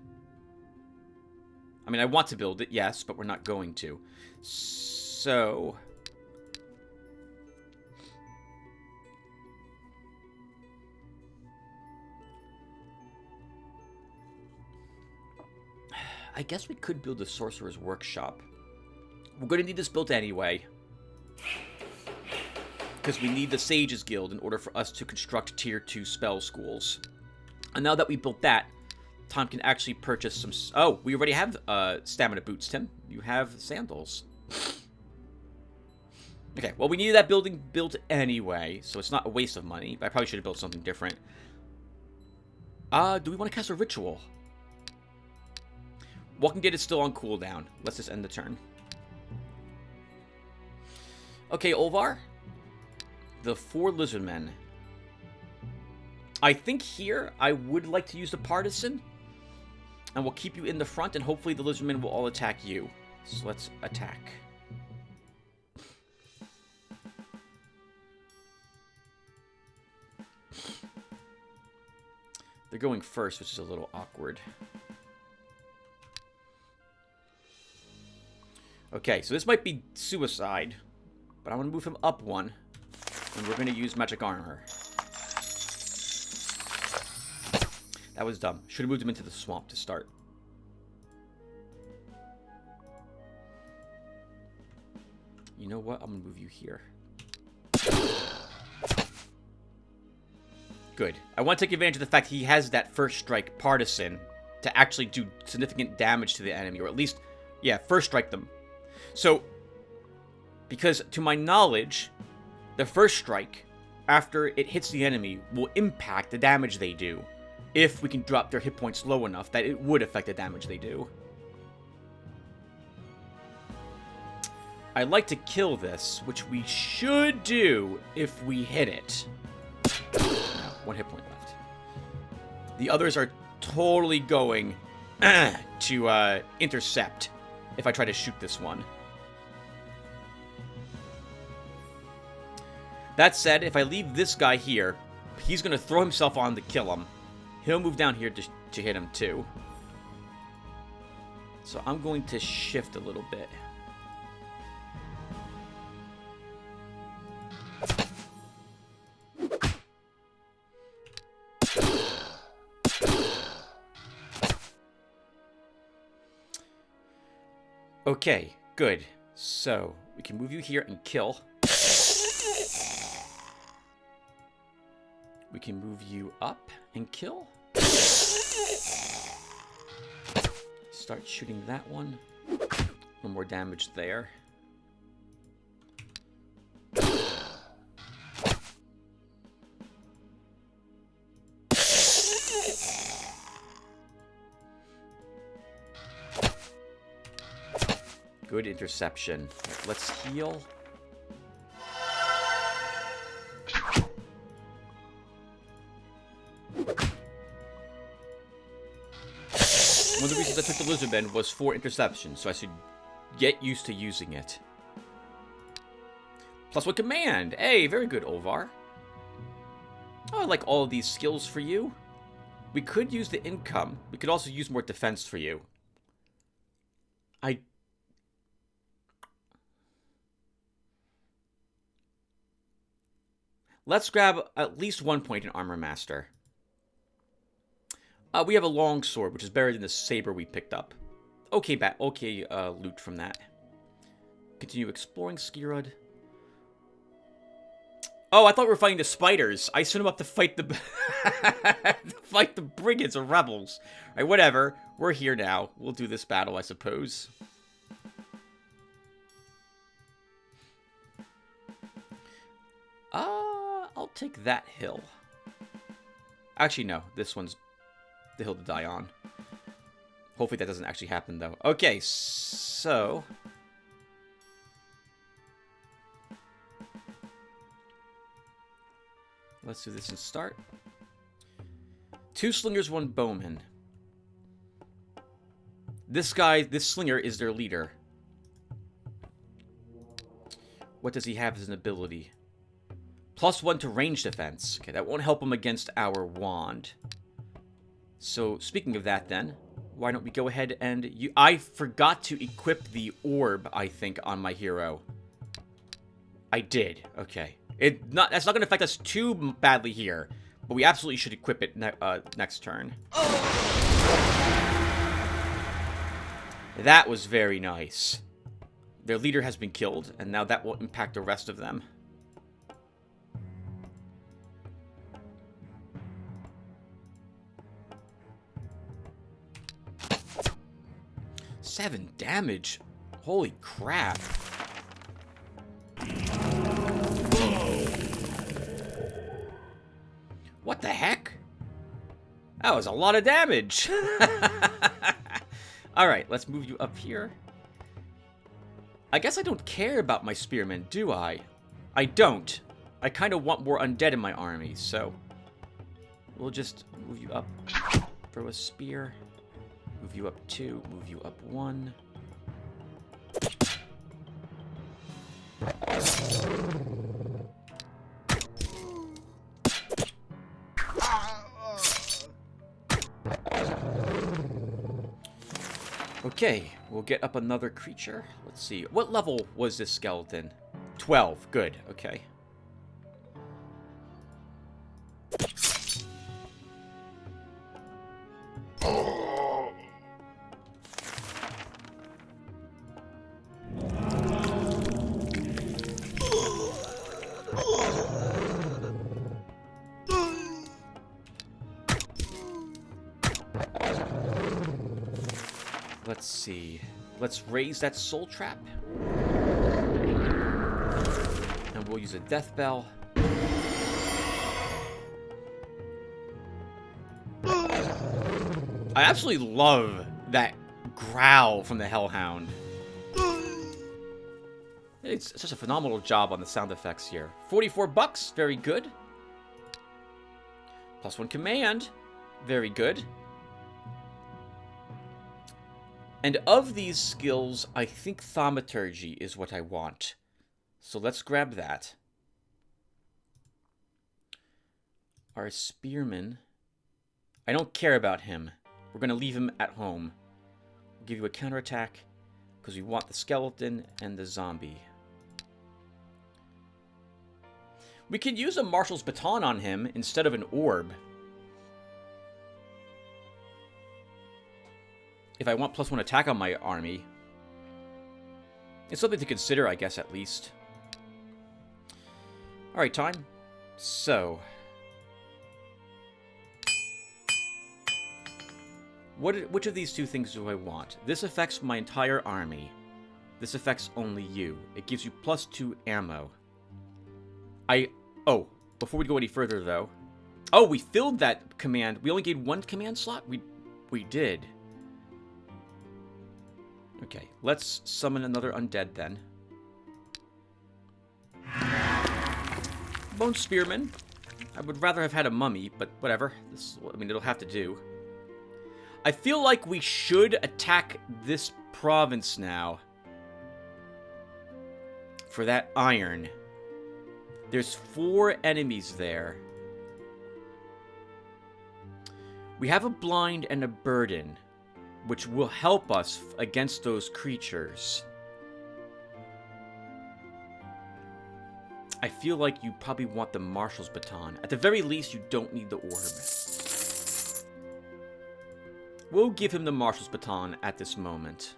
I mean, I want to build it, yes, but we're not going to. So... I guess we could build a Sorcerer's Workshop. We're going to need this built anyway. Because we need the Sages Guild in order for us to construct Tier 2 spell schools. And now that we built that, Tom can actually purchase some... Oh, we already have stamina boots, Tim. You have sandals. Okay, well, we needed that building built anyway, so it's not a waste of money. But I probably should have built something different. Do we want to cast a ritual? Walking Dead is still on cooldown. Let's just end the turn. Okay, Olvar. The 4 Lizardmen. I think here I would like to use the Partisan. And we'll keep you in the front, and hopefully the Lizardmen will all attack you. So let's attack. They're going first, which is a little awkward. Okay, so this might be suicide, but I'm going to move him up 1, and we're going to use magic armor. That was dumb. Should have moved him into the swamp to start. You know what? I'm going to move you here. Good. I want to take advantage of the fact he has that first strike partisan to actually do significant damage to the enemy, or at least, yeah, first strike them. So, because to my knowledge, the first strike, after it hits the enemy, will impact the damage they do, if we can drop their hit points low enough that it would affect the damage they do. I'd like to kill this, which we should do if we hit it. No, 1 hit point left. The others are totally going to intercept if I try to shoot this one. That said, if I leave this guy here, he's going to throw himself on to kill him. He'll move down here to hit him too. So I'm going to shift a little bit. Okay, good. So we can move you here and kill. We can move you up and kill. Start shooting that one. No more damage there. Good interception. Let's heal. One of the reasons I took the Lizardman was for interception, so I should get used to using it. +1 command! Hey, very good, Olvar. Oh, I like all of these skills for you. We could use the income. We could also use more defense for you. Let's grab at least 1 point in Armor Master. We have a long sword, which is better than the saber we picked up. Okay, loot from that. Continue exploring Skirud. Oh, I thought we were fighting the spiders. I sent them up to fight the fight the brigands or rebels. All right, whatever. We're here now. We'll do this battle, I suppose. I'll take that hill. Actually, no. This one's the hill to die on. Hopefully that doesn't actually happen, though. Okay, so... let's do this and start. 2 slingers, 1 bowman. This guy, this slinger, is their leader. What does he have as an ability? +1 to range defense. Okay, that won't help him against our wand. So, speaking of that then, why don't we go ahead and... I forgot to equip the orb, I think, on my hero. I did. Okay. That's not going to affect us too badly here, but we absolutely should equip it next turn. That was very nice. Their leader has been killed, and now that will impact the rest of them. Seven damage. Holy crap. What the heck? That was a lot of damage. Alright, let's move you up here. I guess I don't care about my spearmen, do I? I don't. I kind of want more undead in my army, so... we'll just move you up. Throw a spear. Move you up 2, move you up 1. Okay, we'll get up another creature. Let's see. What level was this skeleton? 12. Good. Okay. Let's see. Let's raise that soul trap. And we'll use a death bell. I absolutely love that growl from the Hellhound. It's such a phenomenal job on the sound effects here. $44, very good. +1 command. Very good. And of these skills, I think Thaumaturgy is what I want. So let's grab that. Our spearman. I don't care about him. We're going to leave him at home. We'll give you a counterattack because we want the skeleton and the zombie. We could use a marshal's baton on him instead of an orb. If I want +1 attack on my army. It's something to consider, I guess, at least. Alright, time. So. Which of these two things do I want? This affects my entire army. This affects only you. It gives you +2 ammo. Oh, before we go any further, though. Oh, we filled that command. We only gained 1 command slot? We did. Okay, let's summon another undead, then. Bone Spearman. I would rather have had a mummy, but whatever. I mean, it'll have to do. I feel like we should attack this province now. For that iron. There's 4 enemies there. We have a blind and a burden, which will help us against those creatures. I feel like you probably want the marshal's baton. At the very least, you don't need the orb. We'll give him the marshal's baton at this moment.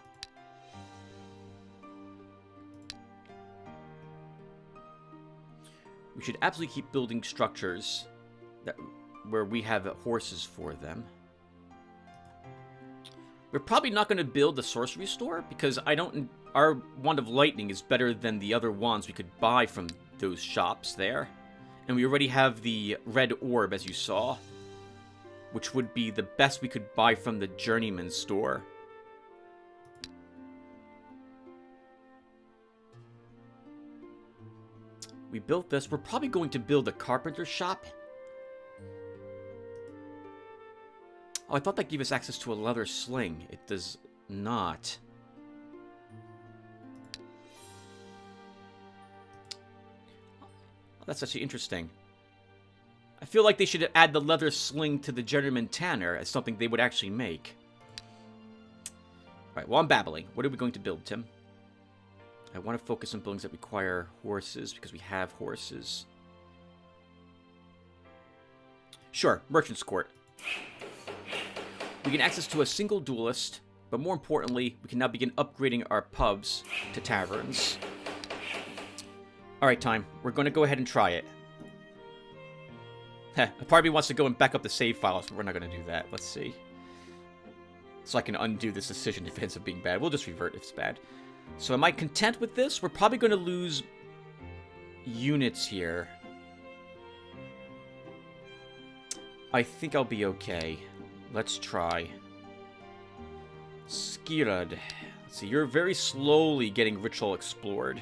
We should absolutely keep building structures where we have horses for them. We're probably not going to build the sorcery store because our Wand of Lightning is better than the other wands we could buy from those shops there. And we already have the red orb, as you saw, which would be the best we could buy from the journeyman store. We built this. We're probably going to build a carpenter shop. Oh, I thought that gave us access to a leather sling. It does not. Oh, that's actually interesting. I feel like they should add the leather sling to the Journeyman Tanner as something they would actually make. Alright, well, I'm babbling. What are we going to build, Tim? I want to focus on buildings that require horses, because we have horses. Sure, Merchant's Court. We get access to a single duelist, but more importantly, we can now begin upgrading our pubs to taverns. Alright, time. We're going to go ahead and try it. A part of me wants to go and back up the save files, but we're not going to do that. Let's see. So I can undo this decision if it ends up being bad. We'll just revert if it's bad. So am I content with this? We're probably going to lose units here. I think I'll be okay. Let's try. Skirad. Let's see, you're very slowly getting ritual explored.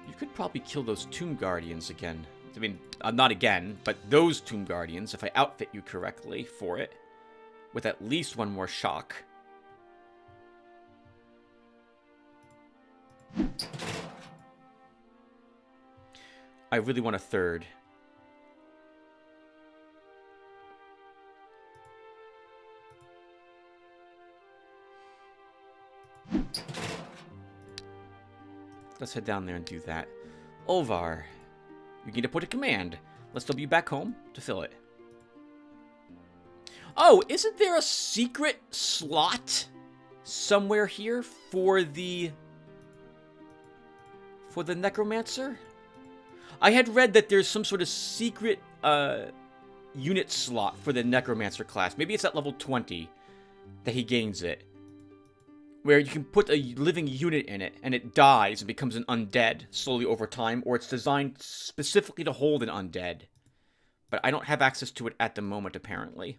You could probably kill those Tomb Guardians again. I mean, not again, but those Tomb Guardians, if I outfit you correctly for it. With at least 1 more shock. I really want a 3rd. Let's head down there and do that. Olvar, you need to put a command. Let's W back home to fill it. Oh, isn't there a secret slot somewhere here for the Necromancer? I had read that there's some sort of secret unit slot for the Necromancer class. Maybe it's at level 20 that he gains it. Where you can put a living unit in it, and it dies and becomes an undead slowly over time, or it's designed specifically to hold an undead. But I don't have access to it at the moment, apparently.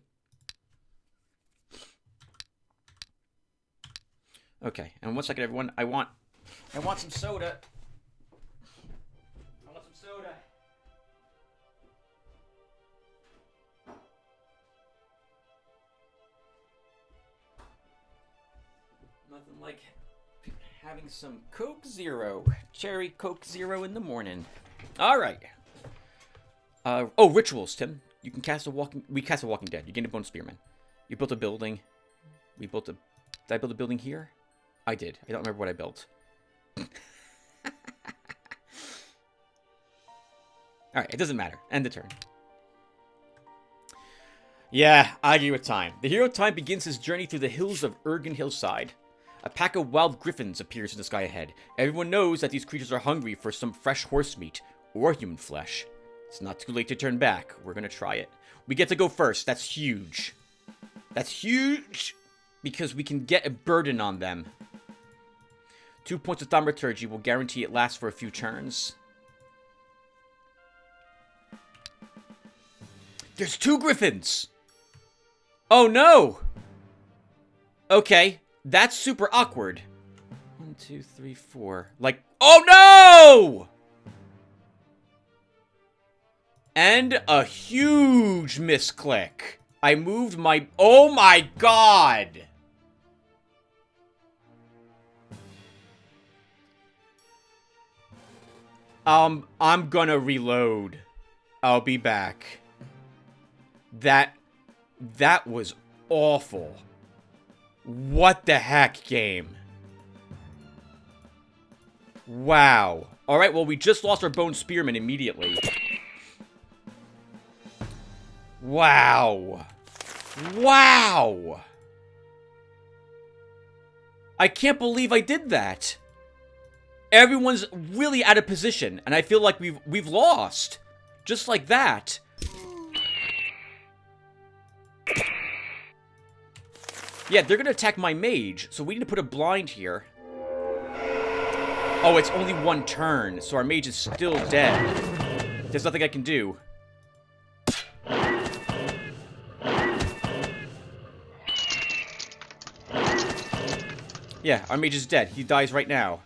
Okay, and 1 second, everyone. I want some soda. I want some soda. Nothing like having some Coke Zero. Cherry Coke Zero in the morning. All right. Oh, rituals, Tim. You can cast a walking... We cast a Walking Dead. You gain a bonus spearman. You built a building. We built a... Did I build a building here? I did. I don't remember what I built. Alright, it doesn't matter. End the turn. Yeah, I agree with time. The hero Time begins his journey through the hills of Ergen Hillside. A pack of wild griffins appears in the sky ahead. Everyone knows that these creatures are hungry for some fresh horse meat or human flesh. It's not too late to turn back. We're gonna try it. We get to go first. That's huge. That's huge! Because we can get a burden on them. 2 points of Thaumaturgy will guarantee it lasts for a few turns. There's 2 griffins! Oh no! Okay, that's super awkward. 1, 2, 3, 4. Like, oh no! And a huge misclick. I moved my... Oh my god! I'm gonna reload. I'll be back. That was awful. What the heck, game? Wow. Alright, well, we just lost our Bone Spearman immediately. Wow. Wow! I can't believe I did that. Everyone's really out of position, and I feel like we've lost. Just like that. Yeah, they're gonna attack my mage, so we need to put a blind here. Oh, it's only 1 turn, so our mage is still dead. There's nothing I can do. Yeah, our mage is dead. He dies right now.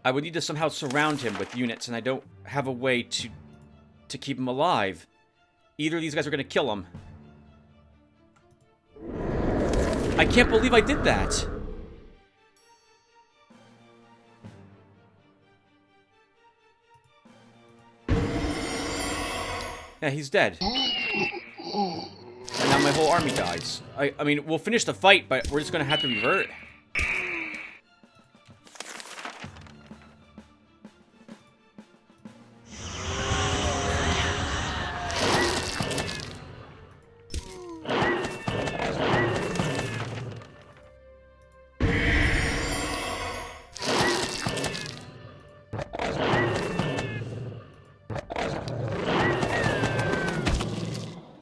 I would need to somehow surround him with units, and I don't have a way to keep him alive. Either of these guys are gonna kill him. I can't believe I did that. Yeah, he's dead. And now my whole army dies. I mean, we'll finish the fight, but we're just gonna have to revert.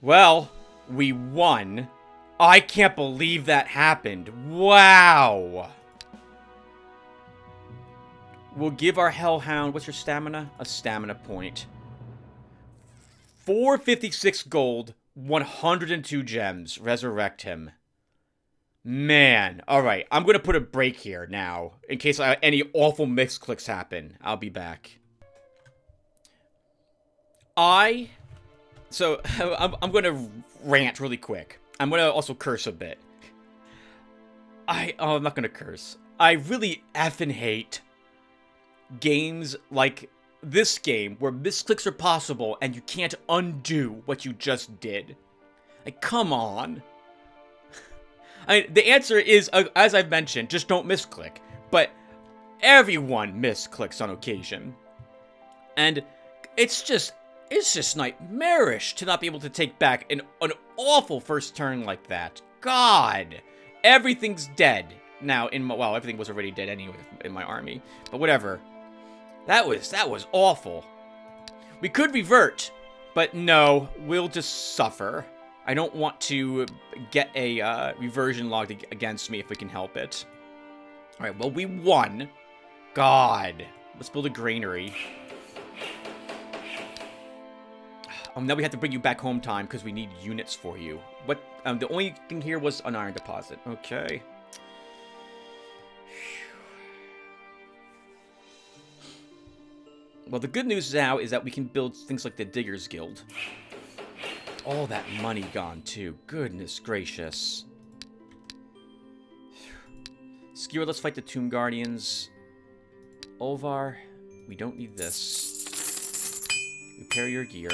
Well, we won. I can't believe that happened. Wow. We'll give our Hellhound... What's your stamina? A stamina point. 456 gold, 102 gems. Resurrect him. Man. Alright, I'm going to put a break here now. In case any awful misclicks happen. I'll be back. So, I'm going to rant really quick. I'm going to also curse a bit. I'm not going to curse. I really effing hate games like this game where misclicks are possible and you can't undo what you just did. Like, come on. The answer is, as I've mentioned, just don't misclick. But everyone misclicks on occasion. And it's just nightmarish to not be able to take back an awful first turn like that. God. Everything's dead now in my... Well, everything was already dead anyway in my army. But whatever. That was awful. We could revert, but no, we'll just suffer. I don't want to get a reversion logged against me if we can help it. Alright, well, we won. God. Let's build a granary. Now we have to bring you back home time because we need units for you. What? The only thing here was an iron deposit. Okay. Well, the good news now is that we can build things like the Diggers Guild. All that money gone, too. Goodness gracious. Skira, let's fight the Tomb Guardians. Olvar, we don't need this. Repair your gear.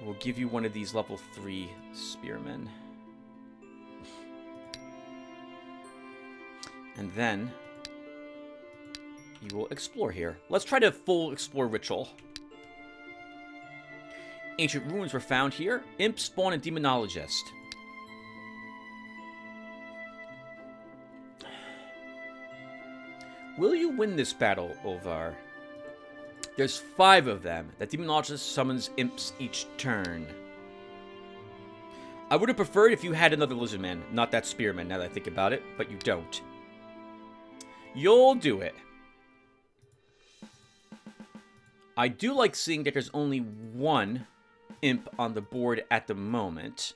We'll give you one of these level 3 spearmen. And then you will explore here. Let's try to full explore ritual. Ancient ruins were found here. Imp, spawn, and demonologist. Will you win this battle, Olvar? There's 5 of them. The demonologist summons imps each turn. I would have preferred if you had another lizardman, not that spearman, now that I think about it, but you don't. You'll do it. I do like seeing that there's only 1 imp on the board at the moment.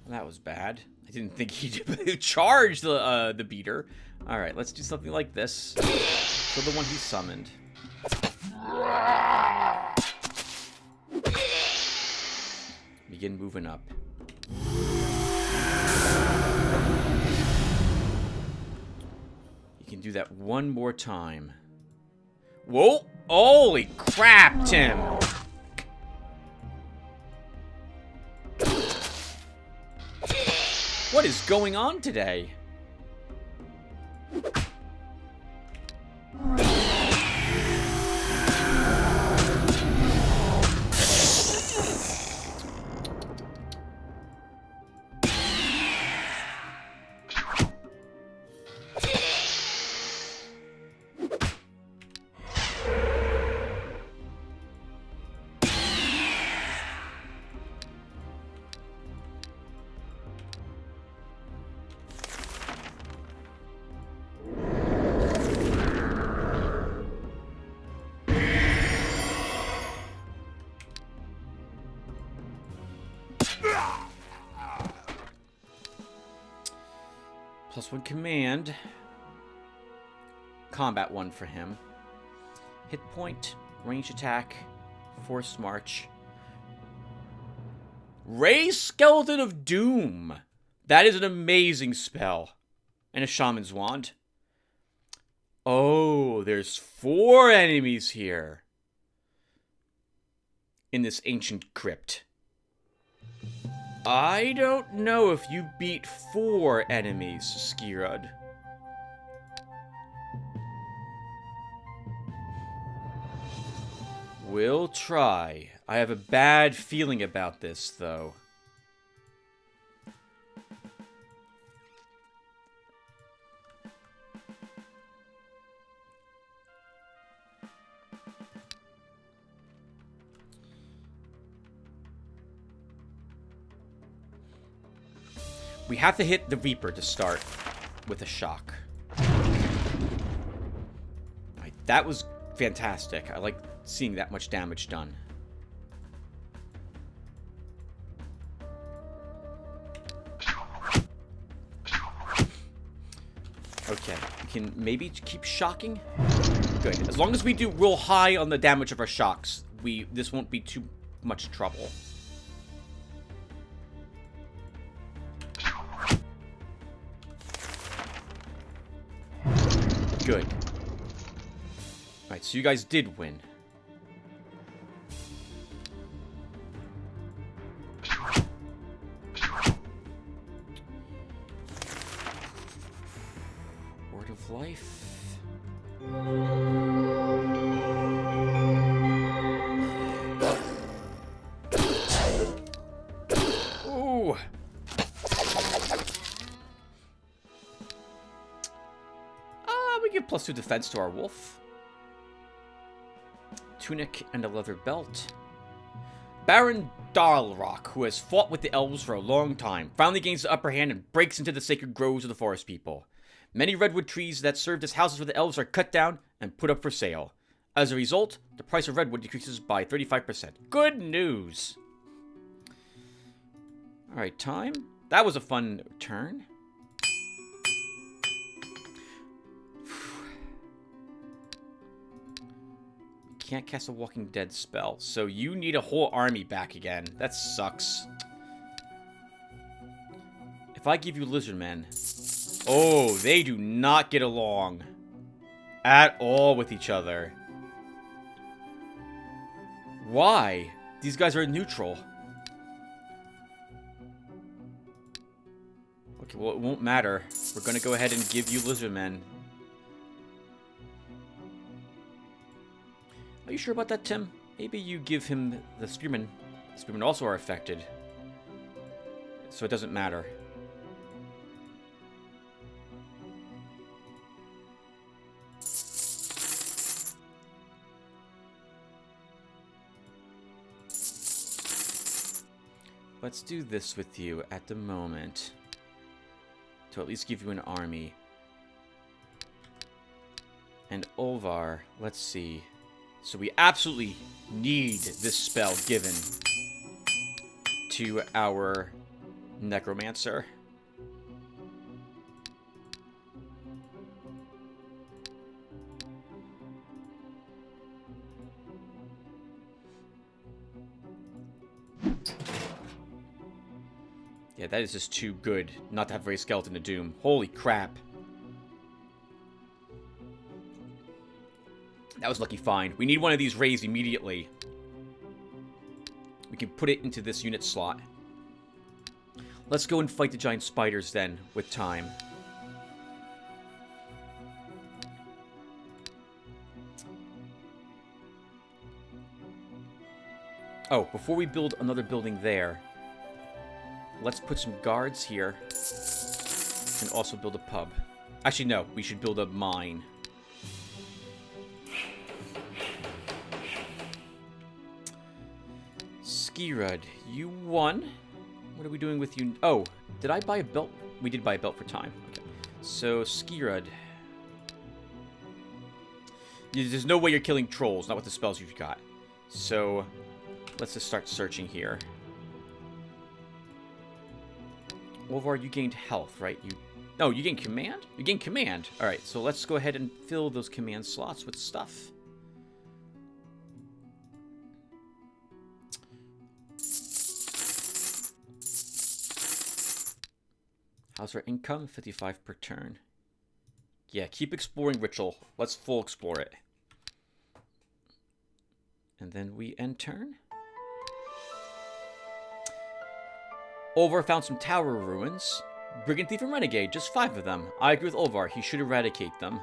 That was bad. I didn't think he'd charge the beater. All right, let's do something like this for the one he summoned. Begin moving up. You can do that one more time. Whoa! Holy crap, Tim! What is going on today? +1 command. Combat 1 for him. Hit point, range attack, force march. Raise Skeleton of Doom. That is an amazing spell. And a Shaman's Wand. Oh, there's 4 enemies here. In this ancient crypt. I don't know if you beat 4 enemies, Skirud. We'll try. I have a bad feeling about this, though. We have to hit the Reaper to start with a shock. Right, that was fantastic. I like seeing that much damage done. Okay, we can maybe keep shocking. Good. As long as we do roll high on the damage of our shocks, this won't be too much trouble. Good. Alright, so you guys did win. Word of Life. +2 defense to our wolf. Tunic and a leather belt. Baron Darlrock, who has fought with the elves for a long time, finally gains the upper hand and breaks into the sacred groves of the forest people. Many redwood trees that served as houses for the elves are cut down and put up for sale. As a result, the price of redwood decreases by 35%. Good news! Alright, time. That was a fun turn. Can't cast a Walking Dead spell, so you need a whole army back again. That sucks. If I give you Lizardmen... Oh, they do not get along at all with each other. Why? These guys are neutral. Okay, well, it won't matter. We're gonna go ahead and give you Lizardmen. Are you sure about that, Tim? Maybe you give him the Spearmen. The Spearmen also are affected. So it doesn't matter. Let's do this with you at the moment. To at least give you an army. And Olvar, let's see. So we absolutely need this spell given to our Necromancer. Yeah, that is just too good not to have Ray Skeleton to Doom. Holy crap. That was lucky find. We need one of these rays immediately. We can put it into this unit slot. Let's go and fight the giant spiders then, with time. Oh, before we build another building there, let's put some guards here. And also build a pub. Actually, no. We should build a mine. Skirud, you won. What are we doing with you? Oh, did I buy a belt? We did buy a belt for time. Okay. So, Skirud. There's no way you're killing trolls, not with the spells you've got. So, let's just start searching here. Olvar, you gained health, right? No, you gained command? You gained command. Alright, so let's go ahead and fill those command slots with stuff. How's our income? 55 per turn. Yeah, keep exploring Ritual. Let's full explore it. And then we end turn. Olvar found some tower ruins. Brigand, Thief, and Renegade. Just 5 of them. I agree with Olvar. He should eradicate them.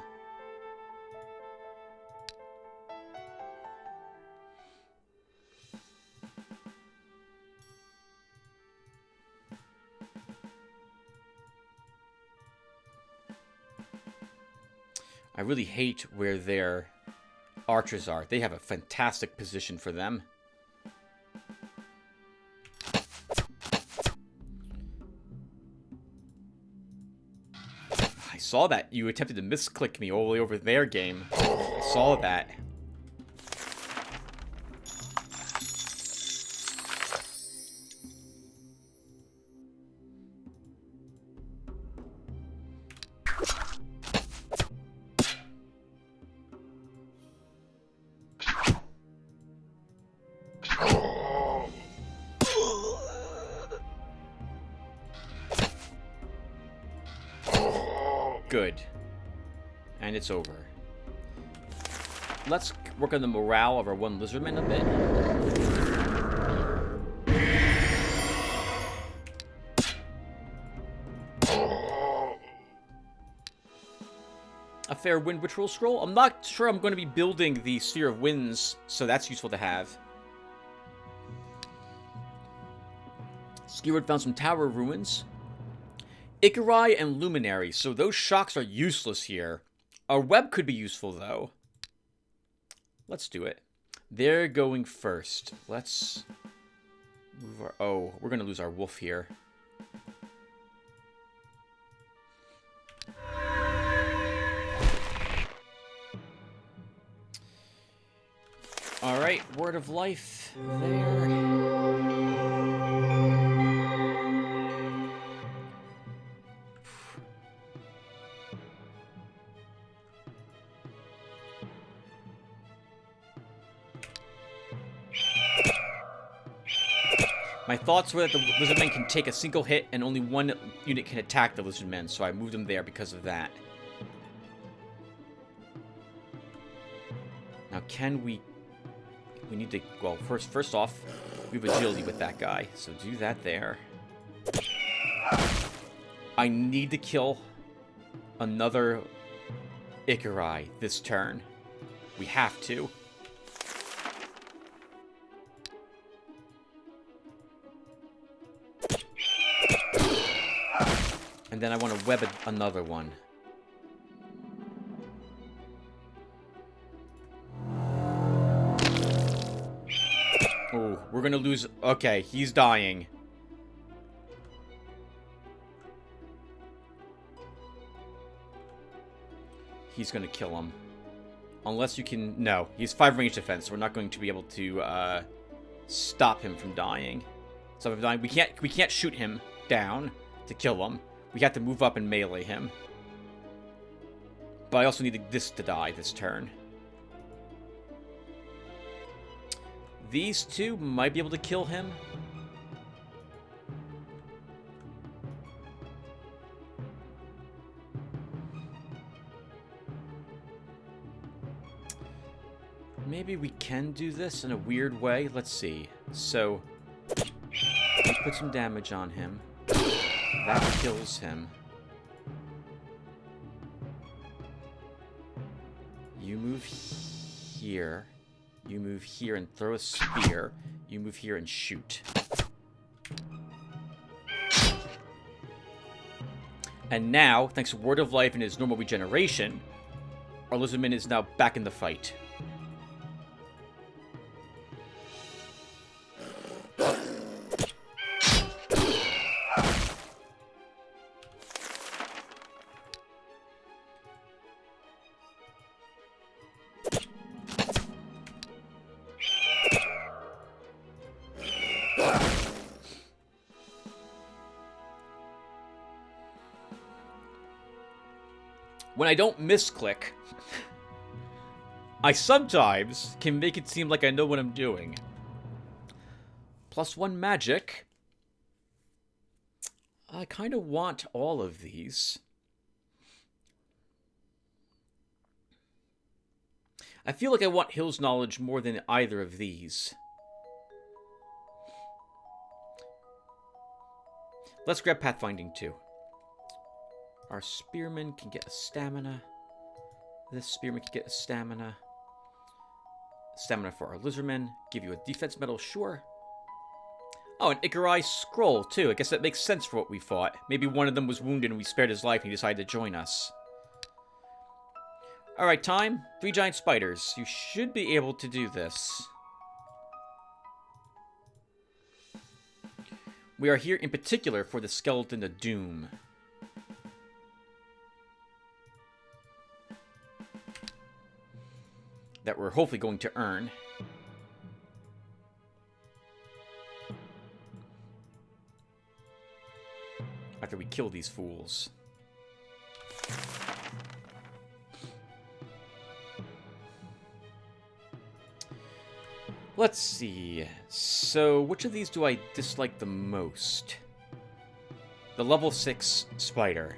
I really hate where their archers are. They have a fantastic position for them. I saw that. You attempted to misclick me all the way over their game. I saw that. Good. And it's over. Let's work on the morale of our one lizardman a bit. A fair wind ritual scroll. I'm not sure I'm going to be building the Sphere of Winds, so that's useful to have. Skirud found some tower ruins. Ikarai and Luminary, so those shocks are useless here. Our web could be useful, though. Let's do it. They're going first. Let's move our... Oh, we're going to lose our wolf here. Alright, word of life there. My thoughts were that the lizardmen can take a single hit and only one unit can attack the lizardmen, so I moved them there because of that. Now, can we... We need to... Well, first off, we have agility with that guy, so do that there. I need to kill another Icarai this turn. We have to. And then I want to web another one. Oh, we're going to lose... Okay, he's dying. He's going to kill him. Unless you can... No, he's 5 range defense, so we're not going to be able to stop him from dying. So if dying, we can't shoot him down to kill him. We have to move up and melee him. But I also need this to die this turn. These two might be able to kill him. Maybe we can do this in a weird way. Let's see. So, let's put some damage on him. That kills him. You move here. You move here and throw a spear. You move here and shoot. And now, thanks to Word of Life and his normal regeneration, our lizardman is now back in the fight. When I don't misclick, I sometimes can make it seem like I know what I'm doing. +1 magic. I kind of want all of these. I feel like I want Hill's knowledge more than either of these. Let's grab Pathfinding too. Our spearman can get a stamina. This spearman can get a stamina. Stamina for our lizardmen. Give you a defense medal, sure. Oh, an Icarai scroll, too. I guess that makes sense for what we fought. Maybe one of them was wounded and we spared his life and he decided to join us. Alright, time. 3 giant spiders. You should be able to do this. We are here in particular for the Skeleton of Doom. That we're hopefully going to earn. After we kill these fools. Let's see. So, which of these do I dislike the most? The level 6 spider.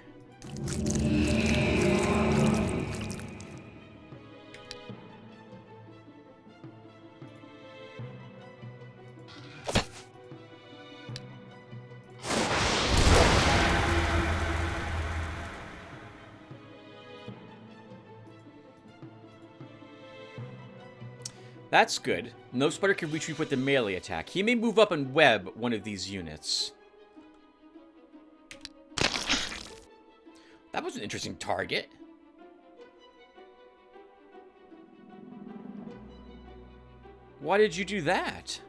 That's good. No spider can reach me with the melee attack. He may move up and web one of these units. That was an interesting target. Why did you do that?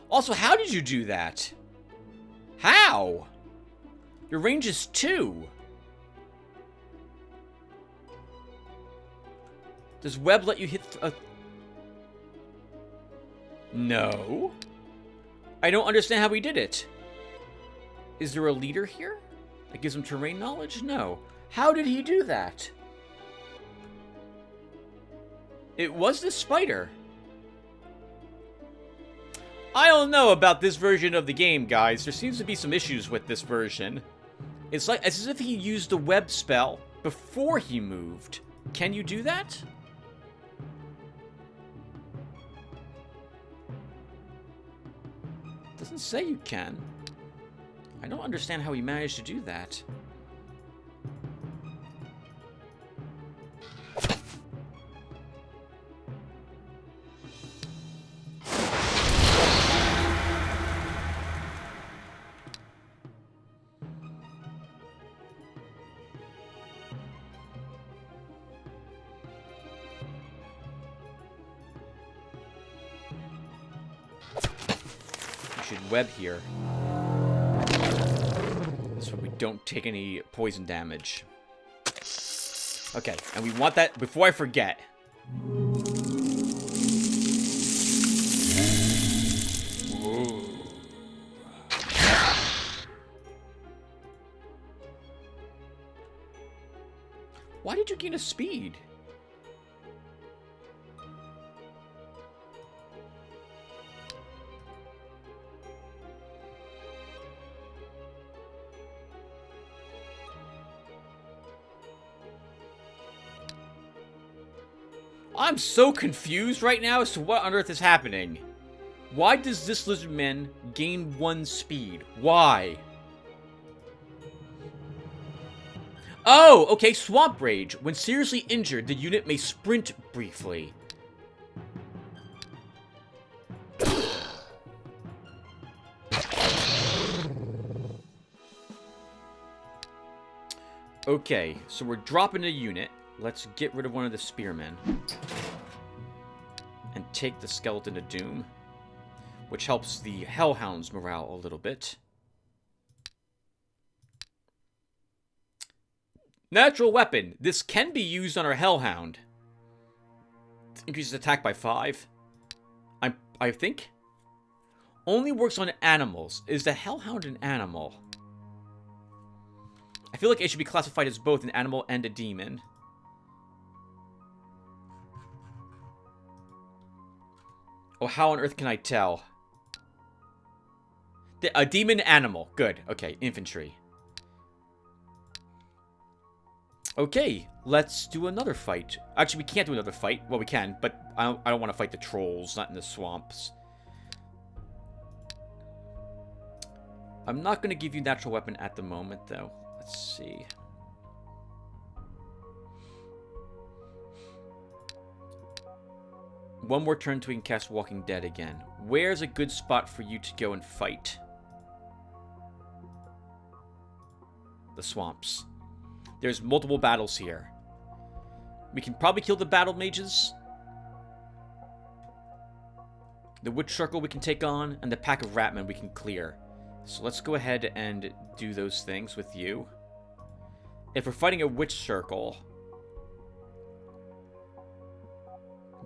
Also, how did you do that? How? Your range is 2. Does web let you hit a... No. I don't understand how he did it. Is there a leader here that gives him terrain knowledge? No. How did he do that? It was the spider. I don't know about this version of the game, guys. There seems to be some issues with this version. It's as if he used the web spell before he moved. Can you do that? Doesn't say you can. I don't understand how he managed to do that. Should web here so we don't take any poison damage. Okay, and we want that before I forget. Whoa. Why did you gain a speed? I'm so confused right now as to what on earth is happening. Why does this lizardman gain 1 speed? Why? Oh, okay, Swamp Rage. When seriously injured, the unit may sprint briefly. Okay, so we're dropping a unit. Let's get rid of one of the spearmen. And take the Skeleton of Doom. Which helps the Hellhound's morale a little bit. Natural weapon. This can be used on our Hellhound. Increases attack by 5. I think. Only works on animals. Is the Hellhound an animal? I feel like it should be classified as both an animal and a demon. Oh, how on earth can I tell? A demon animal. Good. Okay, infantry. Okay, let's do another fight. Actually, we can't do another fight. Well, we can, but I don't want to fight the trolls, not in the swamps. I'm not going to give you natural weapon at the moment, though. Let's see. One more turn till we can cast Walking Dead again. Where's a good spot for you to go and fight? The swamps. There's multiple battles here. We can probably kill the battle mages. The Witch Circle we can take on, and the Pack of Ratmen we can clear. So let's go ahead and do those things with you. If we're fighting a Witch Circle...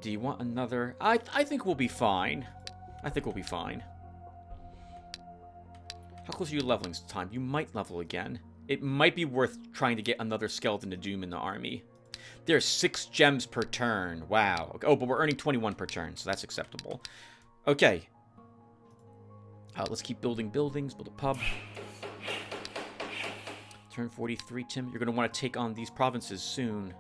Do you want another? I think we'll be fine. I think we'll be fine. How close are you to leveling this time? You might level again. It might be worth trying to get another Skeleton of Doom in the army. There's 6 gems per turn. Wow. Oh, but we're earning 21 per turn, so that's acceptable. Okay. Let's keep building buildings. Build a pub. Turn 43, Tim. You're going to want to take on these provinces soon.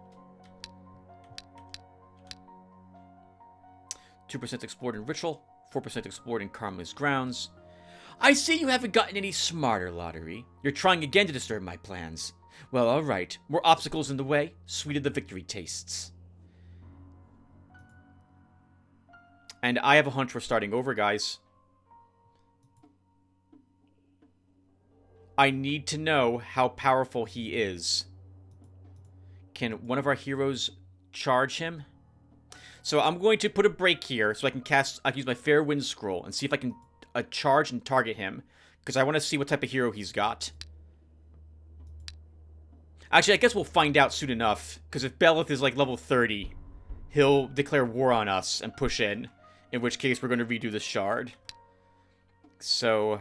2% explored in Ritual, 4% explored in Carmeline's grounds. I see you haven't gotten any smarter, Lotaeri. You're trying again to disturb my plans. Well, alright. More obstacles in the way, sweeter the victory tastes. And I have a hunch we're starting over, guys. I need to know how powerful he is. Can one of our heroes charge him? So I'm going to put a break here so I can use my Fair Wind Scroll and see if I can charge and target him. Because I want to see what type of hero he's got. Actually, I guess we'll find out soon enough. Because if Belith is like level 30, he'll declare war on us and push in. In which case, we're going to redo the shard. So...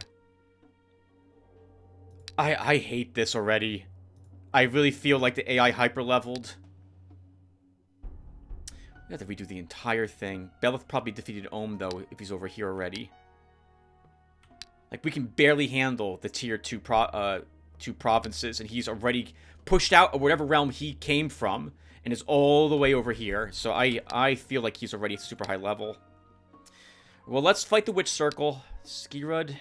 I hate this already. I really feel like the AI hyper-leveled. We have to redo the entire thing. Belith probably defeated Ohm, though, if he's over here already. Like, we can barely handle the tier 2 provinces, and he's already pushed out of whatever realm he came from, and is all the way over here. So I feel like he's already super high level. Well, let's fight the Witch Circle. Skirud.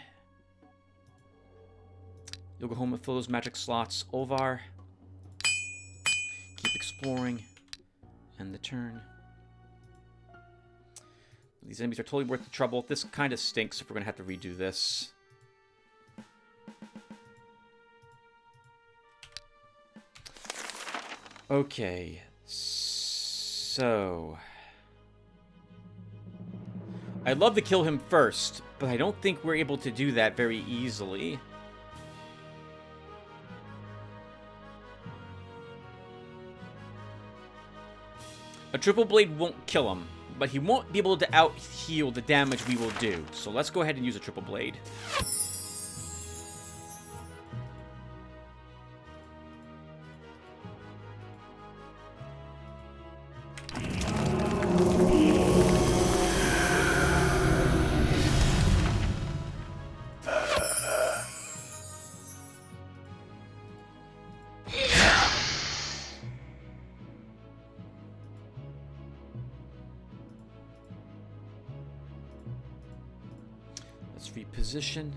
You'll go home and fill those magic slots. Olvar. Keep exploring. End the turn. These enemies are totally worth the trouble. This kind of stinks if we're going to have to redo this. Okay. So... I'd love to kill him first, but I don't think we're able to do that very easily. A triple blade won't kill him, but he won't be able to out-heal the damage we will do. So let's go ahead and use a triple blade. Reposition.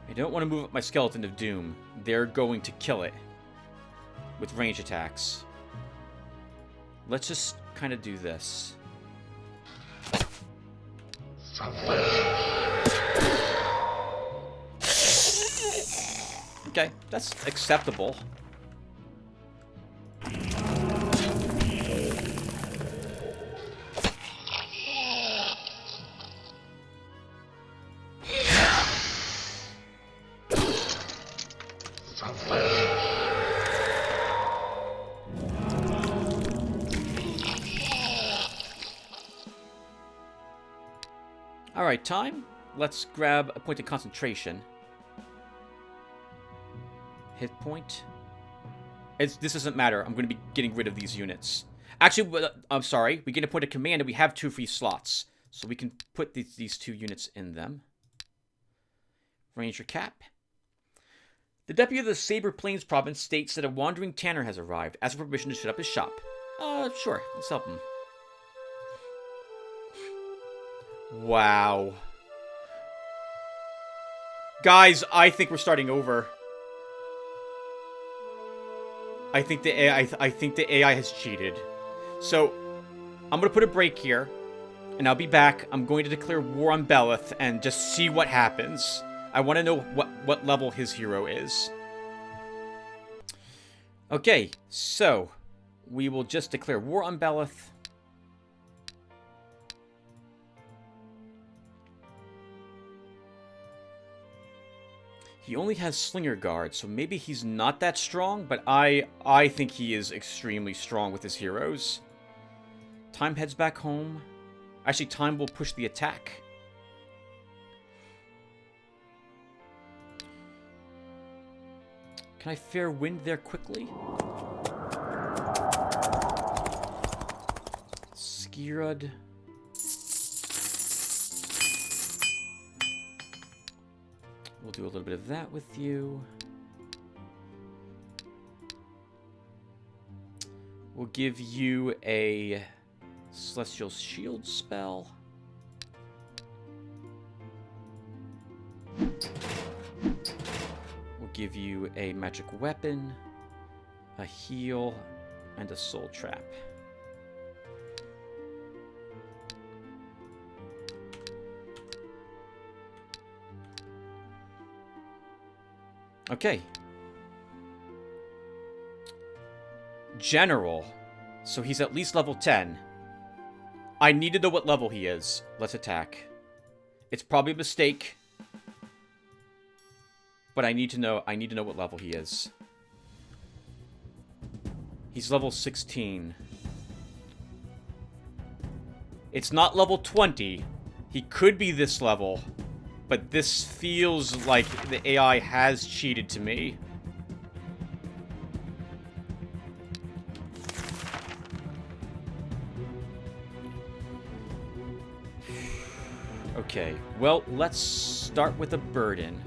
I don't want to move up my Skeleton of Doom. They're going to kill it with range attacks. Let's just kind of do this. Okay, that's acceptable. Alright, time. Let's grab a point of concentration. Hit point. This doesn't matter. I'm going to be getting rid of these units. Actually, I'm sorry. We get a point of command and we have 2 free slots. So we can put these 2 units in them. Ranger cap. The deputy of the Saber Plains province states that a wandering tanner has arrived. Ask for permission to set up his shop. Sure. Let's help him. Wow. Guys, I think we're starting over. I think the AI has cheated. So, I'm going to put a break here. And I'll be back. I'm going to declare war on Belith and just see what happens. I want to know what level his hero is. Okay, so we will just declare war on Belith. He only has Slinger Guard, so maybe he's not that strong, but I think he is extremely strong with his heroes. Time heads back home. Actually, Time will push the attack. Can I fair wind there quickly? Skirud. We'll do a little bit of that with you. We'll give you a Celestial Shield spell. We'll give you a magic weapon, a heal, and a soul trap. Okay. General. So he's at least level 10. I need to know what level he is. Let's attack. It's probably a mistake. But I need to know what level he is. He's level 16. It's not level 20. He could be this level. But this feels like the AI has cheated to me. Okay, well, let's start with a burden.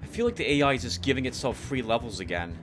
I feel like the AI is just giving itself free levels again.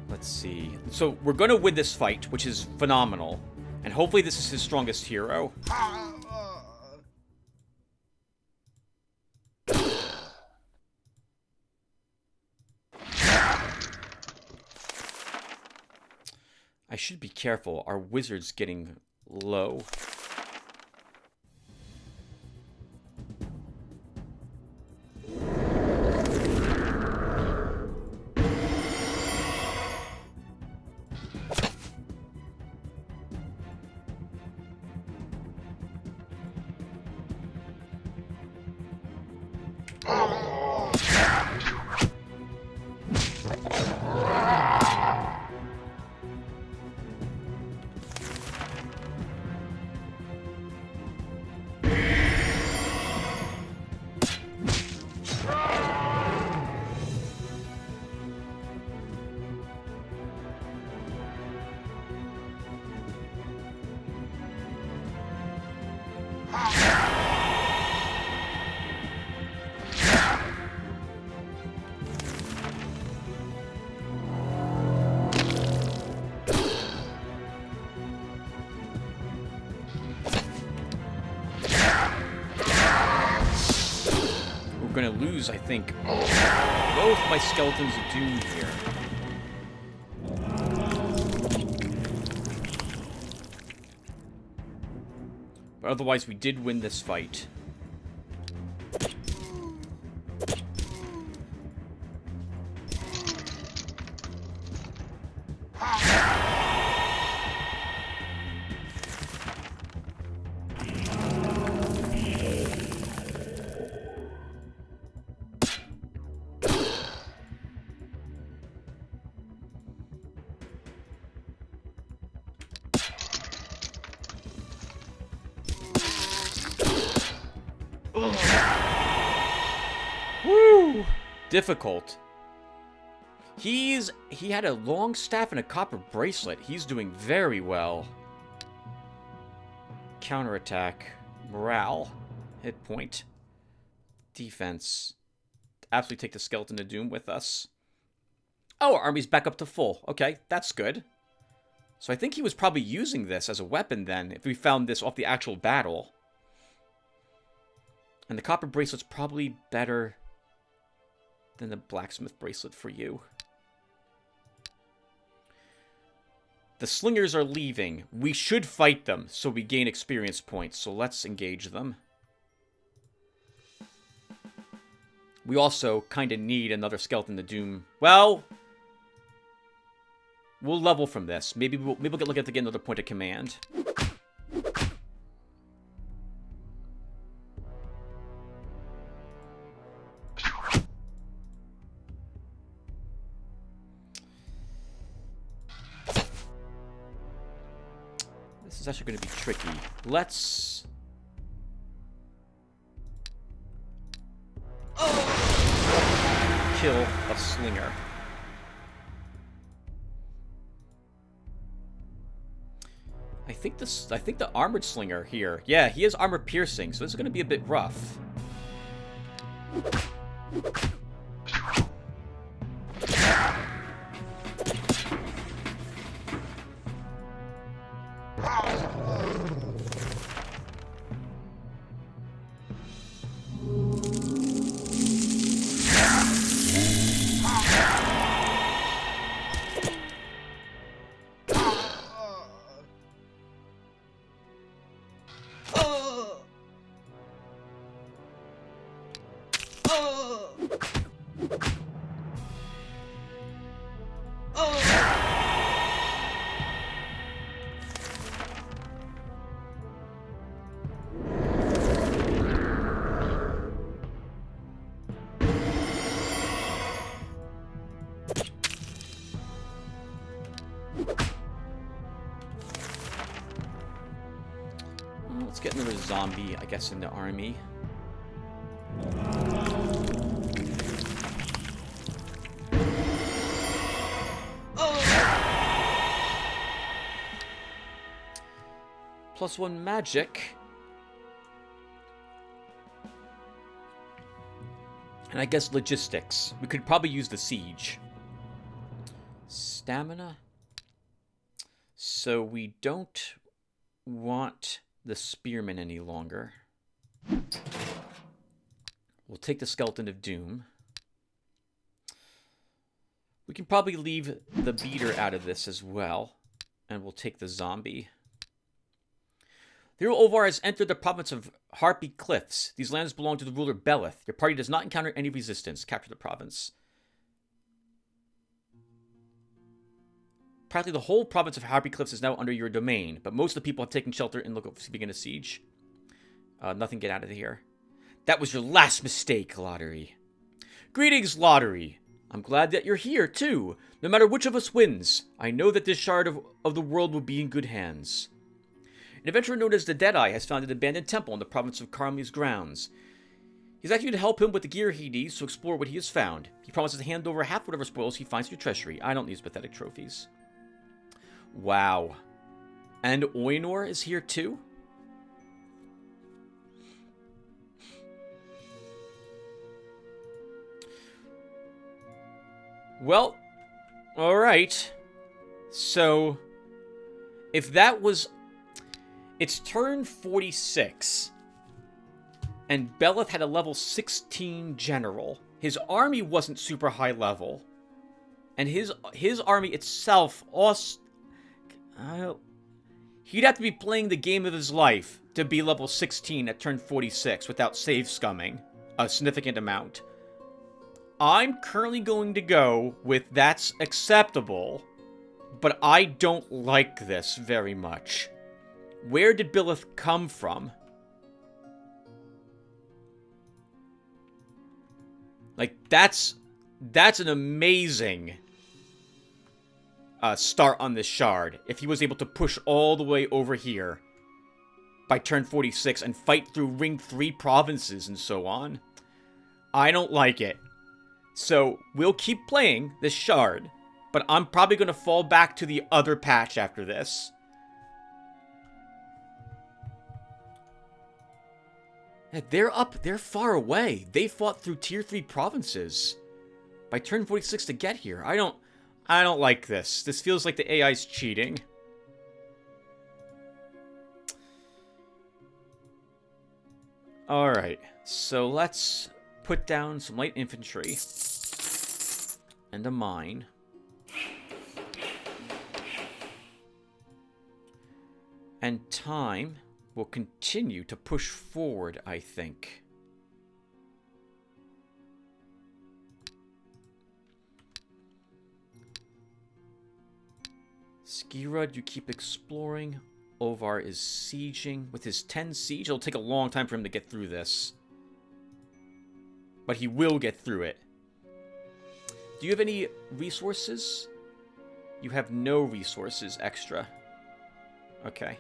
Let's see. So we're going to win this fight, which is phenomenal. And hopefully this is his strongest hero. I should be careful. Our wizard's getting low. Gonna lose, I think, both my skeletons of doom here. But otherwise, we did win this fight. Woo! Difficult. He had a long staff and a copper bracelet. He's doing very well. Counterattack. Morale. Hit point. Defense. Absolutely take the Skeleton of Doom with us. Oh, our army's back up to full. Okay, that's good. So I think he was probably using this as a weapon then, if we found this off the actual battle. And the copper bracelet's probably better than the blacksmith bracelet for you. The slingers are leaving. We should fight them, so we gain experience points. So let's engage them. We also kind of need another Skeleton of Doom. Well, we'll level from this. Maybe we'll get look at to get another point of command. This is actually going to be tricky. Let's... kill a slinger. I think the armored slinger here. Yeah, he has armor piercing, so this is going to be a bit rough. Let's get another zombie, I guess, in the army. +1 magic. And I guess logistics. We could probably use the siege. Stamina. So we don't want the spearman any longer. We'll take the Skeleton of Doom. We can probably leave the beater out of this as well. And we'll take the zombie. The hero Ovar has entered the province of Harpy Cliffs. These lands belong to the ruler Belith. Your party does not encounter any resistance. Capture the province. Practically the whole province of Harpy Cliffs is now under your domain, but most of the people have taken shelter in to begin a siege. Nothing get out of here. That was your last mistake, Lotaeri. Greetings, Lotaeri. I'm glad that you're here, too. No matter which of us wins, I know that this shard of the world will be in good hands. An adventurer known as the Deadeye has found an abandoned temple in the province of Carmely's grounds. He's asking you to help him with the gear he needs to explore what he has found. He promises to hand over half whatever spoils he finds in your treasury. I don't need these pathetic trophies. Wow. And Oinor is here too? Well, alright. So, if that was... It's turn 46. And Belith had a level 16 general. His army wasn't super high level. And his army itself also... he'd have to be playing the game of his life to be level 16 at turn 46 without save scumming a significant amount. I'm currently going to go with that's acceptable, but I don't like this very much. Where did Belith come from? Like, that's an amazing start on this shard. If he was able to push all the way over here by turn 46 and fight through Ring 3 provinces and so on. I don't like it. So, we'll keep playing this shard, but I'm probably going to fall back to the other patch after this. Yeah, they're far away. They fought through tier 3 provinces by turn 46 to get here. I don't like this. This feels like the AI's cheating. Alright, so let's put down some light infantry. And a mine. And time will continue to push forward, I think. Skirud, you keep exploring. Ovar is sieging. With his 10 siege, it'll take a long time for him to get through this. But he will get through it. Do you have any resources? You have no resources extra. Okay.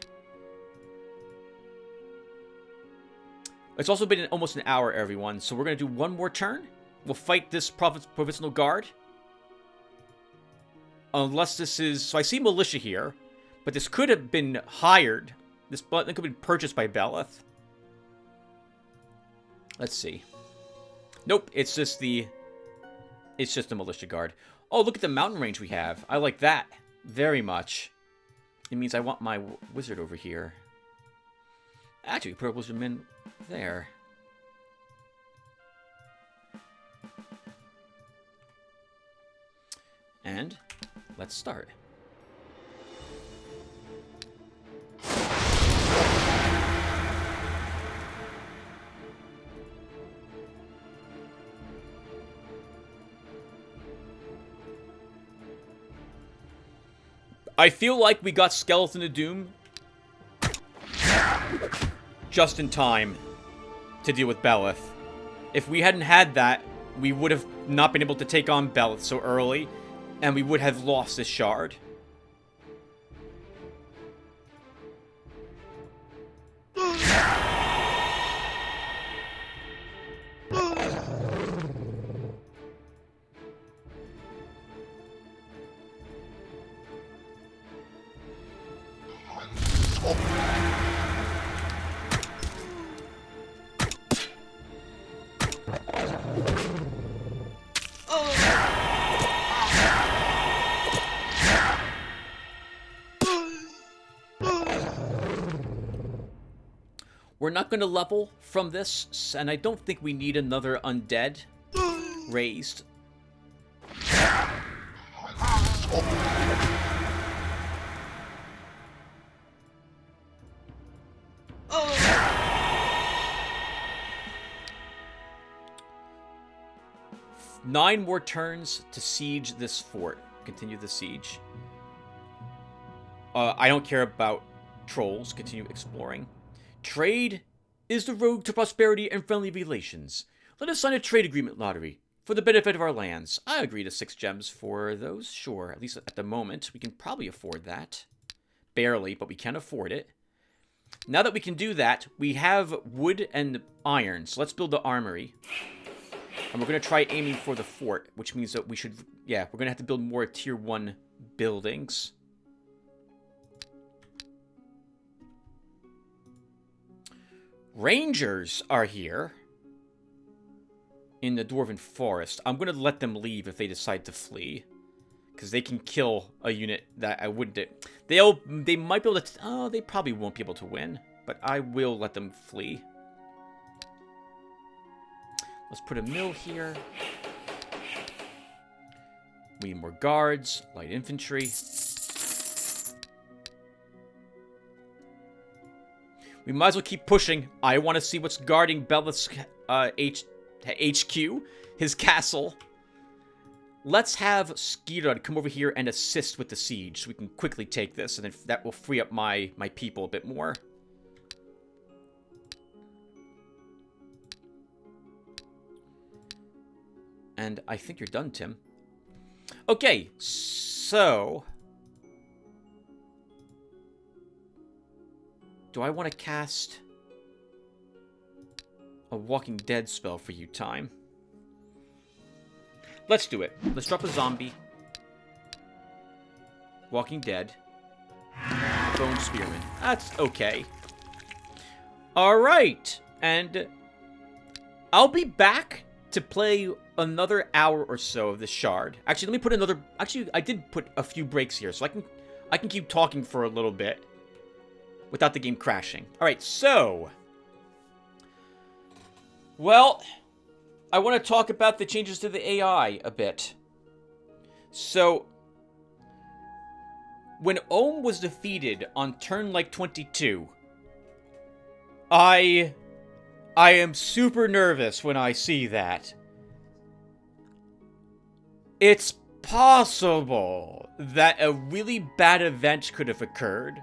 It's also been almost an hour, everyone, so we're going to do one more turn. We'll fight this Provincial Guard. Unless this is... So I see militia here, but this could have been hired. This could have been purchased by Beleth. Let's see. Nope, it's just the... It's just the militia guard. Oh, look at the mountain range we have. I like that very much. It means I want my wizard over here. Actually, put our wizardmen there. And let's start. I feel like we got Skeleton of Doom just in time to deal with Beleth. If we hadn't had that, we would have not been able to take on Beleth so early, and we would have lost this shard. We're not going to level from this, and I don't think we need another undead raised. Nine more turns to siege this fort. Continue the siege. I don't care about trolls. Continue exploring. Trade is the road to prosperity and friendly relations. Let us sign a trade agreement, Lotaeri, for the benefit of our lands. I agree to 6 gems for those, sure. At least at the moment, we can probably afford that. Barely, but we can afford it. Now that we can do that, we have wood and iron, so let's build the armory. And we're going to try aiming for the fort, which means that we should... Yeah, we're going to have to build more tier 1 buildings. Rangers are here in the Dwarven Forest. I'm going to let them leave if they decide to flee, because they can kill a unit that I wouldn't... They might be able to... Oh, they probably won't be able to win, but I will let them flee. Let's put a mill here. We need more guards, light infantry. We might as well keep pushing. I want to see what's guarding Beleth's HQ, his castle. Let's have Skirud come over here and assist with the siege so we can quickly take this, and then that will free up my people a bit more. And I think you're done, Tim. Okay, so... Do I want to cast a Walking Dead spell for you, Time? Let's do it. Let's drop a zombie. Walking Dead. Bone Spearman. That's okay. Alright. And I'll be back to play another hour or so of this shard. Actually, let me put another... Actually, I did put a few breaks here, so I can keep talking for a little bit without the game crashing. Alright, so... Well, I want to talk about the changes to the AI a bit. So, when Ohm was defeated on turn like 22, I am super nervous when I see that. It's possible that a really bad event could have occurred,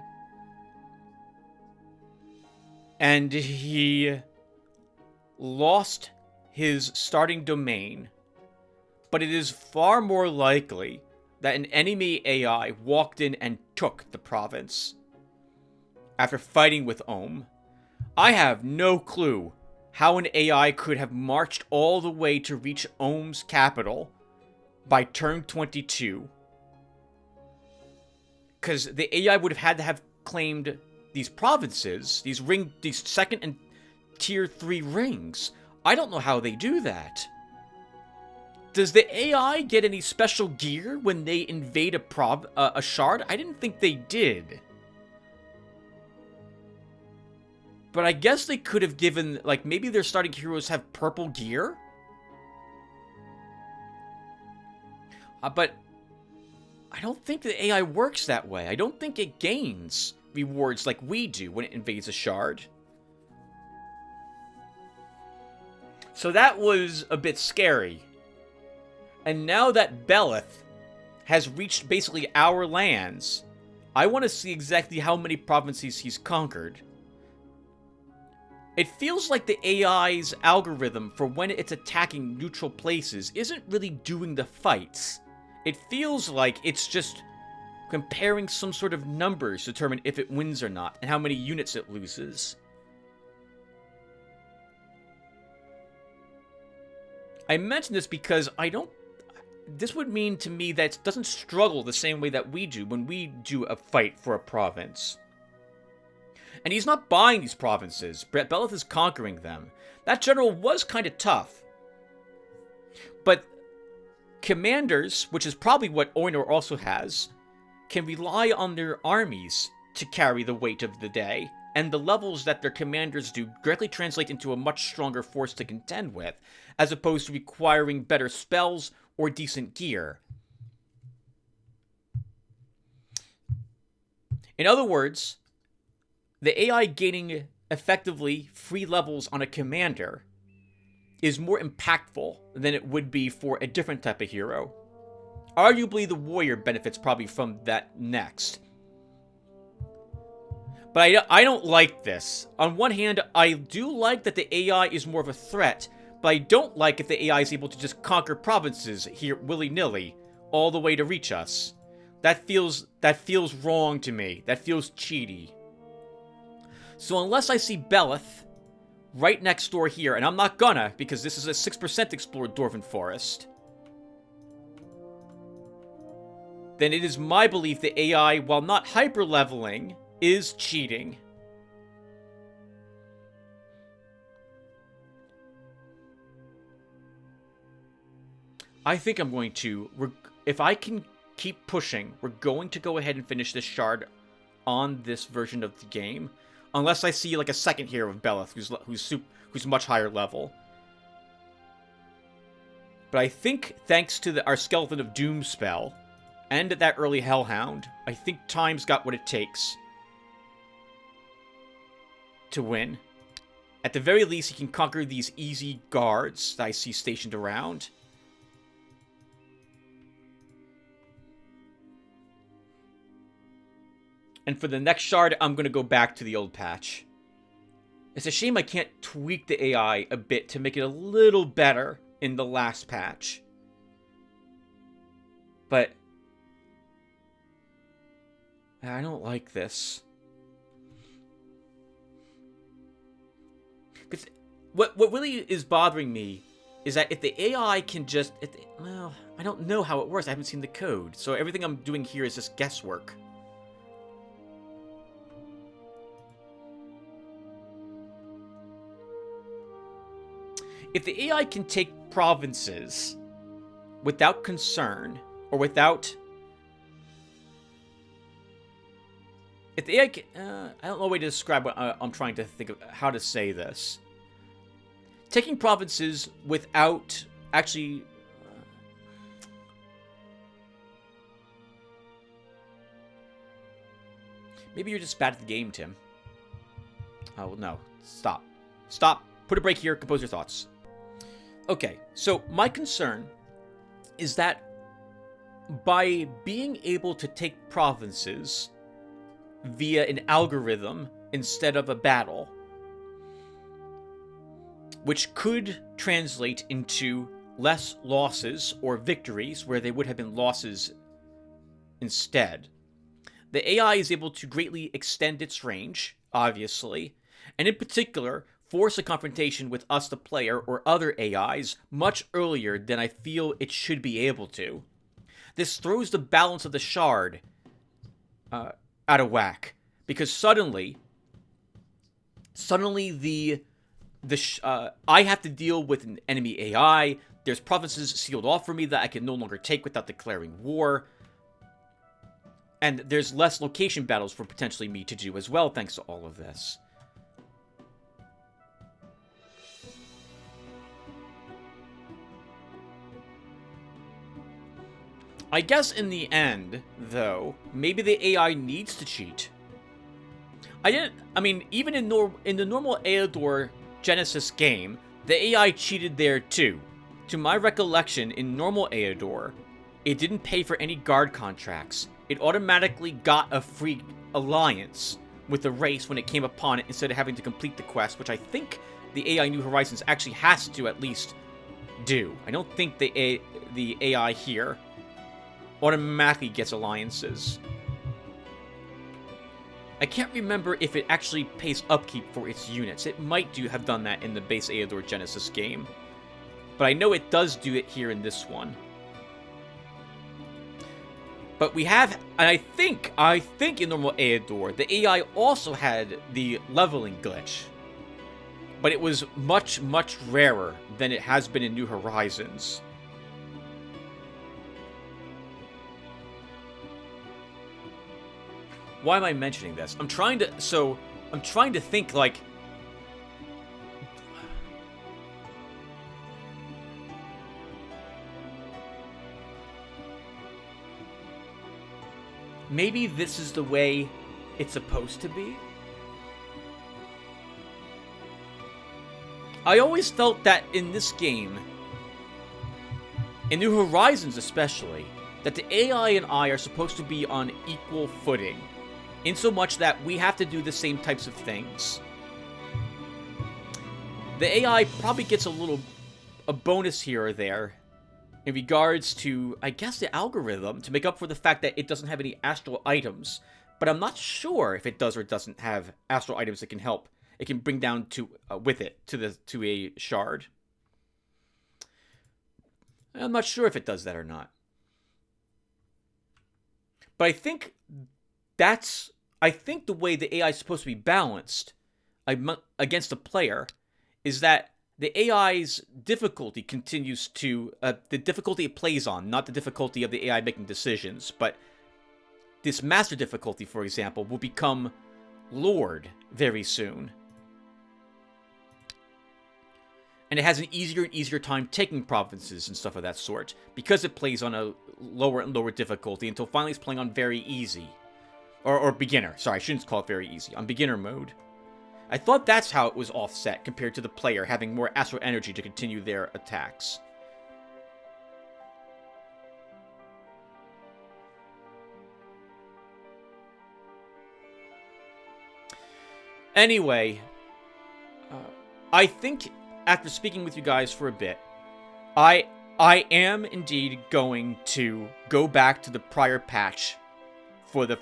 and he lost his starting domain, but it is far more likely that an enemy AI walked in and took the province after fighting with Ohm. I have no clue how an AI could have marched all the way to reach Ohm's capital by turn 22. Because the AI would have had to have claimed these provinces, these second and tier 3 rings. I don't know how they do that. Does the AI get any special gear when they invade a shard? I didn't think they did. But I guess they could have given, like, maybe their starting heroes have purple gear? But I don't think the AI works that way. I don't think it gains rewards like we do when it invades a shard. So that was a bit scary. And now that Belith has reached basically our lands, I want to see exactly how many provinces he's conquered. It feels like the AI's algorithm for when it's attacking neutral places isn't really doing the fights. It feels like it's just comparing some sort of numbers to determine if it wins or not, and how many units it loses. I mention this because this would mean to me that it doesn't struggle the same way that we do when we do a fight for a province. And he's not buying these provinces. Belith is conquering them. That general was kind of tough. But commanders, which is probably what Oinor also has, can rely on their armies to carry the weight of the day, and the levels that their commanders do directly translate into a much stronger force to contend with, as opposed to requiring better spells or decent gear. In other words, the AI gaining effectively free levels on a commander is more impactful than it would be for a different type of hero. Arguably, the warrior benefits probably from that next. But I don't like this. On one hand, I do like that the AI is more of a threat, but I don't like if the AI is able to just conquer provinces here willy-nilly, all the way to reach us. That feels wrong to me. That feels cheaty. So unless I see Belith right next door here, and I'm not gonna, because this is a 6% explored Dwarven Forest, then it is my belief that AI, while not hyper-leveling, is cheating. I think I'm going to, if I can keep pushing, we're going to go ahead and finish this shard on this version of the game. Unless I see like a second hero of Belith who's much higher level. But I think thanks to our Skeleton of Doom spell and that early Hellhound, I think Time's got what it takes to win. At the very least, he can conquer these easy guards that I see stationed around. And for the next shard, I'm going to go back to the old patch. It's a shame I can't tweak the AI a bit to make it a little better in the last patch. But I don't like this. Because what really is bothering me is that if the AI can just... well, I don't know how it works. I haven't seen the code. So everything I'm doing here is just guesswork. If the AI can take provinces without concern, or without... If the AI can... I don't know a way to describe what I'm trying to think of, how to say this. taking provinces without actually... Maybe you're just bad at the game, Tim. Oh, well, no. Stop. Stop. Put a break here. Compose your thoughts. Okay, so my concern is that by being able to take provinces via an algorithm instead of a battle, which could translate into less losses or victories where they would have been losses instead, the AI is able to greatly extend its range, obviously, and in particular, force a confrontation with us, the player, or other AIs much earlier than I feel it should be able to. This throws the balance of the shard out of whack, because suddenly I have to deal with an enemy AI. There's provinces sealed off for me that I can no longer take without declaring war. And there's less location battles for potentially me to do as well, thanks to all of this. I guess in the end, though, maybe the AI needs to cheat. I mean, even in the normal Eador Genesis game, the AI cheated there too. To my recollection, in normal Eador, it didn't pay for any guard contracts. It automatically got a free alliance with the race when it came upon it instead of having to complete the quest, which I think the AI New Horizons actually has to at least do. I don't think the AI here automatically gets alliances. I can't remember if it actually pays upkeep for its units. It might have done that in the base Eador Genesis game. But I know it does do it here in this one. But we have, and I think in normal Eador, the AI also had the leveling glitch. But it was much, much rarer than it has been in New Horizons. Why am I mentioning this? I'm trying to think, like... Maybe this is the way it's supposed to be? I always felt that in this game, in New Horizons especially, that the AI and I are supposed to be on equal footing, in so much that we have to do the same types of things. The AI probably gets a bonus here or there in regards to, I guess, the algorithm to make up for the fact that it doesn't have any astral items. But I'm not sure if it does or doesn't have astral items that can help. It can bring down to with it to a shard. I'm not sure if it does that or not. But I think the way the AI is supposed to be balanced against the player is that the AI's difficulty continues to... the difficulty it plays on, not the difficulty of the AI making decisions, but this master difficulty, for example, will become Lord very soon. And it has an easier and easier time taking provinces and stuff of that sort, because it plays on a lower and lower difficulty until finally it's playing on very easy. Or beginner. Sorry, I shouldn't call it very easy. On beginner mode. I thought that's how it was offset compared to the player having more astral energy to continue their attacks. Anyway, I think after speaking with you guys for a bit, I am indeed going to go back to the prior patch for the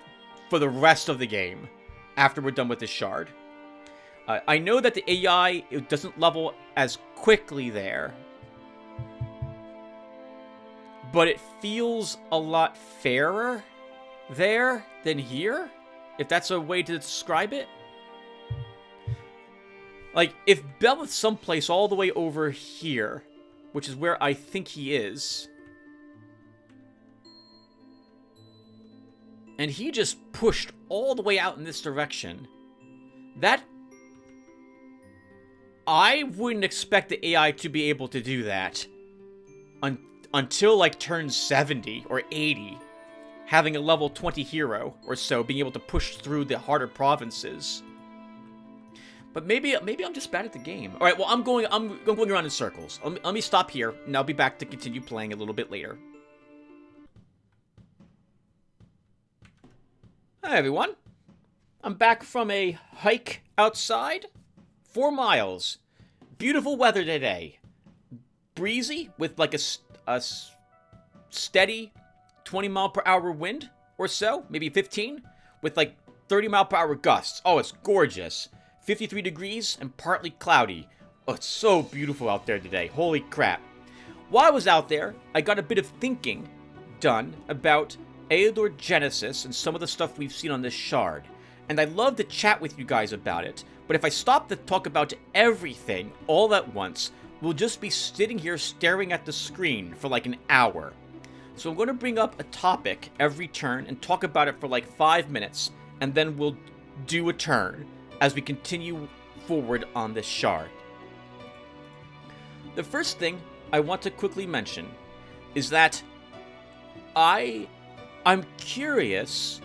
rest of the game after we're done with this shard. I know that the AI, it doesn't level as quickly there, but it feels a lot fairer there than here, if that's a way to describe it. Like, if Beleth's someplace all the way over here, which is where I think he is, and he just pushed all the way out in this direction, that I wouldn't expect the AI to be able to do that until, like, turn 70 or 80. Having a level 20 hero or so, being able to push through the harder provinces. But maybe I'm just bad at the game. All right, well, I'm going around in circles. Let me stop here, and I'll be back to continue playing a little bit later. Hi, everyone. I'm back from a hike outside. 4 miles. Beautiful weather today. Breezy with like a steady 20-mile-per-hour wind or so, maybe 15, with like 30-mile-per-hour gusts. Oh, it's gorgeous. 53 degrees and partly cloudy. Oh, it's so beautiful out there today. Holy crap. While I was out there, I got a bit of thinking done about Eador Genesis and some of the stuff we've seen on this shard. And I'd love to chat with you guys about it, but if I stop to talk about everything all at once, we'll just be sitting here staring at the screen for like an hour. So I'm going to bring up a topic every turn and talk about it for like 5 minutes, and then we'll do a turn as we continue forward on this shard. The first thing I want to quickly mention is that I'm curious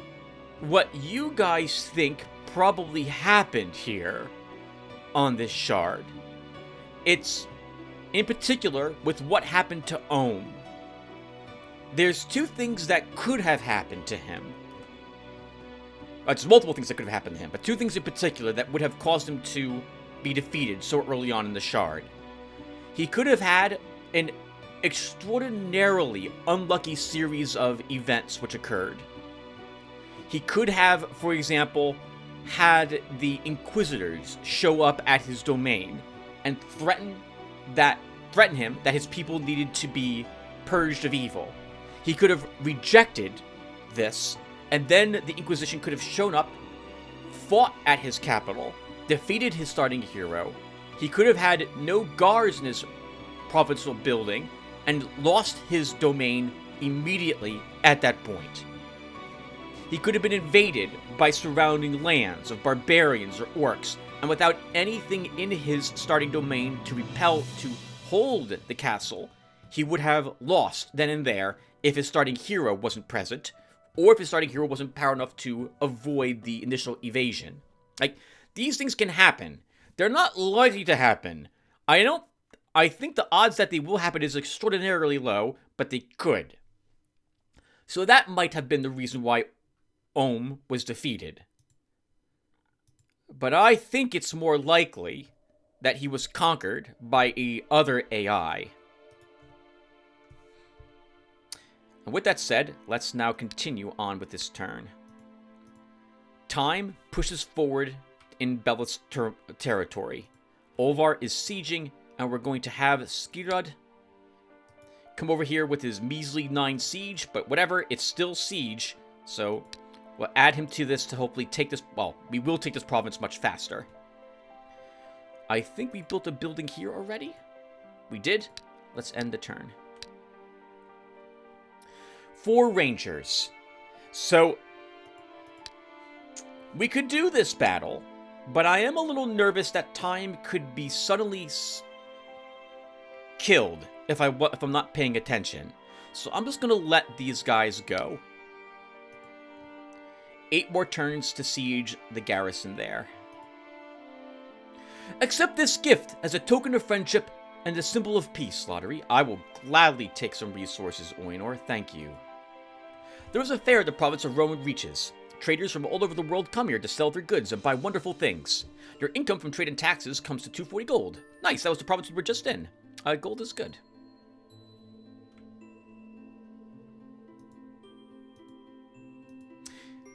what you guys think probably happened here on this shard. It's in particular with what happened to Ohm. There's 2 things that could have happened to him. It's multiple things that could have happened to him, but 2 things in particular that would have caused him to be defeated so early on in the shard. He could have had an extraordinarily unlucky series of events which occurred. He could have, for example, had the Inquisitors show up at his domain and threaten him that his people needed to be purged of evil. He could have rejected this, and then the Inquisition could have shown up, fought at his capital, defeated his starting hero. He could have had no guards in his provincial building, and lost his domain immediately at that point. He could have been invaded by surrounding lands of barbarians or orcs, and without anything in his starting domain to hold the castle, he would have lost then and there if his starting hero wasn't present, or if his starting hero wasn't powerful enough to avoid the initial evasion. Like, these things can happen. They're not likely to happen. I think the odds that they will happen is extraordinarily low, but they could. So that might have been the reason why Ohm was defeated. But I think it's more likely that he was conquered by other AI. And with that said, let's now continue on with this turn. Time pushes forward in Belith's territory. Olvar is sieging, and we're going to have Skirad come over here with his measly 9 siege, but whatever, it's still siege, so we'll add him to this to hopefully take this, well, we will take this province much faster. I think we built a building here already. We did. Let's end the turn. 4 Rangers. So, we could do this battle, but I am a little nervous that time could be suddenly killed if I'm not paying attention. So I'm just going to let these guys go. 8 more turns to siege the garrison there. Accept this gift as a token of friendship and a symbol of peace, Lotaeri. I will gladly take some resources, Oinor. Thank you. There is a fair at the province of Roman Reaches. Traders from all over the world come here to sell their goods and buy wonderful things. Your income from trade and taxes comes to 240 gold. Nice, that was the province we were just in. Gold is good.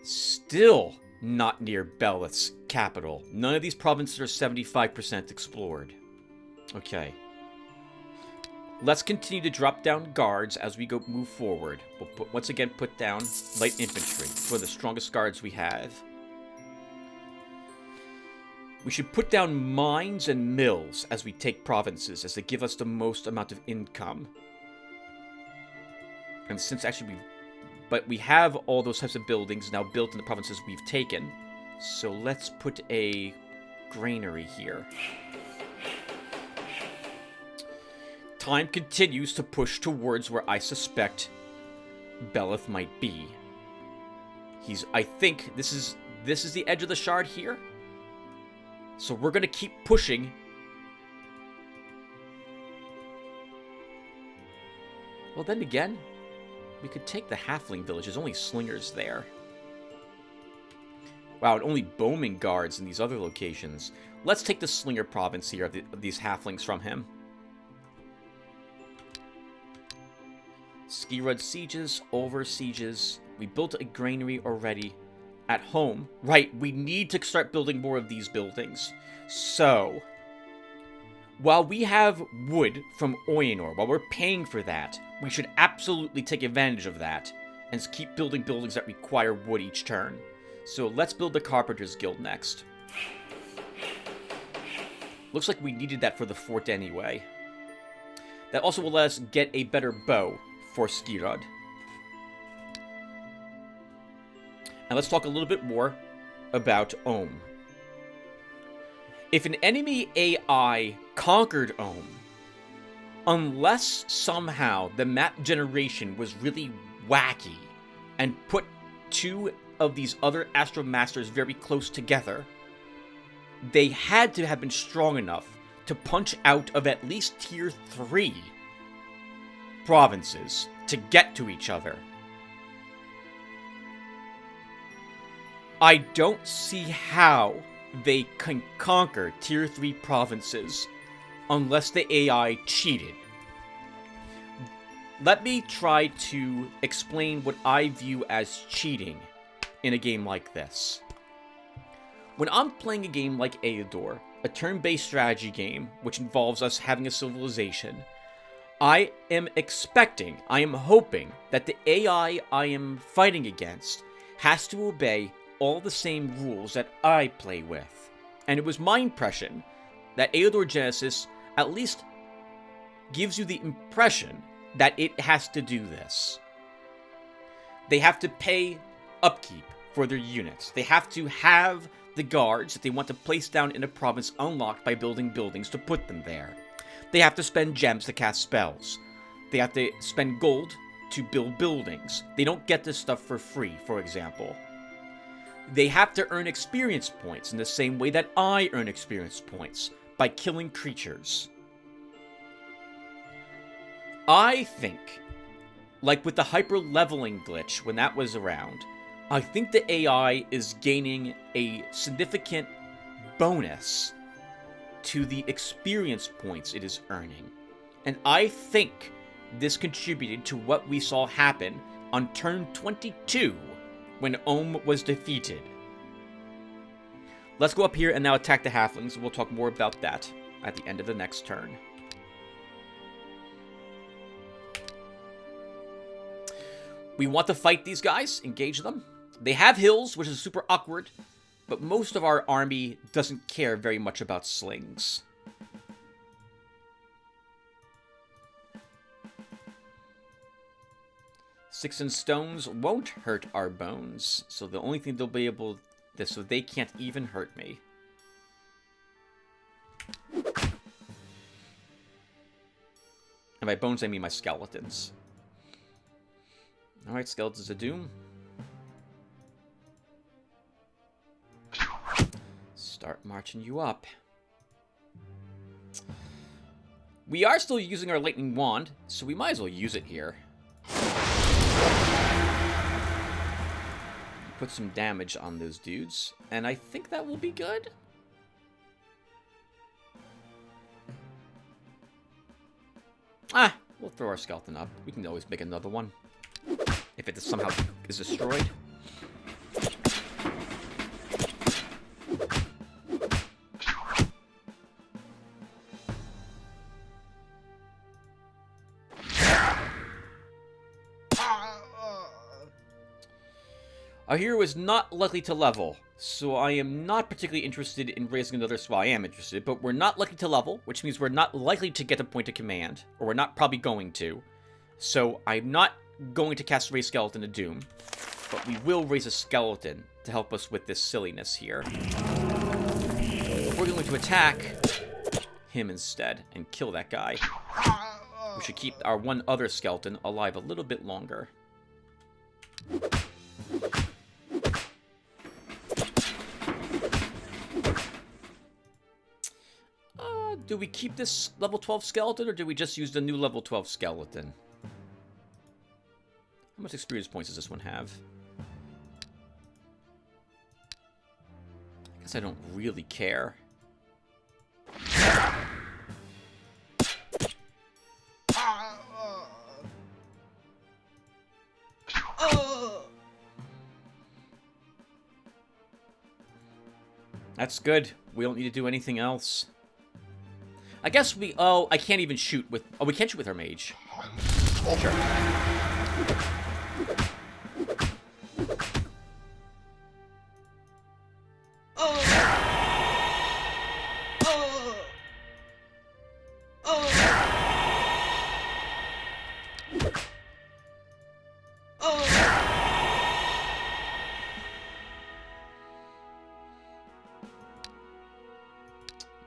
Still not near Belith's capital. None of these provinces are 75% explored. Okay. Let's continue to drop down guards as we move forward. We'll once again put down light infantry for the strongest guards we have. We should put down mines and mills as we take provinces, as they give us the most amount of income. And since actually we have all those types of buildings now built in the provinces we've taken. So let's put a granary here. time continues to push towards where I suspect Belith might be. I think this is the edge of the shard here. So we're gonna keep pushing. Well, then again, we could take the halfling village. There's only slingers there. Wow, and only bowman guards in these other locations. Let's take the slinger province here of these halflings from him. Skirud sieges, over sieges. We built a granary already at home. Right, we need to start building more of these buildings. So, while we have wood from Oyenor, while we're paying for that, we should absolutely take advantage of that and keep building buildings that require wood each turn. So let's build the Carpenter's Guild next. Looks like we needed that for the fort anyway. That also will let us get a better bow for Skirud. And let's talk a little bit more about Ohm. If an enemy AI conquered Ohm, unless somehow the map generation was really wacky and put two of these other Astro Masters very close together, they had to have been strong enough to punch out of at least tier 3 provinces to get to each other. I don't see how they can conquer tier 3 provinces unless the AI cheated. Let me try to explain what I view as cheating in a game like this. When I'm playing a game like Eador, a turn-based strategy game which involves us having a civilization, I am hoping that the AI I am fighting against has to obey all the same rules that I play with. And it was my impression that Eador Genesis at least gives you the impression that it has to do this. They have to pay upkeep for their units. They have to have the guards that they want to place down in a province unlocked by building buildings to put them there. They have to spend gems to cast spells. They have to spend gold to build buildings. They don't get this stuff for free, for example. They have to earn experience points in the same way that I earn experience points, by killing creatures. I think, like with the hyper-leveling glitch when that was around, I think the AI is gaining a significant bonus to the experience points it is earning. And I think this contributed to what we saw happen on turn 22 when Ohm was defeated. Let's go up here and now attack the halflings. We'll talk more about that at the end of the next turn. We want to fight these guys, engage them. They have hills, which is super awkward, but most of our army doesn't care very much about slings. Sticks and stones won't hurt our bones, so the only thing they'll be able to, so they can't even hurt me. And by bones, I mean my skeletons. Alright, Skeletons of Doom. Start marching you up. We are still using our Lightning Wand, so we might as well use it here. Put some damage on those dudes, and I think that will be good. Ah, we'll throw our skeleton up. We can always make another one if it somehow is destroyed. Our hero is not likely to level, so I am not particularly interested in raising another spell. I am interested, but we're not likely to level, which means we're not likely to get a point of command, or we're not probably going to. So I'm not going to cast Raise Skeleton of Doom, but we will raise a skeleton to help us with this silliness here. We're going to attack him instead and kill that guy. We should keep our one other skeleton alive a little bit longer. Do we keep this level 12 skeleton, or do we just use the new level 12 skeleton? How much experience points does this one have? I guess I don't really care. That's good. We don't need to do anything else. I guess we... Oh, I can't even shoot with... Oh, we can't shoot with our mage. Sure.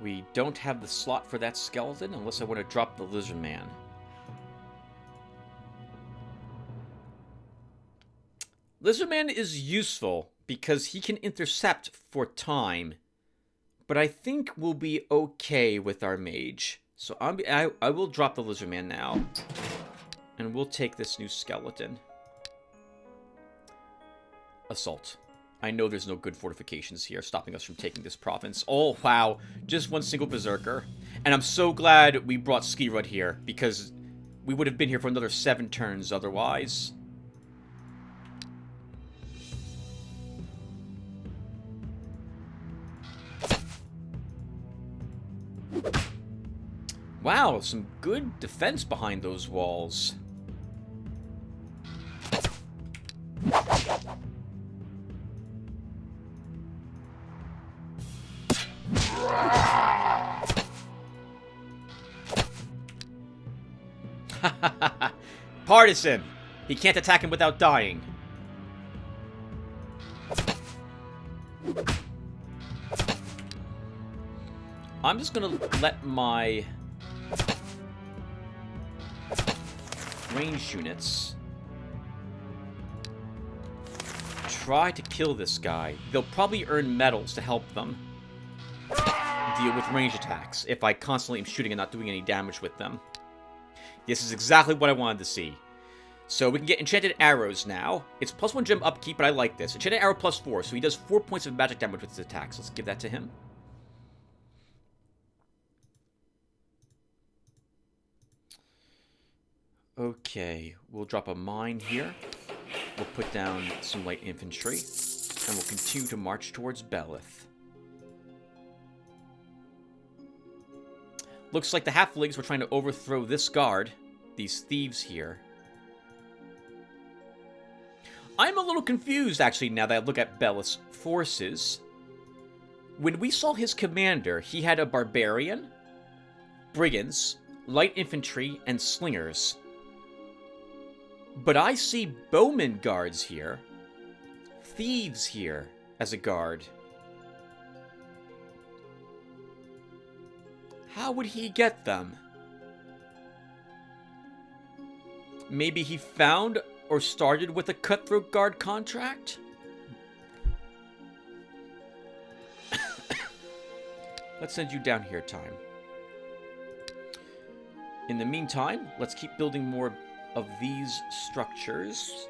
We don't have the slot for that skeleton unless I want to drop the lizard man. Lizard man is useful because he can intercept for time, but I think we'll be okay with our mage. So I will drop the lizard man now, and we'll take this new skeleton. Assault. I know there's no good fortifications here stopping us from taking this province. Oh, wow. Just one single berserker. And I'm so glad we brought Skirud here, because we would have been here for another 7 turns otherwise. Wow, some good defense behind those walls. Partisan! He can't attack him without dying. I'm just gonna let my ranged units try to kill this guy. They'll probably earn medals to help them deal with ranged attacks if I constantly am shooting and not doing any damage with them. This is exactly what I wanted to see. So we can get enchanted arrows now. It's +1 gem upkeep, but I like this. Enchanted arrow +4, so he does 4 points of magic damage with his attacks. Let's give that to him. Okay, we'll drop a mine here. We'll put down some light infantry, and we'll continue to march towards Belith. Looks like the halflings were trying to overthrow this guard, these thieves here. I'm a little confused, actually, now that I look at Belith's forces. When we saw his commander, he had a barbarian, brigands, light infantry, and slingers. But I see bowman guards here, thieves here as a guard. How would he get them? Maybe he found or started with a cutthroat guard contract? Let's send you down here, time. In the meantime, let's keep building more of these structures.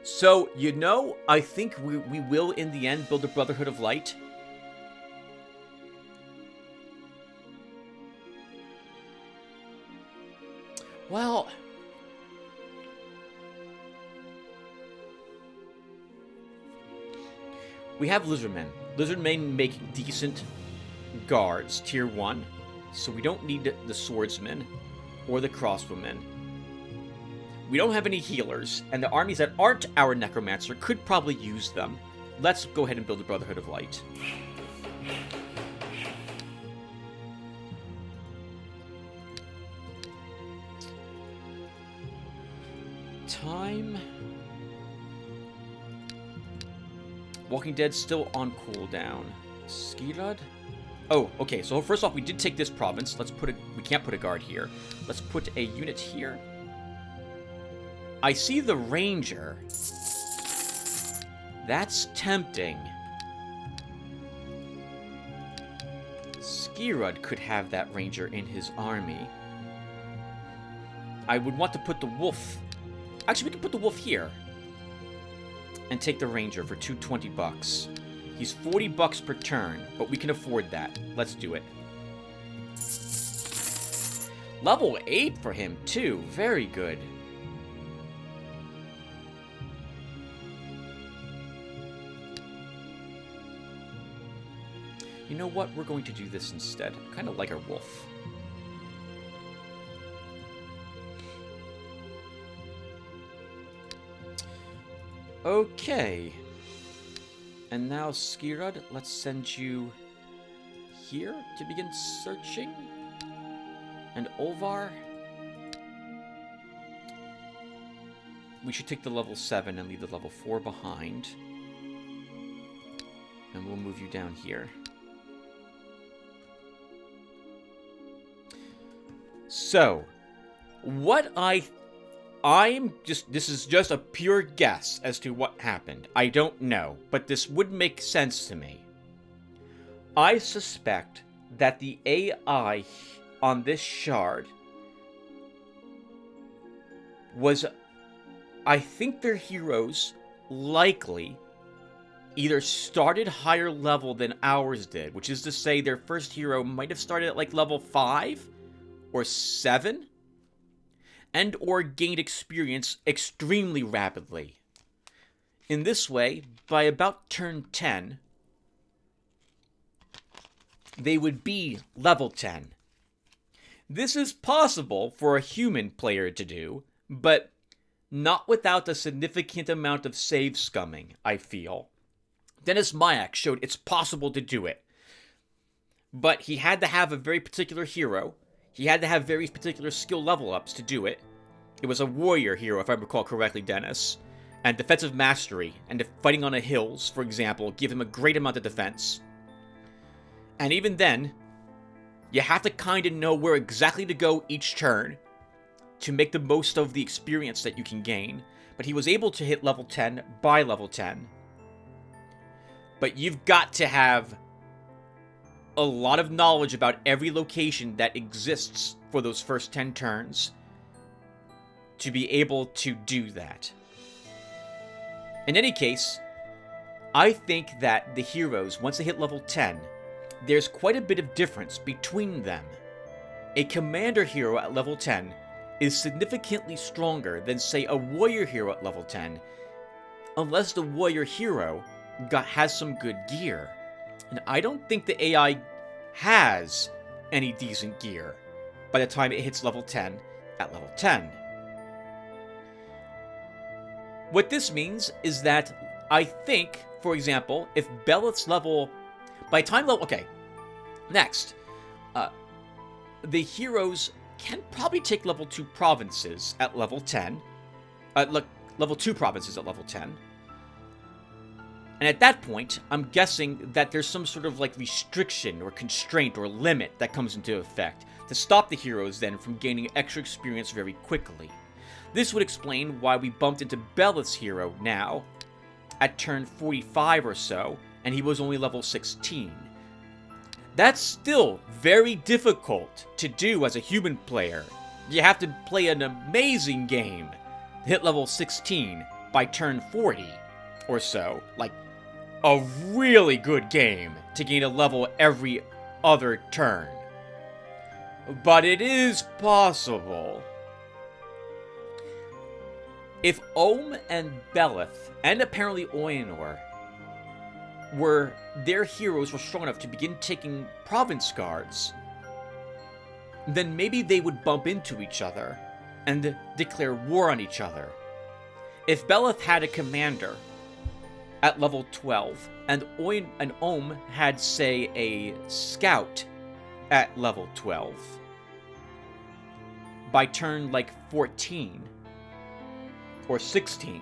So, you know, I think we will, in the end, build a Brotherhood of Light. Well, we have Lizardmen. Lizardmen make decent guards, tier 1. So we don't need the swordsmen or the crossbowmen. We don't have any healers, and the armies that aren't our necromancer could probably use them. Let's go ahead and build a Brotherhood of Light. Time. Walking Dead still on cooldown. Skirud? Oh, okay, so first off, we did take this province. Let's put we can't put a guard here. Let's put a unit here. I see the ranger. That's tempting. Skirud could have that ranger in his army. I would want to put the wolf. Actually, we can put the wolf here. And take the ranger for 220 bucks. He's 40 bucks per turn, but we can afford that. Let's do it. Level 8 for him, too. Very good. You know what? We're going to do this instead. I kind of like our wolf. Okay. And now, Skirud, let's send you here to begin searching. And Olvar. We should take the level 7 and leave the level 4 behind. And we'll move you down here. So, what this is just a pure guess as to what happened. I don't know, but this would make sense to me. I suspect that the AI on this shard was, I think their heroes likely either started higher level than ours did, which is to say their first hero might have started at like level 5 or 7, and or gained experience extremely rapidly. In this way, by about turn 10, they would be level 10. This is possible for a human player to do, but not without a significant amount of save scumming, I feel. Dennis Mayak showed it's possible to do it, but he had to have a very particular hero. He had to have very particular skill level ups to do it. It was a warrior hero, if I recall correctly, Dennis. And defensive mastery, and fighting on the hills, for example, give him a great amount of defense. And even then, you have to kind of know where exactly to go each turn to make the most of the experience that you can gain. But he was able to hit level 10 by level 10. But you've got to have a lot of knowledge about every location that exists for those first 10 turns to be able to do that. In any case, I think that the heroes, once they hit level 10, there's quite a bit of difference between them. A commander hero at level 10 is significantly stronger than, say, a warrior hero at level 10, unless the warrior hero has some good gear. And I don't think the AI has any decent gear by the time it hits level 10 at level 10. What this means is that I think, for example, if Belith's level... By time level... Okay. Next. The heroes can probably take level 2 provinces at level 10. Level 2 provinces at level 10. And at that point, I'm guessing that there's some sort of like restriction or constraint or limit that comes into effect to stop the heroes then from gaining extra experience very quickly. This would explain why we bumped into Belith's hero now at turn 45 or so, and he was only level 16. That's still very difficult to do as a human player. You have to play an amazing game to hit level 16 by turn 40 or so. Like, a really good game to gain a level every other turn. But it is possible. If Ohm and Belith, and apparently Oenor, their heroes were strong enough to begin taking province guards, then maybe they would bump into each other and declare war on each other. If Belith had a commander at level 12, and Ohm had, say, a scout at level 12, by turn, like, 14 or 16,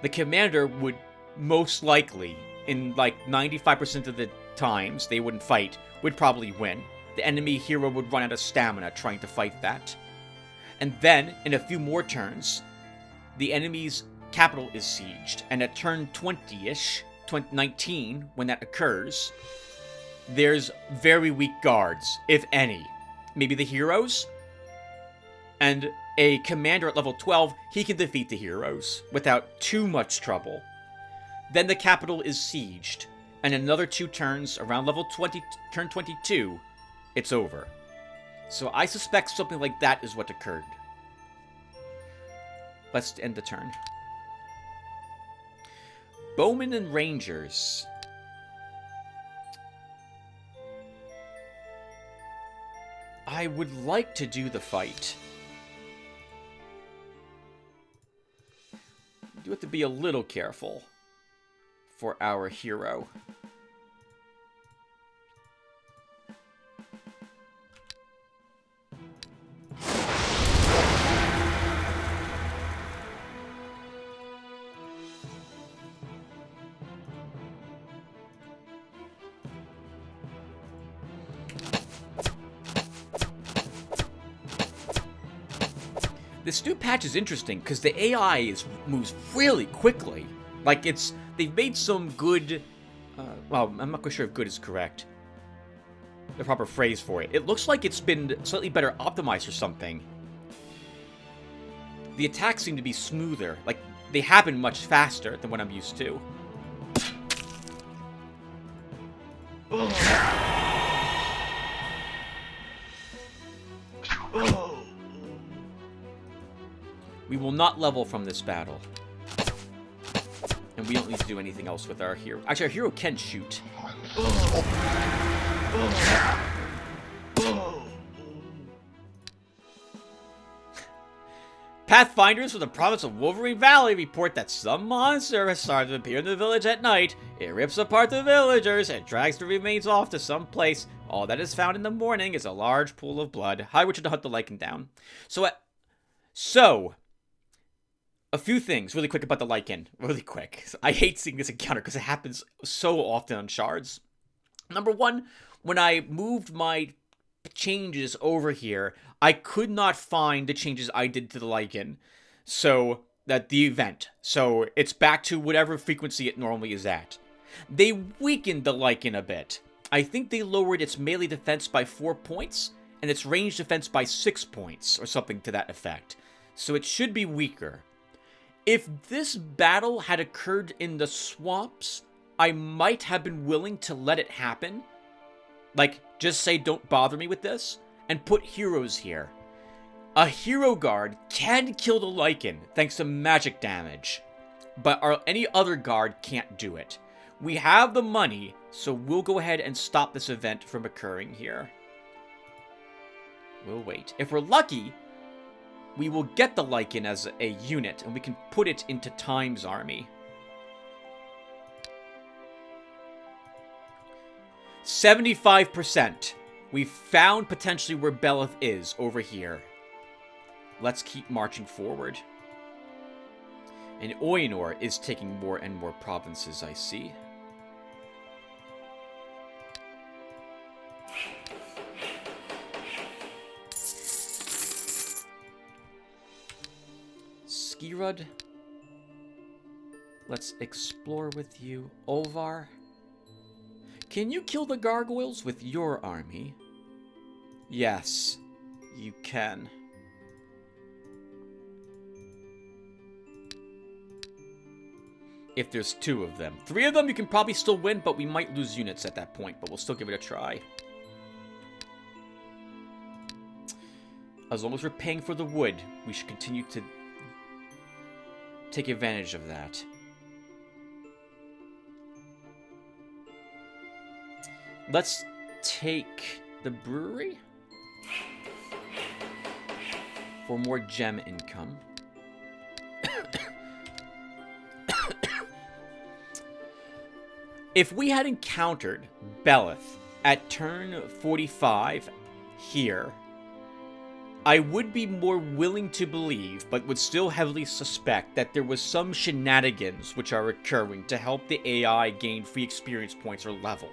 the commander would most likely, in like 95% of the times they wouldn't fight would probably win. The enemy hero would run out of stamina trying to fight that. And then, in a few more turns, the enemy's capital is sieged. And at turn 20-ish, 19, when that occurs, there's very weak guards, if any. Maybe the heroes? And a commander at level 12, he can defeat the heroes without too much trouble. Then the capital is sieged. And another 2 turns, around level 20, turn 22, it's over. So I suspect something like that is what occurred. Let's end the turn. Bowmen and Rangers. I would like to do the fight. You do have to be a little careful for our hero. This new patch is interesting because the AI moves really quickly. Like they've made some good, well, I'm not quite sure if good is correct. The proper phrase for it. It looks like it's been slightly better optimized or something. The attacks seem to be smoother. Like, they happen much faster than what I'm used to. We will not level from this battle. And we don't need to do anything else with our hero. Actually, our hero can shoot. Pathfinders from the province of Wolverine Valley report that some monster has started to appear in the village at night. It rips apart the villagers and drags the remains off to some place. All that is found in the morning is a large pool of blood. High Witcher to hunt the Lycan down. So, a few things really quick about the Lycan. Really quick. I hate seeing this encounter because it happens so often on shards. Number one, when I moved my changes over here, I could not find the changes I did to the Lycan. So, the event. So, it's back to whatever frequency it normally is at. They weakened the Lycan a bit. I think they lowered its melee defense by 4 points, and its range defense by 6 points, or something to that effect. So it should be weaker. If this battle had occurred in the swamps, I might have been willing to let it happen. Like, just say don't bother me with this, and put heroes here. A hero guard can kill the Lycan thanks to magic damage, but any other guard can't do it. We have the money, so we'll go ahead and stop this event from occurring here. We'll wait. If we're lucky, we will get the Lycan as a unit, and we can put it into Time's army. 75%. We've found potentially where Belith is over here. Let's keep marching forward. And Oyenor is taking more and more provinces, I see. Skirud. Let's explore with you. Olvar. Can you kill the gargoyles with your army? Yes, you can. If there's 2 of them. 3 of them you can probably still win, but we might lose units at that point, but we'll still give it a try. As long as we're paying for the wood, we should continue to take advantage of that. Let's take the brewery for more gem income. If we had encountered Belith at turn 45 here, I would be more willing to believe, but would still heavily suspect, that there was some shenanigans which are occurring to help the AI gain free experience points or level.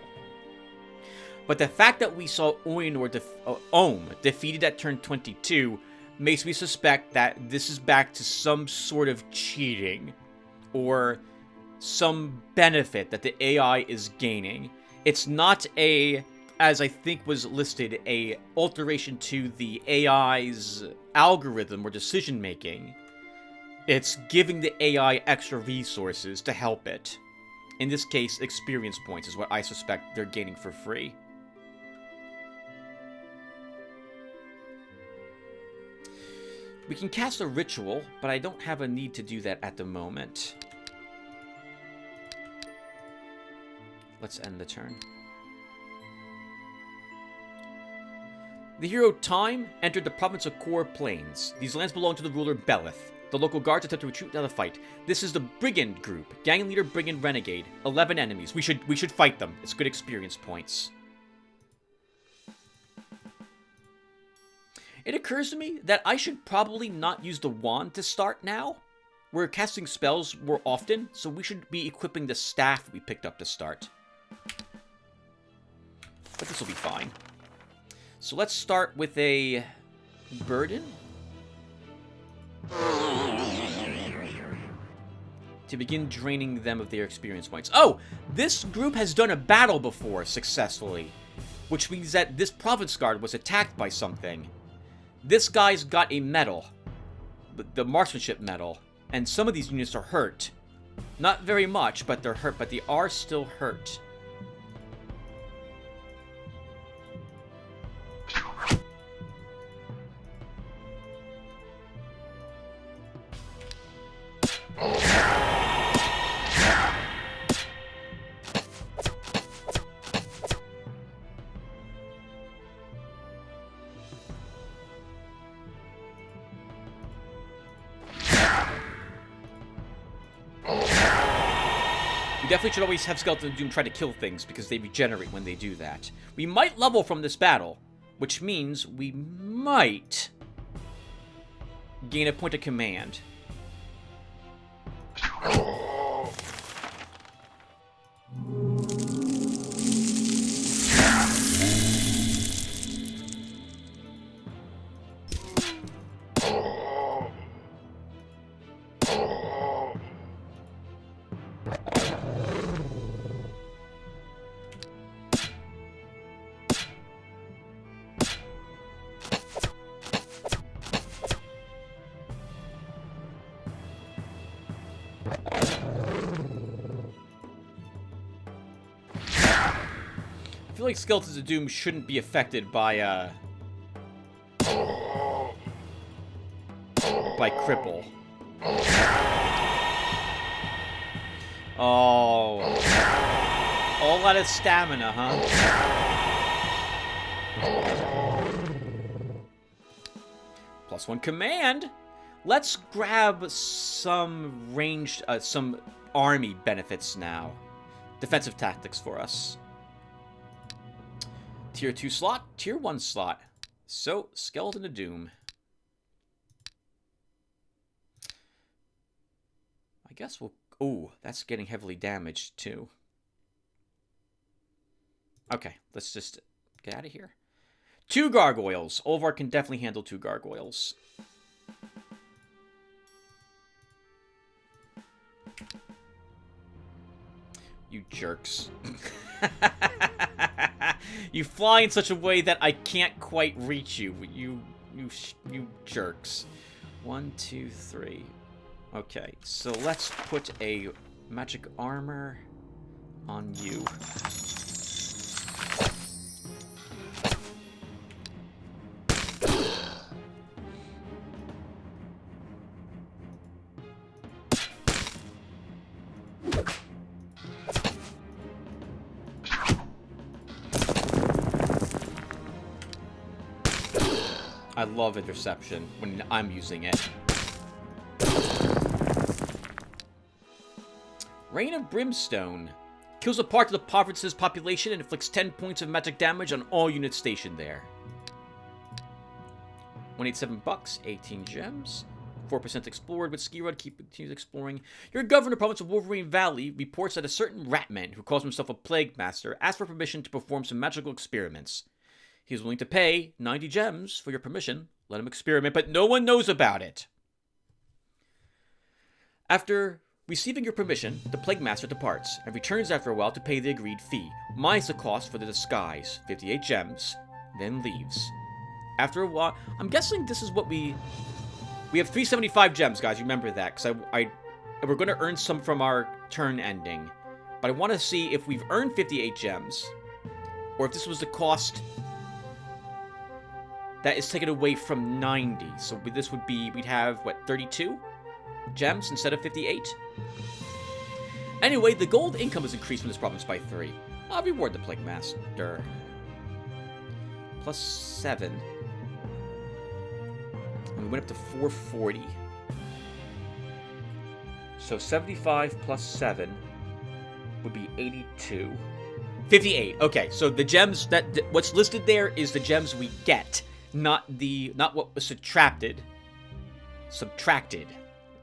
But the fact that we saw Ohm defeated at turn 22 makes me suspect that this is back to some sort of cheating or some benefit that the AI is gaining. It's not a, as I think was listed, a alteration to the AI's algorithm or decision making. It's giving the AI extra resources to help it. In this case, experience points is what I suspect they're gaining for free. We can cast a ritual, but I don't have a need to do that at the moment. Let's end the turn. The hero Time entered the province of Kor Plains. These lands belong to the ruler Belith. The local guards attempt to retreat out of the fight. This is the Brigand group. Gang leader Brigand Renegade. 11 enemies. We should fight them. It's good experience points. It occurs to me that I should probably not use the wand to start now. We're casting spells more often, so we should be equipping the staff we picked up to start. But this will be fine. So let's start with a burden. To begin draining them of their experience points. Oh! This group has done a battle before successfully. Which means that this province guard was attacked by something. This guy's got a medal. The marksmanship medal. And some of these units are hurt. Not very much, but they're hurt. But they are still hurt. Definitely should always have Skeleton of Doom try to kill things, because they regenerate when they do that. We might level from this battle, which means we might gain a point of command. I feel like Skeletons of Doom shouldn't be affected by Cripple. Oh. All out of stamina, huh? +1 command. Let's grab some ranged, some army benefits now. Defensive tactics for us. Tier 2 slot, Tier 1 slot. So, Skeleton of Doom. I guess we'll... Oh, that's getting heavily damaged, too. Okay, let's just get out of here. 2 gargoyles. Olvar can definitely handle 2 gargoyles. You jerks. You fly in such a way that I can't quite reach you. You jerks. 1, 2, 3. Okay, so let's put a magic armor on you. I love interception when I'm using it. Rain of Brimstone. Kills a part of the province's population and inflicts 10 points of magic damage on all units stationed there. 187 bucks, 18 gems. 4% explored with Ski Rod. Continues exploring. Your governor, province of Wolverine Valley, reports that a certain ratman who calls himself a plague master asked for permission to perform some magical experiments. He is willing to pay 90 gems for your permission. Let him experiment, but no one knows about it. After receiving your permission, the Plague Master departs and returns after a while to pay the agreed fee, minus the cost for the disguise, 58 gems, then leaves. After a while, I'm guessing this is what we have 375 gems, guys. Remember that, because we're going to earn some from our turn ending. But I want to see if we've earned 58 gems, or if this was the cost that is taken away from 90. So this would be, we'd have, what, 32 gems instead of 58? Anyway, the gold income is increased from this province by 3. I'll reward the Plague Master. Plus 7. And we went up to 440. So 75 plus 7 would be 82. 58. Okay, so the gems what's listed there is the gems we get, not what was subtracted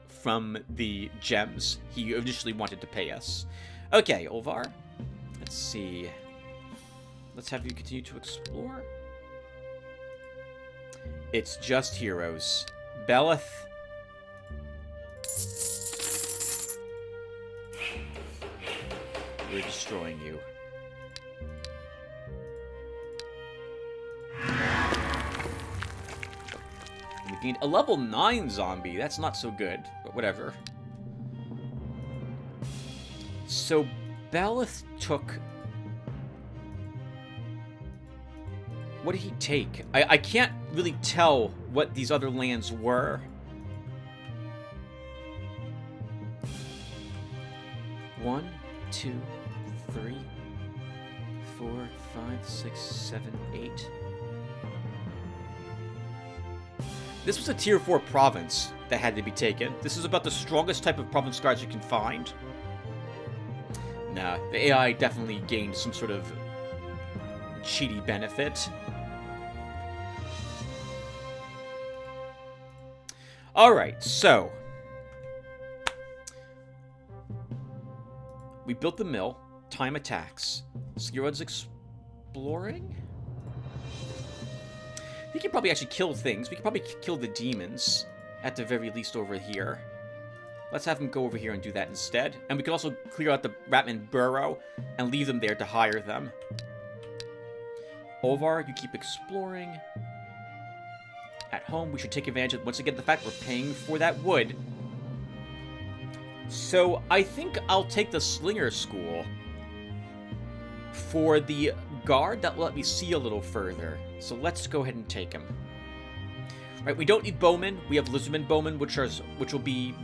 from the gems he initially wanted to pay us. Okay, Olvar. Let's see. Let's have you continue to explore. It's just heroes. Belith. We're destroying you. We gained a level 9 zombie. That's not so good, but whatever. So, Belith took... What did he take? I can't really tell what these other lands were. 1, 2, 3, 4, 5, 6, 7, 8. This was a tier 4 province that had to be taken. This is about the strongest type of province guards you can find. Nah, the AI definitely gained some sort of cheaty benefit. Alright, so we built the mill. Time attacks. Skirod's exploring? We can probably actually kill things. We can probably kill the demons, at the very least, over here. Let's have him go over here and do that instead. And we can also clear out the Ratman Burrow and leave them there to hire them. Olvar, you keep exploring. At home, we should take advantage of, once again, the fact we're paying for that wood. So, I think I'll take the Slinger School for the guard that will let me see a little further. So let's go ahead and take him. Right, we don't need bowmen. We have lizardman bowmen, which will be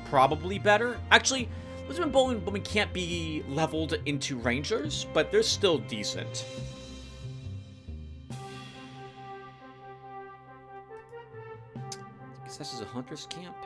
probably better. Actually, lizardman bowmen can't be leveled into rangers, but they're still decent. I guess this is a hunter's camp.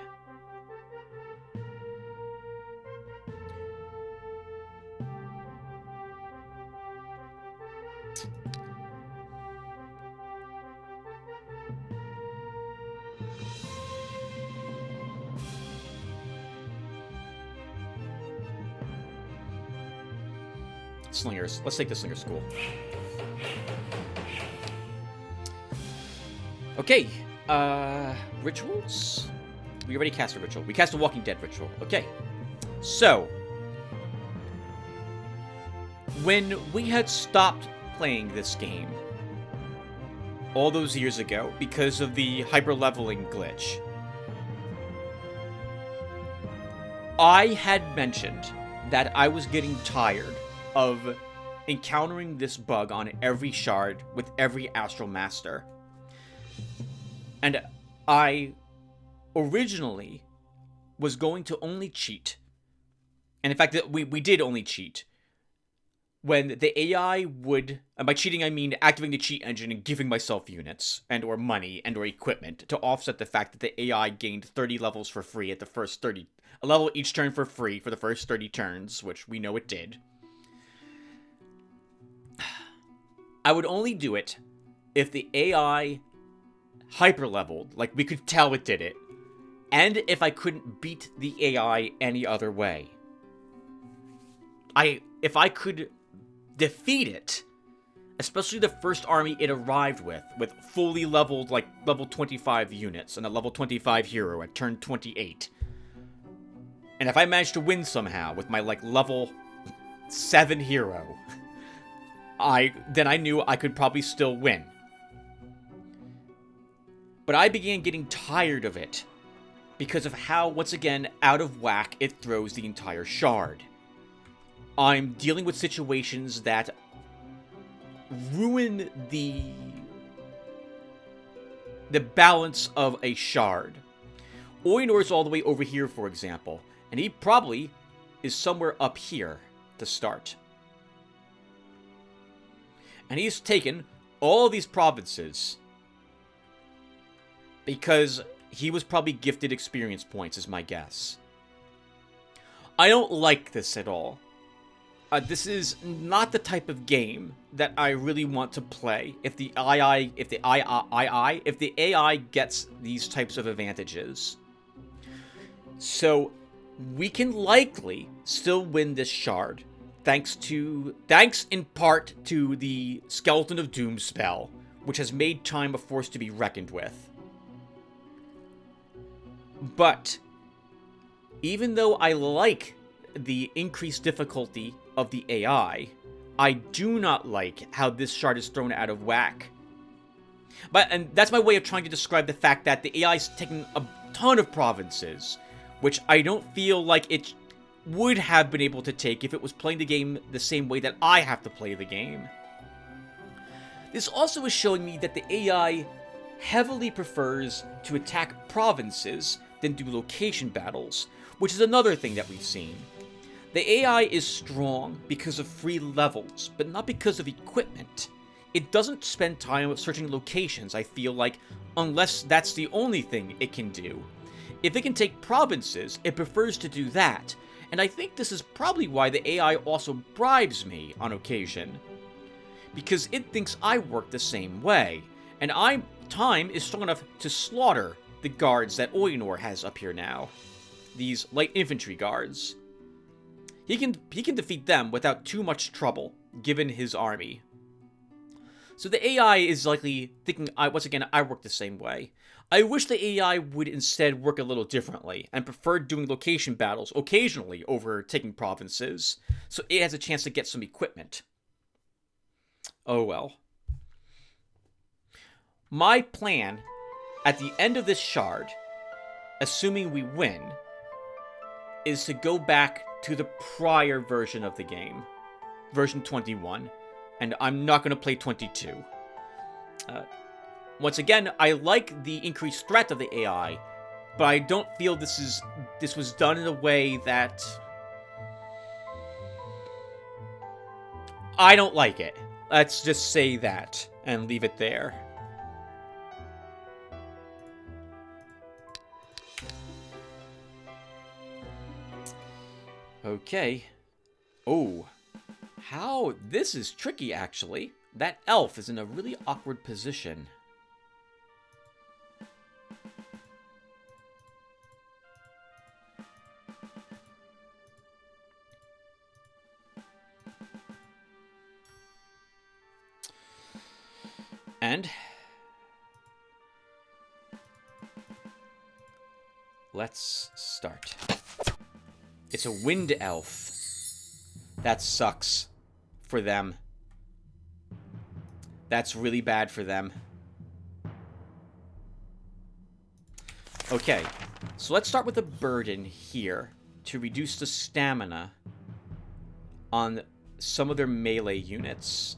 Slingers. Let's take the Slinger School. Okay. Rituals? We already cast a ritual. We cast a Walking Dead ritual. Okay. So, when we had stopped playing this game all those years ago because of the hyper-leveling glitch, I had mentioned that I was getting tired of encountering this bug on every shard with every Astral Master. And I originally was going to only cheat. And in fact, we did only cheat when the AI would, and by cheating I mean activating the cheat engine and giving myself units and or money and or equipment to offset the fact that the AI gained 30 levels for free at the first 30, a level each turn for free for the first 30 turns, which we know it did. I would only do it if the AI hyper-leveled, like we could tell it did it, and if I couldn't beat the AI any other way. If I could defeat it, especially the first army it arrived with fully leveled, like, level 25 units and a level 25 hero at turn 28. And if I managed to win somehow with my, like, level 7 hero, then I knew I could probably still win. But I began getting tired of it because of how, once again, out of whack it throws the entire shard. I'm dealing with situations that ruin the balance of a shard. Eanor's all the way over here, for example, and he probably is somewhere up here to start. And he's taken all of these provinces because he was probably gifted experience points, is my guess. I don't like this at all. This is not the type of game that I really want to play if the AI gets these types of advantages. So we can likely still win this shard, thanks in part to the Skeleton of Doom spell, which has made time a force to be reckoned with. But even though I like the increased difficulty of the AI, I do not like how this shard is thrown out of whack. And that's my way of trying to describe the fact that the AI's taken a ton of provinces, which I don't feel like it would have been able to take if it was playing the game the same way that I have to play the game. This also is showing me that the AI heavily prefers to attack provinces than do location battles, which is another thing that we've seen. The AI is strong because of free levels, but not because of equipment. It doesn't spend time searching locations, I feel like, unless that's the only thing it can do. If it can take provinces, it prefers to do that, and I think this is probably why the AI also bribes me on occasion. Because it thinks I work the same way, and time is strong enough to slaughter the guards that Eador has up here now. These light infantry guards. He can defeat them without too much trouble, given his army. So the AI is likely thinking, once again, I work the same way. I wish the AI would instead work a little differently, and prefer doing location battles occasionally over taking provinces, so it has a chance to get some equipment. Oh well. My plan, at the end of this shard, assuming we win, is to go back to the prior version of the game, version 21, and I'm not going to play 22. Once again, I like the increased threat of the AI, but I don't feel this was done in a way that I don't like it. Let's just say that and leave it there. Okay. Oh. How? This is tricky, actually. That elf is in a really awkward position. And let's start. It's a wind elf. That sucks for them. That's really bad for them. Okay, so let's start with a burden here to reduce the stamina on some of their melee units.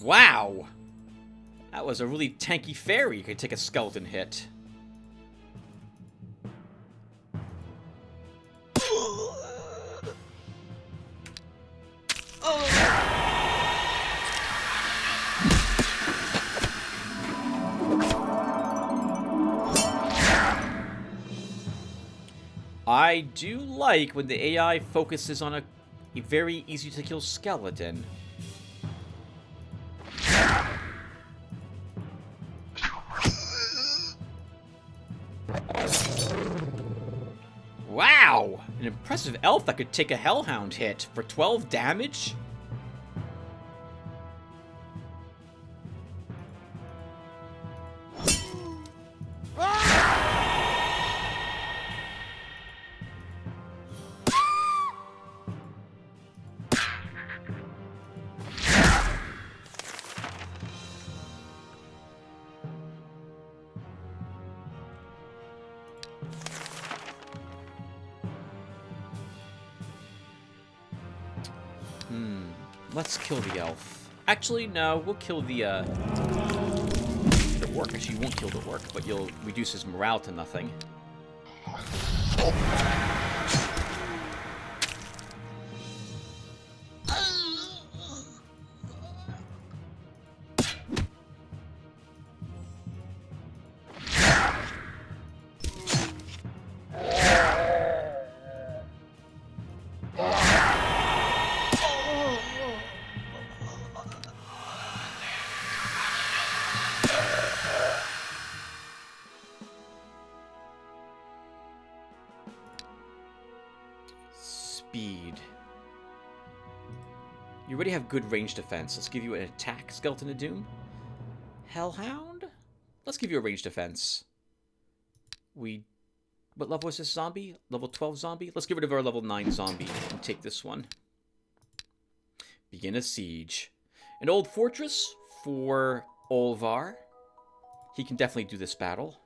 Wow! That was a really tanky fairy. You could take a skeleton hit. I do like when the AI focuses on a very easy-to-kill skeleton. Wow! An impressive elf that could take a Hellhound hit for 12 damage? Let's kill the elf. Actually, no, we'll kill the orc. Actually, you won't kill the orc, but you'll reduce his morale to nothing. Speed. You already have good range defense. Let's give you an attack, Skeleton of Doom. Hellhound? Let's give you a range defense. What level is this zombie? Level 12 zombie? Let's get rid of our level 9 zombie and take this one. Begin a siege. An old fortress for Olvar. He can definitely do this battle.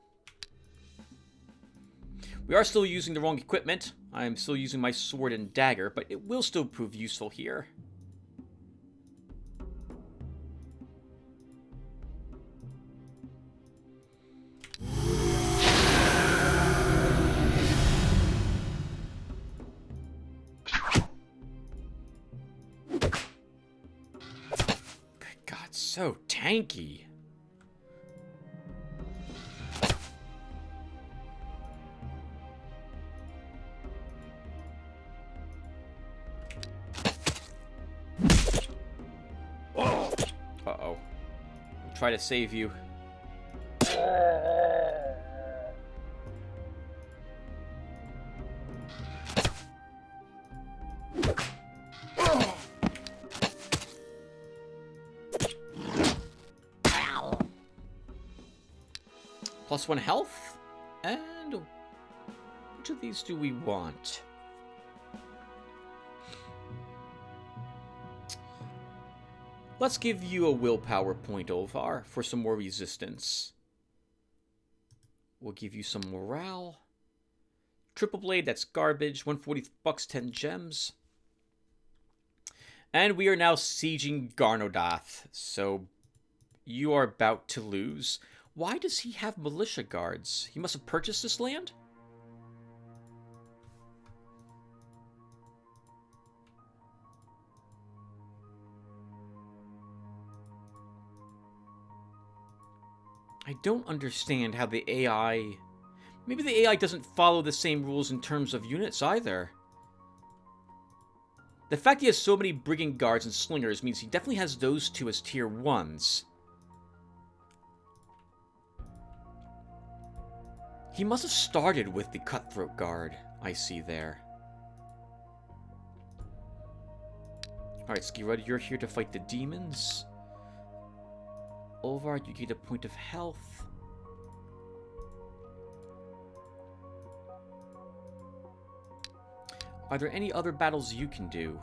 We are still using the wrong equipment. I am still using my sword and dagger, but it will still prove useful here. Good God, so tanky. Uh-oh. I'll try to save you. +1 health? And which of these do we want? Let's give you a willpower point, Olvar, for some more resistance. We'll give you some morale. Triple blade, that's garbage. 140 bucks, 10 gems. And we are now sieging Garnodath, so you are about to lose. Why does he have militia guards? He must have purchased this land? I don't understand how the AI... Maybe the AI doesn't follow the same rules in terms of units either. The fact he has so many brigand guards and slingers means he definitely has those two as tier 1s. He must have started with the cutthroat guard I see there. Alright, Skirud, you're here to fight the demons. Olvar, you get a point of health. Are there any other battles you can do?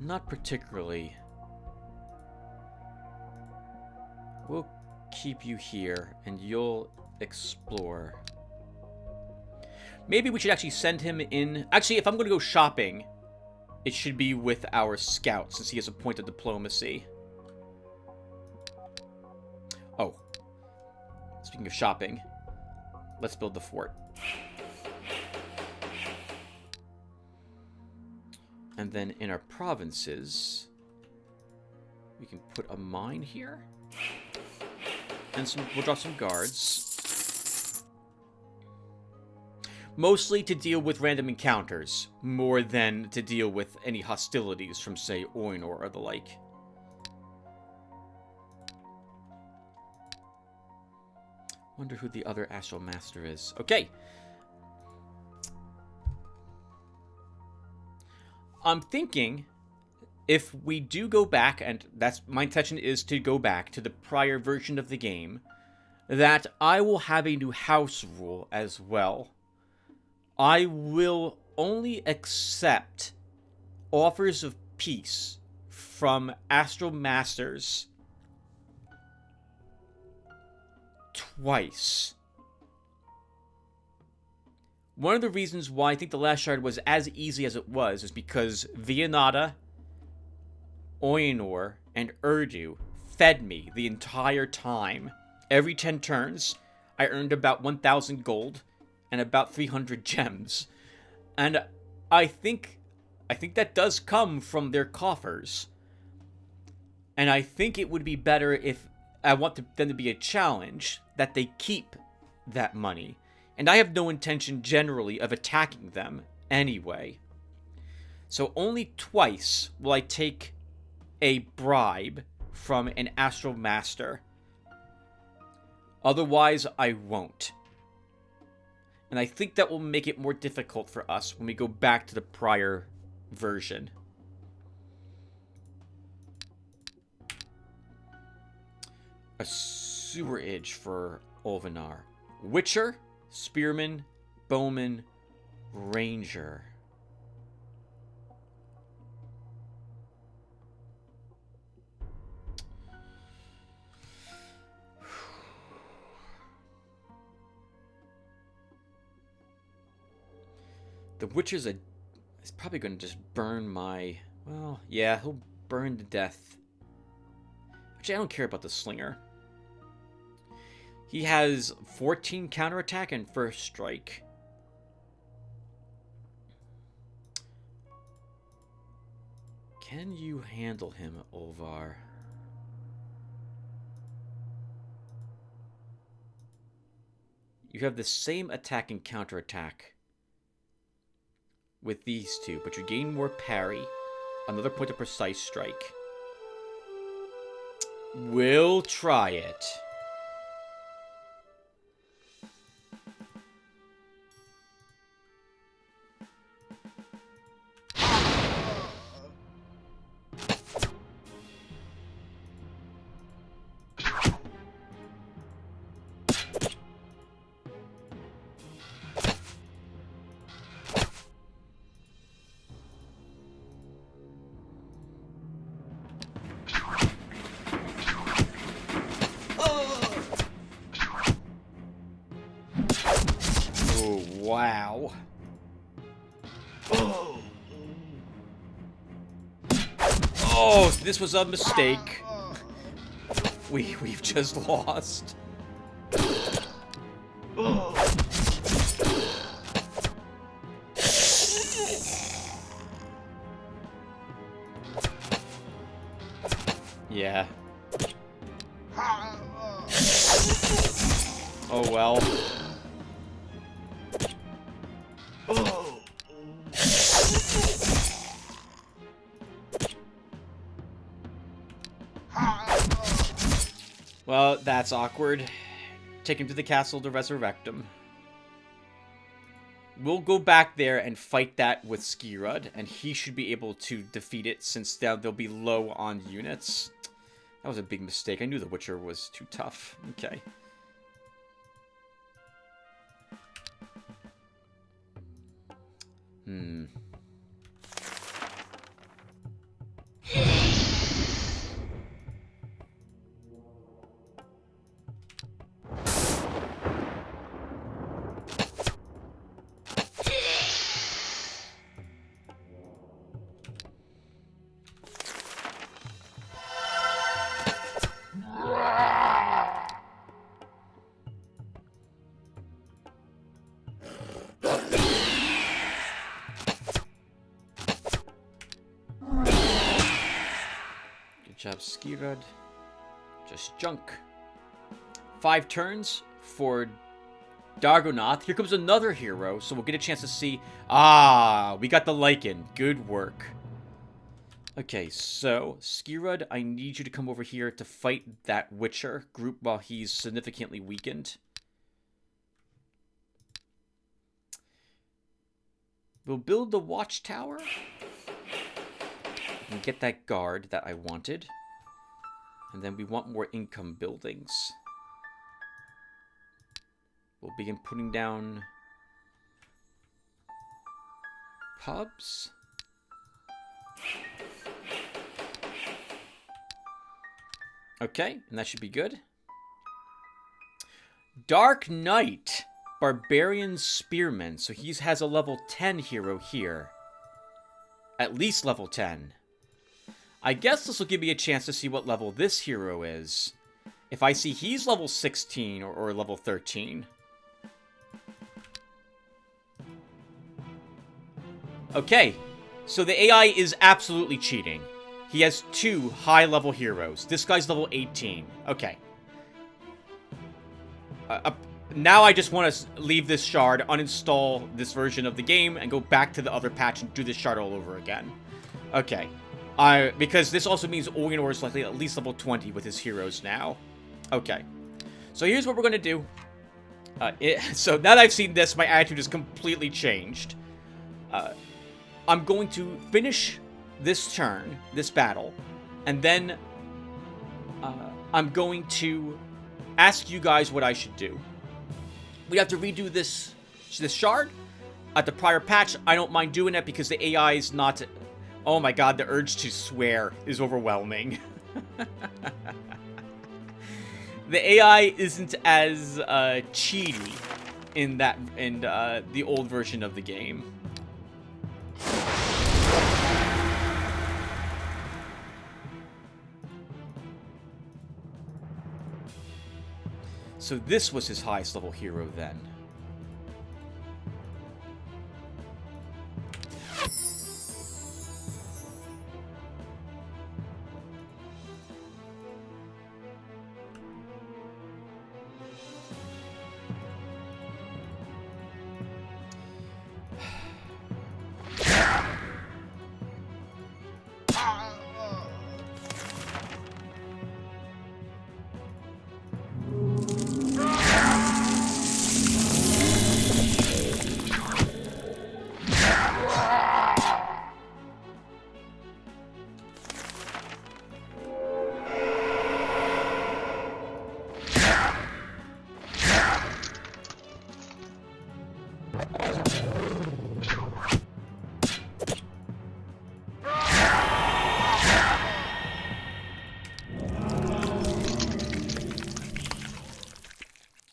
Not particularly. We'll keep you here, and you'll explore. Maybe we should actually send him in... Actually, if I'm going to go shopping, it should be with our scout, since he has a point of diplomacy. Oh. Speaking of shopping, let's build the fort. And then in our provinces, we can put a mine here. And we'll drop some guards. Mostly to deal with random encounters, more than to deal with any hostilities from, say, Oinor or the like. Wonder who the other Astral Master is. Okay. I'm thinking, if we do go back, and that's my intention is to go back to the prior version of the game, that I will have a new house rule as well. I will only accept offers of peace from Astral Masters twice. One of the reasons why I think the last shard was as easy as it was is because Vianata, Oinor, and Urdu fed me the entire time. Every 10 turns, I earned about 1,000 gold and about 300 gems. And I think that does come from their coffers. And I think it would be better if I want them to be a challenge that they keep that money. And I have no intention generally of attacking them anyway. So only twice will I take a bribe from an Astral Master. Otherwise, I won't. And I think that will make it more difficult for us when we go back to the prior version. A sewerage for Olvenar. Witcher, Spearman, Bowman, Ranger. The Witcher's is probably going to just burn my... Well, yeah, he'll burn to death. Actually, I don't care about the Slinger. He has 14 counterattack and first strike. Can you handle him, Olvar? You have the same attack and counterattack with these two, but you gain more parry, another point of precise strike. We'll try it. Wow. Oh, this was a mistake. We've just lost. Yeah. Oh well. Well, that's awkward. Take him to the castle to resurrect him. We'll go back there and fight that with Skirud, and he should be able to defeat it since they'll be low on units. That was a big mistake. I knew the Witcher was too tough. Okay. Good job, Skirud. Just junk. 5 turns for Dargonath. Here comes another hero, so we'll get a chance to see... Ah, we got the Lycan. Good work. Okay, so, Skirud, I need you to come over here to fight that Witcher group while he's significantly weakened. We'll build the watchtower. And get that guard that I wanted. And then we want more income buildings. We'll begin putting down pubs. Okay, and that should be good. Dark Knight, Barbarian Spearman. So he has a level 10 hero here. At least level 10. I guess this will give me a chance to see what level this hero is. If I see he's level 16 or level 13. Okay, so the AI is absolutely cheating. He has 2 high-level heroes. This guy's level 18. Okay. Now I just want to leave this shard, uninstall this version of the game, and go back to the other patch and do this shard all over again. Okay. Because this also means Oinor is likely at least level 20 with his heroes now. Okay. So here's what we're going to do. So now that I've seen this, my attitude has completely changed. I'm going to finish this turn, this battle, and then I'm going to ask you guys what I should do. We have to redo this shard. At the prior patch, I don't mind doing it because the AI is not... Oh my god, the urge to swear is overwhelming. The AI isn't as cheaty in the old version of the game. So this was his highest level hero then.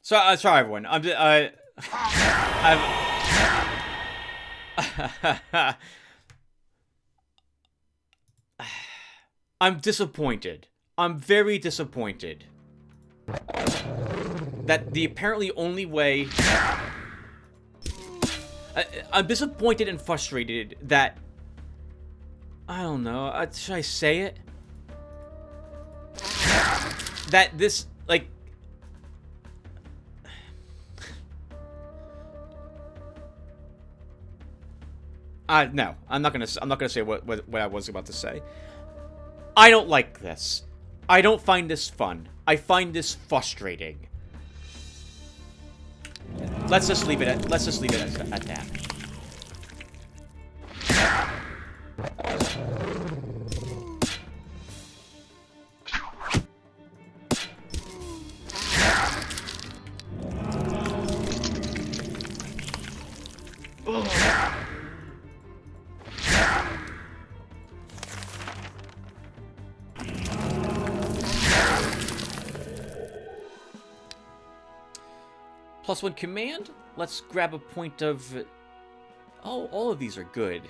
So, sorry everyone. I'm disappointed. I'm very disappointed that the apparently only way... I'm disappointed and frustrated that... I don't know. Should I say it? That this, like... No, I'm not gonna say what I was about to say. I don't like this. I don't find this fun. I find this frustrating. Let's just leave it at that. +1 command. Let's grab a point of... Oh, all of these are good.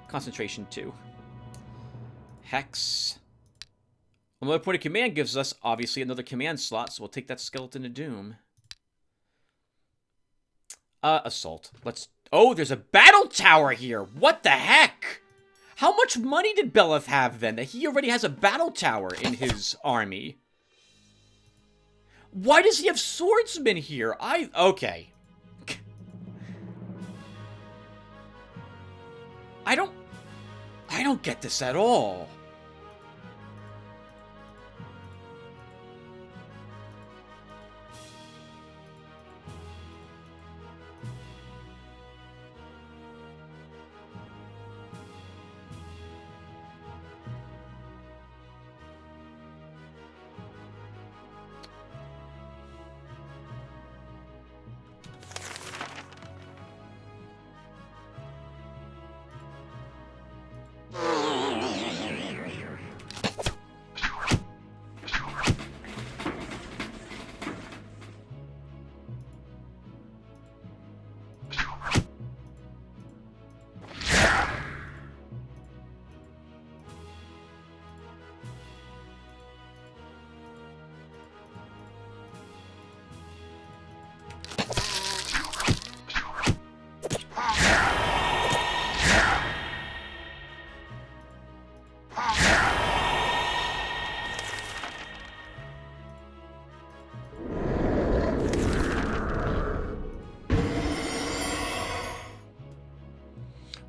Concentration 2. Hex. Another point of command gives us, obviously, another command slot, so we'll take that Skeleton of Doom. Assault. Let's... Oh, there's a battle tower here! What the heck? How much money did Beleth have, then, that he already has a battle tower in his army? Why does he have swordsmen here? Okay. I don't get this at all.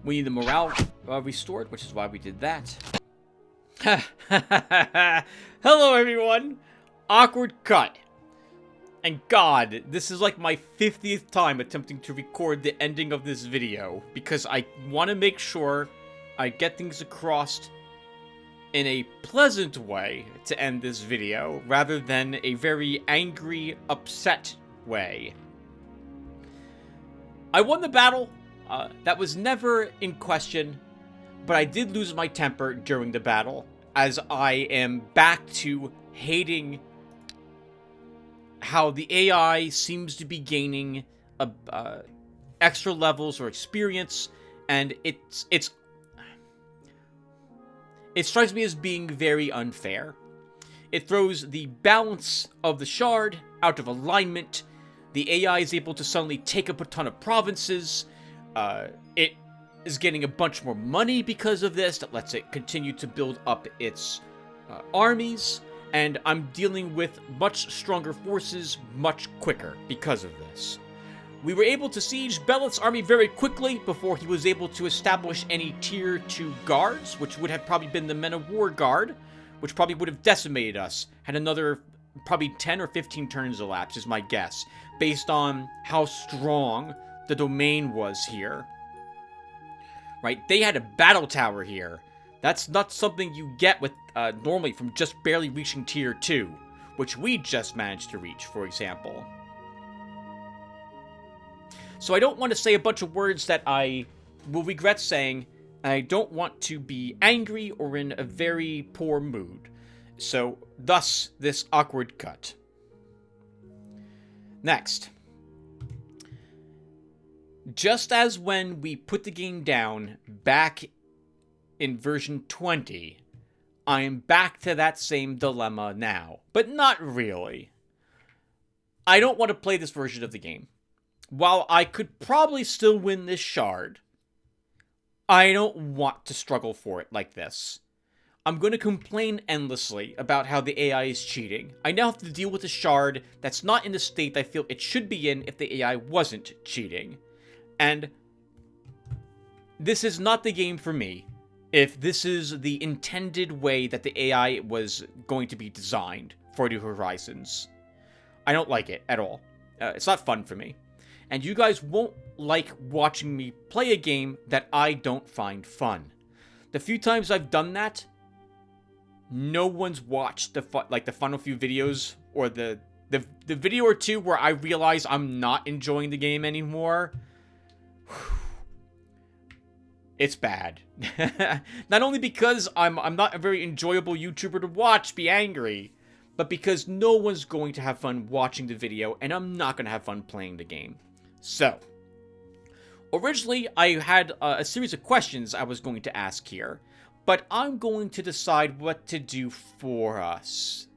We need the morale restored, which is why we did that. Hello, everyone. Awkward cut. And God, this is like my 50th time attempting to record the ending of this video, because I want to make sure I get things across in a pleasant way to end this video, rather than a very angry, upset way. I won the battle. That was never in question, but I did lose my temper during the battle, as I am back to hating how the AI seems to be gaining extra levels or experience, and it strikes me as being very unfair. It throws the balance of the shard out of alignment. The AI is able to suddenly take up a ton of provinces. It is getting a bunch more money because of this. That lets it continue to build up its armies. And I'm dealing with much stronger forces much quicker because of this. We were able to siege Belith's army very quickly before he was able to establish any tier 2 guards, which would have probably been the Men of War Guard, which probably would have decimated us had another probably 10 or 15 turns elapsed, is my guess, based on how strong the domain was here. Right? They had a battle tower here. That's not something you get with normally from just barely reaching tier 2, which we just managed to reach, for example. So I don't want to say a bunch of words that I will regret saying. I don't want to be angry or in a very poor mood. So, thus, this awkward cut. Next. Just as when we put the game down back in version 20, I am back to that same dilemma now. But not really. I don't want to play this version of the game. While I could probably still win this shard, I don't want to struggle for it like this. I'm going to complain endlessly about how the AI is cheating. I now have to deal with a shard that's not in the state I feel it should be in if the AI wasn't cheating. And this is not the game for me if this is the intended way that the AI was going to be designed for New Horizons. I don't like it at all. It's not fun for me. And you guys won't like watching me play a game that I don't find fun. The few times I've done that, no one's watched the final few videos or the video or two where I realize I'm not enjoying the game anymore. It's bad. Not only because I'm not a very enjoyable YouTuber to watch be angry, but because no one's going to have fun watching the video and I'm not going to have fun playing the game. So, originally I had a series of questions I was going to ask here, but I'm going to decide what to do for us.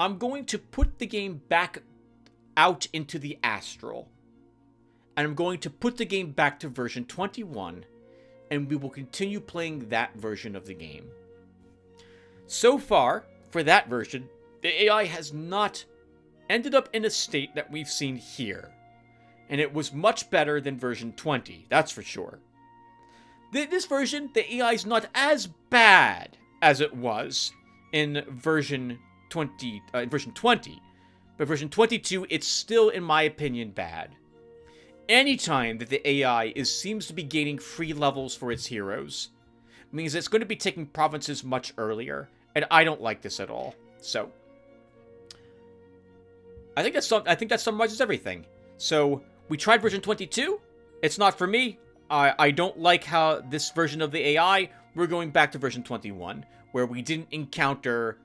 I'm going to put the game back out into the astral, and I'm going to put the game back to version 21, and we will continue playing that version of the game. So far, for that version, the AI has not ended up in a state that we've seen here. And it was much better than version 20, that's for sure. This version, the AI is not as bad as it was in version 20, but version 22, it's still, in my opinion, bad. Anytime that the AI seems to be gaining free levels for its heroes, means it's going to be taking provinces much earlier, and I don't like this at all. So, I think that summarizes everything. So, we tried version 22. It's not for me. I don't like how this version of the AI. We're going back to version 21, where we didn't encounter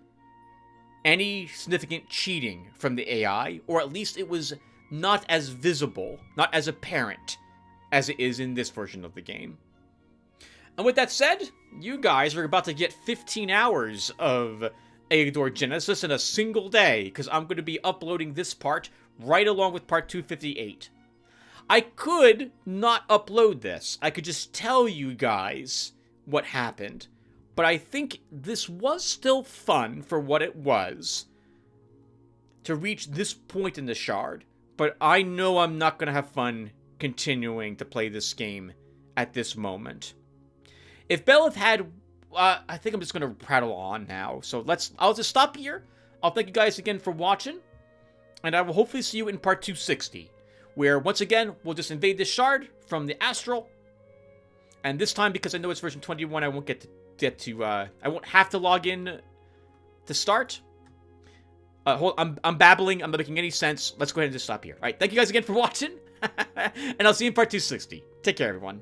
any significant cheating from the AI, or at least it was not as visible, not as apparent as it is in this version of the game. And with that said, you guys are about to get 15 hours of Eador Genesis in a single day, because I'm going to be uploading this part right along with part 258. I could not upload this. I could just tell you guys what happened. But I think this was still fun for what it was to reach this point in the Shard. But I know I'm not going to have fun continuing to play this game at this moment. If Belith had... I think I'm just going to prattle on now. So I'll just stop here. I'll thank you guys again for watching. And I will hopefully see you in part 260. Where, once again, we'll just invade this Shard from the Astral. And this time, because I know it's version 21, I won't I won't have to log in to start. I'm babbling. I'm not making any sense. Let's go ahead and just stop here. All right, thank you guys again for watching. And I'll see you in part 260. Take care, everyone.